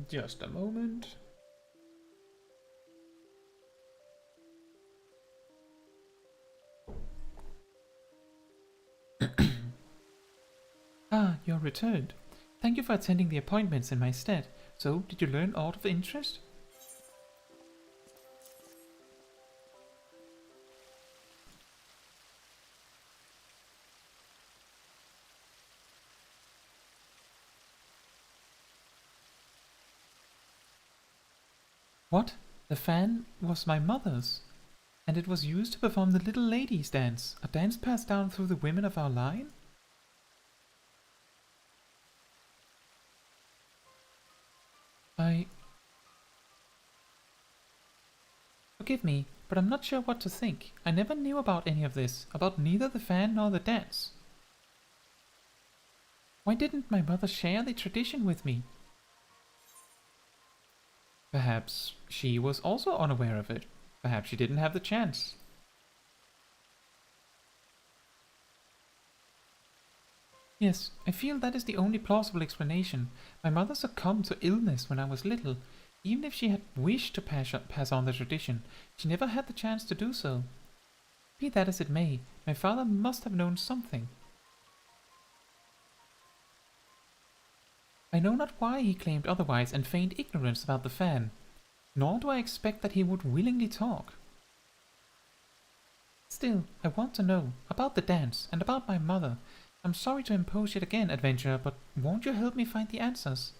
Speaker 1: Just a moment.
Speaker 12: Ah, you're returned. Thank you for attending the appointments in my stead. So, did you learn aught of interest? What? The fan was my mother's, and it was used to perform the Little Lady's Dance, a dance passed down through the women of our line? Forgive me, but I'm not sure what to think. I never knew about any of this, about neither the fan nor the dance. Why didn't my mother share the tradition with me? Perhaps she was also unaware of it. Perhaps she didn't have the chance. Yes, I feel that is the only plausible explanation. My mother succumbed to illness when I was little. Even if she had wished to pass on the tradition, she never had the chance to do so. Be that as it may, my father must have known something. I know not why he claimed otherwise and feigned ignorance about the fan, nor do I expect that he would willingly talk. Still, I want to know about the dance and about my mother. I'm sorry to impose yet again, adventurer, but won't you help me find the answers?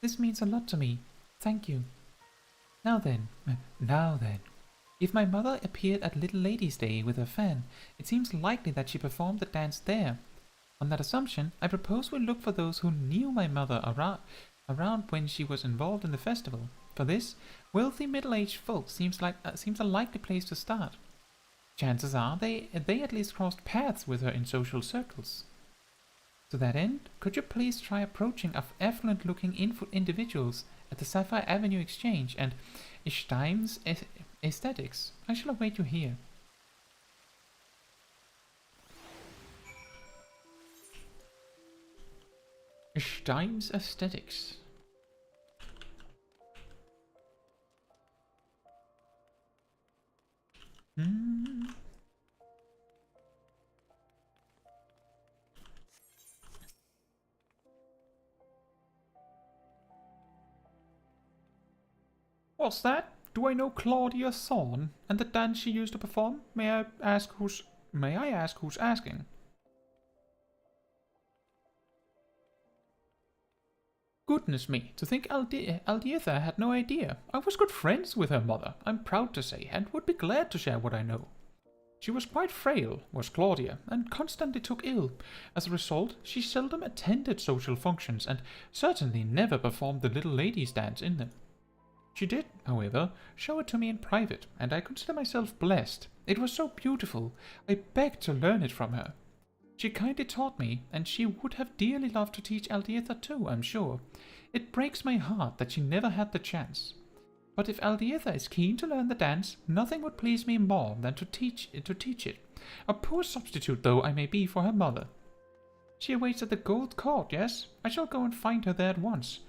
Speaker 12: This means a lot to me. Thank you. Now then. If my mother appeared at Little Lady's Day with her fan, it seems likely that she performed the dance there. On that assumption, I propose we look for those who knew my mother around when she was involved in the festival. For this, wealthy middle-aged folk seems a likely place to start. Chances are they at least crossed paths with her in social circles. To that end, could you please try approaching affluent-looking individuals at the Sapphire Avenue Exchange and Ishtime's Aesthetics? I shall await you here.
Speaker 1: Ishtime's Aesthetics. What's that? Do I know Claudia Thorn and the dance she used to perform? May I ask who's asking?
Speaker 12: Goodness me, to think Aldietha had no idea. I was good friends with her mother, I'm proud to say, and would be glad to share what I know. She was quite frail, was Claudia, and constantly took ill. As a result, she seldom attended social functions, and certainly never performed the little ladies' dance in them. She did, however, show it to me in private, and I consider myself blessed. It was so beautiful, I begged to learn it from her. She kindly taught me, and she would have dearly loved to teach Aldietha too, I'm sure. It breaks my heart that she never had the chance. But if Aldietha is keen to learn the dance, nothing would please me more than to teach it. A poor substitute though I may be for her mother. She awaits at the Gold Court, yes? I shall go and find her there at once.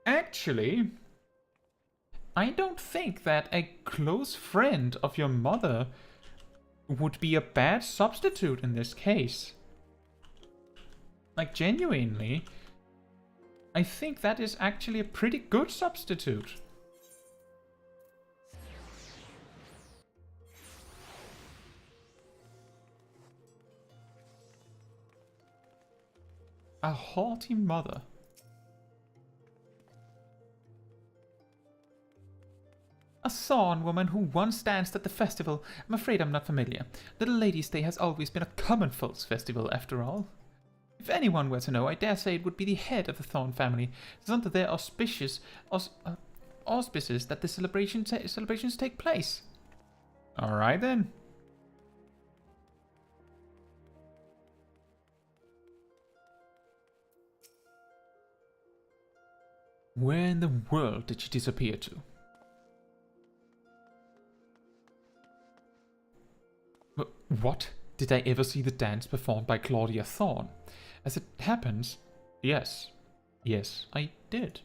Speaker 1: Actually, I don't think that a close friend of your mother would be a bad substitute in this case. Like, genuinely, I think that is actually a pretty good substitute. A haughty mother.
Speaker 12: A Thorn woman who once danced at the festival. I'm afraid I'm not familiar. Little Ladies' Day has always been a common folks festival, after all. If anyone were to know, I dare say it would be the head of the Thorn family. It is under their auspices that the celebrations take place.
Speaker 1: Alright then.
Speaker 12: Where in the world did she disappear to? What? Did I ever see the dance performed by Claudia Thorn? As it happens, yes, I did.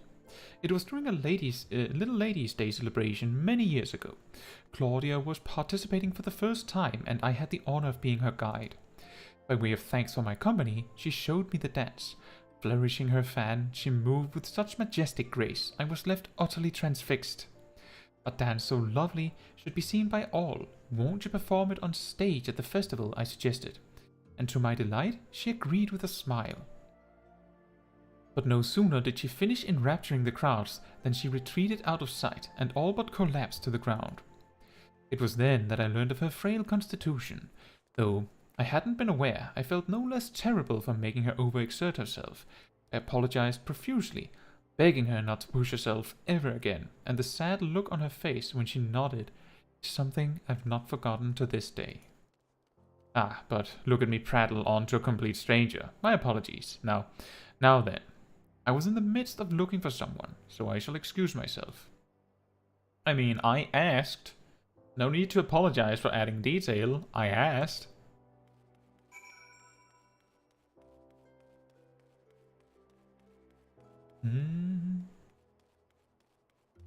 Speaker 12: It was during a Little Ladies' Day celebration many years ago. Claudia was participating for the first time, and I had the honor of being her guide. By way of thanks for my company, she showed me the dance. Flourishing her fan, she moved with such majestic grace, I was left utterly transfixed. A dance so lovely should be seen by all. Won't you perform it on stage at the festival, I suggested. And to my delight, she agreed with a smile. But no sooner did she finish enrapturing the crowds than she retreated out of sight and all but collapsed to the ground. It was then that I learned of her frail constitution. Though I hadn't been aware, I felt no less terrible for making her overexert herself. I apologized profusely, begging her not to push herself ever again, and the sad look on her face when she nodded is something I've not forgotten to this day. Ah, but look at me prattle on to a complete stranger. My apologies. Now then. I was in the midst of looking for someone, so I shall excuse myself.
Speaker 1: I mean, I asked. No need to apologize for adding detail. I asked.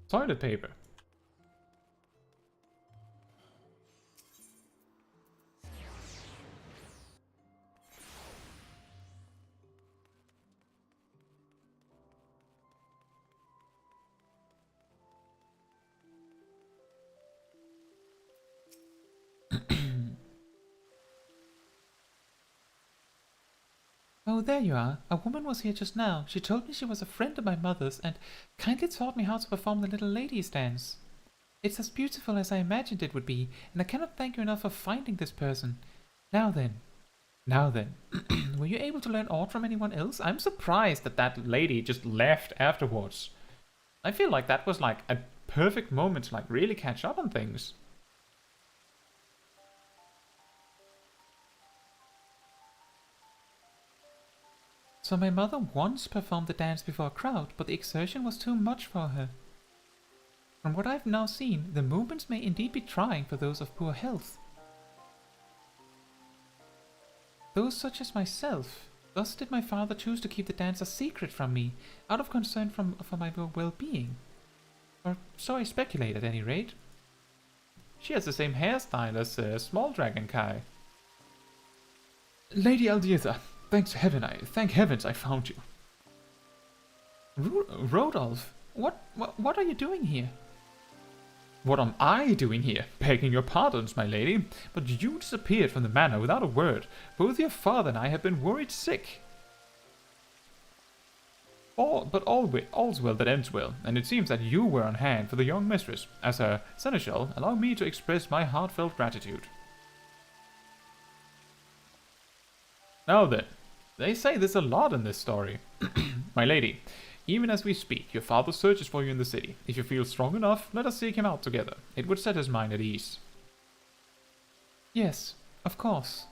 Speaker 1: Toilet paper.
Speaker 12: Oh, there you are. A woman was here just now. She told me she was a friend of my mother's and kindly taught me how to perform the little ladies' dance. It's as beautiful as I imagined it would be, and I cannot thank you enough for finding this person. Now then, were you able to learn aught from anyone else?
Speaker 1: I'm surprised that that lady just left afterwards. I feel like that was like a perfect moment to like really catch up on things.
Speaker 12: So my mother once performed the dance before a crowd, but the exertion was too much for her. From what I've now seen, the movements may indeed be trying for those of poor health. Those such as myself. Thus did my father choose to keep the dance a secret from me, out of concern for my well-being. Or so I speculate at any rate.
Speaker 1: She has the same hairstyle as Smol Dragon Kai.
Speaker 12: Lady Aldietha, thank heavens I found you. Rodolph, what are you doing here?
Speaker 1: What am I doing here? Begging your pardons, my lady, but you disappeared from the manor without a word. Both your father and I have been worried sick. All's well that ends well, and it seems that you were on hand for the young mistress. As her seneschal, allow me to express my heartfelt gratitude. Now then, they say there's a lot in this story. My lady, even as we speak, your father searches for you in the city. If you feel strong enough, let us seek him out together. It would set his mind at ease.
Speaker 12: Yes, of course.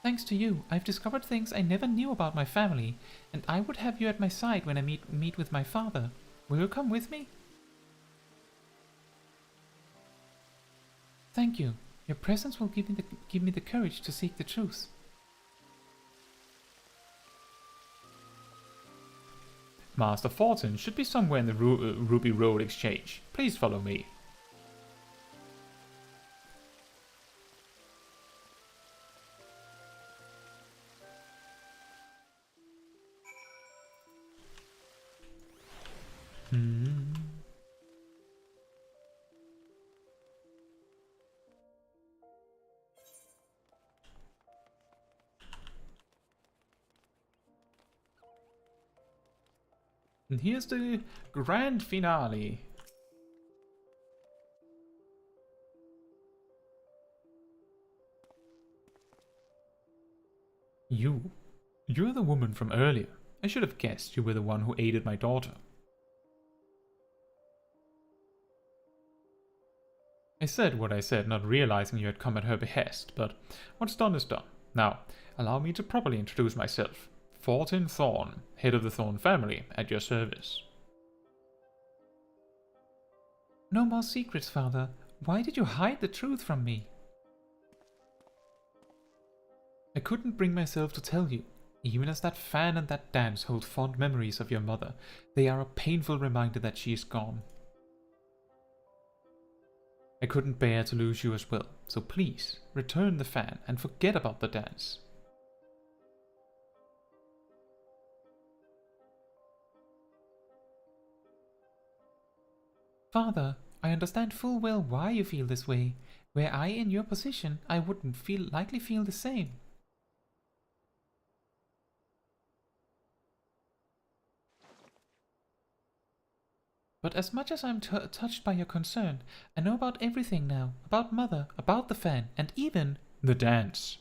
Speaker 12: Thanks to you, I've discovered things I never knew about my family, and I would have you at my side when I meet with my father. Will you come with me? Thank you. Your presence will give me the courage to seek the truth.
Speaker 1: Master Fortin should be somewhere in the Ruby Road Exchange. Please follow me. And here's the grand finale. You're the woman from earlier. I should have guessed you were the one who aided my daughter. I said what I said, not realizing you had come at her behest, but what's done is done. Now, allow me to properly introduce myself. Fortin Thorn, head of the Thorn family, at your service.
Speaker 12: No more secrets, father. Why did you hide the truth from me?
Speaker 1: I couldn't bring myself to tell you. Even as that fan and that dance hold fond memories of your mother, they are a painful reminder that she is gone. I couldn't bear to lose you as well, so please, return the fan and forget about the dance.
Speaker 12: Father, I understand full well why you feel this way. Were I in your position, I wouldn't likely feel the same. But as much as I'm touched by your concern, I know about everything now. About Mother, about the fan, and even
Speaker 1: the dance.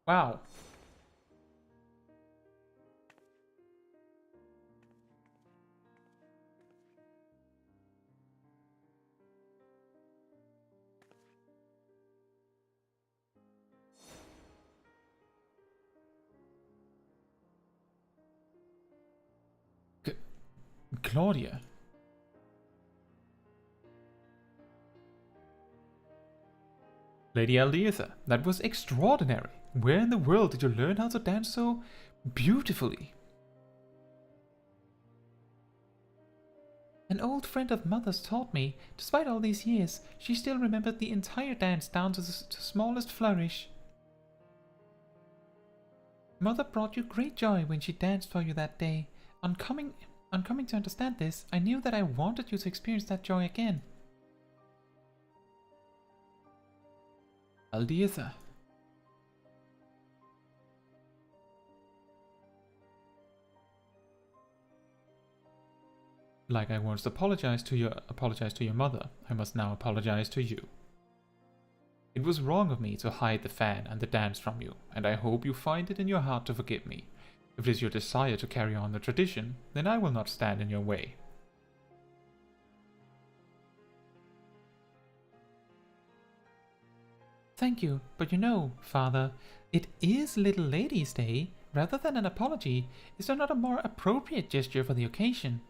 Speaker 1: Wow. Claudia. Lady Aldiatha, that was extraordinary. Where in the world did you learn how to dance so beautifully?
Speaker 12: An old friend of Mother's taught me. Despite all these years, she still remembered the entire dance down to the smallest flourish. Mother brought you great joy when she danced for you that day. On coming to understand this, I knew that I wanted you to experience that joy again.
Speaker 1: Aldiatha. Like I once apologized to your mother, I must now apologize to you. It was wrong of me to hide the fan and the dance from you, and I hope you find it in your heart to forgive me. If it is your desire to carry on the tradition, then I will not stand in your way.
Speaker 12: Thank you, but you know, Father, it is Little Lady's Day. Rather than an apology, is there not a more appropriate gesture for the occasion?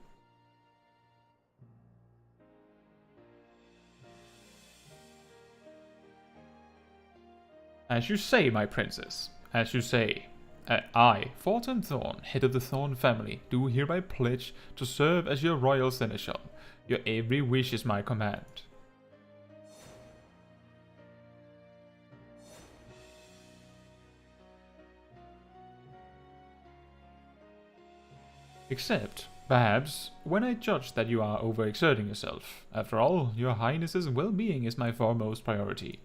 Speaker 1: As you say, my princess. As you say. I, Fortune Thorn, head of the Thorn family, do hereby pledge to serve as your royal seneschal. Your every wish is my command. Except, perhaps, when I judge that you are overexerting yourself. After all, your highness's well-being is my foremost priority.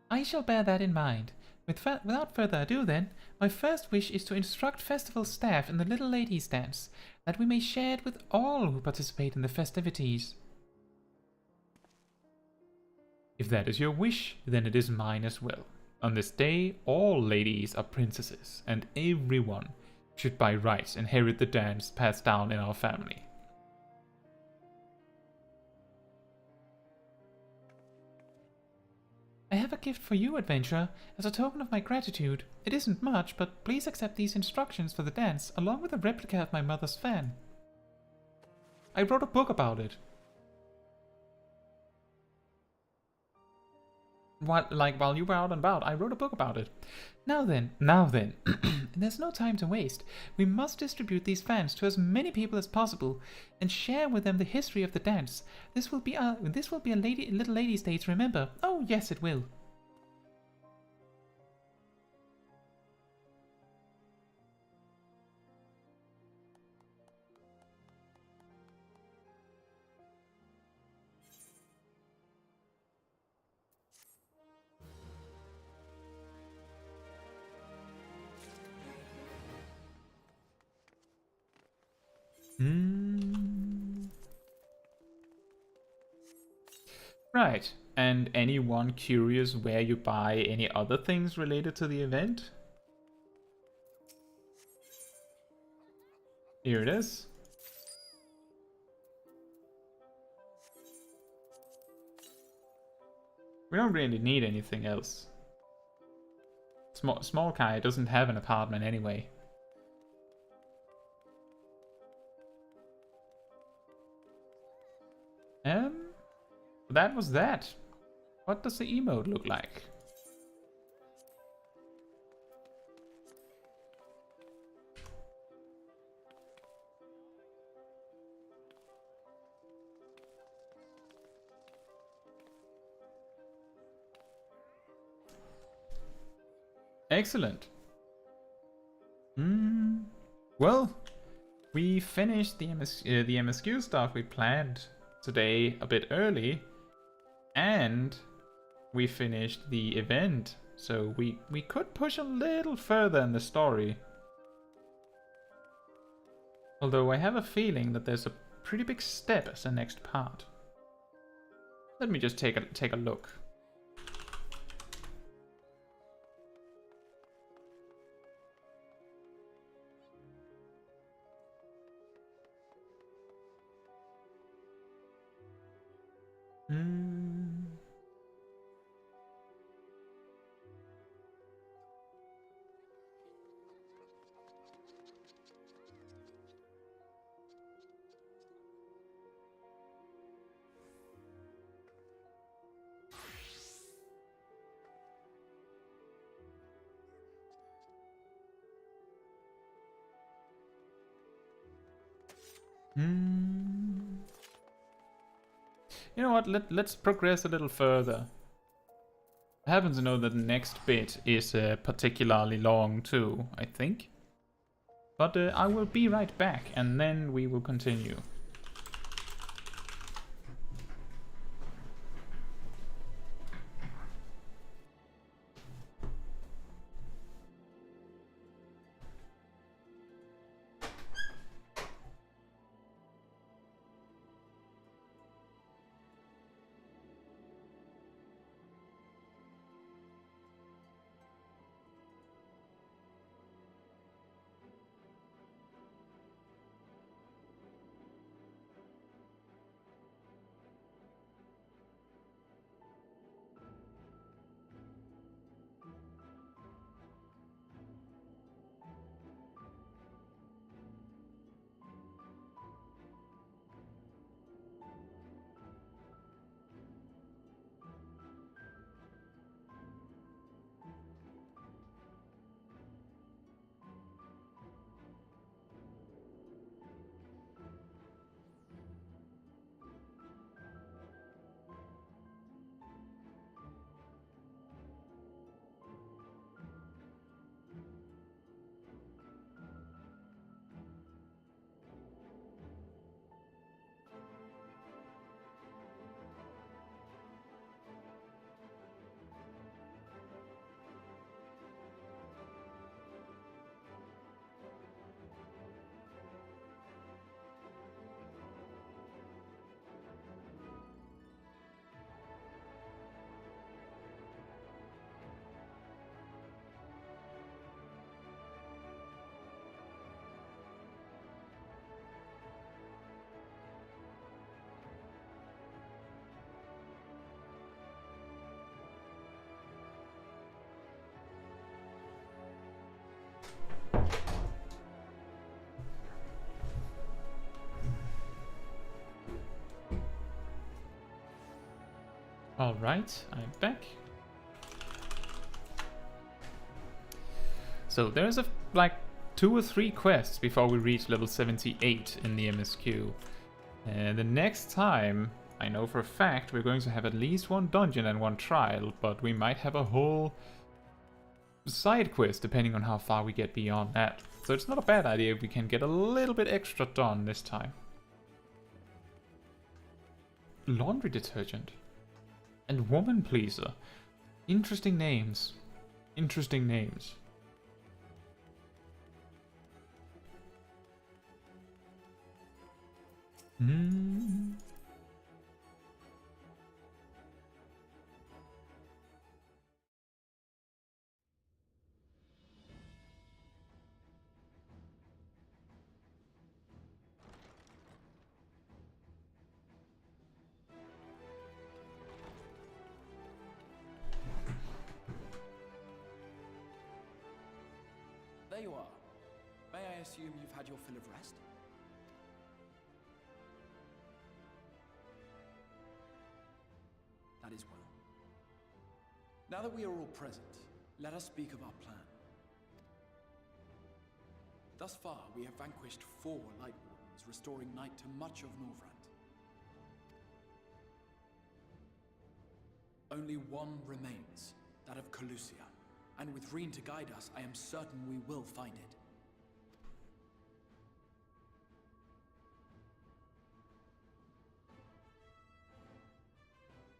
Speaker 12: I shall bear that in mind. Without further ado then, my first wish is to instruct festival staff in the Little Ladies' Dance, that we may share it with all who participate in the festivities.
Speaker 1: If that is your wish, then it is mine as well. On this day, all ladies are princesses, and everyone should by rights inherit the dance passed down in our family.
Speaker 12: I have a gift for you, adventurer, as a token of my gratitude. It isn't much, but please accept these instructions for the dance, along with a replica of my mother's fan.
Speaker 1: I wrote a book about it. While you were out and about, I wrote a book about it.
Speaker 12: Now then, there's no time to waste. We must distribute these fans to as many people as possible, and share with them the history of the dance. This will be a Little Ladies' Day to remember. Oh yes, it will.
Speaker 1: Right, and anyone curious where you buy any other things related to the event? Here it is. We don't really need anything else. Smol Kai doesn't have an apartment anyway. That was that. What does the emote look like? Excellent. Well, we finished the MSQ stuff we planned today a bit early, and we finished the event, so we could push a little further in the story. Although I have a feeling that there's a pretty big step as the next part. Let me just take a look. You know what, let's progress a little further. I happen to know that the next bit is particularly long too, I think. But I will be right back, and then we will continue. Alright, I'm back. So there's like 2 or 3 quests before we reach level 78 in the MSQ. And the next time, I know for a fact, we're going to have at least 1 dungeon and 1 trial, but we might have a whole side quest depending on how far we get beyond that. So it's not a bad idea if we can get a little bit extra done this time. Laundry detergent. And woman pleaser. Interesting names. Interesting names. Hmm.
Speaker 7: There you are. May I assume you've had your fill of rest? That is well. Now that we are all present, let us speak of our plan. Thus far, we have vanquished 4 Light Wardens, restoring night to much of Norvrant. Only one remains, that of Calusia. And with Reen to guide us, I am certain we will find it.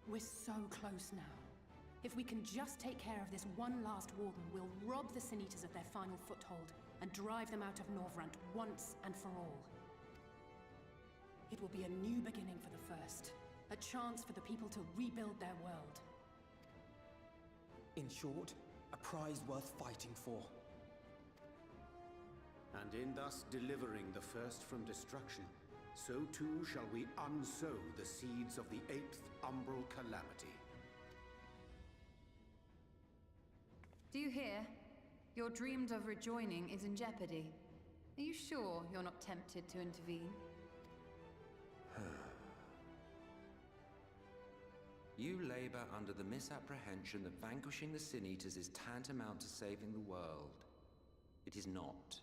Speaker 10: We're so close now. If we can just take care of this one last warden, we'll rob the Sin Eaters of their final foothold and drive them out of Norvrant once and for all. It will be a new beginning for the First, a chance for the people to rebuild their world.
Speaker 9: In short, a prize worth fighting for.
Speaker 15: And in thus delivering the First from destruction, so too shall we unsow the seeds of the 8th umbral calamity.
Speaker 5: Do you hear? Your dreamed of rejoining is in jeopardy. Are you sure you're not tempted to intervene?
Speaker 8: You labor under the misapprehension that vanquishing the Sin Eaters is tantamount to saving the world. It is not.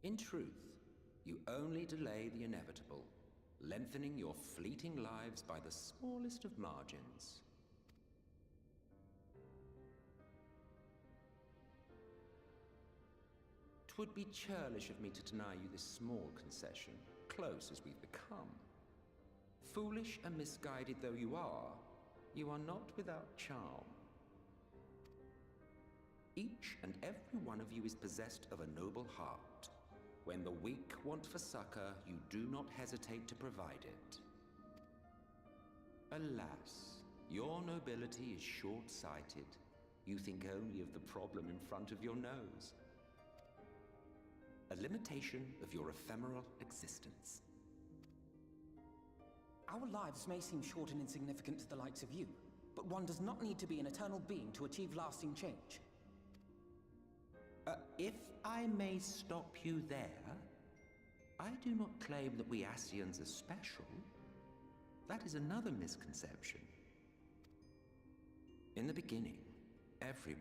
Speaker 8: In truth, you only delay the inevitable, lengthening your fleeting lives by the smallest of margins. Twould be churlish of me to deny you this small concession, close as we've become. Foolish and misguided though you are not without charm. Each and every one of you is possessed of a noble heart. When the weak want for succor, you do not hesitate to provide it. Alas, your nobility is short-sighted. You think only of the problem in front of your nose. A limitation of your ephemeral existence.
Speaker 9: Our lives may seem short and insignificant to the likes of you, but one does not need to be an eternal being to achieve lasting change.
Speaker 8: If I may stop you there, I do not claim that we Ascians are special. That is another misconception. In the beginning, everyone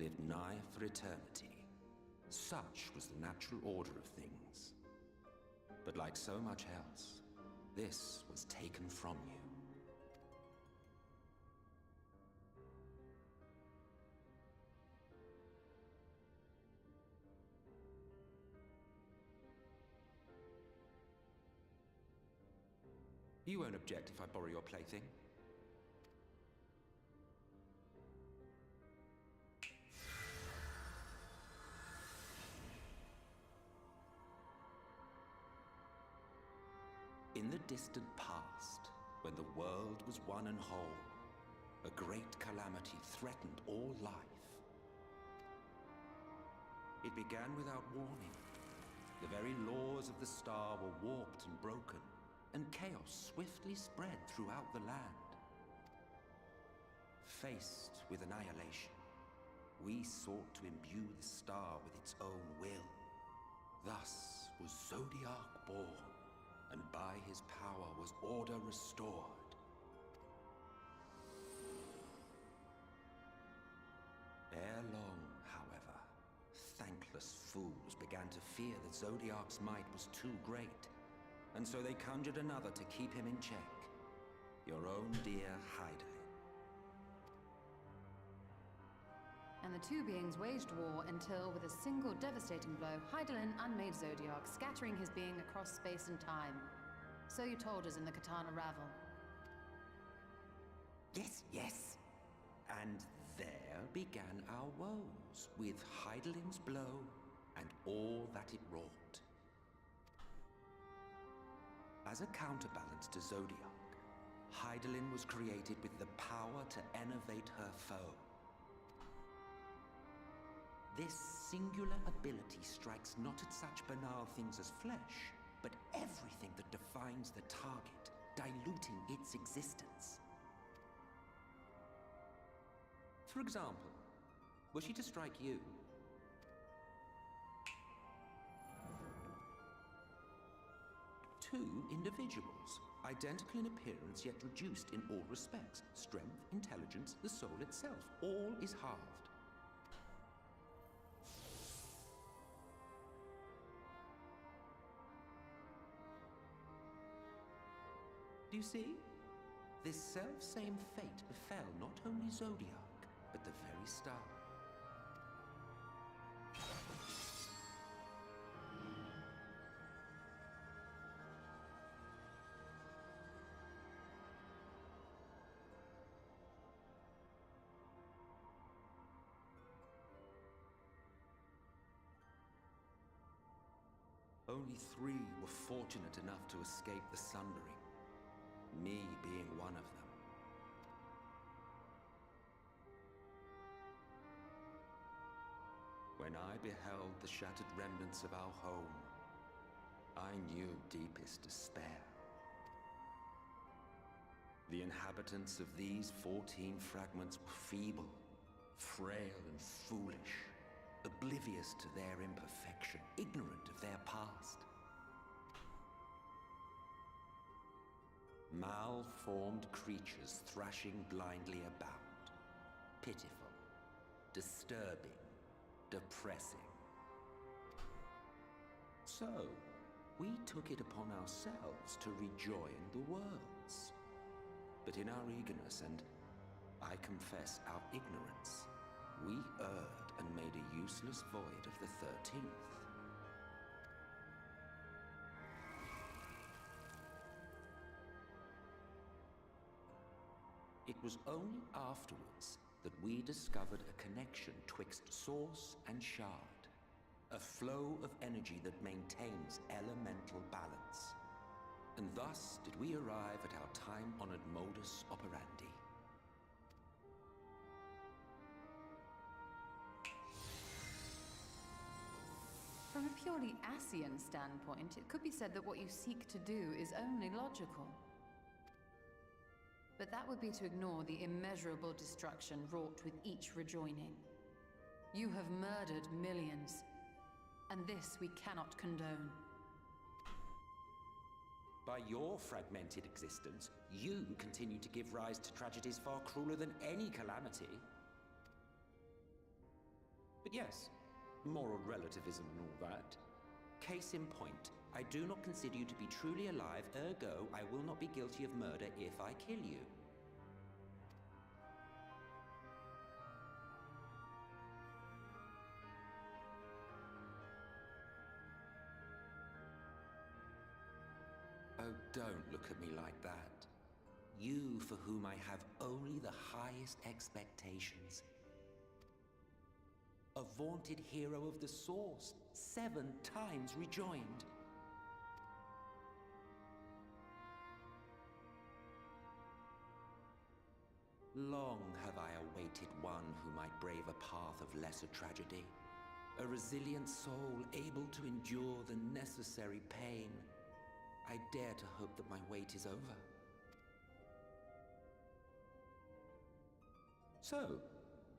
Speaker 8: lived nigh for eternity. Such was the natural order of things. But like so much else, this was taken from you. You won't object if I borrow your plaything? In the distant past, when the world was one and whole, a great calamity threatened all life. It began without warning. The very laws of the star were warped and broken, and chaos swiftly spread throughout the land. Faced with annihilation, we sought to imbue the star with its own will. Thus was Zodiac born, and by his power was order restored. Ere long, however, thankless fools began to fear that Zodiac's might was too great, and so they conjured another to keep him in check. Your own dear Hydaelyn.
Speaker 5: And the two beings waged war until, with a single devastating blow, Hydaelyn unmade Zodiac, scattering his being across space and time. So you told us in the Katana Ravel.
Speaker 8: Yes, yes. And there began our woes, with Hydaelyn's blow and all that it wrought. As a counterbalance to Zodiac, Hydaelyn was created with the power to enervate her foe. This singular ability strikes not at such banal things as flesh, but everything that defines the target, diluting its existence. For example, were she to strike you, two individuals, identical in appearance yet reduced in all respects, strength, intelligence, the soul itself, all is halved. Do you see? This self-same fate befell not only Zodiac, but the very star. Only 3 were fortunate enough to escape the sundering. Me being one of them. When I beheld the shattered remnants of our home, I knew deepest despair. The inhabitants of these 14 fragments were feeble, frail and foolish, oblivious to their imperfection, ignorant of their past. Malformed creatures thrashing blindly about. Pitiful, disturbing, depressing. So, we took it upon ourselves to rejoin the worlds. But in our eagerness and, I confess, our ignorance, we erred and made a useless void of the 13th. It was only afterwards that we discovered a connection twixt source and shard, a flow of energy that maintains elemental balance. And thus did we arrive at our time-honored modus operandi.
Speaker 5: From a purely Ascian standpoint, it could be said that what you seek to do is only logical. But that would be to ignore the immeasurable destruction wrought with each rejoining. You have murdered millions, and this we cannot condone.
Speaker 8: By your fragmented existence, you continue to give rise to tragedies far crueler than any calamity. But yes, moral relativism and all that. Case in point, I do not consider you to be truly alive, ergo I will not be guilty of murder if I kill you. Oh, don't look at me like that. You for whom I have only the highest expectations. A vaunted hero of the Source, 7 times rejoined. Long have I awaited one who might brave a path of lesser tragedy. A resilient soul able to endure the necessary pain. I dare to hope that my wait is over. So,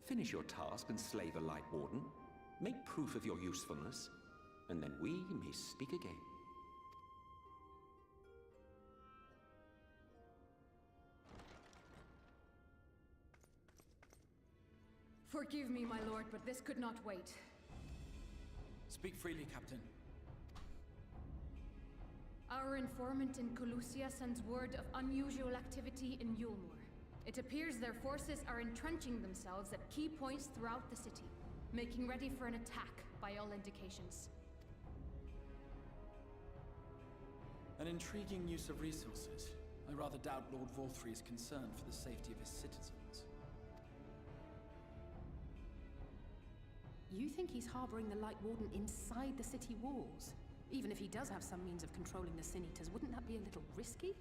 Speaker 8: Finish your task and slay the Light Warden. Make proof of your usefulness, and then we may speak again.
Speaker 4: Forgive me, my lord, but this could not wait.
Speaker 7: Speak freely, Captain.
Speaker 4: Our informant in Colusia sends word of unusual activity in Eulmore. It appears their forces are entrenching themselves at key points throughout the city, making ready for an attack by all indications.
Speaker 7: An intriguing use of resources. I rather doubt Lord Vorthry is concerned for the safety of his citizens.
Speaker 10: You think he's harboring the Light Warden inside the city walls? Even if he does have some means of controlling the Sin Eaters, wouldn't that be a little risky?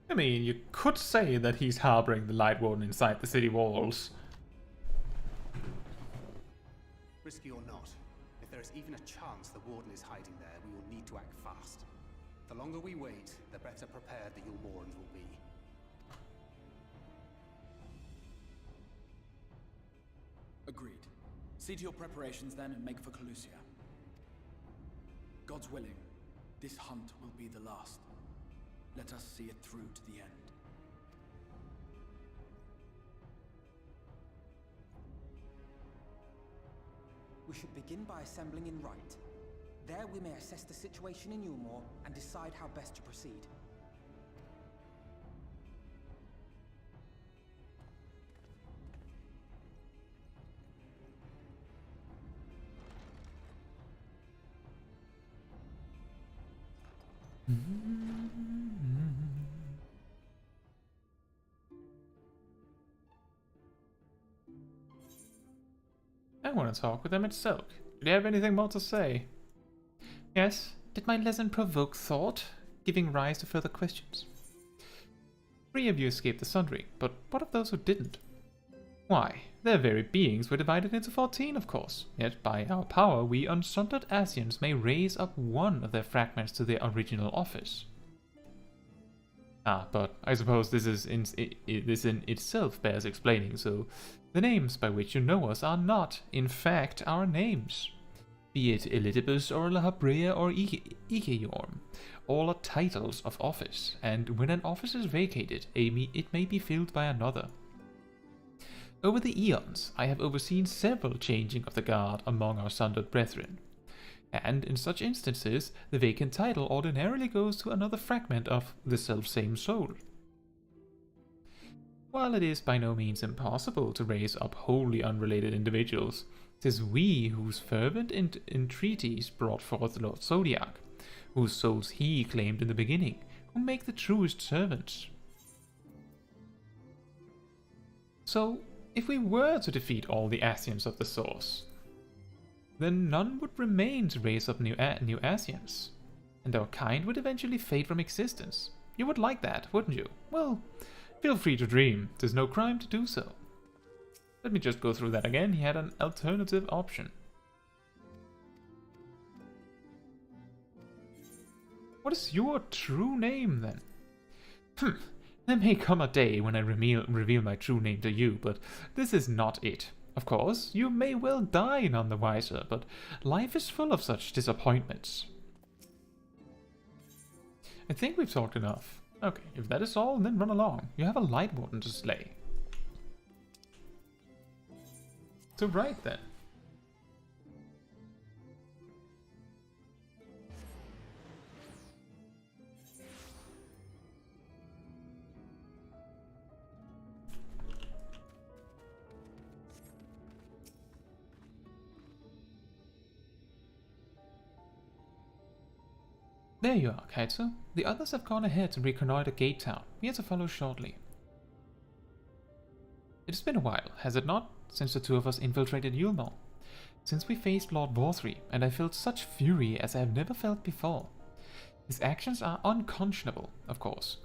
Speaker 1: I mean, you could say that he's harboring the Light Warden inside the city walls.
Speaker 14: Risky or not, if there is even a chance the Warden is hiding there, we will need to act fast. The longer we wait, the better prepared the Eulmorans will be.
Speaker 7: Agreed. See to your preparations then and make for Colusia. God's willing, this hunt will be the last. Let us see it through to the end.
Speaker 9: We should begin by assembling in Right. There we may assess the situation in Eulmore and decide how best to proceed.
Speaker 1: I want to talk with them at Silk. Do you have anything more to say?
Speaker 12: Yes, did my lesson provoke thought, giving rise to further questions?
Speaker 1: 3 of you escaped the Sundry, but what of those who didn't? Why, their very beings were divided into 14, of course, yet by our power we unsundered Asians may raise up one of their fragments to their original office. Ah, but I suppose this in itself bears explaining, so the names by which you know us are not, in fact, our names. Be it Elidibus or Lahabrea or Ikeyorm, all are titles of office, and when an office is vacated, it may be filled by another. Over the eons, I have overseen several changing of the guard among our sundered brethren, and in such instances, the vacant title ordinarily goes to another fragment of the selfsame soul. While it is by no means impossible to raise up wholly unrelated individuals, 'tis we whose fervent entreaties brought forth Lord Zodiac, whose souls he claimed in the beginning, who make the truest servants. So, if we were to defeat all the Asians of the Source, then none would remain to raise up new Asians, and our kind would eventually fade from existence. You would like that, wouldn't you? Well, feel free to dream. 'Tis no crime to do so. Let me just go through that again. He had an alternative option. What is your true name, then? There may come a day when I reveal my true name to you, but this is not it. Of course, you may well die none the wiser, but life is full of such disappointments. I think we've talked enough. Okay, if that is all, then run along. You have a Light Warden to slay. So right then. There you are, Caetsu. The others have gone ahead to reconnoiter Gate Town. We are to follow shortly. It has been a while, has it not, since the two of us infiltrated Eulmore? Since we faced Lord Vorthry, and I felt such fury as I have never felt before. His actions are unconscionable, of course,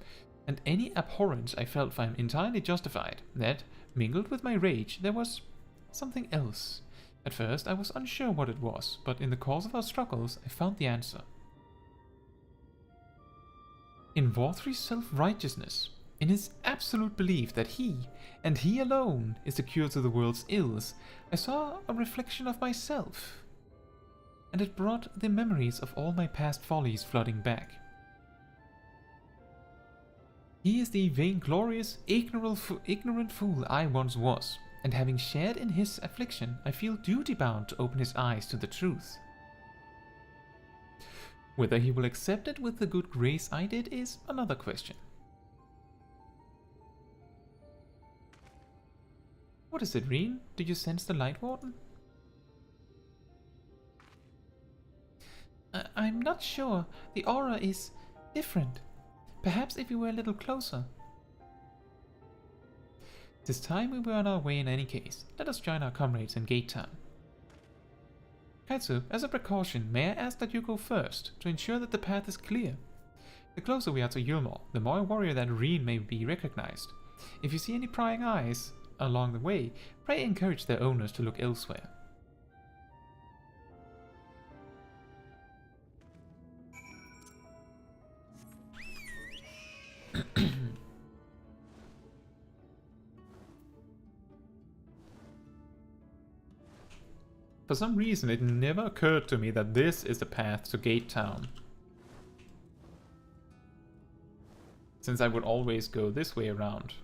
Speaker 1: and any abhorrence I felt for him entirely justified, that, mingled with my rage, there was something else. At first I was unsure what it was, but in the course of our struggles I found the answer. In Vorthry's self-righteousness,
Speaker 12: In his absolute belief that he, and he alone, is the cure to the world's ills, I saw a reflection of myself. And it brought the memories of all my past follies flooding back. He is the vainglorious, ignorant fool I once was, and having shared in his affliction, I feel duty-bound to open his eyes to the truth. Whether he will accept it with the good grace I did is another question. What is it, Reen? Do you sense the Light Warden? I'm not sure. The aura is different. Perhaps if we were a little closer. This time we were on our way in any case. Let us join our comrades in Gate Town. Caetsu, as a precaution, may I ask that you go first, to ensure that the path is clear? The closer we are to Eulmore, the more a warrior that Reen may be recognized. If you see any prying eyes along the way, pray encourage their owners to look elsewhere. For some reason, it never occurred to me that this is the path to Gate Town, since I would always go this way around.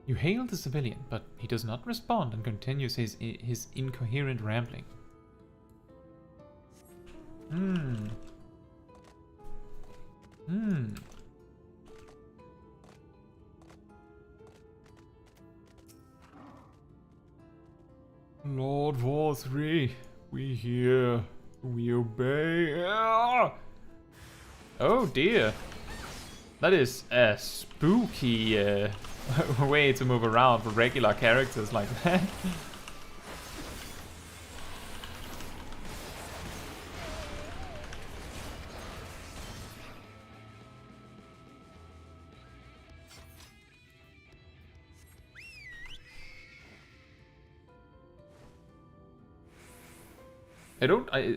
Speaker 12: You hail the civilian, but he does not respond and continues his incoherent rambling.
Speaker 1: Lord War3, we hear, we obey. Ah!
Speaker 12: Oh dear. That is a spooky way to move around for regular characters like that.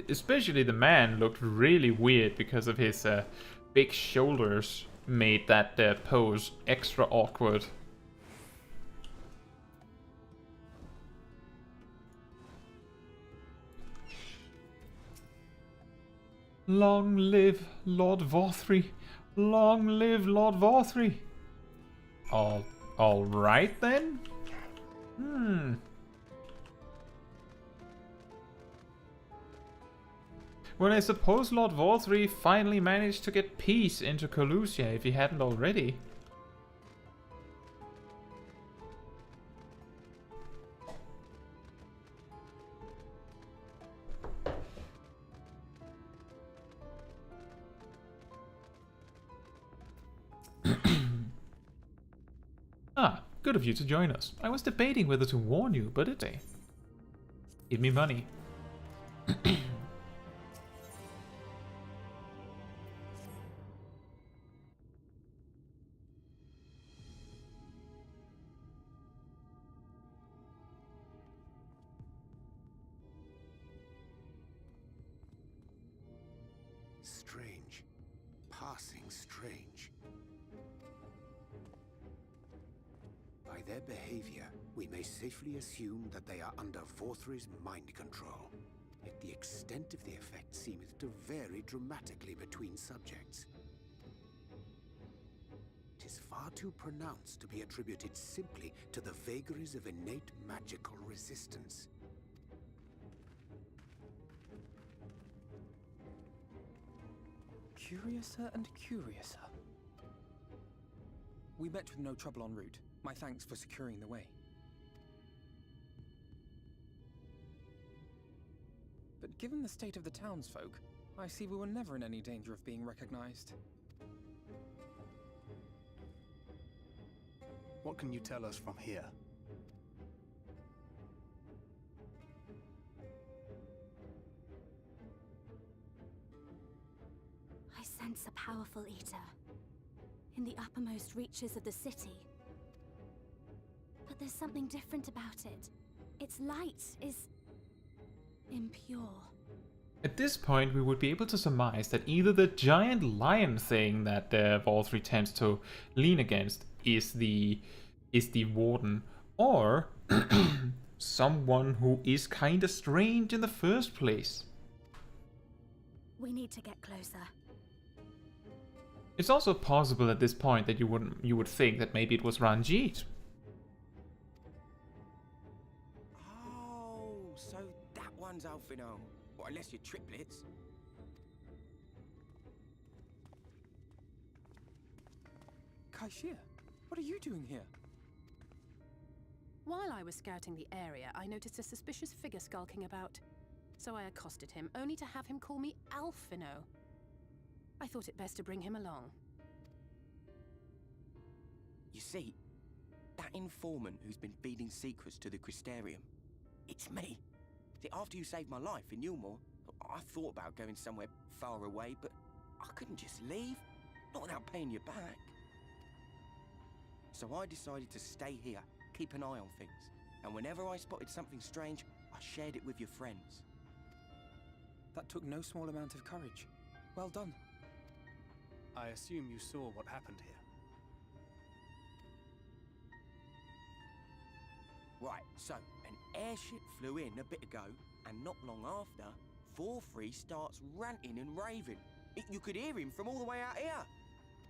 Speaker 12: Especially the man looked really weird because of his big shoulders made that pose extra awkward.
Speaker 1: Long live Lord War3! Long live Lord War3!
Speaker 12: All right then.
Speaker 1: Well, I suppose Lord War3 finally managed to get peace into Colusia if he hadn't already.
Speaker 12: Ah, good of you to join us. I was debating whether to warn you, but it's a... Give me money.
Speaker 15: Strange. Passing strange. By their behavior, we may safely assume that they are under War3's mind control. Yet the extent of the effect seemeth to vary dramatically between subjects. 'Tis far too pronounced to be attributed simply to the vagaries of innate magical resistance.
Speaker 9: Curiouser and curiouser. We met with no trouble en route. My thanks for securing the way. But given the state of the townsfolk, I see we were never in any danger of being recognized.
Speaker 14: What can you tell us from here?
Speaker 11: I sense a powerful eater in the uppermost reaches of the city. But there's something different about it. Its light is impure.
Speaker 1: At this point, we would be able to surmise that either the giant lion thing that Vol3 tends to lean against is the warden, or someone who is kinda strange in the first place.
Speaker 11: We need to get closer.
Speaker 1: It's also possible at this point that you would think that maybe it was Ranjit.
Speaker 13: Oh, so that one's Alphino. Well, unless you're triplets.
Speaker 9: Kaishia, what are you doing here?
Speaker 10: While I was scouting the area, I noticed a suspicious figure skulking about. So I accosted him, only to have him call me Alphino. I thought it best to bring him along.
Speaker 13: You see, that informant who's been feeding secrets to the Crystarium, it's me. See, after you saved my life in Eulmore, I thought about going somewhere far away, but I couldn't just leave, not without paying you back. So I decided to stay here, keep an eye on things, and whenever I spotted something strange, I shared it with your friends.
Speaker 9: That took no small amount of courage. Well done.
Speaker 14: I assume you saw what happened here.
Speaker 13: Right, so an airship flew in a bit ago, and not long after, Vol3 starts ranting and raving. You could hear him from all the way out here.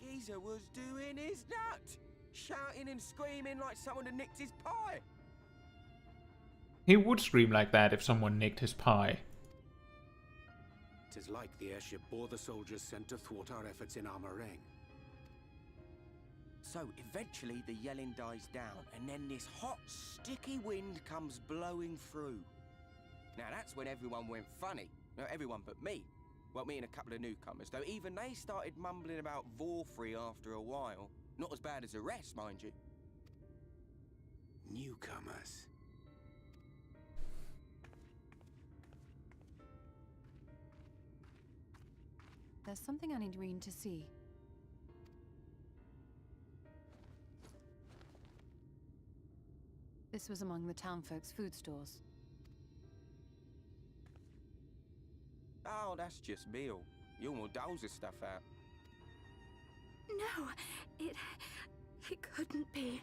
Speaker 13: Geezer was doing his nut, shouting and screaming like someone had nicked his pie.
Speaker 1: He would scream like that if someone nicked his pie.
Speaker 15: 'Tis like the airship bore the soldiers sent to thwart our efforts in Amh Araeng.
Speaker 13: So eventually the yelling dies down, and then this hot, sticky wind comes blowing through. Now that's when everyone went funny. No, everyone but me. Well, me and a couple of newcomers, though even they started mumbling about Vol3 after a while. Not as bad as the rest, mind you.
Speaker 15: Newcomers.
Speaker 5: There's something I need Reen to see. This was among the townfolk's food stores.
Speaker 13: Oh, that's just meal. Eulmore doles this stuff out.
Speaker 11: No, it couldn't be.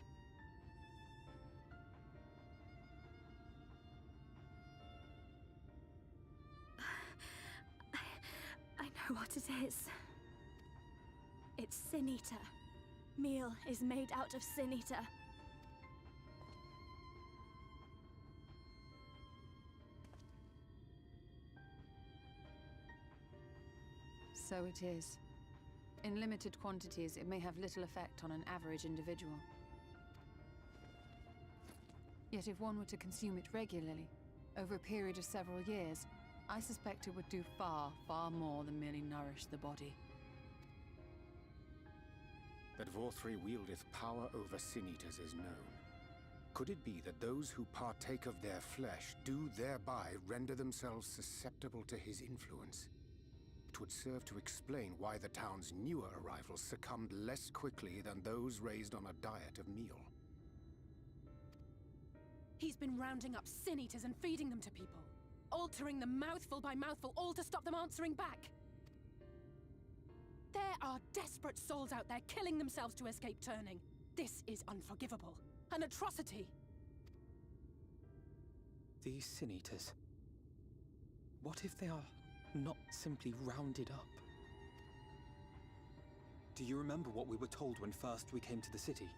Speaker 11: I know what it is. It's Sin Eater. Meal is made out of Sin Eater.
Speaker 5: So it is. In limited quantities, it may have little effect on an average individual. Yet if one were to consume it regularly, over a period of several years, I suspect it would do far, far more than merely nourish the body.
Speaker 15: That Vol3 wieldeth power over sin-eaters is known. Could it be that those who partake of their flesh do thereby render themselves susceptible to his influence? It would serve to explain why the town's newer arrivals succumbed less quickly than those raised on a diet of meal.
Speaker 10: He's been rounding up sin-eaters and feeding them to people. Altering them mouthful by mouthful, all to stop them answering back. There are desperate souls out there killing themselves to escape turning. This is unforgivable. An atrocity.
Speaker 9: These sin-eaters. What if they are not simply rounded up? Do you remember what we were told when first we came to the city?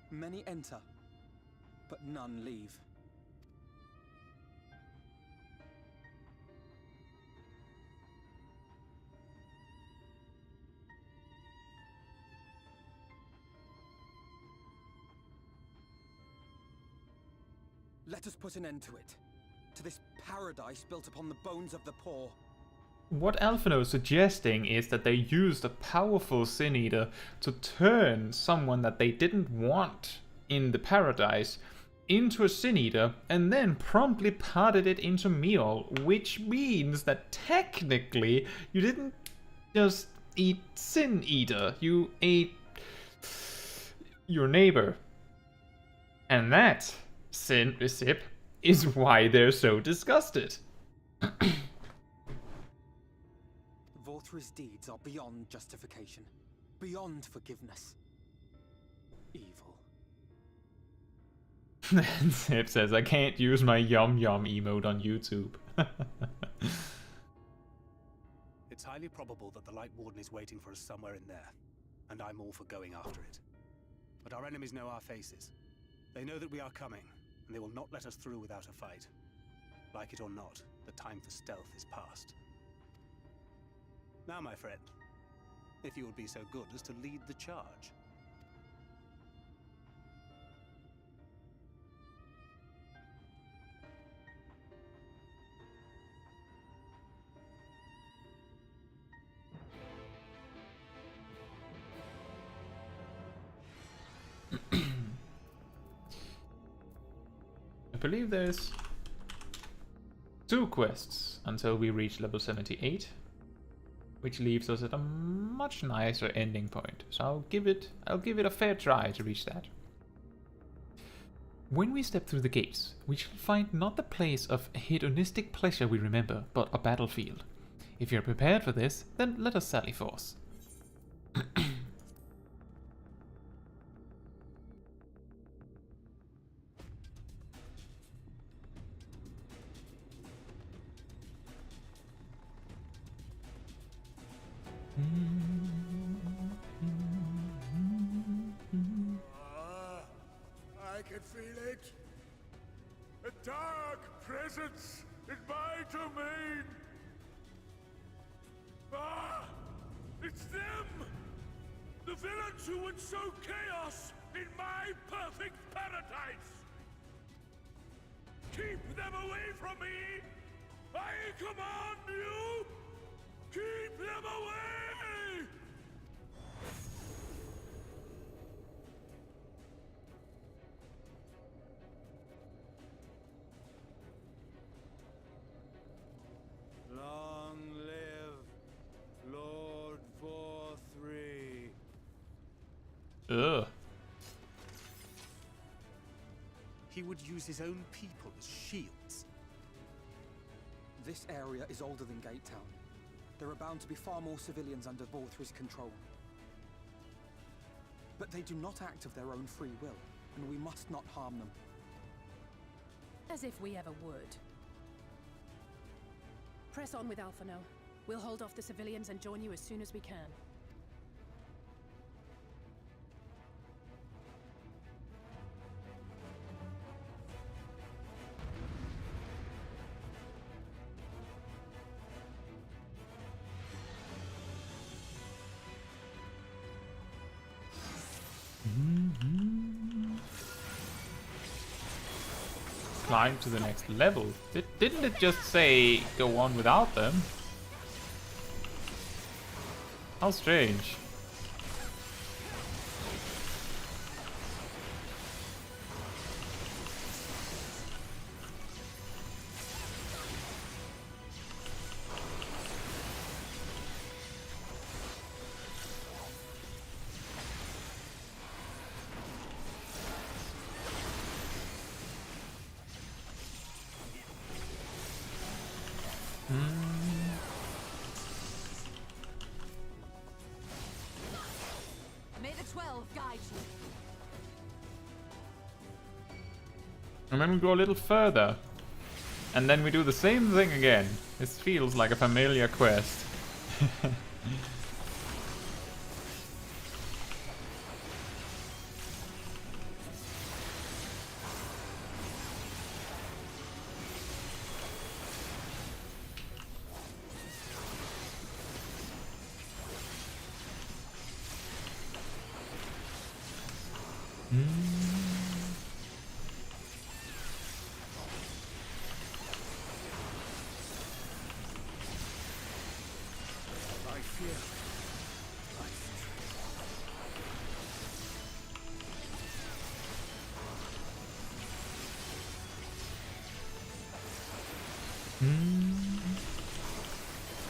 Speaker 9: Many enter, but none leave. Let us put an end to it. To this paradise built upon the bones of the poor.
Speaker 1: What Alphino is suggesting is that they used a powerful Sin Eater to turn someone that they didn't want in the paradise into a Sin Eater and then promptly potted it into meal, which means that technically you didn't just eat Sin Eater, you ate your neighbor. And that Sip is why they're so disgusted.
Speaker 9: Vorthra's deeds are beyond justification, beyond forgiveness. Evil.
Speaker 1: Sip says, I can't use my yum yum emote on YouTube.
Speaker 14: It's highly probable that the Light Warden is waiting for us somewhere in there, and I'm all for going after it. But our enemies know our faces. They know that we are coming, and they will not let us through without a fight. Like it or not, the time for stealth is past. Now, my friend, if you would be so good as to lead the charge.
Speaker 1: I believe there's 2 quests until we reach level 78, which leaves us at a much nicer ending point. So I'll give it a fair try to reach that. When we step through the gates, we shall find not the place of hedonistic pleasure we remember, but a battlefield. If you're prepared for this, then let us sally forth.
Speaker 6: I can feel it. A dark presence in my domain. Ah! It's them! The villains who would sow chaos in my perfect paradise! Keep them away from me! I command you! Keep them away!
Speaker 15: Long live Lord Vorthri.
Speaker 1: Ugh.
Speaker 14: He would use his own people as shields.
Speaker 9: This area is older than Gate Town. There are bound to be far more civilians under Vorthri's control. But they do not act of their own free will, and we must not harm them.
Speaker 10: As if we ever would. Press on with Alphano. We'll hold off the civilians and join you as soon as we can.
Speaker 1: Climb to the next level. Didn't it just say go on without them? How strange.
Speaker 4: May the 12 guide you.
Speaker 1: And then we go a little further. And then we do the same thing again. This feels like a familiar quest.
Speaker 6: I fear.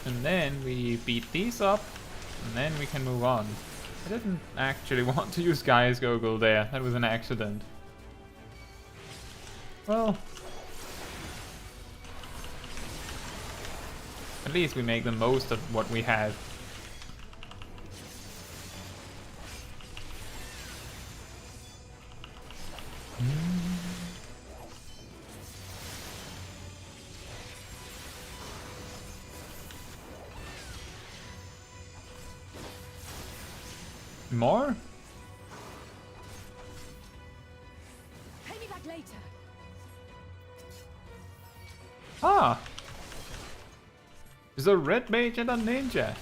Speaker 1: And then we beat these up, and then we can move on. I didn't actually want to use Gaia's Gogol there, that was an accident. Well, at least we make the most of what we have. More?
Speaker 17: Pay me back later.
Speaker 1: Ah! There's a red mage and a ninja.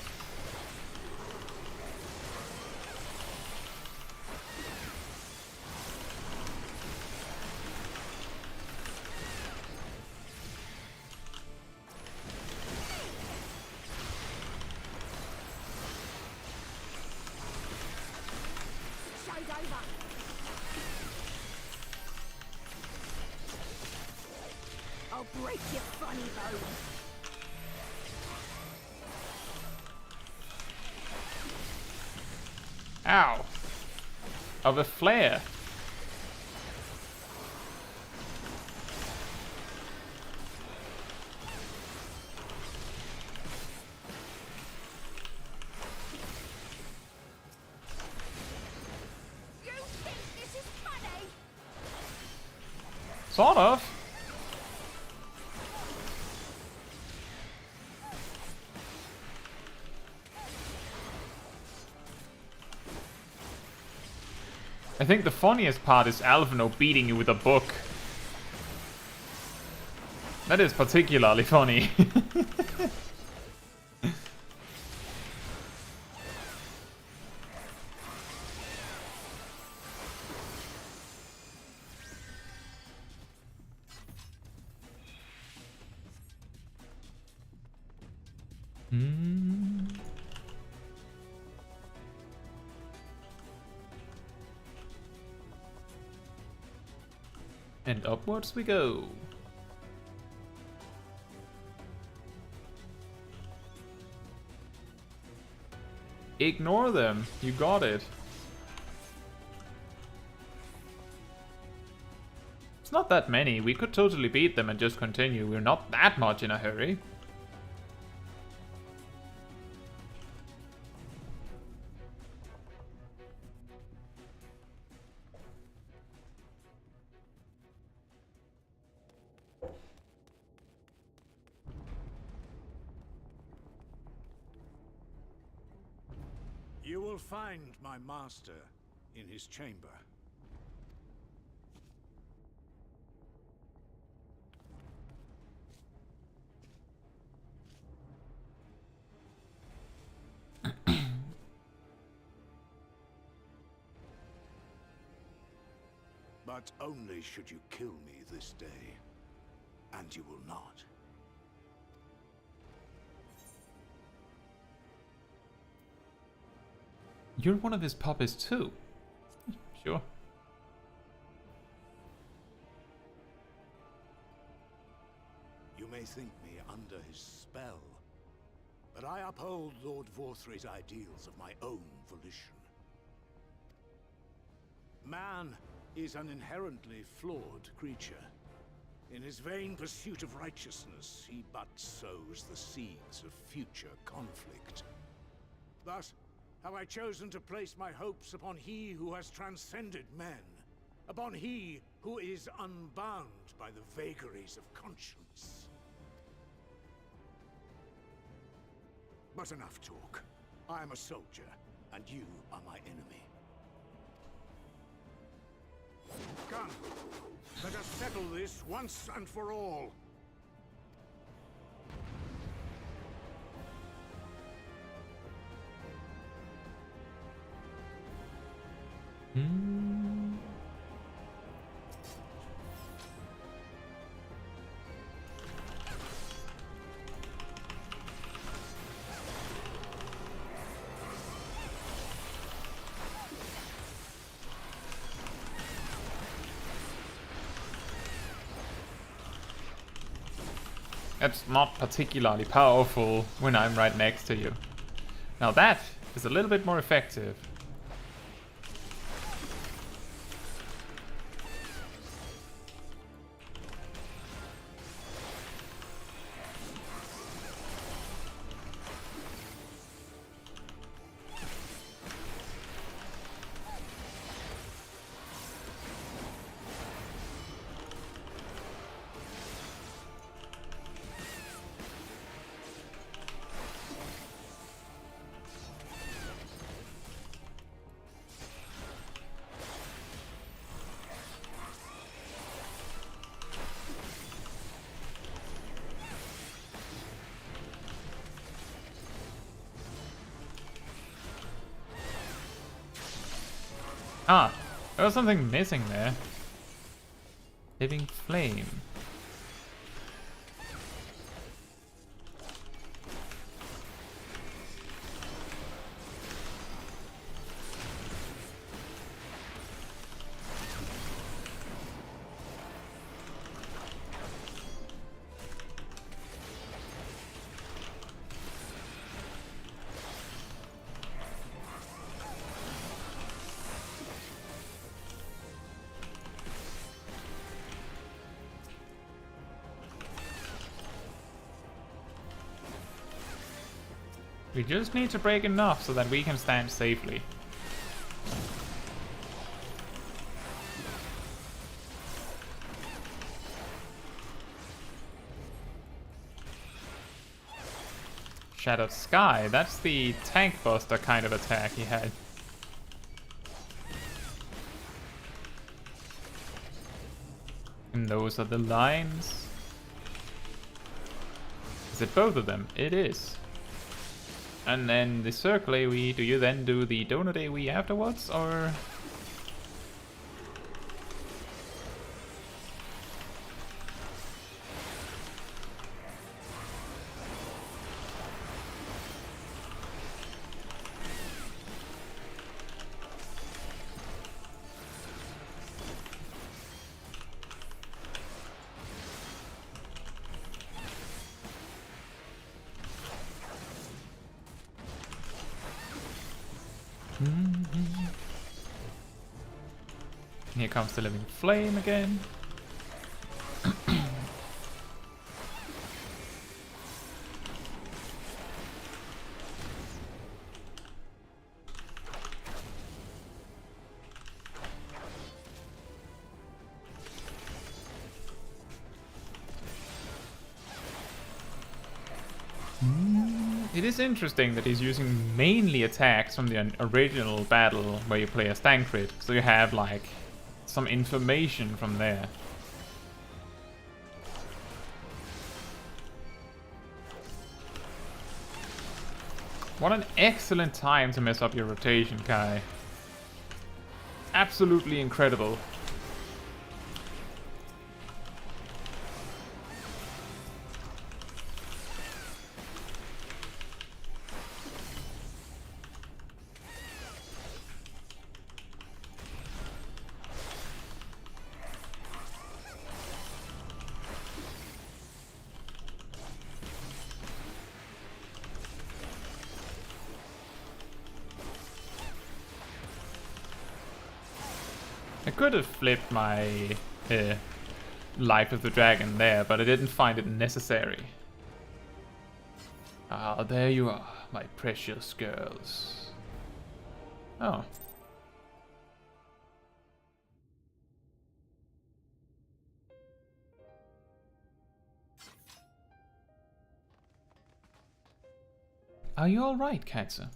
Speaker 3: I'll break your funny bone.
Speaker 1: Ow! Of a flare.
Speaker 3: You think this is funny?
Speaker 1: Sort of. I think the funniest part is Alvino beating you with a book. That is particularly funny. And upwards we go. Ignore them. You got it. It's not that many. We could totally beat them and just continue. We're not that much in a hurry.
Speaker 6: You will find my master in his chamber. But only should you kill me this day, and you will not.
Speaker 1: You're one of his puppets too. Sure.
Speaker 6: You may think me under his spell, but I uphold Lord Vorthry's ideals of my own volition. Man is an inherently flawed creature. In his vain pursuit of righteousness, he but sows the seeds of future conflict. Thus, have I chosen to place my hopes upon he who has transcended men, upon he who is unbound by the vagaries of conscience. But enough talk. I am a soldier, and you are my enemy. Come, let us settle this once and for all.
Speaker 1: That's not particularly powerful when I'm right next to you. Now that is a little bit more effective. Ah, there was something missing there. Living flame. We just need to break enough so that we can stand safely. Shattered Sky, that's the tank buster kind of attack he had. And those are the lines. Is it both of them? It is. And then the circle AoE, do you then do the donut AoE afterwards, or...? Here comes the living flame again. It is interesting that he's using mainly attacks from the original battle where you play as Tancred, so you have like some information from there. What an excellent time to mess up your rotation, Kai. Absolutely incredible. I could have flipped my Life of the Dragon there, but I didn't find it necessary. Ah, there you are, my precious girls. Oh. Are you alright, Caetsu?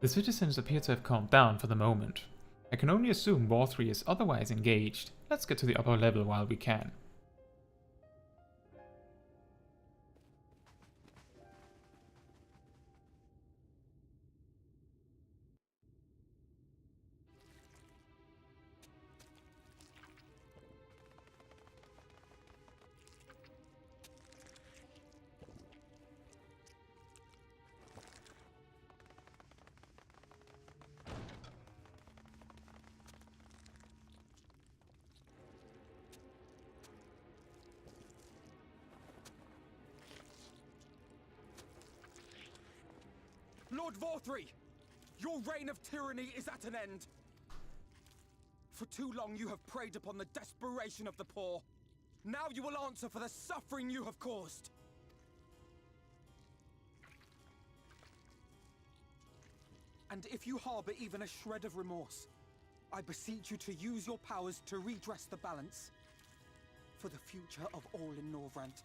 Speaker 1: The citizens appear to have calmed down for the moment. I can only assume War 3 is otherwise engaged. Let's get to the upper level while we can.
Speaker 19: Lord Vorthree, your reign of tyranny is at an end. For too long you have preyed upon the desperation of the poor. Now you will answer for the suffering you have caused. And if you harbor even a shred of remorse, I beseech you to use your powers to redress the balance for the future of all in Norvrant.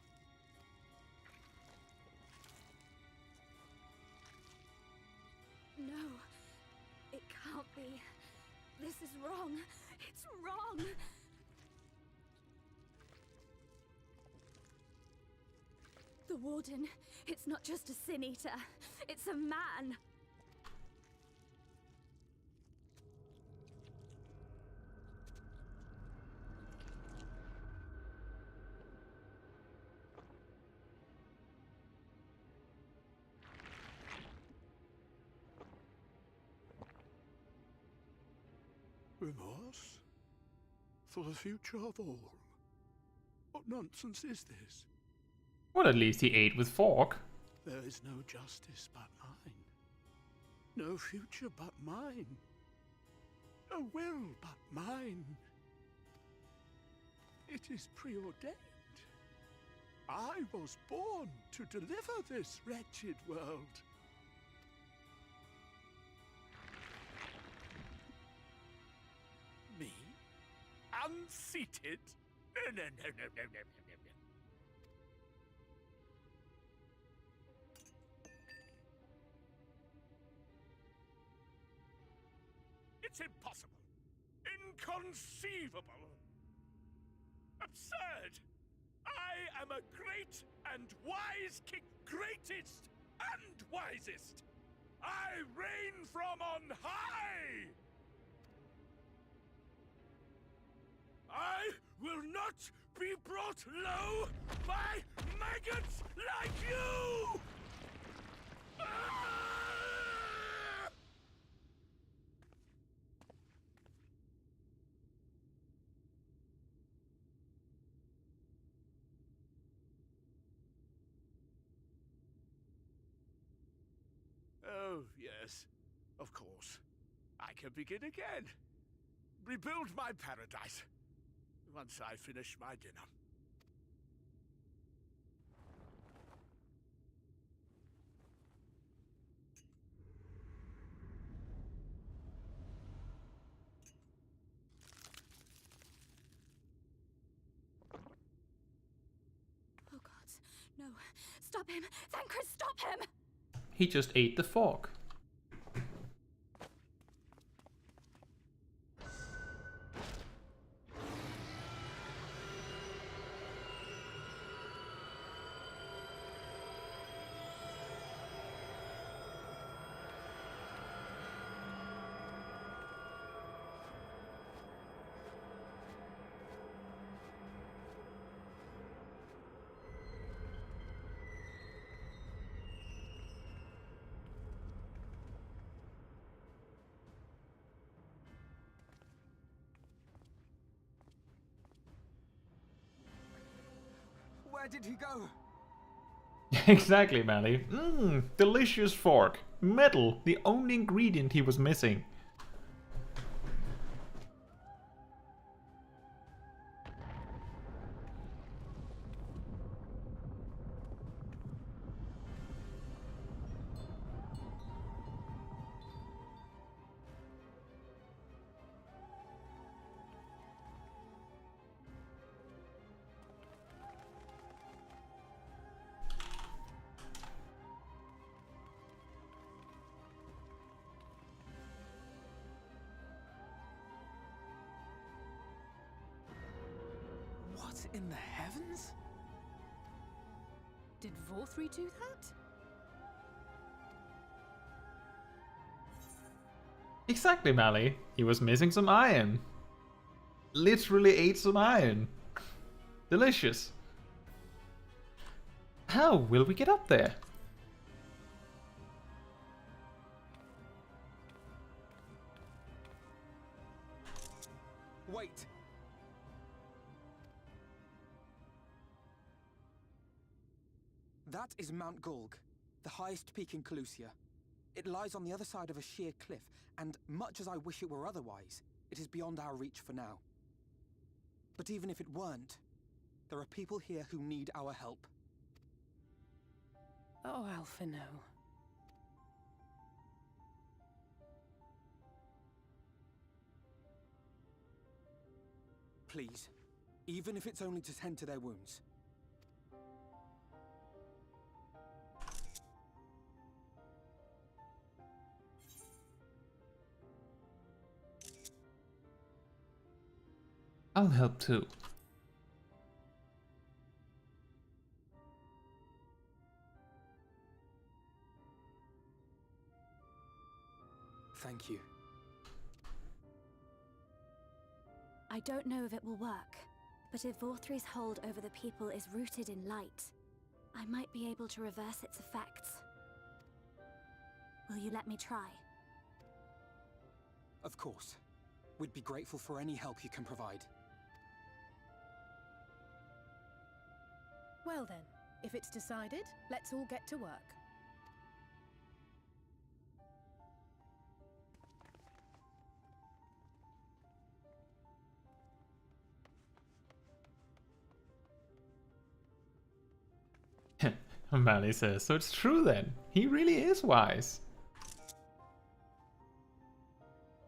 Speaker 11: No, it can't be. This is wrong. It's What's wrong? The Warden, it's not just a Sin Eater, it's a man.
Speaker 6: Remorse? For the future of all? What nonsense is this?
Speaker 1: Well, at least he ate with fork.
Speaker 6: There is no justice but mine. No future but mine. No will but mine. It is preordained. I was born to deliver this wretched world. Me? Unseated? No. It's impossible. Inconceivable. Absurd. I am a great and wise king. Greatest and wisest. I reign from on high. I will not be brought low by maggots like you! Oh, yes, of course. I can begin again. Rebuild my paradise. Once I finish my dinner.
Speaker 11: Oh God, no. Stop him! Thancred, stop him!
Speaker 1: He just ate the fork.
Speaker 13: Where did he go?
Speaker 1: Exactly, Mally. Delicious fork. Metal, the only ingredient he was missing.
Speaker 9: In the heavens?
Speaker 10: Did Vorthree do that?
Speaker 1: Exactly, Mally. He was missing some iron. Literally ate some iron. Delicious. How will we get up there?
Speaker 13: Wait. That is Mount Gulg, the highest peak in Calusia. It lies on the other side of a sheer cliff, and much as I wish it were otherwise, it is beyond our reach for now. But even if it weren't, there are people here who need our help.
Speaker 10: Oh, Alphino.
Speaker 13: Please, even if it's only to tend to their wounds.
Speaker 12: I'll help too.
Speaker 9: Thank you.
Speaker 11: I don't know if it will work, but if Vorthri's hold over the people is rooted in light, I might be able to reverse its effects. Will you let me try?
Speaker 9: Of course. We'd be grateful for any help you can provide.
Speaker 10: Well then, if it's decided, let's all get to work.
Speaker 1: Mali says, so it's true then. He really is wise.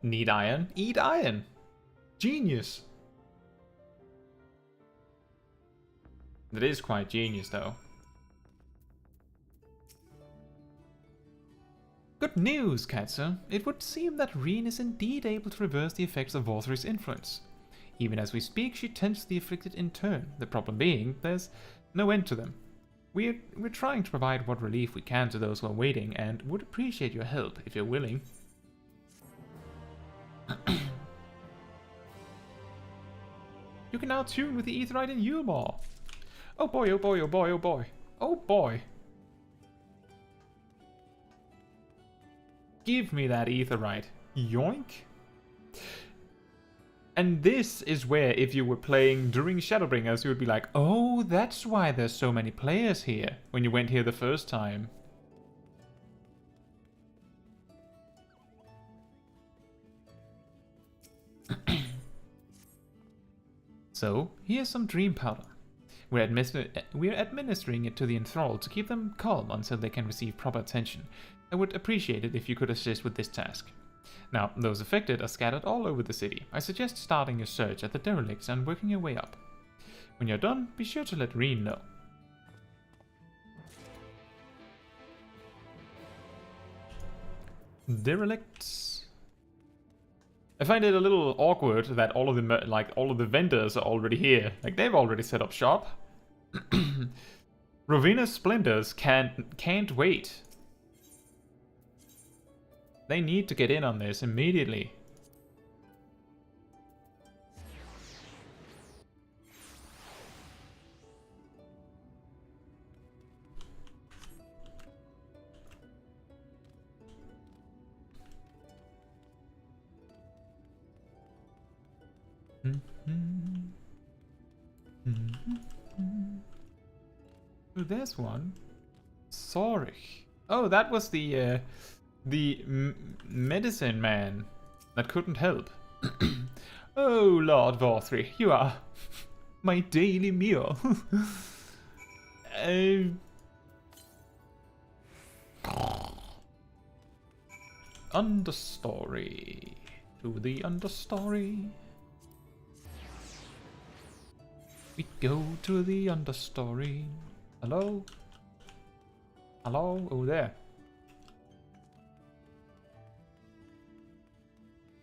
Speaker 1: Need iron? Eat iron. Genius. That is quite genius though. Good news, Caetsu. It would seem that Reen is indeed able to reverse the effects of Vorthri's influence. Even as we speak, she tends the afflicted in turn. The problem being, there's no end to them. We're trying to provide what relief we can to those who are waiting, and would appreciate your help if you're willing. You can now tune with the Aetheryte in Eulmore. Oh boy, oh boy, oh boy, oh boy. Oh boy. Give me that Aetheryte. Yoink. And this is where, if you were playing during Shadowbringers, you would be like, oh, that's why there's so many players here, when you went here the first time. So, here's some dream powder. We're administering it to the enthralled to keep them calm until they can receive proper attention. I would appreciate it if you could assist with this task. Now, those affected are scattered all over the city. I suggest starting your search at the derelicts and working your way up. When you're done, be sure to let Reen know. Derelicts. I find it a little awkward that all of the vendors are already here. Like, they've already set up shop. Rovina's splendors can't wait. They need to get in on this immediately. Oh, there's one. Sorry. Oh, that was the medicine man that couldn't help. Oh, Lord Vorthri, you are my daily meal. Understory. To the understory. We go to the understory. Hello? Hello? Oh, there.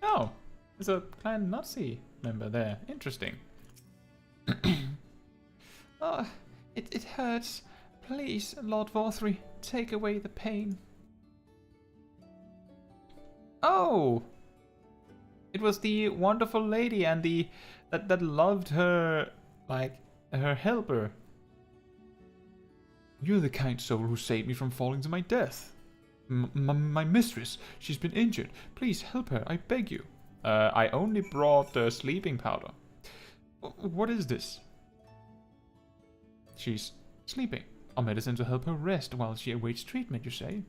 Speaker 1: Oh, there's a Clan Nazi member there. Interesting.
Speaker 12: Oh, it hurts. Please, Lord Vorthri, take away the pain.
Speaker 1: Oh! It was the wonderful lady and that loved her, like, her helper. You're the kind soul who saved me from falling to my death. My mistress, she's been injured. Please help her, I beg you. I only brought sleeping powder. What is this? She's sleeping. A medicine to help her rest while she awaits treatment, you say?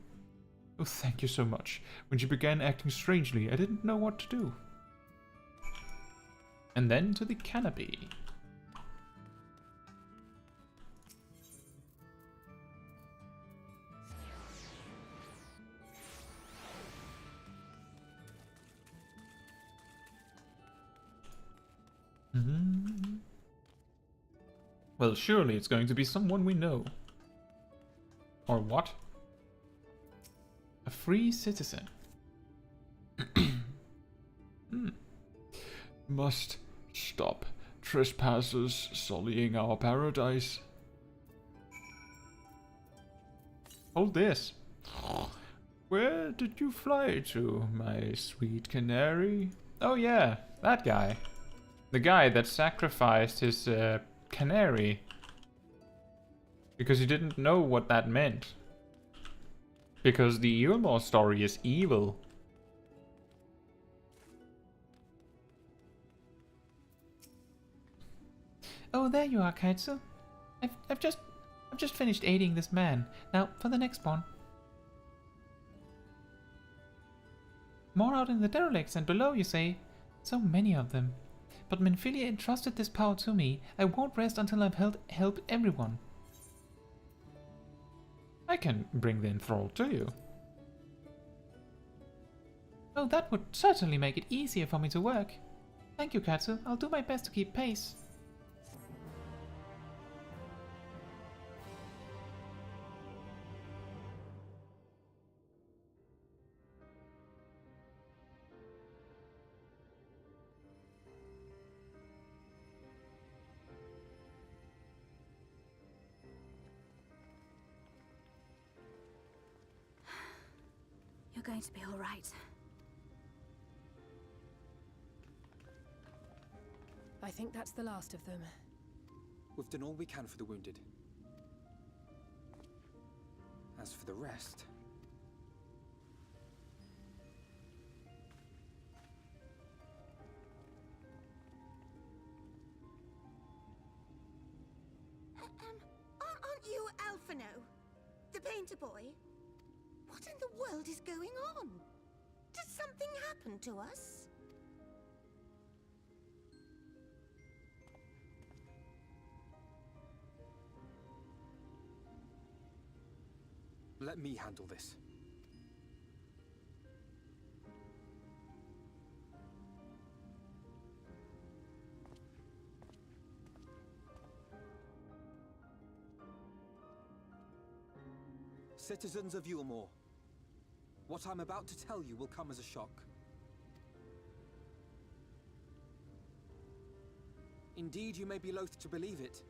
Speaker 1: Oh, thank you so much. When she began acting strangely, I didn't know what to do. And then to the canopy. Well, surely it's going to be someone we know. Or what? A free citizen.
Speaker 12: Must stop
Speaker 1: trespassers sullying our paradise. Hold this. Where did you fly to, my sweet canary? Oh yeah, that guy. The guy that sacrificed his canary. Because he didn't know what that meant. Because the Eulmore story is evil.
Speaker 12: Oh, there you are, Caetsu. I've just finished aiding this man. Now, for the next one. More out in the derelicts and below, you say? So many of them. But Minfilia entrusted this power to me. I won't rest until I've helped everyone.
Speaker 1: I can bring the enthralled to you.
Speaker 12: Oh, that would certainly make it easier for me to work. Thank you, Caetsu. I'll do my best to keep pace.
Speaker 11: You're going to be all right.
Speaker 10: I think that's the last of them.
Speaker 9: We've done all we can for the wounded. As for the rest...
Speaker 20: Aren't you Alphino? The painter boy? What in the world is going on? Did something happen to us?
Speaker 9: Let me handle this. Citizens of Eulmore, what I'm about to tell you will come as a shock. Indeed, you may be loath to believe it,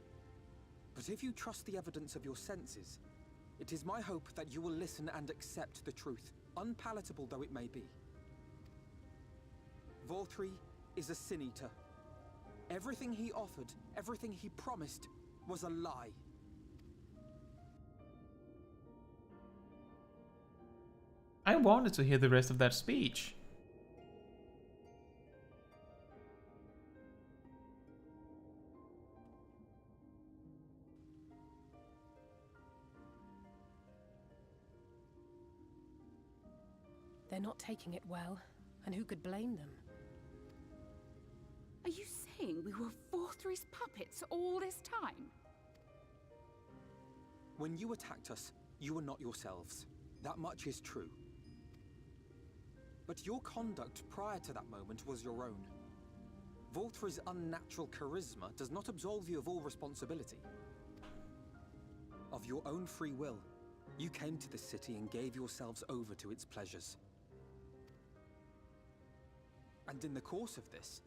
Speaker 9: but if you trust the evidence of your senses, it is my hope that you will listen and accept the truth, unpalatable though it may be. Vorthree is a sin eater. Everything he offered, everything he promised, was a lie.
Speaker 1: I wanted to hear the rest of that speech.
Speaker 10: They're not taking it well, and who could blame them?
Speaker 21: Are you saying we were Vorthree's puppets all this time?
Speaker 9: When you attacked us, you were not yourselves. That much is true. But your conduct prior to that moment was your own. Vorthree's unnatural charisma does not absolve you of all responsibility. Of your own free will, you came to this city and gave yourselves over to its pleasures. And in the course of this,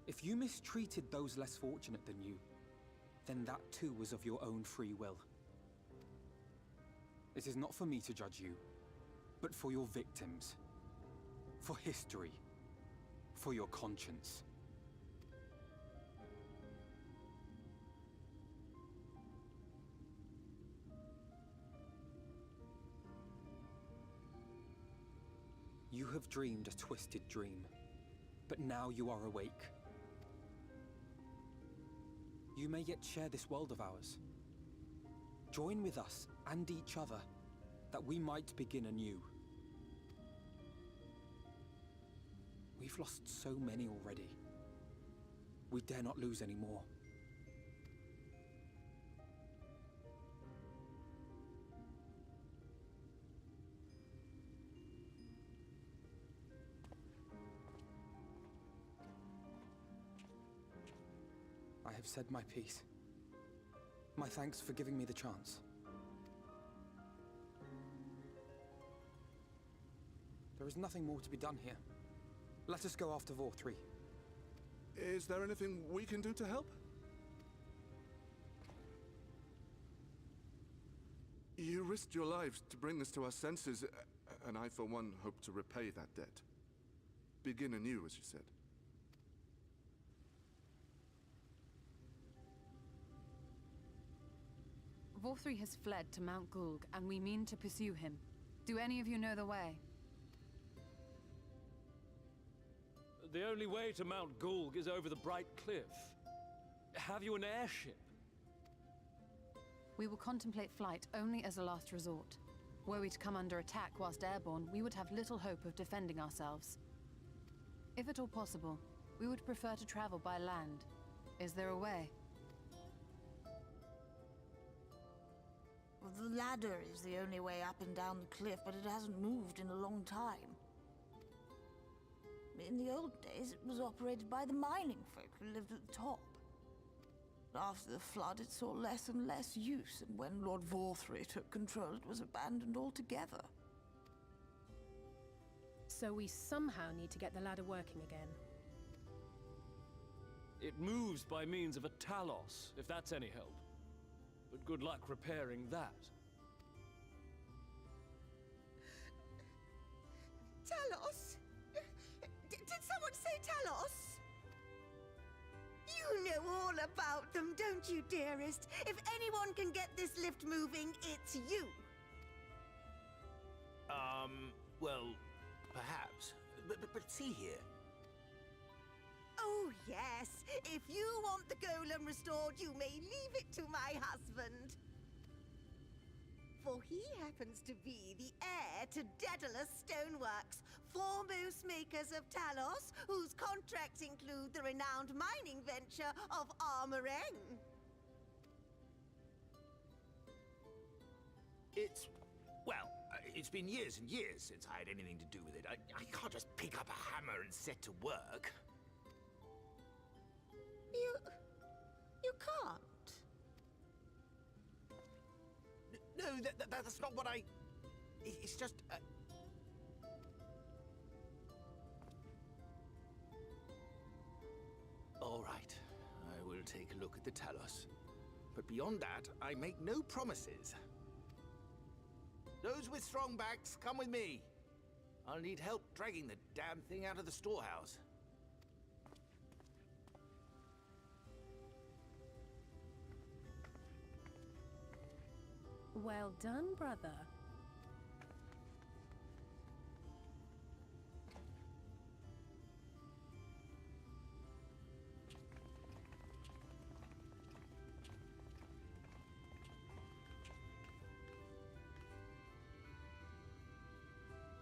Speaker 9: if you mistreated those less fortunate than you, then that too was of your own free will. It is not for me to judge you, but for your victims. For history. For your conscience. You have dreamed a twisted dream, but now you are awake. You may yet share this world of ours. Join with us and each other, that we might begin anew. We've lost so many already. We dare not lose any more. I have said my piece. My thanks for giving me the chance. There is nothing more to be done here. Let us go after Vorthree.
Speaker 6: Is there anything we can do to help? You risked your lives to bring us to our senses, and I, for one, hope to repay that debt. Begin anew, as you said.
Speaker 5: Vorthree has fled to Mount Gulg, and we mean to pursue him. Do any of you know the way?
Speaker 3: The only way to Mount Gulg is over the Bright Cliff. Have you an airship?
Speaker 5: We will contemplate flight only as a last resort. Were we to come under attack whilst airborne, we would have little hope of defending ourselves. If at all possible, we would prefer to travel by land. Is there a way?
Speaker 16: Well, the ladder is the only way up and down the cliff, but it hasn't moved in a long time. In the old days, it was operated by the mining folk who lived at the top. But after the flood, it saw less and less use, and when Lord Vorthree took control, it was abandoned altogether.
Speaker 10: So we somehow need to get the ladder working again.
Speaker 3: It moves by means of a Talos, if that's any help. But good luck repairing that.
Speaker 20: Talos? Did someone say Talos? You know all about them, don't you, dearest? If anyone can get this lift moving, it's you.
Speaker 22: Well, perhaps. But see here.
Speaker 20: Oh, yes. If you want the golem restored, you may leave it to my husband. For he happens to be the heir to Daedalus Stoneworks, foremost makers of Talos, whose contracts include the renowned mining venture of Amh Araeng.
Speaker 22: It's been years and years since I had anything to do with it. I can't just pick up a hammer and set to work.
Speaker 20: You can't?
Speaker 22: No, that's not what I... It's just... All right, I will take a look at the Talos. But beyond that, I make no promises. Those with strong backs, come with me. I'll need help dragging the damn thing out of the storehouse.
Speaker 10: Well done, brother.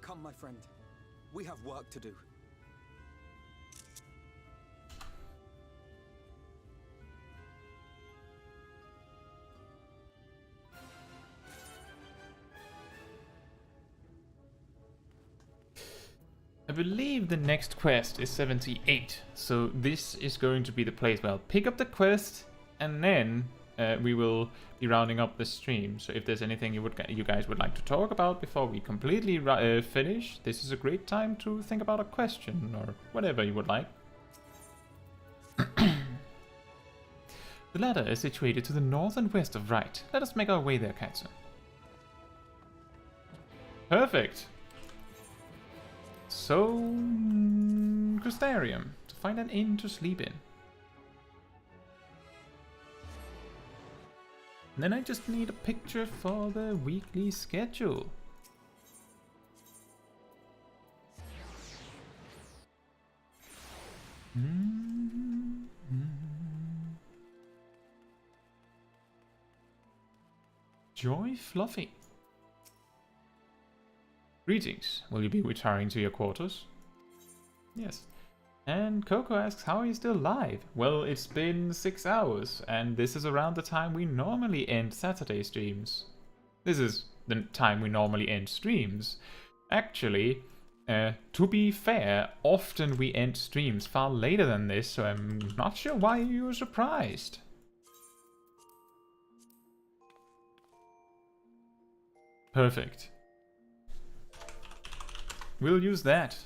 Speaker 9: Come, my friend. We have work to do.
Speaker 1: I believe the next quest is 78, so this is going to be the place where I'll pick up the quest, and then we will be rounding up the stream. So if there's anything you guys would like to talk about before we completely finish, this is a great time to think about a question or whatever you would like. The ladder is situated to the north and west of Right. Let us make our way there, Caetsu. Perfect. So, Crystarium, to find an inn to sleep in. And then I just need a picture for the weekly schedule. Joy Fluffy. Greetings. Will you be retiring to your quarters? Yes. And Coco asks, how are you still live? Well, it's been 6 hours, and this is around the time we normally end Saturday streams. This is the time we normally end streams. Actually, to be fair, often we end streams far later than this, so I'm not sure why you were surprised. Perfect. We'll use that.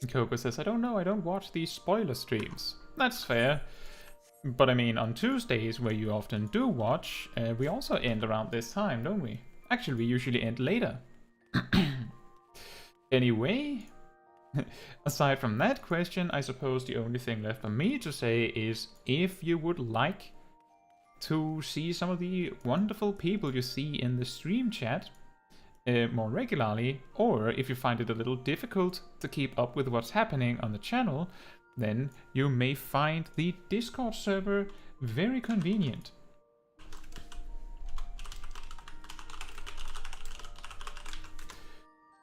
Speaker 1: Coco says, I don't know, I don't watch these spoiler streams. That's fair. But I mean, on Tuesdays, where you often do watch, we also end around this time, don't we? Actually, we usually end later. Anyway, aside from that question, I suppose the only thing left for me to say is if you would like to see some of the wonderful people you see in the stream chat more regularly, or if you find it a little difficult to keep up with what's happening on the channel, then you may find the Discord server very convenient.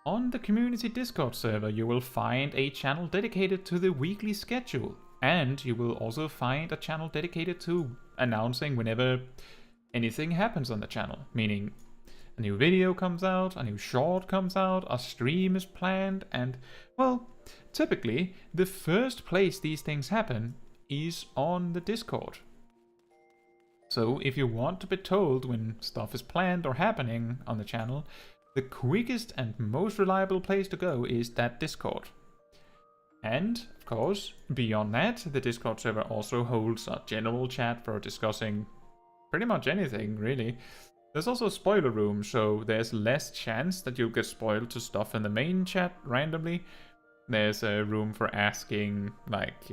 Speaker 1: On the community Discord server, you will find a channel dedicated to the weekly schedule, and you will also find a channel dedicated to announcing whenever anything happens on the channel, meaning a new video comes out, a new short comes out, a stream is planned, and, well, typically, the first place these things happen is on the Discord. So, if you want to be told when stuff is planned or happening on the channel, the quickest and most reliable place to go is that Discord. And, of course, beyond that, the Discord server also holds a general chat for discussing pretty much anything, really. There's also a spoiler room, so there's less chance that you'll get spoiled to stuff in the main chat randomly. There's a room for asking, like,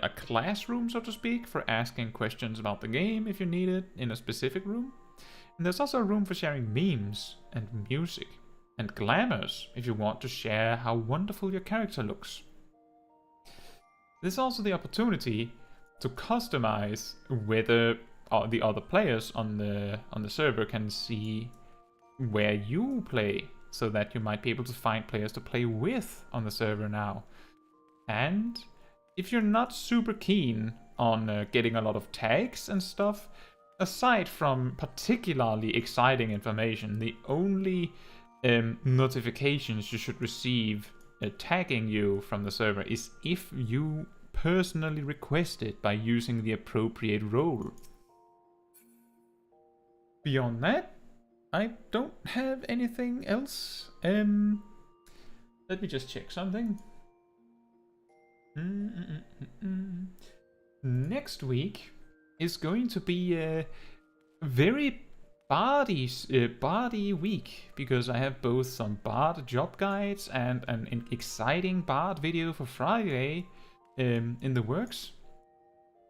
Speaker 1: a classroom, so to speak, for asking questions about the game if you need it in a specific room. And there's also a room for sharing memes and music and glamours if you want to share how wonderful your character looks. There's also the opportunity to customize whether the other players on the server can see where you play, so that you might be able to find players to play with on the server now. And if you're not super keen on getting a lot of tags and stuff, aside from particularly exciting information, the only notifications you should receive tagging you from the server is if you personally request it by using the appropriate role. Beyond that, I don't have anything else. Let me just check something. Next week is going to be a very bardy week, because I have both some bard job guides and an exciting bard video for Friday in the works.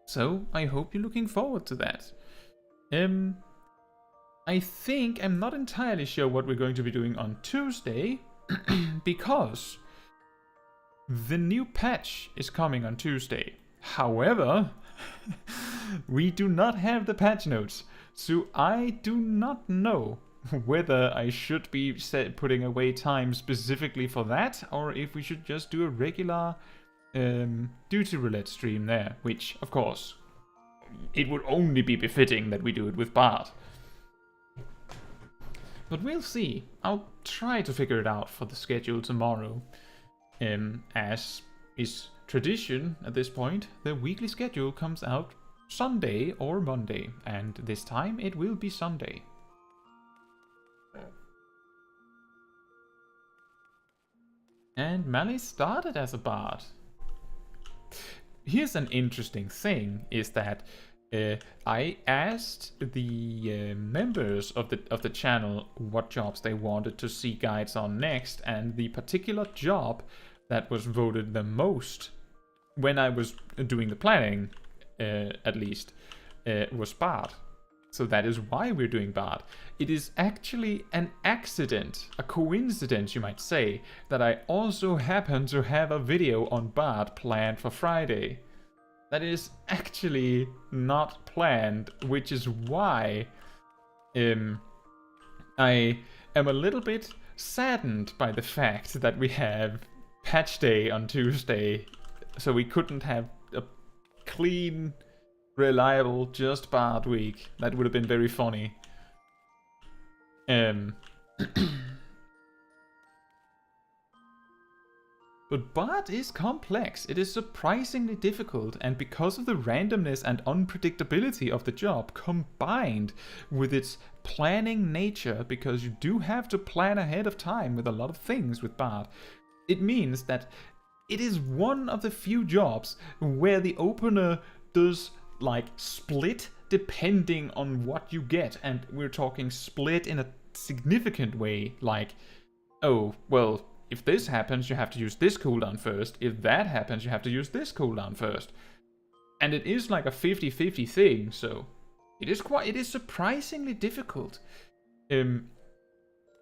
Speaker 1: So I hope you're looking forward to that. I think I'm not entirely sure what we're going to be doing on Tuesday because the new patch is coming on Tuesday. However, we do not have the patch notes, so I do not know whether I should be putting away time specifically for that, or if we should just do a regular duty roulette stream there, which, of course, it would only be befitting that we do it with Bard. But we'll see. I'll try to figure it out for the schedule tomorrow. As is tradition at this point, the weekly schedule comes out Sunday or Monday, and this time it will be Sunday. And Mali started as a bard. Here's an interesting thing, is that I asked the members of the channel what jobs they wanted to see guides on next, and the particular job that was voted the most when I was doing the planning, at least, was Bard. So that is why we're doing Bard. It is actually an accident, a coincidence you might say, that I also happen to have a video on Bard planned for Friday. That is actually not planned, which is why I am a little bit saddened by the fact that we have patch day on Tuesday, so we couldn't have a clean, reliable, just Bard week. That would have been very funny. But Bard is complex. It is surprisingly difficult, and because of the randomness and unpredictability of the job, combined with its planning nature, because you do have to plan ahead of time with a lot of things with Bard, it means that it is one of the few jobs where the opener does like split depending on what you get, and we're talking split in a significant way, like, oh, well, if this happens you have to use this cooldown first, if that happens you have to use this cooldown first. And it is like a 50-50 thing, so it is surprisingly difficult.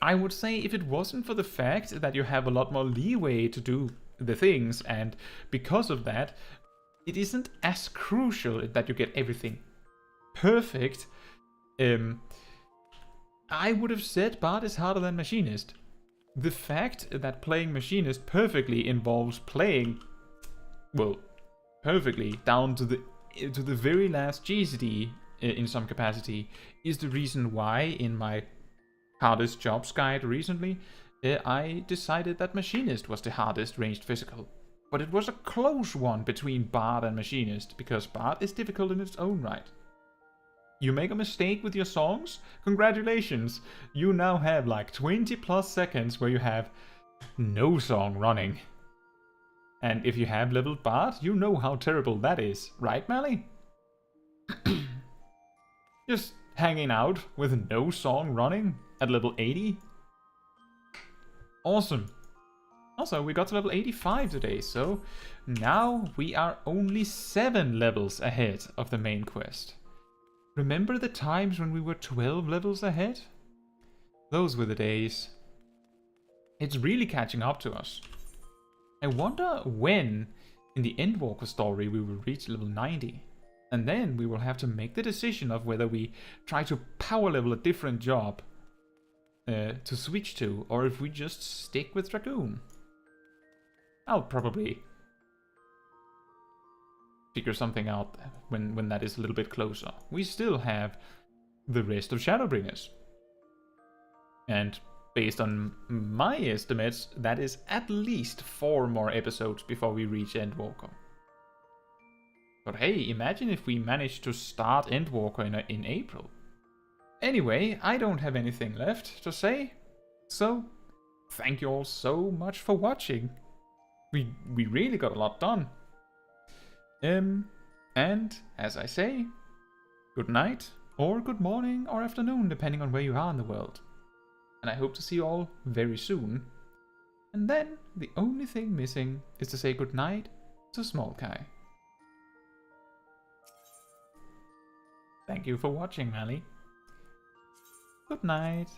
Speaker 1: I would say if it wasn't for the fact that you have a lot more leeway to do the things, and because of that, it isn't as crucial that you get everything perfect. I would have said Bard is harder than Machinist. The fact that playing Machinist perfectly involves playing, well, perfectly down to the very last GCD in some capacity is the reason why in my hardest jobs guide recently I decided that Machinist was the hardest ranged physical. But it was a close one between Bard and Machinist, because Bard is difficult in its own right. You make a mistake with your songs? Congratulations! You now have like 20 plus seconds where you have no song running. And if you have leveled Bard, you know how terrible that is, right, Mally? Just hanging out with no song running at level 80? Awesome. Also, we got to level 85 today, so now we are only 7 levels ahead of the main quest. Remember the times when we were 12 levels ahead? Those were the days. It's really catching up to us. I wonder when, in the Endwalker story, we will reach level 90. And then we will have to make the decision of whether we try to power level a different job to switch to, or if we just stick with Dragoon. I'll probably figure something out when that is a little bit closer. We still have the rest of Shadowbringers. And based on my estimates, that is at least 4 more episodes before we reach Endwalker. But hey, imagine if we managed to start Endwalker in April. Anyway, I don't have anything left to say, so thank you all so much for watching. We really got a lot done. And as I say, good night, or good morning, or afternoon, depending on where you are in the world. And I hope to see you all very soon. And then the only thing missing is to say good night to Smol Kai. Thank you for watching, Mally. Good night.